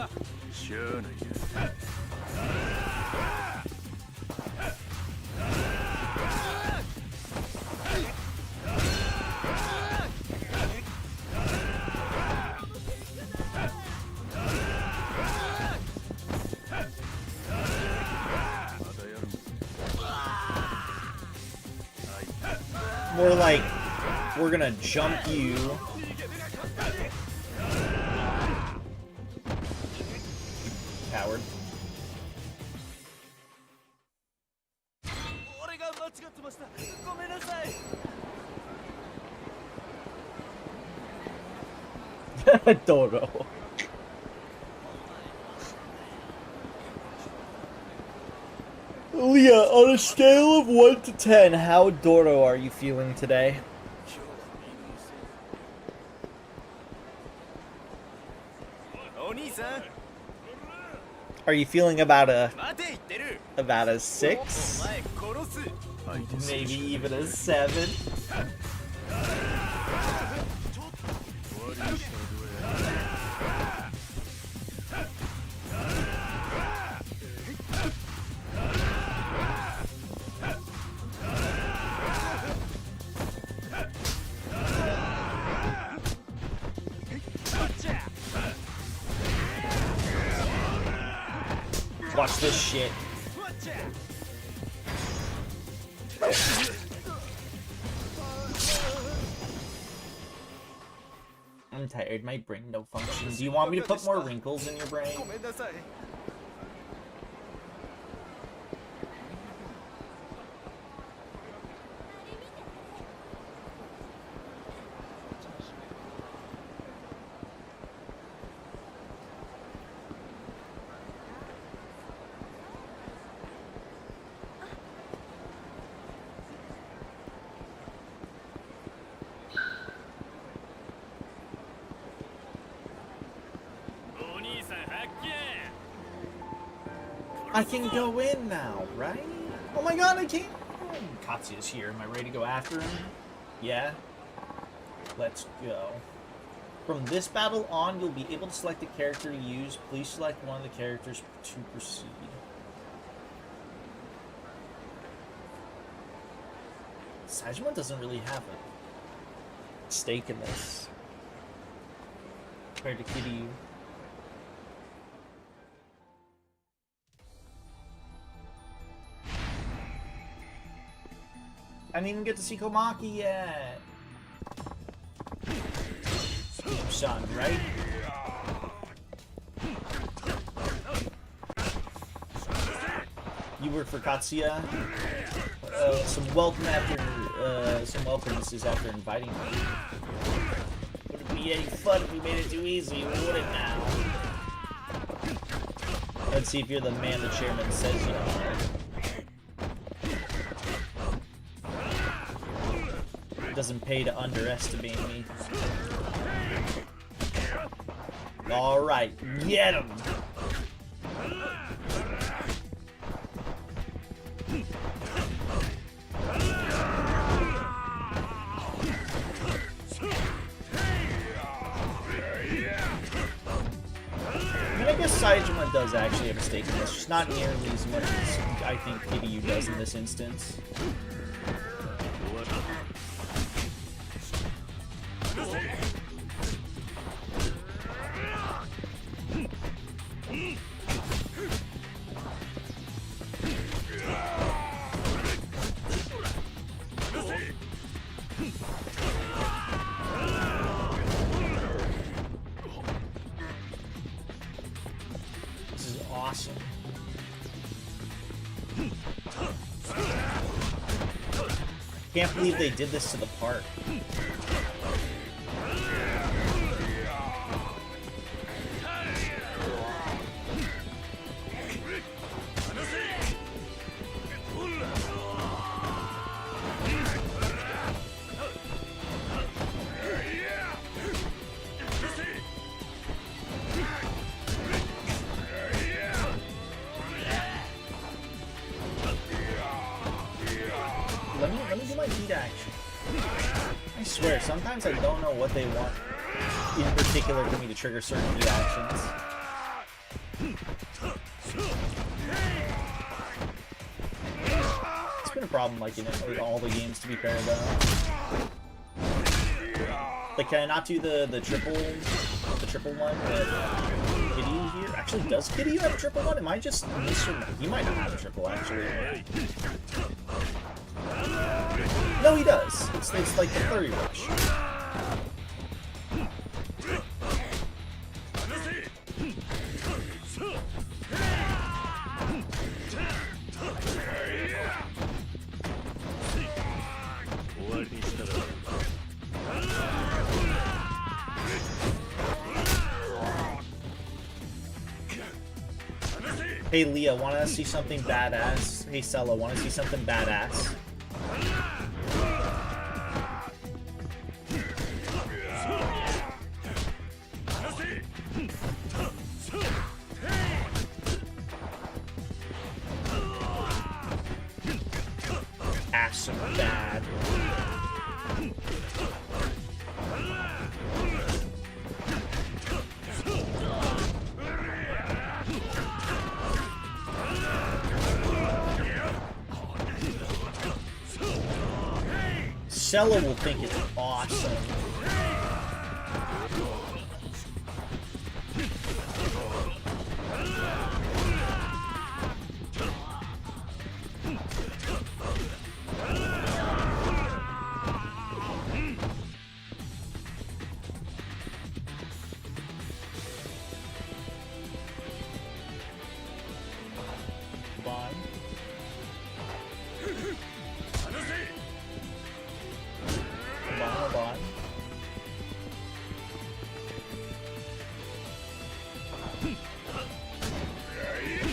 More like, we're gonna jump you. Coward. Doro. Leah, on a scale of 1 to 10, how Doro are you feeling today? Are you feeling about a 6? Maybe even a 7? Watch this shit. I'm tired, my brain no function. Do you want me to put more wrinkles in your brain? I can go in now, right? Oh my god, I can! Katsuya's here. Am I ready to go after him? Yeah? Let's go. From this battle on, you'll be able to select the character to use. Please select one of the characters to proceed. Sajima doesn't really have a stake in this. Compared to Kiryu. I didn't even get to see Komaki yet. Son, right? You work for Katsuya? Some welcome after, some welcomes after inviting me. Would it be any fun if we made it too easy, would it now? Let's see if you're the man the chairman says you are. It doesn't pay to underestimate me. Alright, get him! I guess Saejima does actually have a stake in this, just not nearly as much as I think Kiryu does in this instance. Awesome. Can't believe they did this to the park. swear, sometimes I don't know what they want in particular for me to trigger certain reactions. It's been a problem, like, in all the games, to be fair, though. Like, can I not do the triple one with Kitty here? Actually, does Kitty have a triple one? Am I just misremembering? He might not have a triple, actually. No, he does. It's like the flurry rush. Hey Leah, wanna see something badass? Hey Sella, wanna see something badass? Ass bad. Sella will think it's awesome.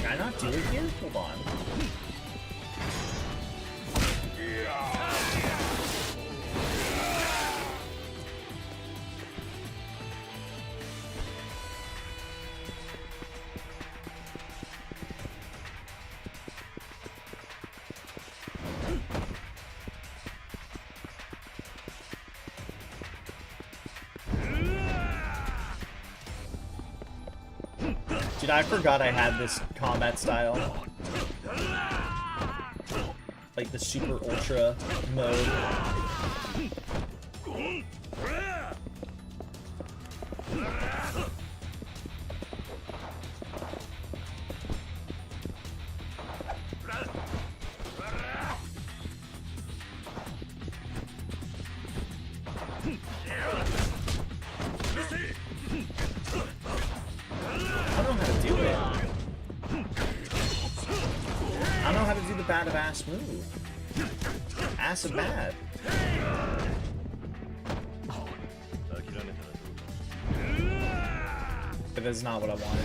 Can I not do it here? Hold on. Dude, I forgot I had this combat style. Like the super ultra mode. Bad of ass move. Ass of bad. But that's not what I wanted.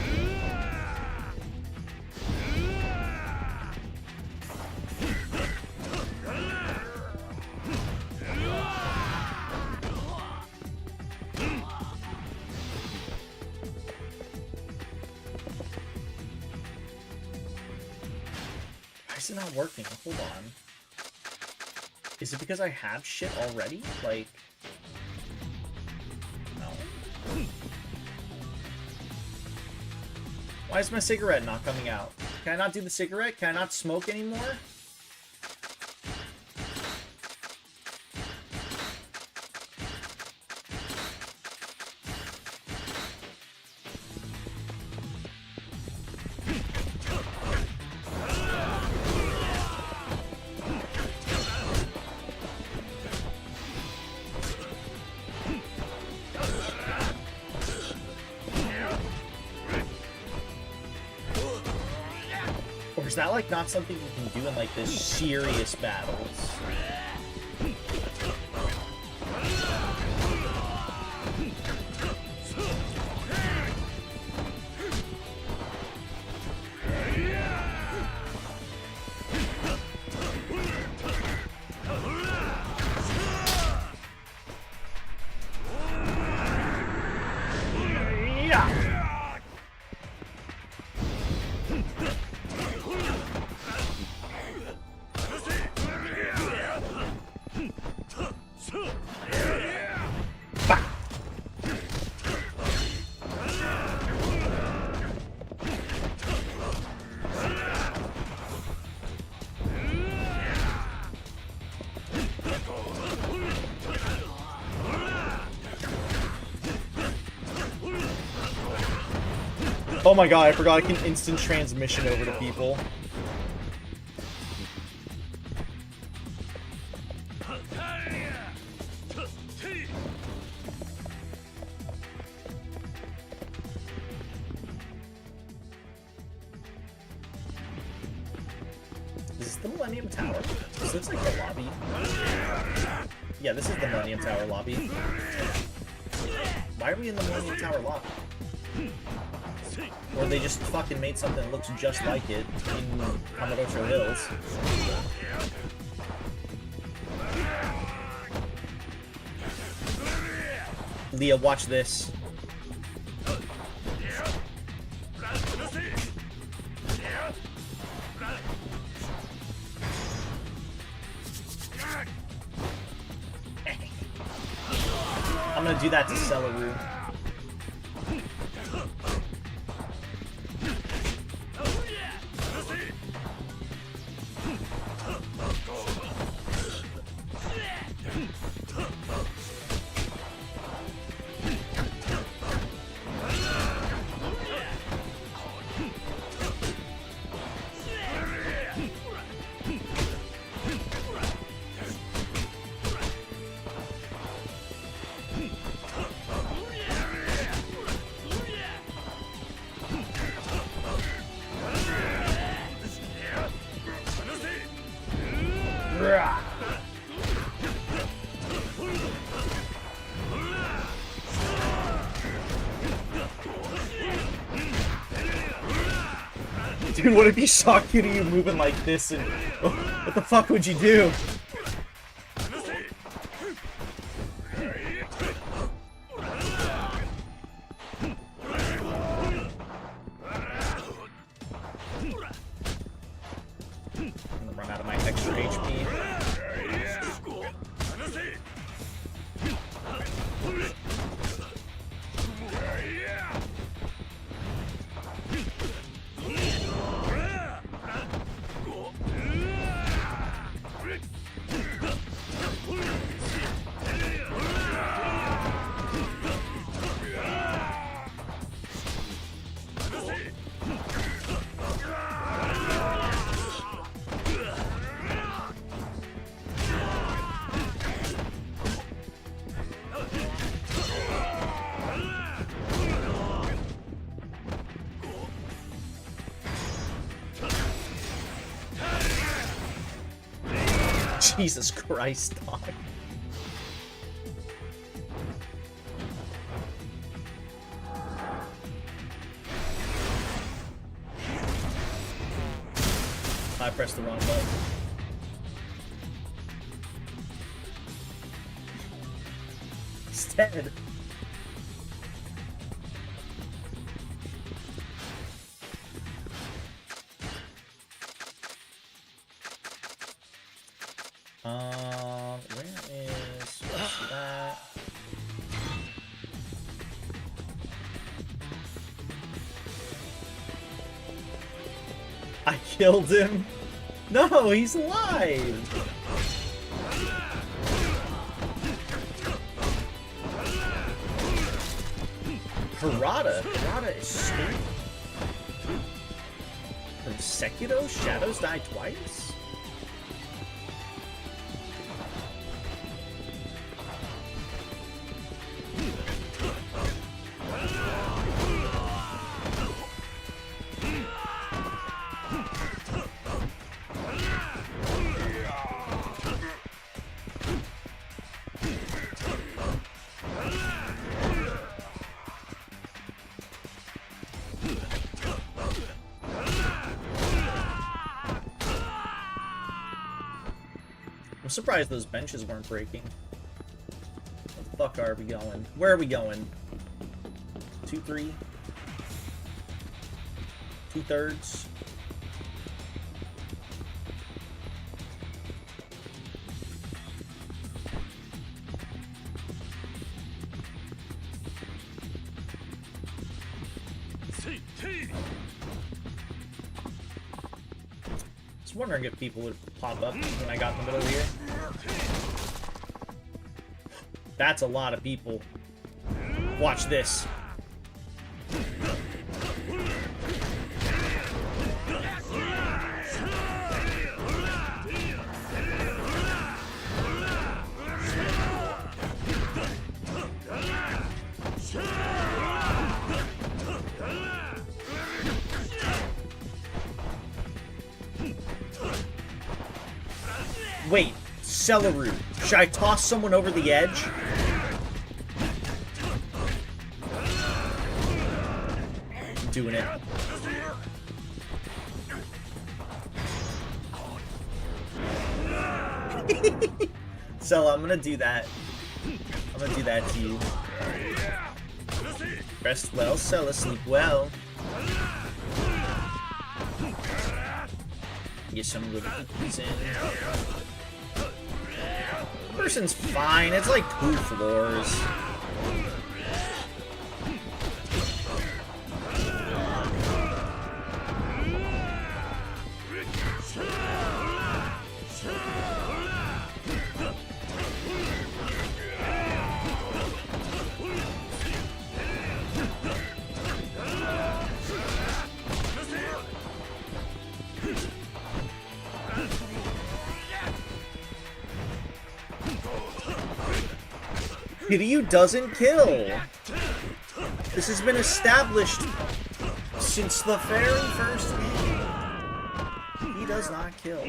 Is it not working? Hold on. Is it because I have shit already? Like... No. Why is my cigarette not coming out? Can I not do the cigarette? Can I not smoke anymore? Or is that like not something you can do in like the serious battles? Oh my god, I forgot I can instant transmission over to people. Is this the Millennium Tower? This looks like the lobby. Yeah, this is the Millennium Tower lobby. Why are we in the Millennium Tower lobby? Or they just fucking made something that looks just like it in Kamurocho Hills. Leah, watch this. I'm gonna do that to Celeru. Dude, what if he saw Kiryu moving like this and... what the fuck would you do? I'm gonna run out of my extra HP. Jesus Christ, dog. I pressed the wrong button. He's dead. Where is that? I killed him. No, he's alive. Harada is stupid. From Sekiro, shadows die twice? I'm surprised those benches weren't breaking. Where the fuck are we going? Where are we going? 2-3? 2/3? I was wondering if people would pop up when I got in the middle here. That's a lot of people. Watch this. Wait, Celeru. Should I toss someone over the edge? I'm doing it. Sella, I'm gonna do that. I'm gonna do that to you. Rest well, Sella, sleep well. Get some good cookies in. Person's fine, it's like 2 floors. Kiryu doesn't kill. This has been established since the very first game. He does not kill.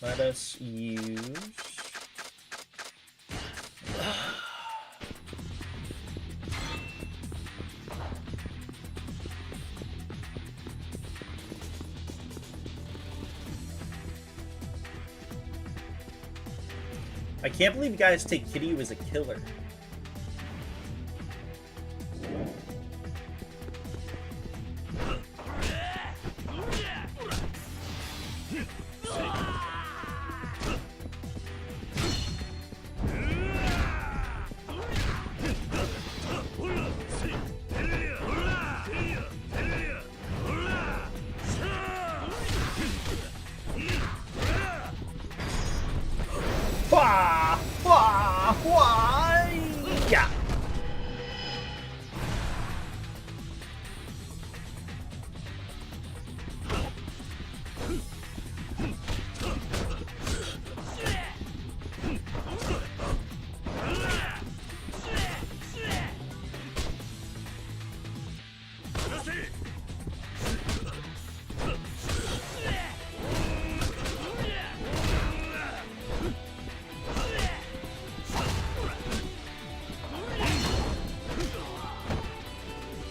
Let us use... I can't believe you guys take Kiryu as a killer. Yeah.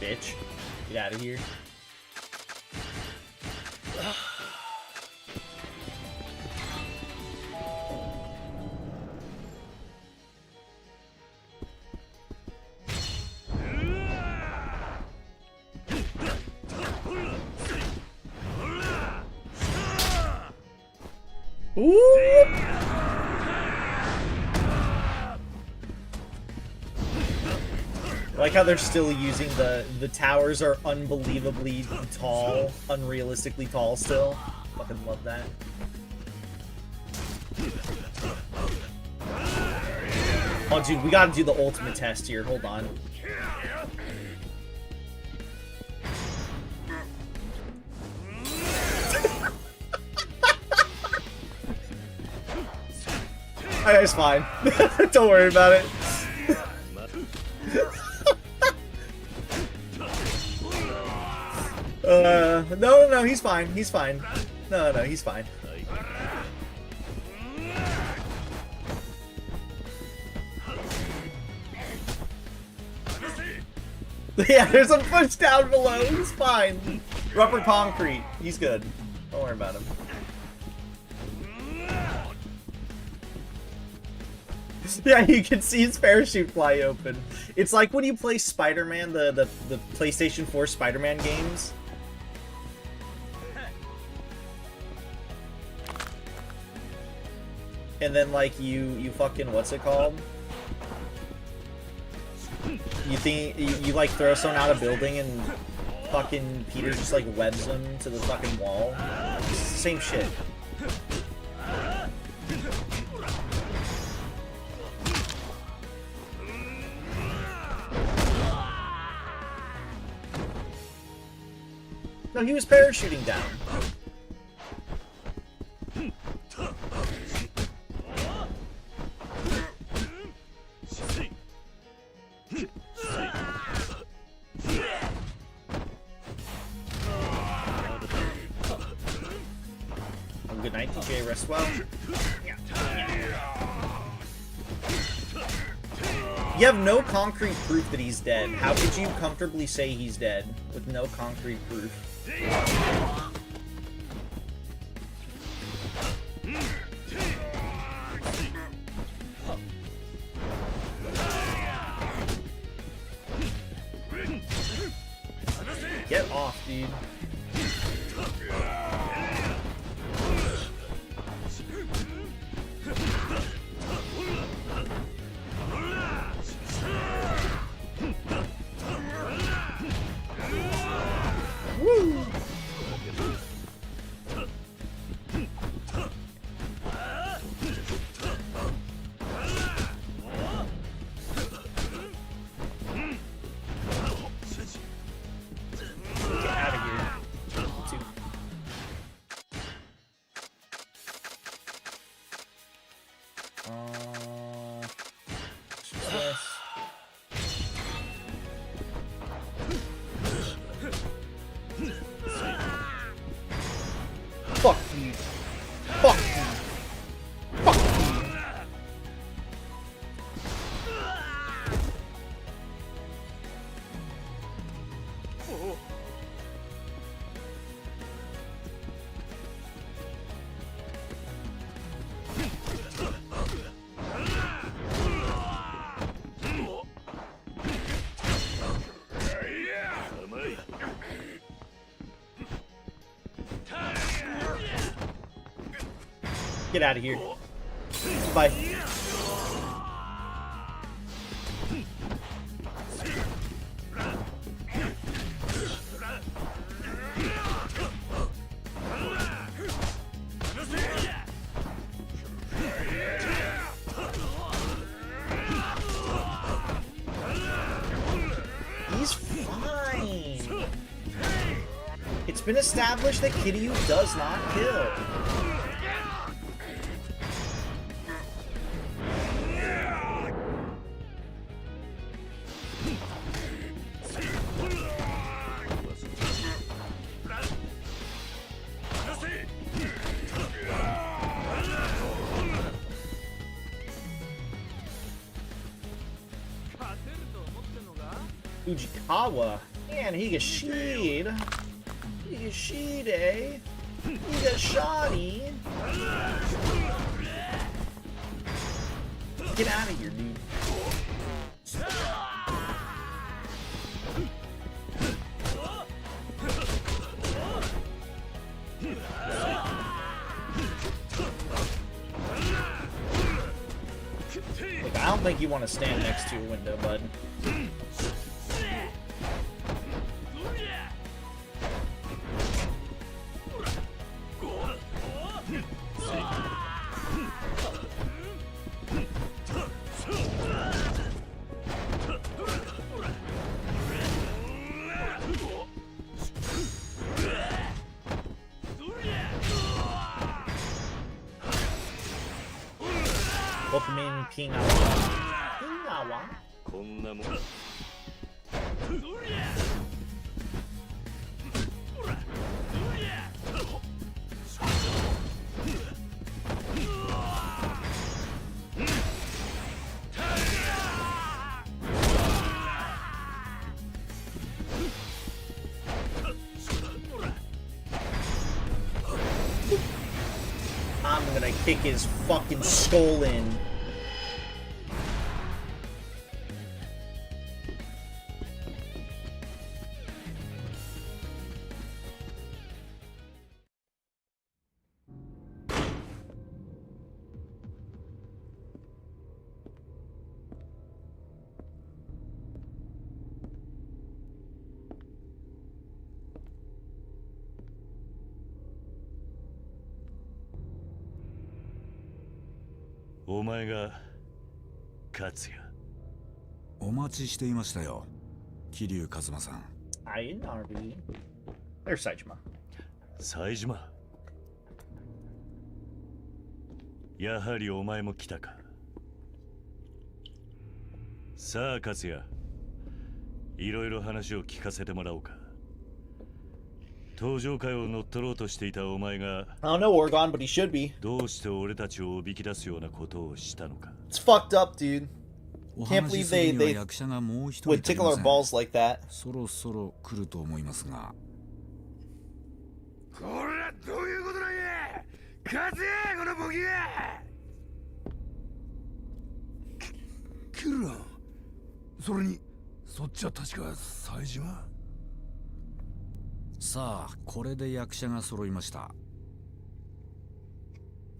Bitch. Get out of here. Ooh! I like how they're still using the towers are unbelievably tall, unrealistically tall still. Fucking love that. Oh dude, we gotta do the ultimate test here. Hold on. It's fine. Don't worry about it. No, he's fine. He's fine. No, he's fine. Yeah, there's a push down below. He's fine. Rubber concrete. He's good. Don't worry about him. Yeah, you can see his parachute fly open. It's like when you play Spider-Man, the PlayStation 4 Spider-Man games. And then like you fucking, what's it called? You think you like throw someone out of a building and fucking Peter just like webs them to the fucking wall. It's the same shit. No, he was parachuting down. Good night, TJ. Rest well. You have no concrete proof that he's dead. How could you comfortably say he's dead with no concrete proof? Get off, dude. Woo! Get out of here. This. Fuck you. Fuck you. Fuck you. Get out of here. Bye. He's fine. It's been established that Kiryu does not kill. Fujikawa and Higashida. Higashide. Higashani. Get out of here, dude. Look, I don't think you want to stand next to a window, bud. Opening Pingawa. I'm gonna kick his fucking skull in.お前が勝也。お待ちしていましたよ、桐生一馬さん。I know, dude. There's Saejima. 冴島、やはりお前も来たか。さあ勝也、いろいろ話を聞かせてもらおうか。登場会を乗っ取ろうとしていたお前が I don't know Orgon, but he should be. どうして俺たちをおびき出すようなことをしたのか。 It's fucked up, dude. Can't believe they would tickle our balls like that. そろそろ来ると思いますが。これはどういうことなんや、勝つやこのボケが。キルラン、それにそっちは確か冴島。さあ、これで役者が揃いました。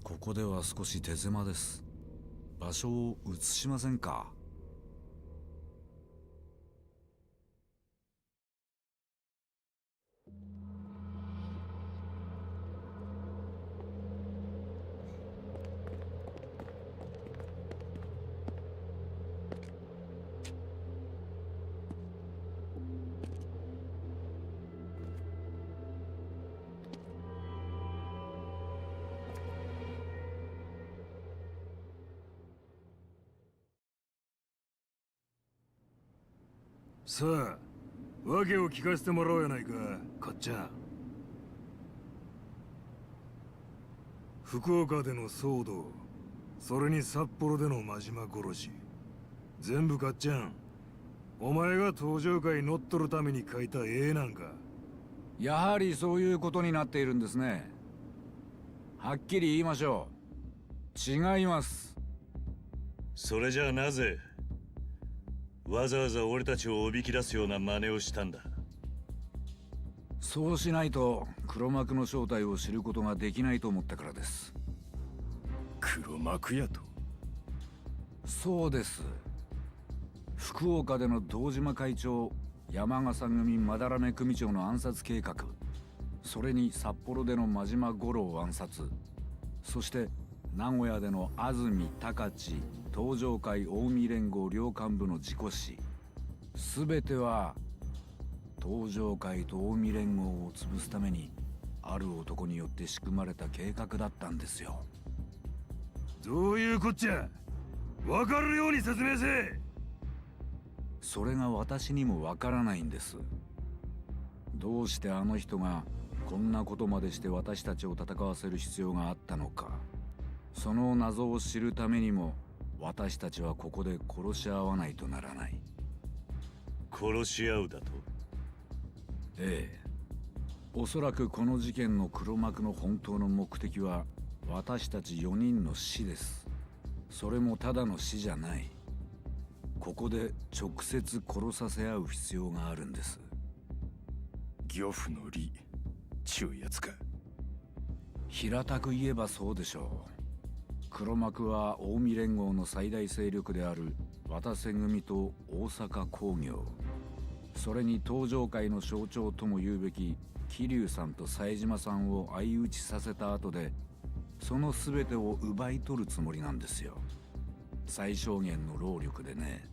ここでは少し手狭です。場所を移しませんか。さあ、訳を聞かせてもらおうやないか、かっちゃん。福岡での騒動、それに札幌での真島殺し、全部かっちゃん、お前が登場会乗っ取るために書いた絵なんか。やはりそういうことになっているんですね。はっきり言いましょう。違います。それじゃあなぜわざわざ俺たちをおびき出すような真似をしたんだ。そうしないと黒幕の正体を知ることができないと思ったからです。黒幕やと。そうです。福岡での堂島会長、山笠組斑目組長の暗殺計画、それに札幌での真島五郎暗殺、そして名古屋での安住高知東上会近江連合両幹部の事故死、すべては東上会と近江連合を潰すためにある男によって仕組まれた計画だったんですよ。どういうこっちゃ、わかるように説明せ。それが私にもわからないんです。どうしてあの人がこんなことまでして私たちを戦わせる必要があったのか。その謎を知るためにも私たちはここで殺し合わないとならない。殺し合うだと。ええ、おそらくこの事件の黒幕の本当の目的は私たち4人の死です。それもただの死じゃない。ここで直接殺させ合う必要があるんです。漁夫の利ちゅうやつか。平たく言えばそうでしょう。黒幕は近江連合の最大勢力である渡瀬組と大阪工業、それに東上会の象徴とも言うべき桐生さんと冴島さんを相打ちさせた後で、その全てを奪い取るつもりなんですよ。最小限の労力でね。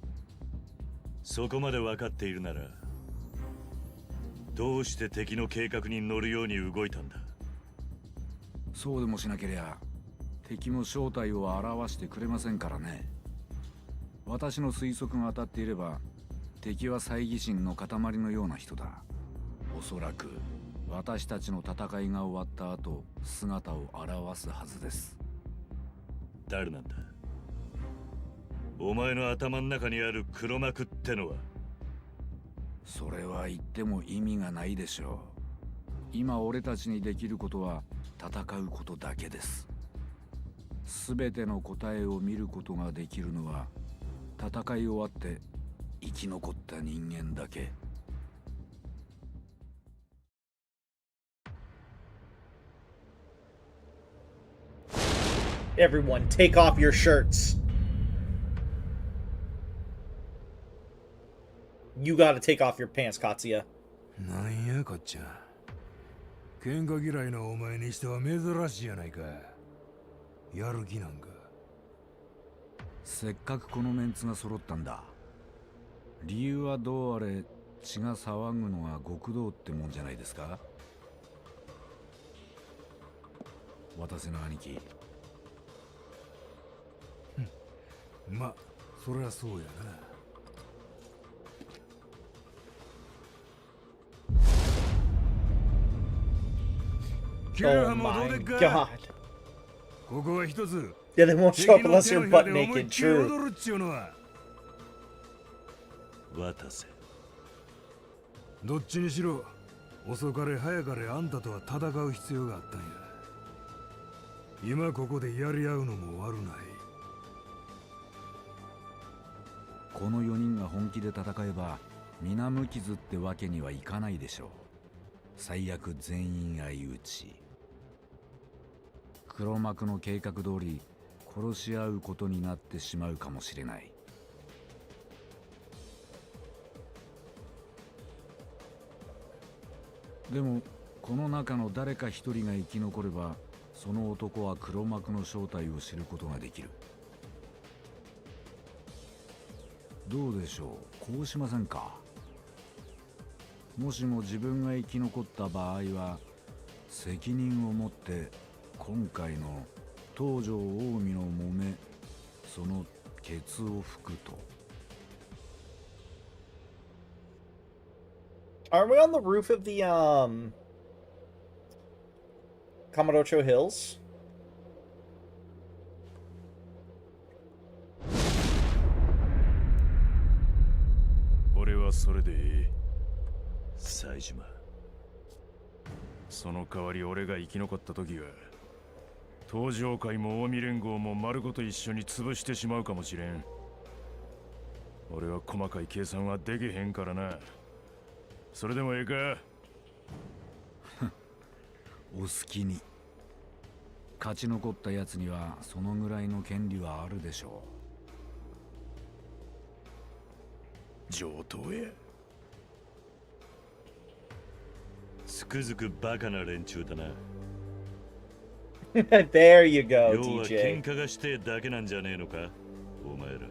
そこまで分かっているなら、どうして敵の計画に乗るように動いたんだ。そうでもしなけりゃ敵も正体を表してくれませんからね。私の推測が当たっていれば、敵は猜疑心の塊のような人だ。おそらく私たちの戦いが終わった後、姿を現すはずです。誰なんだ。お前の頭の中にある黒幕ってのは。それは言っても意味がないでしょう。今俺たちにできることは戦うことだけです。全ての答えを見ることができるのは戦い終わって生き残った人間だけ。Everyone, take off your shirts. You gotta take off your pants, Katsuya. なんやこっちゃ。喧嘩嫌いなお前にしては珍しいやないか。やる気なんか。せっかくこのメンツが揃ったんだ。理由はどうあれ血が騒ぐのが極道ってもんじゃないですか。渡せな兄貴。ま、そりゃそうやな。Oh my god. ここは一つ。 Yeah, they won't show up unless you're butt naked. True. 渡せ。どっちにしろ遅かれ早かれあんたとは戦う必要があったんや。今ここでやり合うのも悪ない。この4人が本気で戦えば皆無傷ってわけにはいかないでしょう。最悪全員相打ち。黒幕の計画通り殺し合うことになってしまうかもしれない。でもこの中の誰か一人が生き残ればその男は黒幕の正体を知ることができる。どうでしょう、こうしませんか。もしも自分が生き残った場合は責任を持って今回の東条近江の揉めそのケツを拭くと。 Are we on the roof of the Kamurocho Hills? Ore wa sore de ii. 冴島。その代わり俺が生き残った時は東条会も近江連合も丸ごと一緒に潰してしまうかもしれん。俺は細かい計算はできへんからな。それでもええか。お好きに。勝ち残ったやつにはそのぐらいの権利はあるでしょう。上等や。つくづくバカな連中だな。There you go, 要は DJ. 喧嘩がしてだけなんじゃねえのか、お前ら。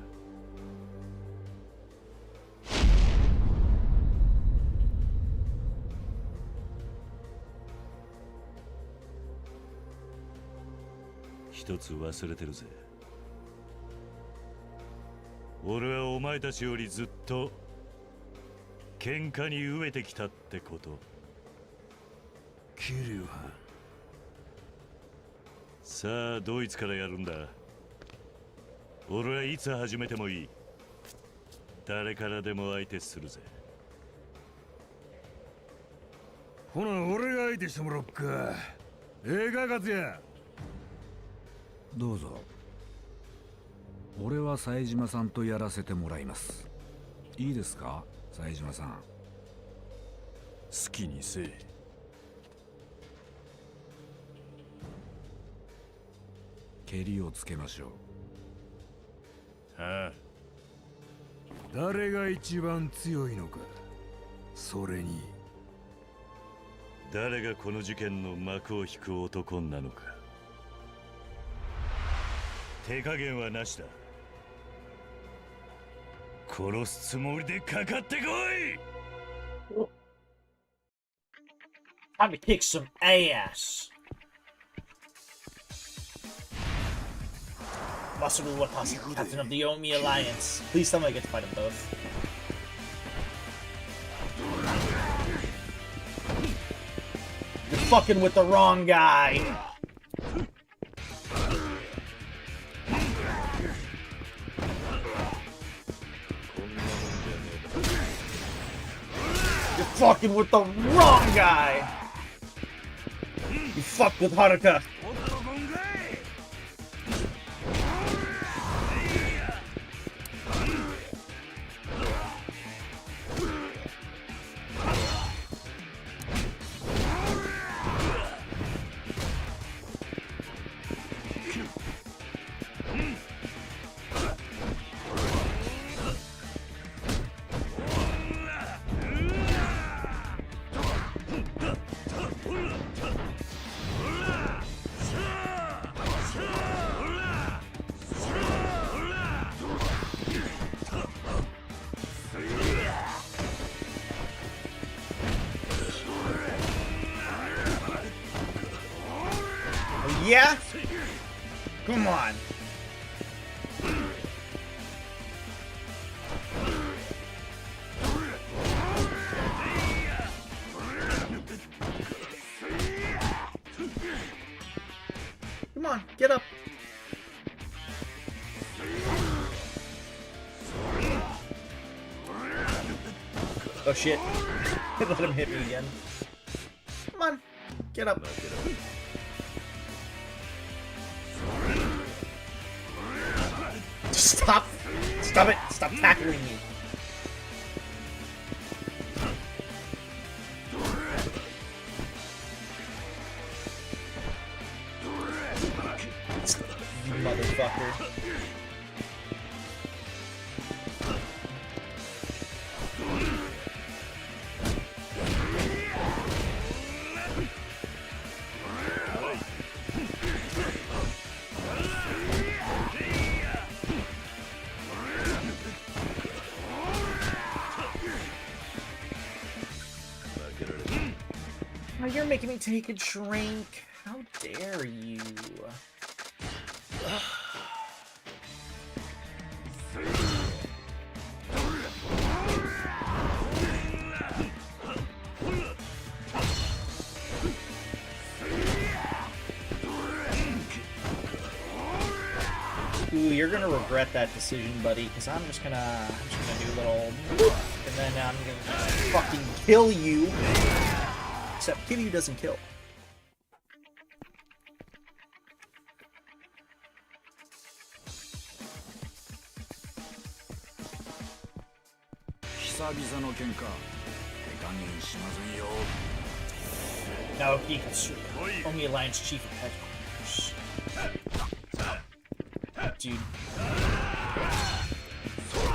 一つ忘れてるぜ。俺はお前たちよりずっと喧嘩に飢えてきたってこと。キリュウさあドイツからやるんだ。俺はいつ始めてもいい。誰からでも相手するぜ。ほな俺が相手してもらおっか。ええか勝也。どうぞ。俺は冴島さんとやらせてもらいます。いいですか、冴島さん。好きにせえ。蹴りをつけましょう。ああ。誰が一番強いのか。それに誰がこの事件の幕を引く男なのか。手加減はなしだ。殺すつもりでかかってこい。 Time to kick some ass. Masaru Watase, captain of the Yomi Alliance. Please tell me I get to fight them both. You're fucking with the wrong guy. You're fucking with the wrong guy. You fucked with Haruka. Come on. Come on, get up. Oh shit. Let him hit me again. Come on, get up. Stop! Stop it! Stop tackling me! You motherfucker. Oh, you're making me take a drink. How dare you? Ugh. Ooh, you're gonna regret that decision, buddy, because I'm just gonna do a little whoop, and then I'm gonna fucking kill you. Except Kitty doesn't kill. 久々の喧嘩手加減しませんよ No, he can shoot. Only Alliance Chief of Headquarters. Dude.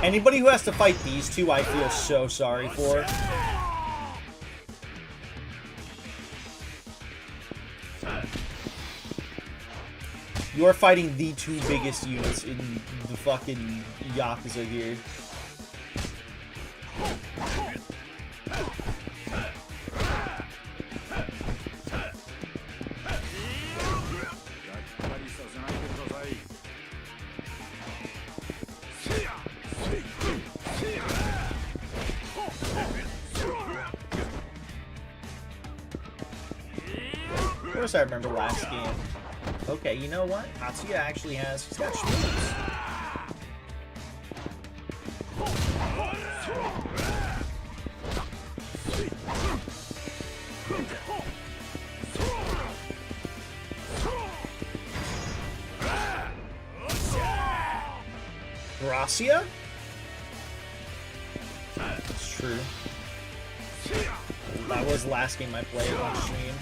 Anybody who has to fight these two, I feel so sorry for. You are fighting the two biggest units in the fucking Yakuza here. Of course I remember last game. Okay, you know what? Tatsuya actually has... He's got schmooze. Gracia? That's true. That was the last game I played on stream.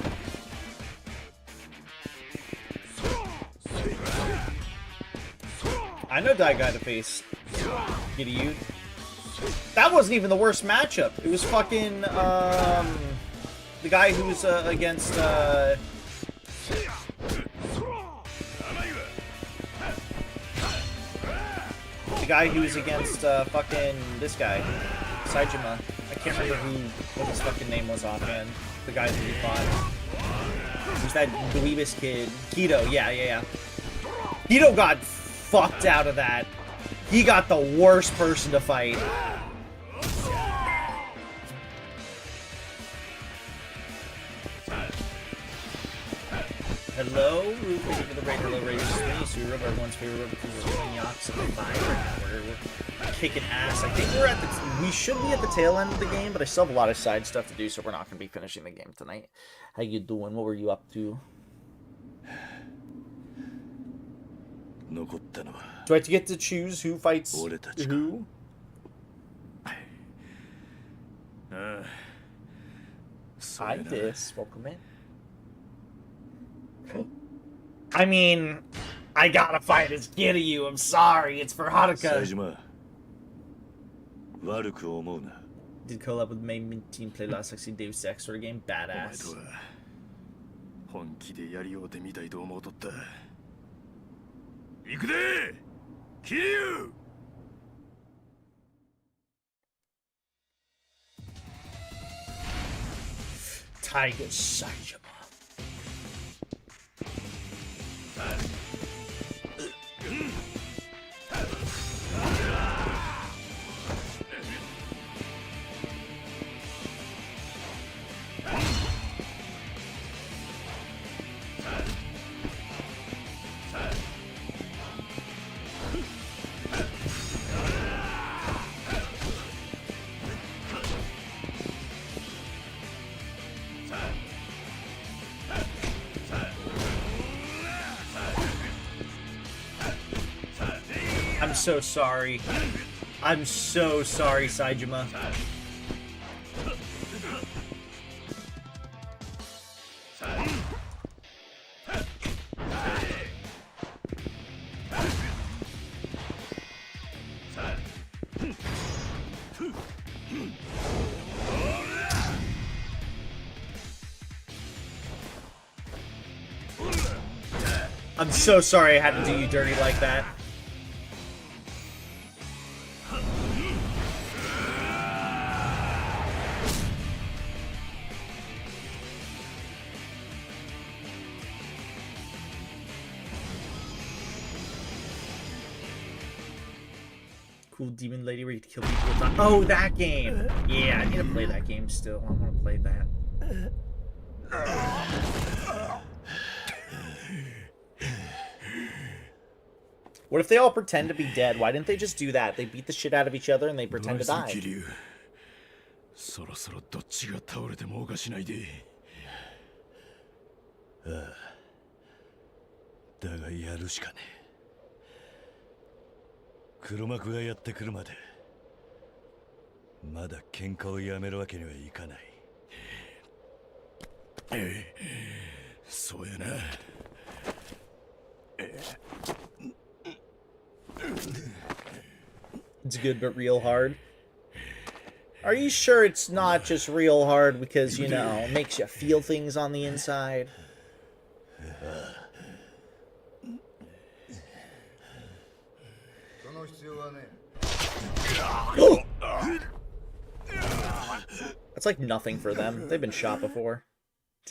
I know that guy to face. Giddy. That wasn't even the worst matchup. It was fucking, the guy who was, against, the guy who was against, fucking this guy. Saijima. I can't remember what his fucking name was offhand. The guy that he fought. Who's that dweebus kid? Kido, yeah. Kido got fucked out of that. He got the worst person to fight. Hello, Roof, thank you for the break. Hello, Raiders. Sura, everyone's favorite because we're playing Yachts in the fire. We're kicking ass. I think we should be at the tail end of the game, but I still have a lot of side stuff to do, so we're not going to be finishing the game tonight. How you doing? What were you up to? Do I have to get to choose who fights who? Hi, Dis. Welcome in. I mean, I gotta fight as Kiryu. I'm sorry. It's for Haruka. Did collab with the main team play last sexy Deus Ex sort of game? Badass. Tiger Saijima. I'm so sorry. I'm so sorry, Saijima. I'm so sorry I had to do you dirty like that. Cool demon lady where you kill people with that. Oh, that game! Yeah, I need to play that game still. I want to play that. What if they all pretend to be dead? Why didn't they just do that? They beat the shit out of each other and they pretend to die. そろそろどっちが倒れてもおかしないで。ああ。だがやるしかねえ。黒幕がやってくるまでまだ喧嘩をやめるわけにはいかない。そうやな。It's good but real hard. Are you sure it's not just real hard because, you know, it makes you feel things on the inside? That's like nothing for them. They've been shot before.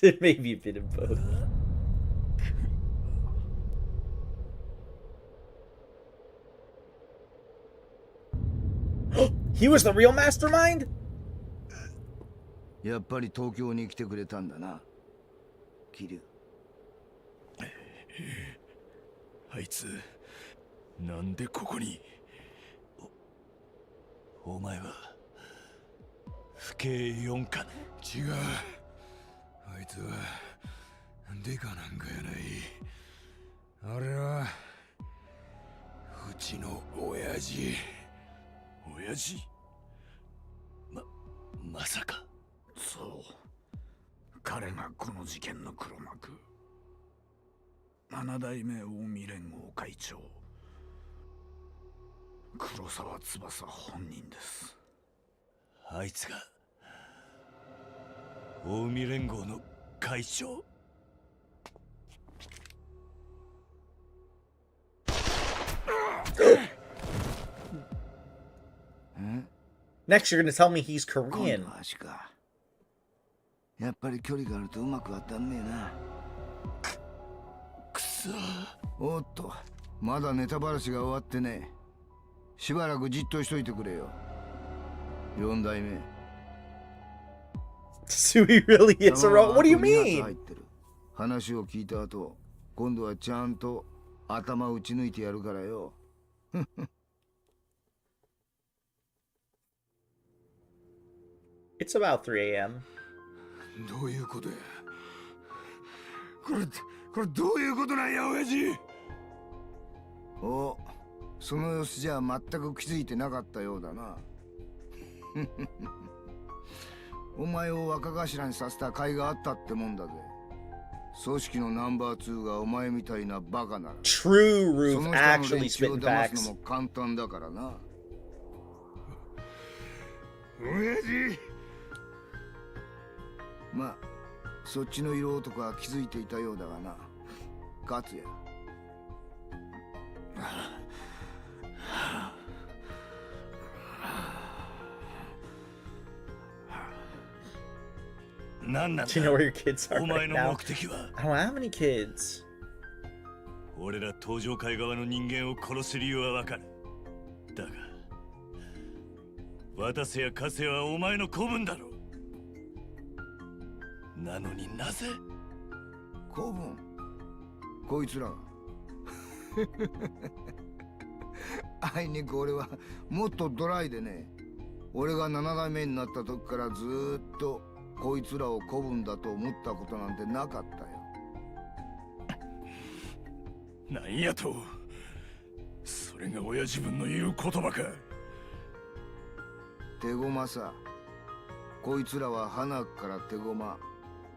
Maybe a bit of both. He was the real mastermind? やっぱり東京に来てくれたんだな、桐生。あいつなんでここに。お前は不敬4課の。違う。あいつはデカなんかやない。あれはうちの親父。親父？まさか。そう。彼がこの事件の黒幕。七代目近江連合会長。黒沢翼本人です。あいつが近江連合の会長。Next, you're gonna tell me he's Korean. やっぱり距離があるとうまく当たんねえな。くそ。おっと、まだネタばらしが終わってね。しばらくじっとしといてくれよ。4代目。So he really is a robot? What do you mean? 話を聞いた後、今度はちゃんと頭打ち抜いてやるからよ。It's about 3 a.m. どういうことや。これどういうことなんや、親父。お、その様子じゃ全く気づいてなかったようだな。お前を若頭にさせた甲斐があったってもんだぜ。組織のナンバー2がお前みたいなバカなら。True Roof actually spitting その人の連中を騙 facts. すのも簡単だからな。親父。まあ、そっちの色男は気づいていたようだがな。勝也。なんなんだ。 Do you know where your kids are お right 前の now? 目的は。 I don't have any kids. 俺ら東上会側の人間を殺す理由はわかる。だが、渡せや貸せはお前の子分だろう。なのになぜ？子分？こいつらが。あいにく俺はもっとドライでね。俺が7代目になった時からずーっとこいつらを子分だと思ったことなんてなかったよ。なんやと？それが親自分の言う言葉か。手駒さ。こいつらは花から手駒。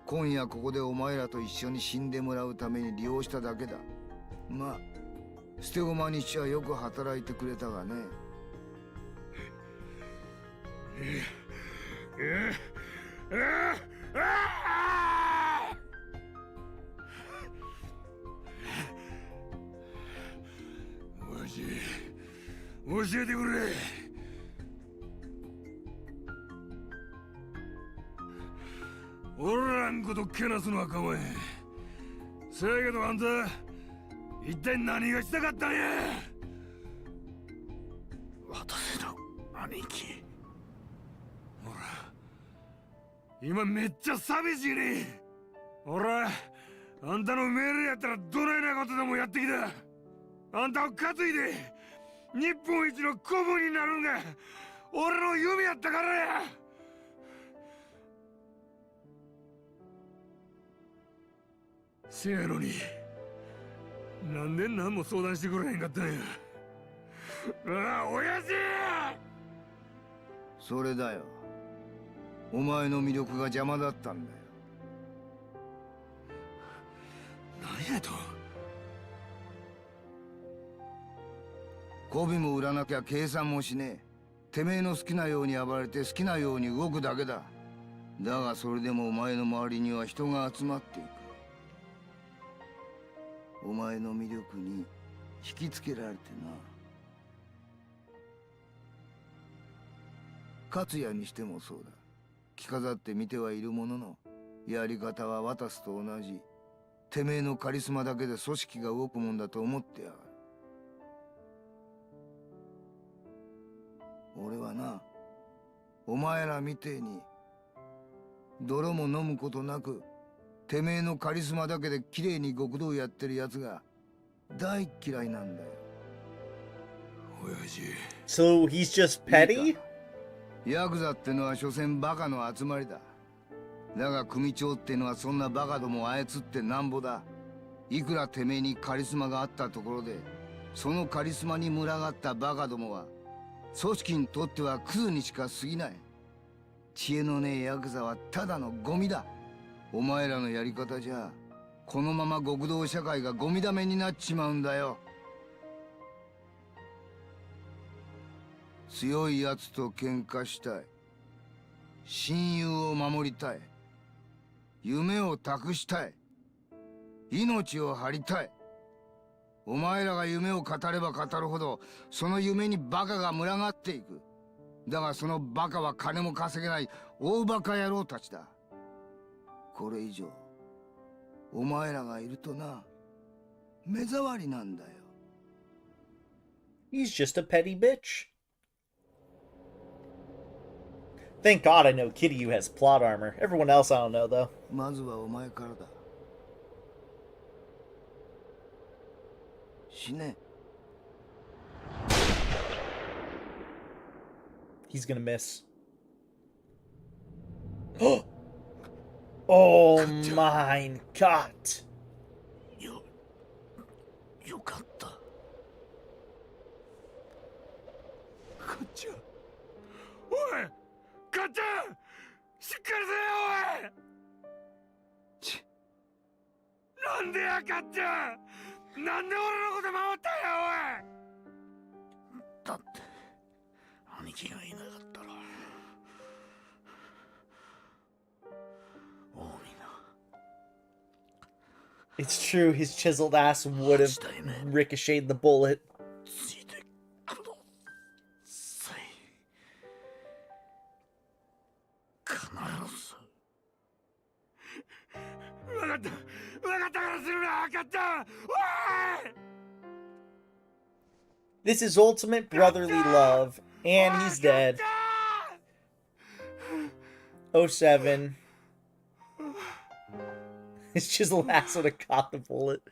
今夜ここでお前らと一緒に死んでもらうために利用しただけだ。まあ捨て駒にしちゃよく働いてくれたがね。わし教えてくれ。俺らんことけなすのは構えん。せやけどあんた一体何がしたかったんや。私の兄貴。ほら今めっちゃ寂しいね。ほらあんたの命令やったらどないなことでもやってきた。あんたを担いで日本一の古文になるんが俺の夢やったからや。せやのになんで何も相談してくれへんかったんや。ああ親父。それだよ。お前の魅力が邪魔だったんだよ。何やと。媚びも売らなきゃ計算もしねえ。てめえの好きなように暴れて好きなように動くだけだ。だがそれでもお前の周りには人が集まっていく。お前の魅力に引きつけられてな。勝也にしてもそうだ。着飾って見てはいるものの、やり方は渡すと同じ。てめえのカリスマだけで組織が動くもんだと思ってやがる。俺はな、お前らみてえに泥も飲むことなくてめえのカリスマだけで綺麗に極道やってるやつが大嫌いなんだよ。親父。 So he's just petty? ヤクザってのは所詮バカの集まりだ。だが組長ってのはそんなバカどもを操ってなんぼだ。いくらてめえにカリスマがあったところで、そのカリスマに群がったバカどもは組織にとってはクズにしか過ぎない。知恵のねえヤクザはただのゴミだ。お前らのやり方じゃこのまま極道社会がゴミだめになっちまうんだよ。強いやつと喧嘩したい。親友を守りたい。夢を託したい。命を張りたい。お前らが夢を語れば語るほどその夢にバカが群がっていく。だがそのバカは金も稼げない大バカ野郎たちだ。これ以上お前らがいるとな、目障りなんだよ。 He's just a petty bitch. Thank God I know Kiryu has plot armor. Everyone else I don't know, though. まずはお前からだ。死ね。 He's gonna miss. Oh mein Gott. よかった。かっちゃん。おいかっちゃん、しっかりせよおい。なんでやかっちゃん。なんで俺のこと守ったんやおい。だって兄貴がいなかったら大見な。 It's true, his chiseled ass would have ricocheted the bullet. ついてください。必ず。わかったわかったからするな。わかった。おい。 This is ultimate brotherly love, and he's dead. 07. His chiseled ass would have caught the bullet.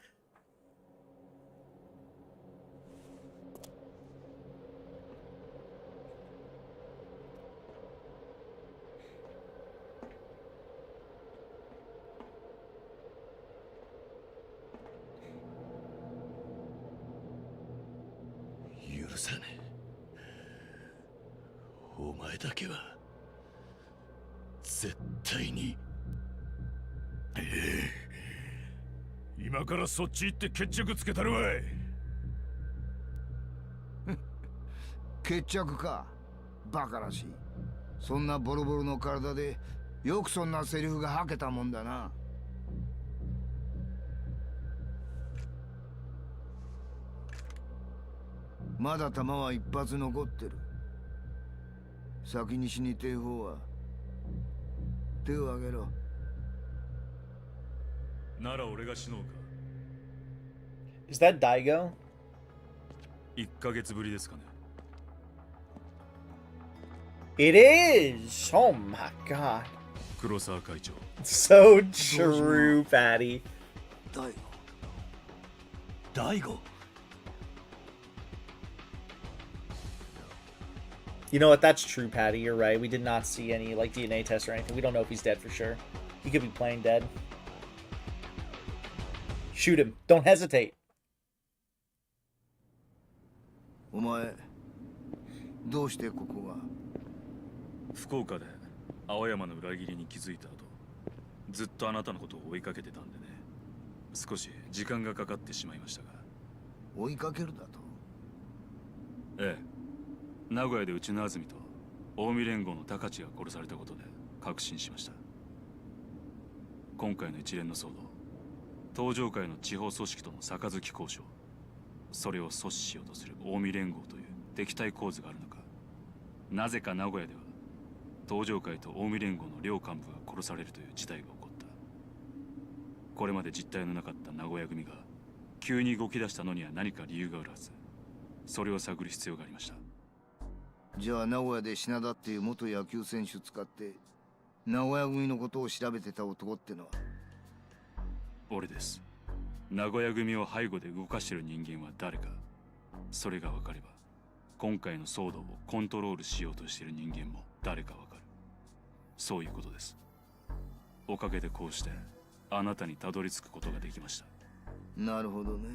許さねえ。お前だけは絶対に。今からそっち行って決着つけたるわい。決着か。バカらしい。そんなボロボロの体でよくそんなセリフが吐けたもんだな。まだ弾は一発残ってる。先に死にてえ方は手を挙げろ。なら俺が死のうか。Is that Daigo? 1ヶ月ぶりですかね。It is! Oh my god. 黒沢会長。So true, Patty. 大悟。You know what? That's true, Patty. You're right. We did not see any like DNA tests or anything. We don't know if he's dead for sure. He could be playing dead. Shoot him. Don't hesitate. お前、どうしてここが？福岡で青山の裏切りに気づいた後、ずっとあなたのことを追いかけてたんでね。少し時間がかかってしまいましたが。追いかけるだと？ええ。名古屋でうちの安住と近江連合の高知が殺されたことで確信しました。今回の一連の騒動、東上会の地方組織との杯交渉、それを阻止しようとする近江連合という敵対構図があるのか。なぜか名古屋では東上会と近江連合の両幹部が殺されるという事態が起こった。これまで実態のなかった名古屋組が急に動き出したのには何か理由があるはず。それを探る必要がありました。じゃあ名古屋で品田っていう元野球選手使って名古屋組のことを調べてた男ってのは？俺です。名古屋組を背後で動かしてる人間は誰か、それが分かれば今回の騒動をコントロールしようとしている人間も誰か分かる。そういうことです。おかげでこうしてあなたにたどり着くことができました。なるほどね。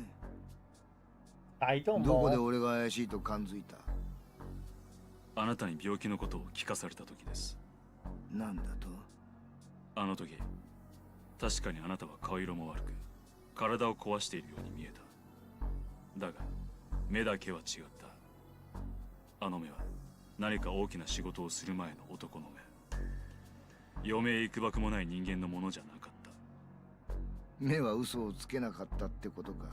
どこで俺が怪しいと感づいた？あなたに病気のことを聞かされた時です。なんだと？あの時、確かにあなたは顔色も悪く、体を壊しているように見えた。だが、目だけは違った。あの目は、何か大きな仕事をする前の男の目。余命いくばくもない人間のものじゃなかった。目は嘘をつけなかったってことか。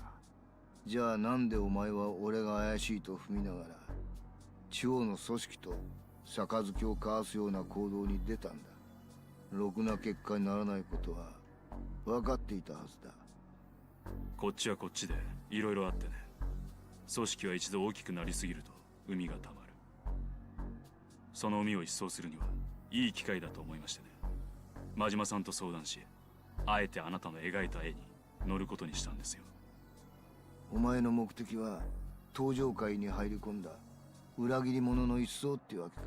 じゃあなんでお前は俺が怪しいと踏みながら地方の組織と杯を交わすような行動に出たんだ。ろくな結果にならないことは分かっていたはずだ。こっちはこっちでいろいろあってね。組織は一度大きくなりすぎると海がたまる。その海を一掃するにはいい機会だと思いましてね。真島さんと相談し、あえてあなたの描いた絵に乗ることにしたんですよ。お前の目的は東上会に入り込んだ裏切り者の一掃ってわけか。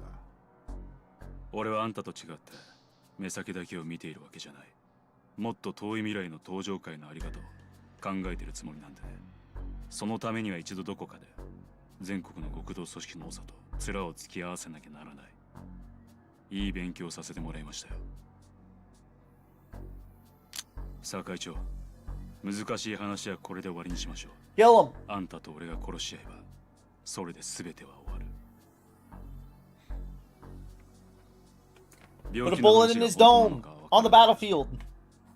俺はあんたと違って目先だけを見ているわけじゃない。もっと遠い未来の東上会のあり方を考えてるつもりなんでね。そのためには一度どこかで全国の極道組織の長と面を突き合わせなきゃならない。いい勉強させてもらいましたよ。さあ会長、難しい話はこれで終わりにしましょう。あんたと俺が殺し合えばそれで全ては終わる。 Put a bullet in his dome on the battlefield.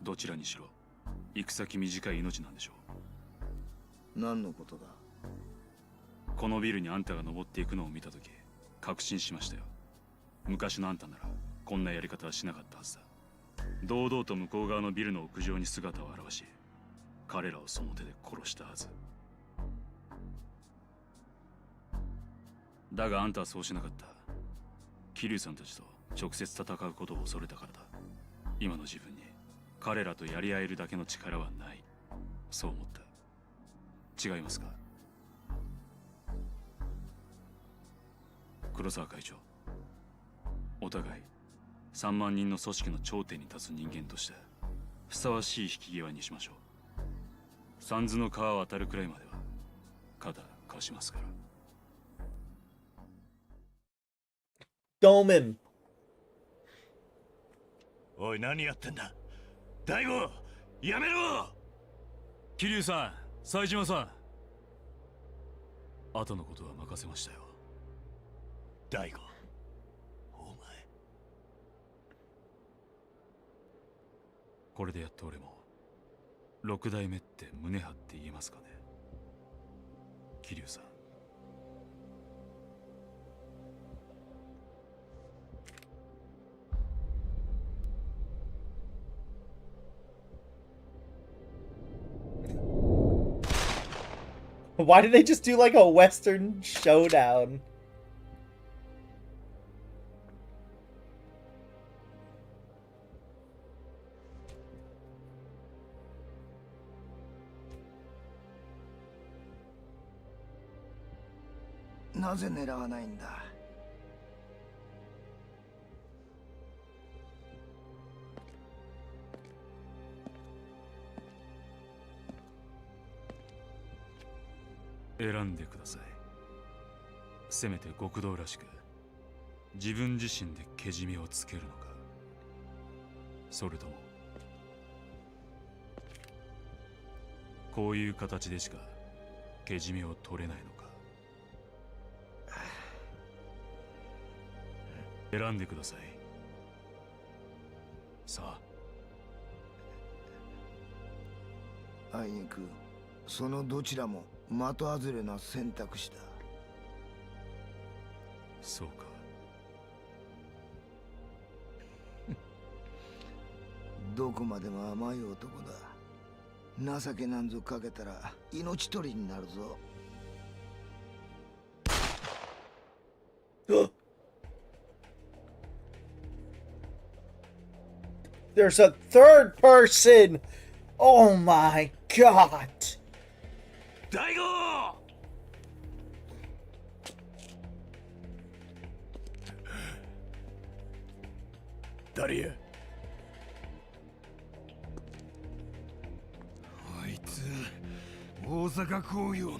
どちらにしろ行く先短い命なんでしょう。何のことだ？このビルにあんたが登っていくのを見たとき確信しましたよ。昔のあんたならこんなやり方はしなかったはずだ。堂々と向こう側のビルの屋上に姿を現し、彼らをその手で殺したはずだがあんたはそうしなかった。桐生さんたちと直接戦うことを恐れたからだ。今の自分に彼らとやり合えるだけの力はない、そう思った。違いますか？黒沢会長、お互い3万人の組織の頂点に立つ人間としてふさわしい引き際にしましょう。三途の川を渡るくらいまでは肩貸しますから。Dome him. おい、何やってんだ。大悟、やめろ。桐生さん、冴島さん。後のことは任せましたよ。大悟、これでやっと俺も6代目って胸張って言えますかね。桐生さん。Why did they just do like a Western showdown? なぜ狙わないんだ。選んでください。せめて極道らしく自分自身でけじめをつけるのか、それともこういう形でしかけじめを取れないのか。選んでください。さあいにくそのどちらも的外れな選択肢だ。そうか。どこまでも甘い男だ。情けなんぞかけたら命取りになるぞ。There's a third person! Oh my god! 大悟！誰や？あいつ大阪工業の。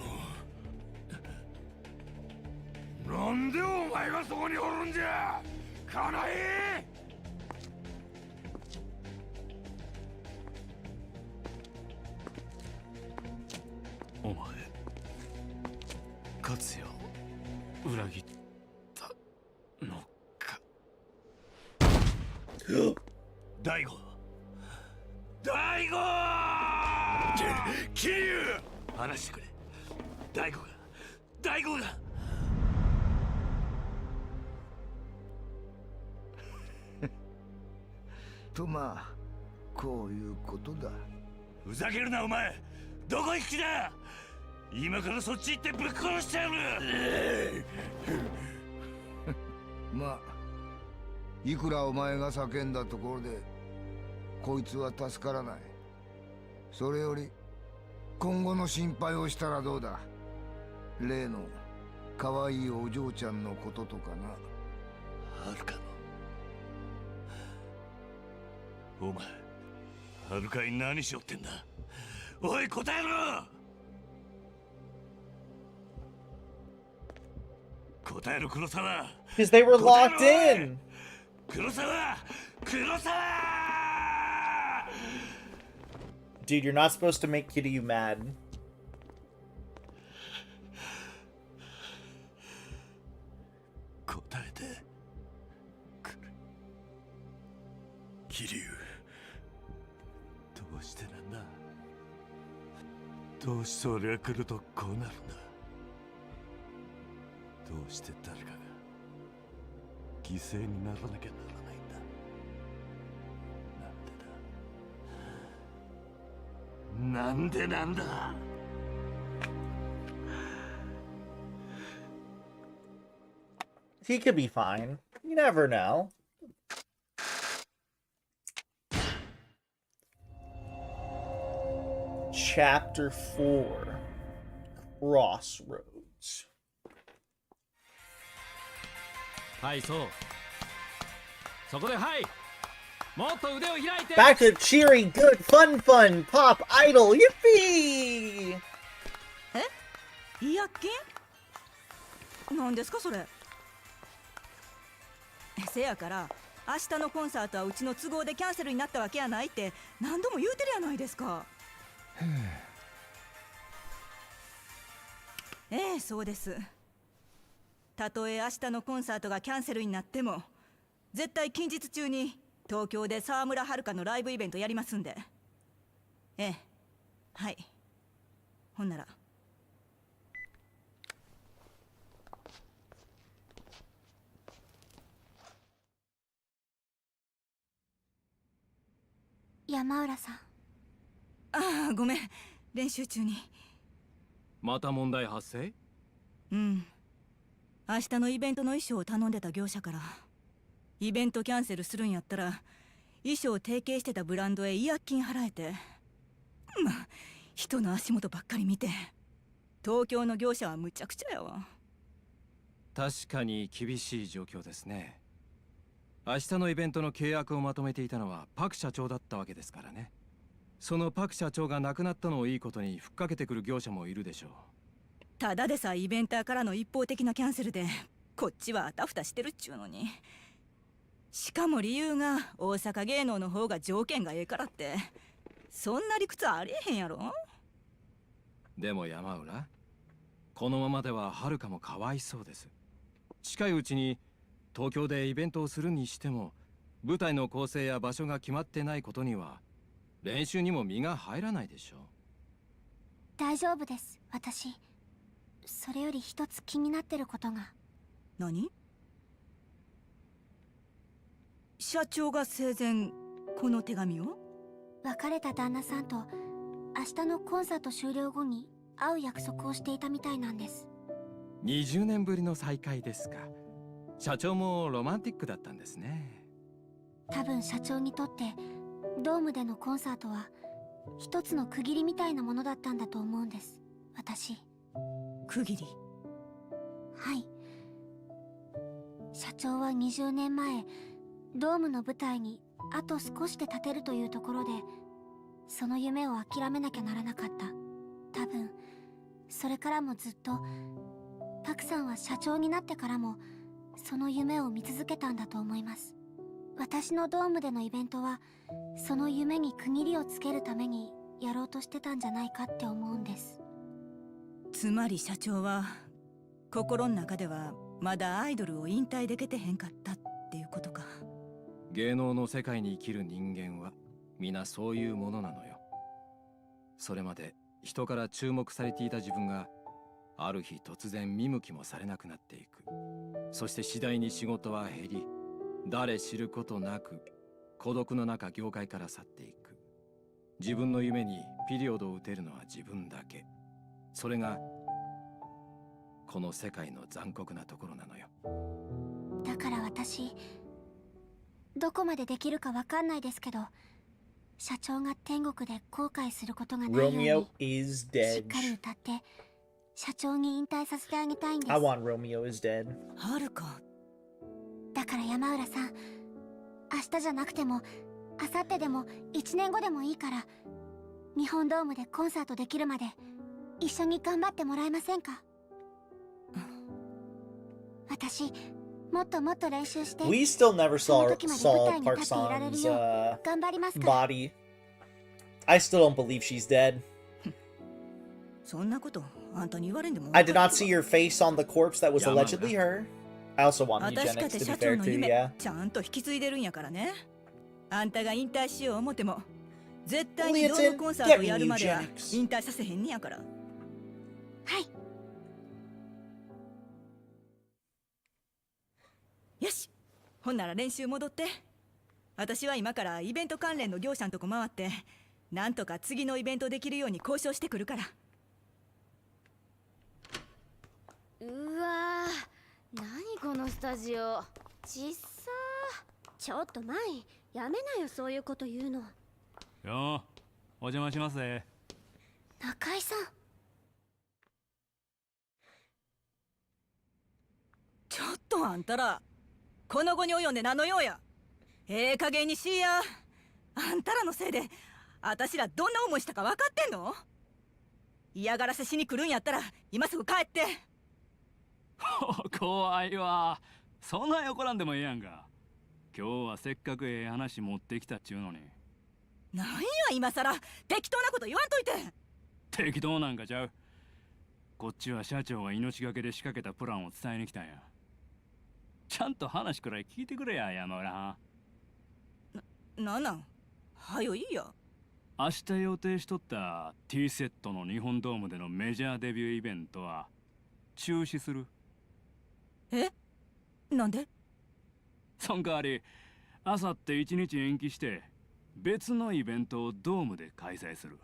なんでお前がそこにおるんじゃ、かなえ。お前勝也を裏切ったのか。大悟、大悟！桐生！話してくれ。大悟がとまあこういうことだ。ふざけるなお前。どこ行く気だ。今からそっち行ってぶっ殺してやる。まあいくらお前が叫んだところでこいつは助からない。それより今後の心配をしたらどうだ。例の可愛いお嬢ちゃんのこととかな。はるかの。お前はるかに何しよってんだ。おい答えろ。答えろ黒沢。 Because they were locked in. 黒沢。 Dude, you're not supposed to make Kiryu mad. 答えてくれ。桐生、どうしてなんだ。どうして俺が来るとこうなるんだ。どうして誰かが犠牲にならなきゃならないんだ。なんでなんだ。 He could be fine. You never know. Chapter 4 Crossroads. はいそう。そこではい。もっと腕を開いて。 Back to cheery, good, fun, pop, idol, yippee! 違約金？なんですかそれ？せやから明日のコンサートはうちの都合でキャンセルになったわけやないって何度も言うてるやないですか。ええ、そうです。たとえ明日のコンサートがキャンセルになっても絶対近日中に東京で沢村遥のライブイベントやりますんで。ええ、はい。ほんなら。山浦さん。ああ、ごめん、練習中に。また問題発生？うん。明日のイベントの衣装を頼んでた業者からイベントキャンセルするんやったら衣装を提携してたブランドへ違約金払えて、まあ人の足元ばっかり見て東京の業者はむちゃくちゃやわ。確かに厳しい状況ですね。明日のイベントの契約をまとめていたのはパク社長だったわけですからね。そのパク社長が亡くなったのをいいことにふっかけてくる業者もいるでしょう。ただでさえイベンターからの一方的なキャンセルでこっちはあたふたしてるっちゅうのに。しかも理由が大阪芸能の方が条件がええからって、そんな理屈ありえへんやろ。でも山浦、このままでは遥もかわいそうです。近いうちに東京でイベントをするにしても舞台の構成や場所が決まってないことには練習にも身が入らないでしょう。大丈夫です、私。それより一つ気になってることが。何？社長が生前この手紙を？別れた旦那さんと明日のコンサート終了後に会う約束をしていたみたいなんです。20年ぶりの再会ですか。社長もロマンティックだったんですね。多分社長にとってドームでのコンサートは一つの区切りみたいなものだったんだと思うんです、私。区切り？はい。社長は20年前ドームの舞台にあと少しで立てるというところでその夢を諦めなきゃならなかった。多分それからもずっとパクさんは社長になってからもその夢を見続けたんだと思います。私のドームでのイベントはその夢に区切りをつけるためにやろうとしてたんじゃないかって思うんです。つまり社長は心の中ではまだアイドルを引退できてへんかったっていうことか。芸能の世界に生きる人間は皆そういうものなのよ。それまで人から注目されていた自分がある日突然見向きもされなくなっていく。そして次第に仕事は減り、誰知ることなく孤独の中業界から去っていく。自分の夢にピリオドを打てるのは自分だけ。それがこの世界の残酷なところなのよ。だから私どこまでできるかわかんないですけど、社長が天国で後悔することがないように Romeo is し dead. っかり歌って社長に引退させてあげたいんです。 I want Romeo is dead. はるか。だから山浦さん、明日じゃなくても明後日でも1年後でもいいから日本ドームでコンサートできるまで一緒に頑張ってもらえませんか？私もっともっと練習して We still never そ saw の時まで舞台に立っていられる Park-san's よう頑張りますから。 body. I still don't believe she's dead. そんなことあんたに言われんでも。 I did not see your face on the corpse that was allegedly her. I also want 私か eugenics て to be 社 fair 長の too, 夢 yeah. ちゃんと引き継いでるんやからね。あんたが引退しよう思っても絶対にドームコンサートやるまでは引退させへんねやから。はい。よし、ほんなら練習戻って。私は今からイベント関連の業者のとこ回ってなんとか次のイベントできるように交渉してくるから。うわー、何このスタジオちっさー。ちょっと前やめなよ、そういうこと言うの。よお邪魔しますぜ。中井さん、ちょっとあんたらこの後に及んで何の用や。ええ加減にしいや。あんたらのせいで私らどんな思いしたか分かってんの？嫌がらせしに来るんやったら今すぐ帰って。怖いわ。そんな横らんでもええやんか。今日はせっかくええ話持ってきたっちゅうのに。なんや今さら適当なこと言わんといて。適当なんかちゃう。こっちは社長が命がけで仕掛けたプランを伝えに来たんや。ちゃんと話くらい聞いてくれや、山浦。なんなんはよいいや。明日予定しとった T セットの日本ドームでのメジャーデビューイベントは中止する。え、なんで？そん代わりあさって1日延期して別のイベントをドームで開催する。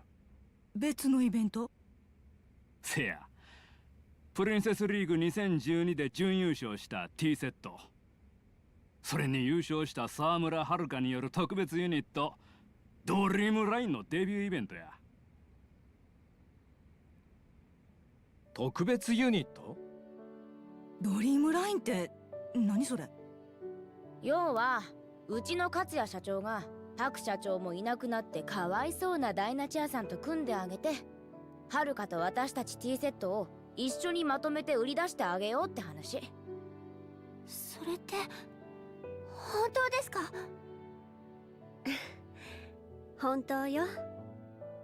別のイベント？せや、プリンセスリーグ2012で準優勝した T セット、それに優勝した沢村遥による特別ユニットドリームラインのデビューイベントや。特別ユニット？ドリームラインって何それ？要はうちの勝谷社長がパク社長もいなくなってかわいそうなダイナチアさんと組んであげて、はるかと私たち T セットを一緒にまとめて売り出してあげようって話。それって本当ですか？本当よ。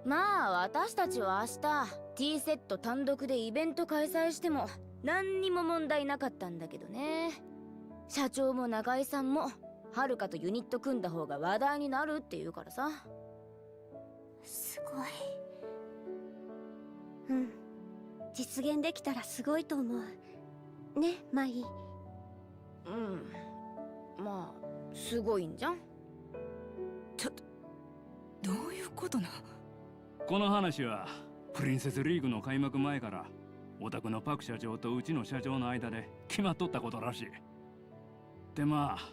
まあ私たちは明日 T セット単独でイベント開催しても何にも問題なかったんだけどね。社長も中井さんもはるかとユニット組んだ方が話題になるって言うからさ。すごい。うん、実現できたらすごいと思うね、マイ。うん、まあすごいんじゃん。ちょっとどういうことな？この話はプリンセスリーグの開幕前からお宅のパク社長とうちの社長の間で決まっとったことらしい。でまあ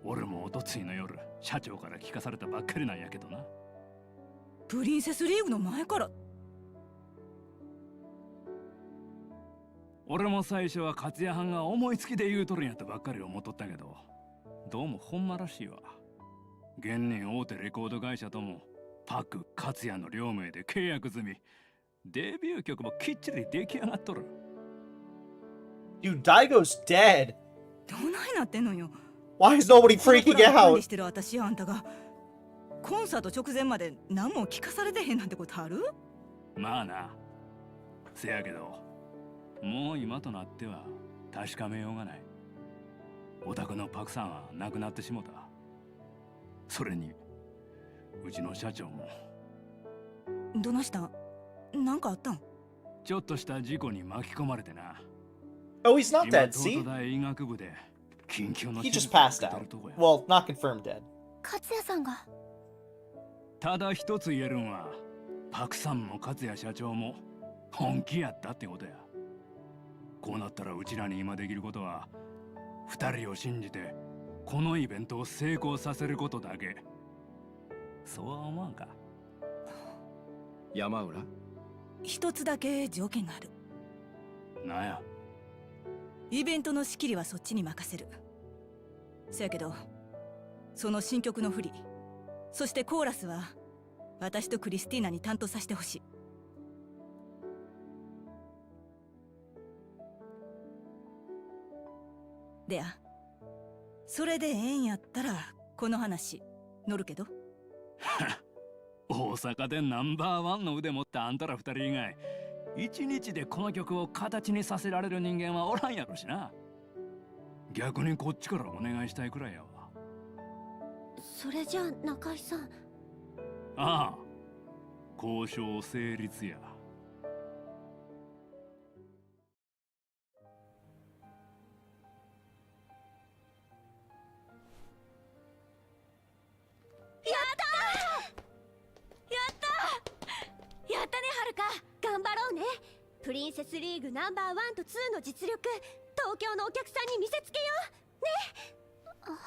俺もおとついの夜社長から聞かされたばっかりなんやけどな。プリンセスリーグの前から？俺も最初は勝谷藩が思いつきで言うとるんやとばっかり思っとったけど、どうもほんまらしいわ。現に大手レコード会社ともパク勝谷の両名で契約済み、デビュー曲もきっちり出来上がっとる。 Dude, Daigo's dead. どないなってんのよ。 Why is nobody freaking 管 out? 理してる私あんたがコンサート直前まで何も聞かされてへんなんてことある？まあな。せやけどもう今となっては確かめようがない。お宅のパクさんは亡くなってしもた。それにうちの社長も。どないした？なんかあったん？ちょっとした事故に巻き込まれてな。Oh, he's not dead, 今 see? 東都大医学部で緊急の He 手 just 術 passed を受けて out. るとこや。 Well, not confirmed dead. 勝谷さんが。ただ一つ言えるんはパクさんも勝谷社長も本気やったってことや。こうなったらうちらに今できることは二人を信じてこのイベントを成功させることだけ。そうは思わんか？山浦、一つだけ条件がある。なんや？イベントの仕切りはそっちに任せる。そやけどその新曲の振り、そしてコーラスは私とクリスティーナに担当させてほしい。でや、それでええんやったらこの話乗るけど。大阪でナンバーワンの腕持ったあんたら二人以外一日でこの曲を形にさせられる人間はおらんやろしな。逆にこっちからお願いしたいくらいやわ。それじゃあ中井さん。ああ、交渉成立や。やったね、はるか。頑張ろうね。プリンセスリーグナンバー1と2の実力、東京のお客さんに見せつけようね。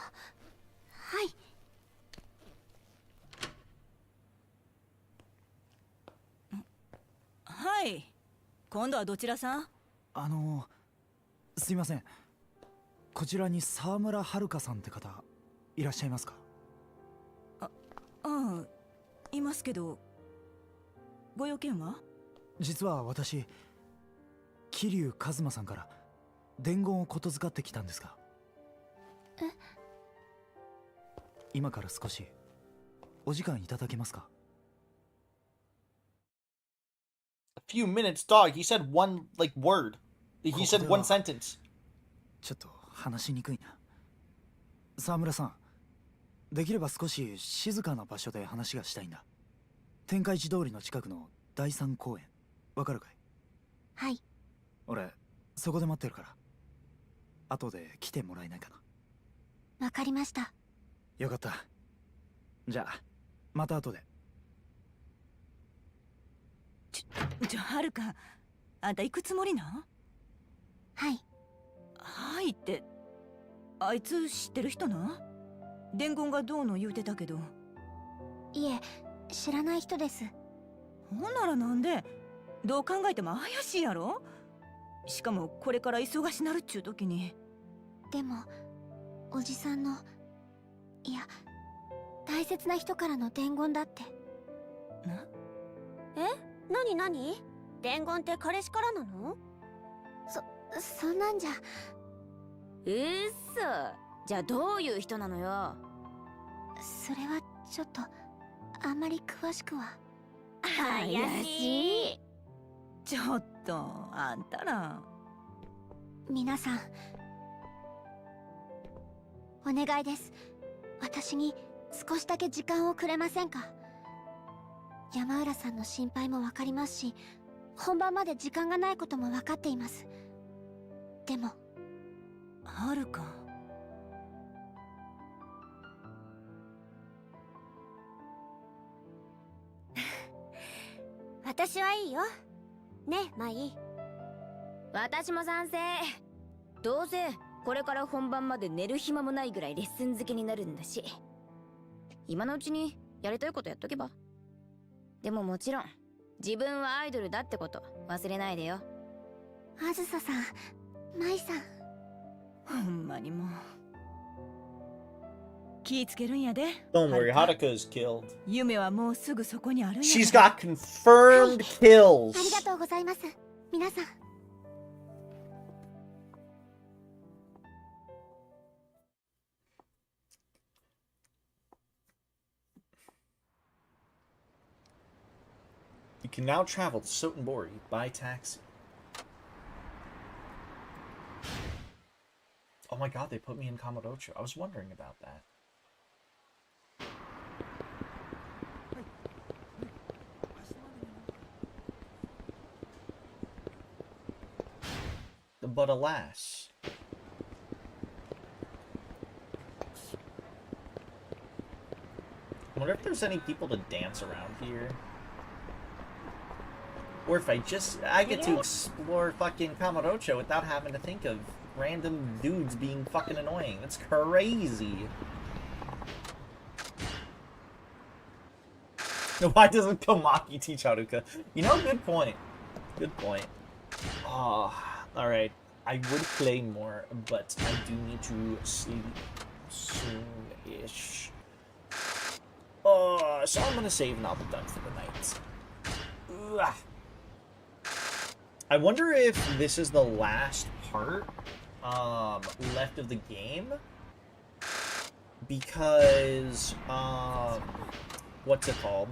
はい。はい、今度はどちらさん？すいません。こちらに沢村遥さんって方いらっしゃいますか？ああ、いますけど、ご用件は？実は私、桐生一馬さんから伝言をことづかってきたんですが。今から少しお時間いただけますか？ A few minutes, dog. He said one, like, word. He said one sentence. ちょっと話しにくいな。沢村さん、できれば少し静かな場所で話がしたいんだ。天海寺通りの近くの第三公園、わかるかい？はい。俺、そこで待ってるから。後で来てもらえないかな。わかりました。よかった。じゃあ、また後で。はるか、あんた行くつもりな？はい。はいって、あいつ知ってる人な？伝言がどうの言うてたけど。いえ、知らない人です。ほんならなんで？どう考えても怪しいやろ？しかもこれから忙しなるっちゅう時に。でも、おじさんの、いや、大切な人からの伝言だって。なになに？伝言って彼氏からなの？そんなんじゃ。じゃあどういう人なのよ？それはちょっと、あんまり詳しくは。怪しい。ちょっと、あんたら。皆さん、お願いです。私に少しだけ時間をくれませんか？山浦さんの心配もわかりますし、本番まで時間がないこともわかっています。でも、はるか。私はいいよ。ね、マイ。私も賛成。どうせこれから本番まで寝る暇もないぐらいレッスン漬けになるんだし、今のうちにやりたいことやっとけば。でももちろん自分はアイドルだってこと忘れないでよ。あずささん、マイさん。ほんまにもう。気ぃつけるんやで。 Don't worry, Haruka is killed. 夢はもうすぐそこにあるんや。 She's got confirmed kills. ありがとうございます。皆さん。You can now travel to Sotenbori by taxi. Oh my god, they put me in Kamurocho. I was wondering about that. But alas. I wonder if there's any people to dance around here. Or if I get to explore fucking Kamurocho without having to think of random dudes being fucking annoying. That's crazy. Why doesn't Komaki teach Haruka? You know, good point. Good point. Oh, alright. I would play more, but I do need to sleep soon-ish. So I'm gonna save and I'll be done for the night. Ugh. I wonder if this is the last part left of the game, because what's it called?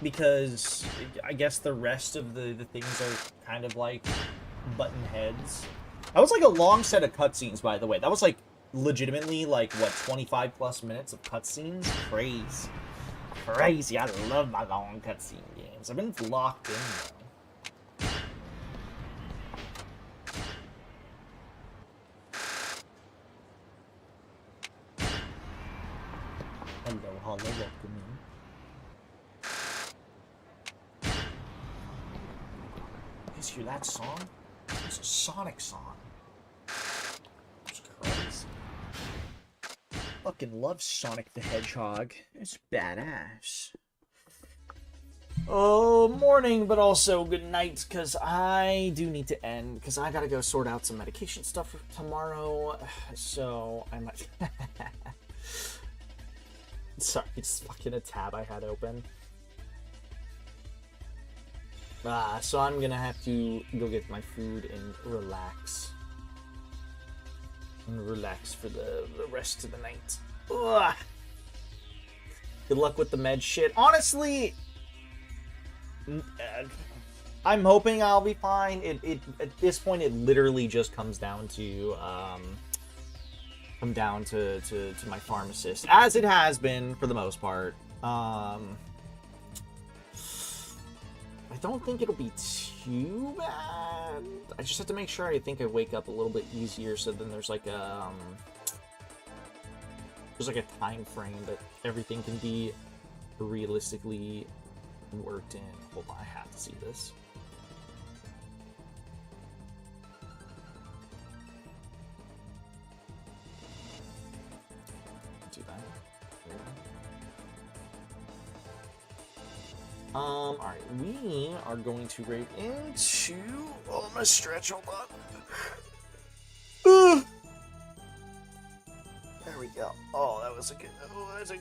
Because I guess the rest of the things are kind of like button heads. That was like a long set of cutscenes, by the way. That was like legitimately like what, 25 plus minutes of cutscenes? Crazy. Crazy. I love my long cutscene games. I've been locked in though. Hello, welcome in. You guys hear that song? It's a Sonic song. It's crazy. Fucking love Sonic the Hedgehog. It's badass. Oh, morning, but also good night, because I do need to end, because I gotta go sort out some medication stuff for tomorrow, so I might... Sorry, it's fucking a tab I had open. So I'm gonna have to go get my food and relax. and relax for the rest of the night. Ugh. Good luck with the med shit. Honestly, I'm hoping I'll be fine. It at this point, it literally just comes down to my pharmacist, as it has been for the most part. I don't think it'll be too bad. I just have to make sure I think I wake up a little bit easier, so then there's like a time frame that everything can be realistically worked in. Hold on, I have to see this. Do that. Alright, we are going to raid into... Oh, my stretch, hold on. There we go. Oh, that was a good... Oh, that's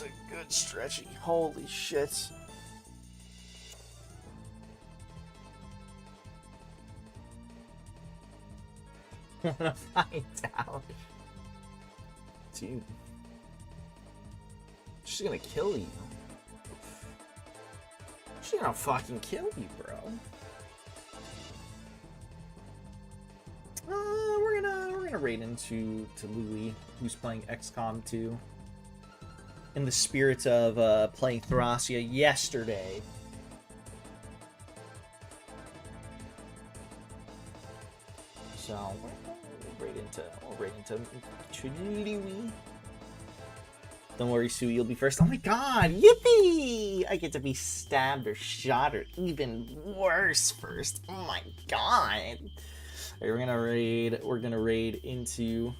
a good stretchy. Holy shit. Wanna find out? Dude. She's gonna kill you. She's gonna fucking kill you, bro. We're gonna raid into Louis, who's playing XCOM 2. In the spirit of playing Thracia yesterday. So we'll raid into Louis. Don't worry, Sue, you'll be first. Oh my god, yippee! I get to be stabbed or shot or even worse first. Oh my god. Right, we're gonna raid into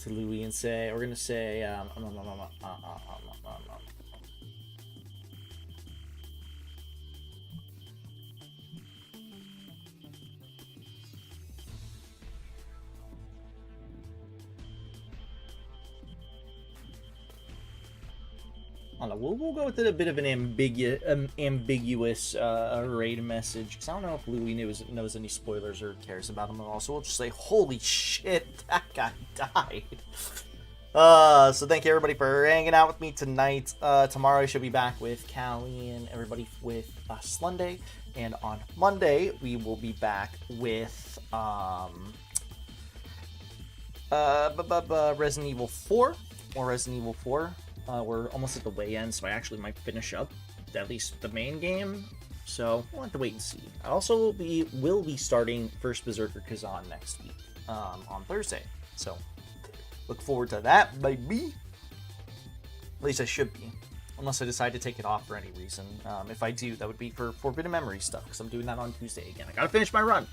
Louis and say, we're gonna say, I don't know, we'll go with a bit of an ambiguous raid message, because I don't know if Louis knows any spoilers or cares about them at all, so we'll just say, holy shit, that guy died. So thank you everybody for hanging out with me tonight. Tomorrow I should be back with Callie and everybody with Slunday, and on Monday we will be back with Resident Evil 4, or Resident Evil 4. We're almost at the way end, so I actually might finish up at least the main game. So we'll have to wait and see. I also will be starting First Berserker Kazan next week on Thursday. So look forward to that, baby. At least I should be, unless I decide to take it off for any reason. If I do, that would be for Forbidden Memory stuff, because I'm doing that on Tuesday again. I gotta finish my run.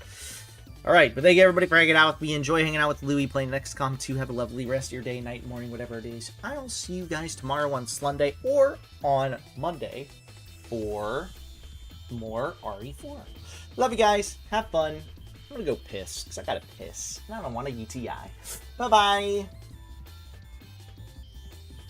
Alright, but thank you everybody for hanging out with me. Enjoy hanging out with Louis playing XCOM 2. Have a lovely rest of your day, night, morning, whatever it is. I'll see you guys tomorrow on Slunday or on Monday for more RE4. Love you guys. Have fun. I'm gonna go piss, because I gotta piss. And I don't want a UTI. Bye-bye.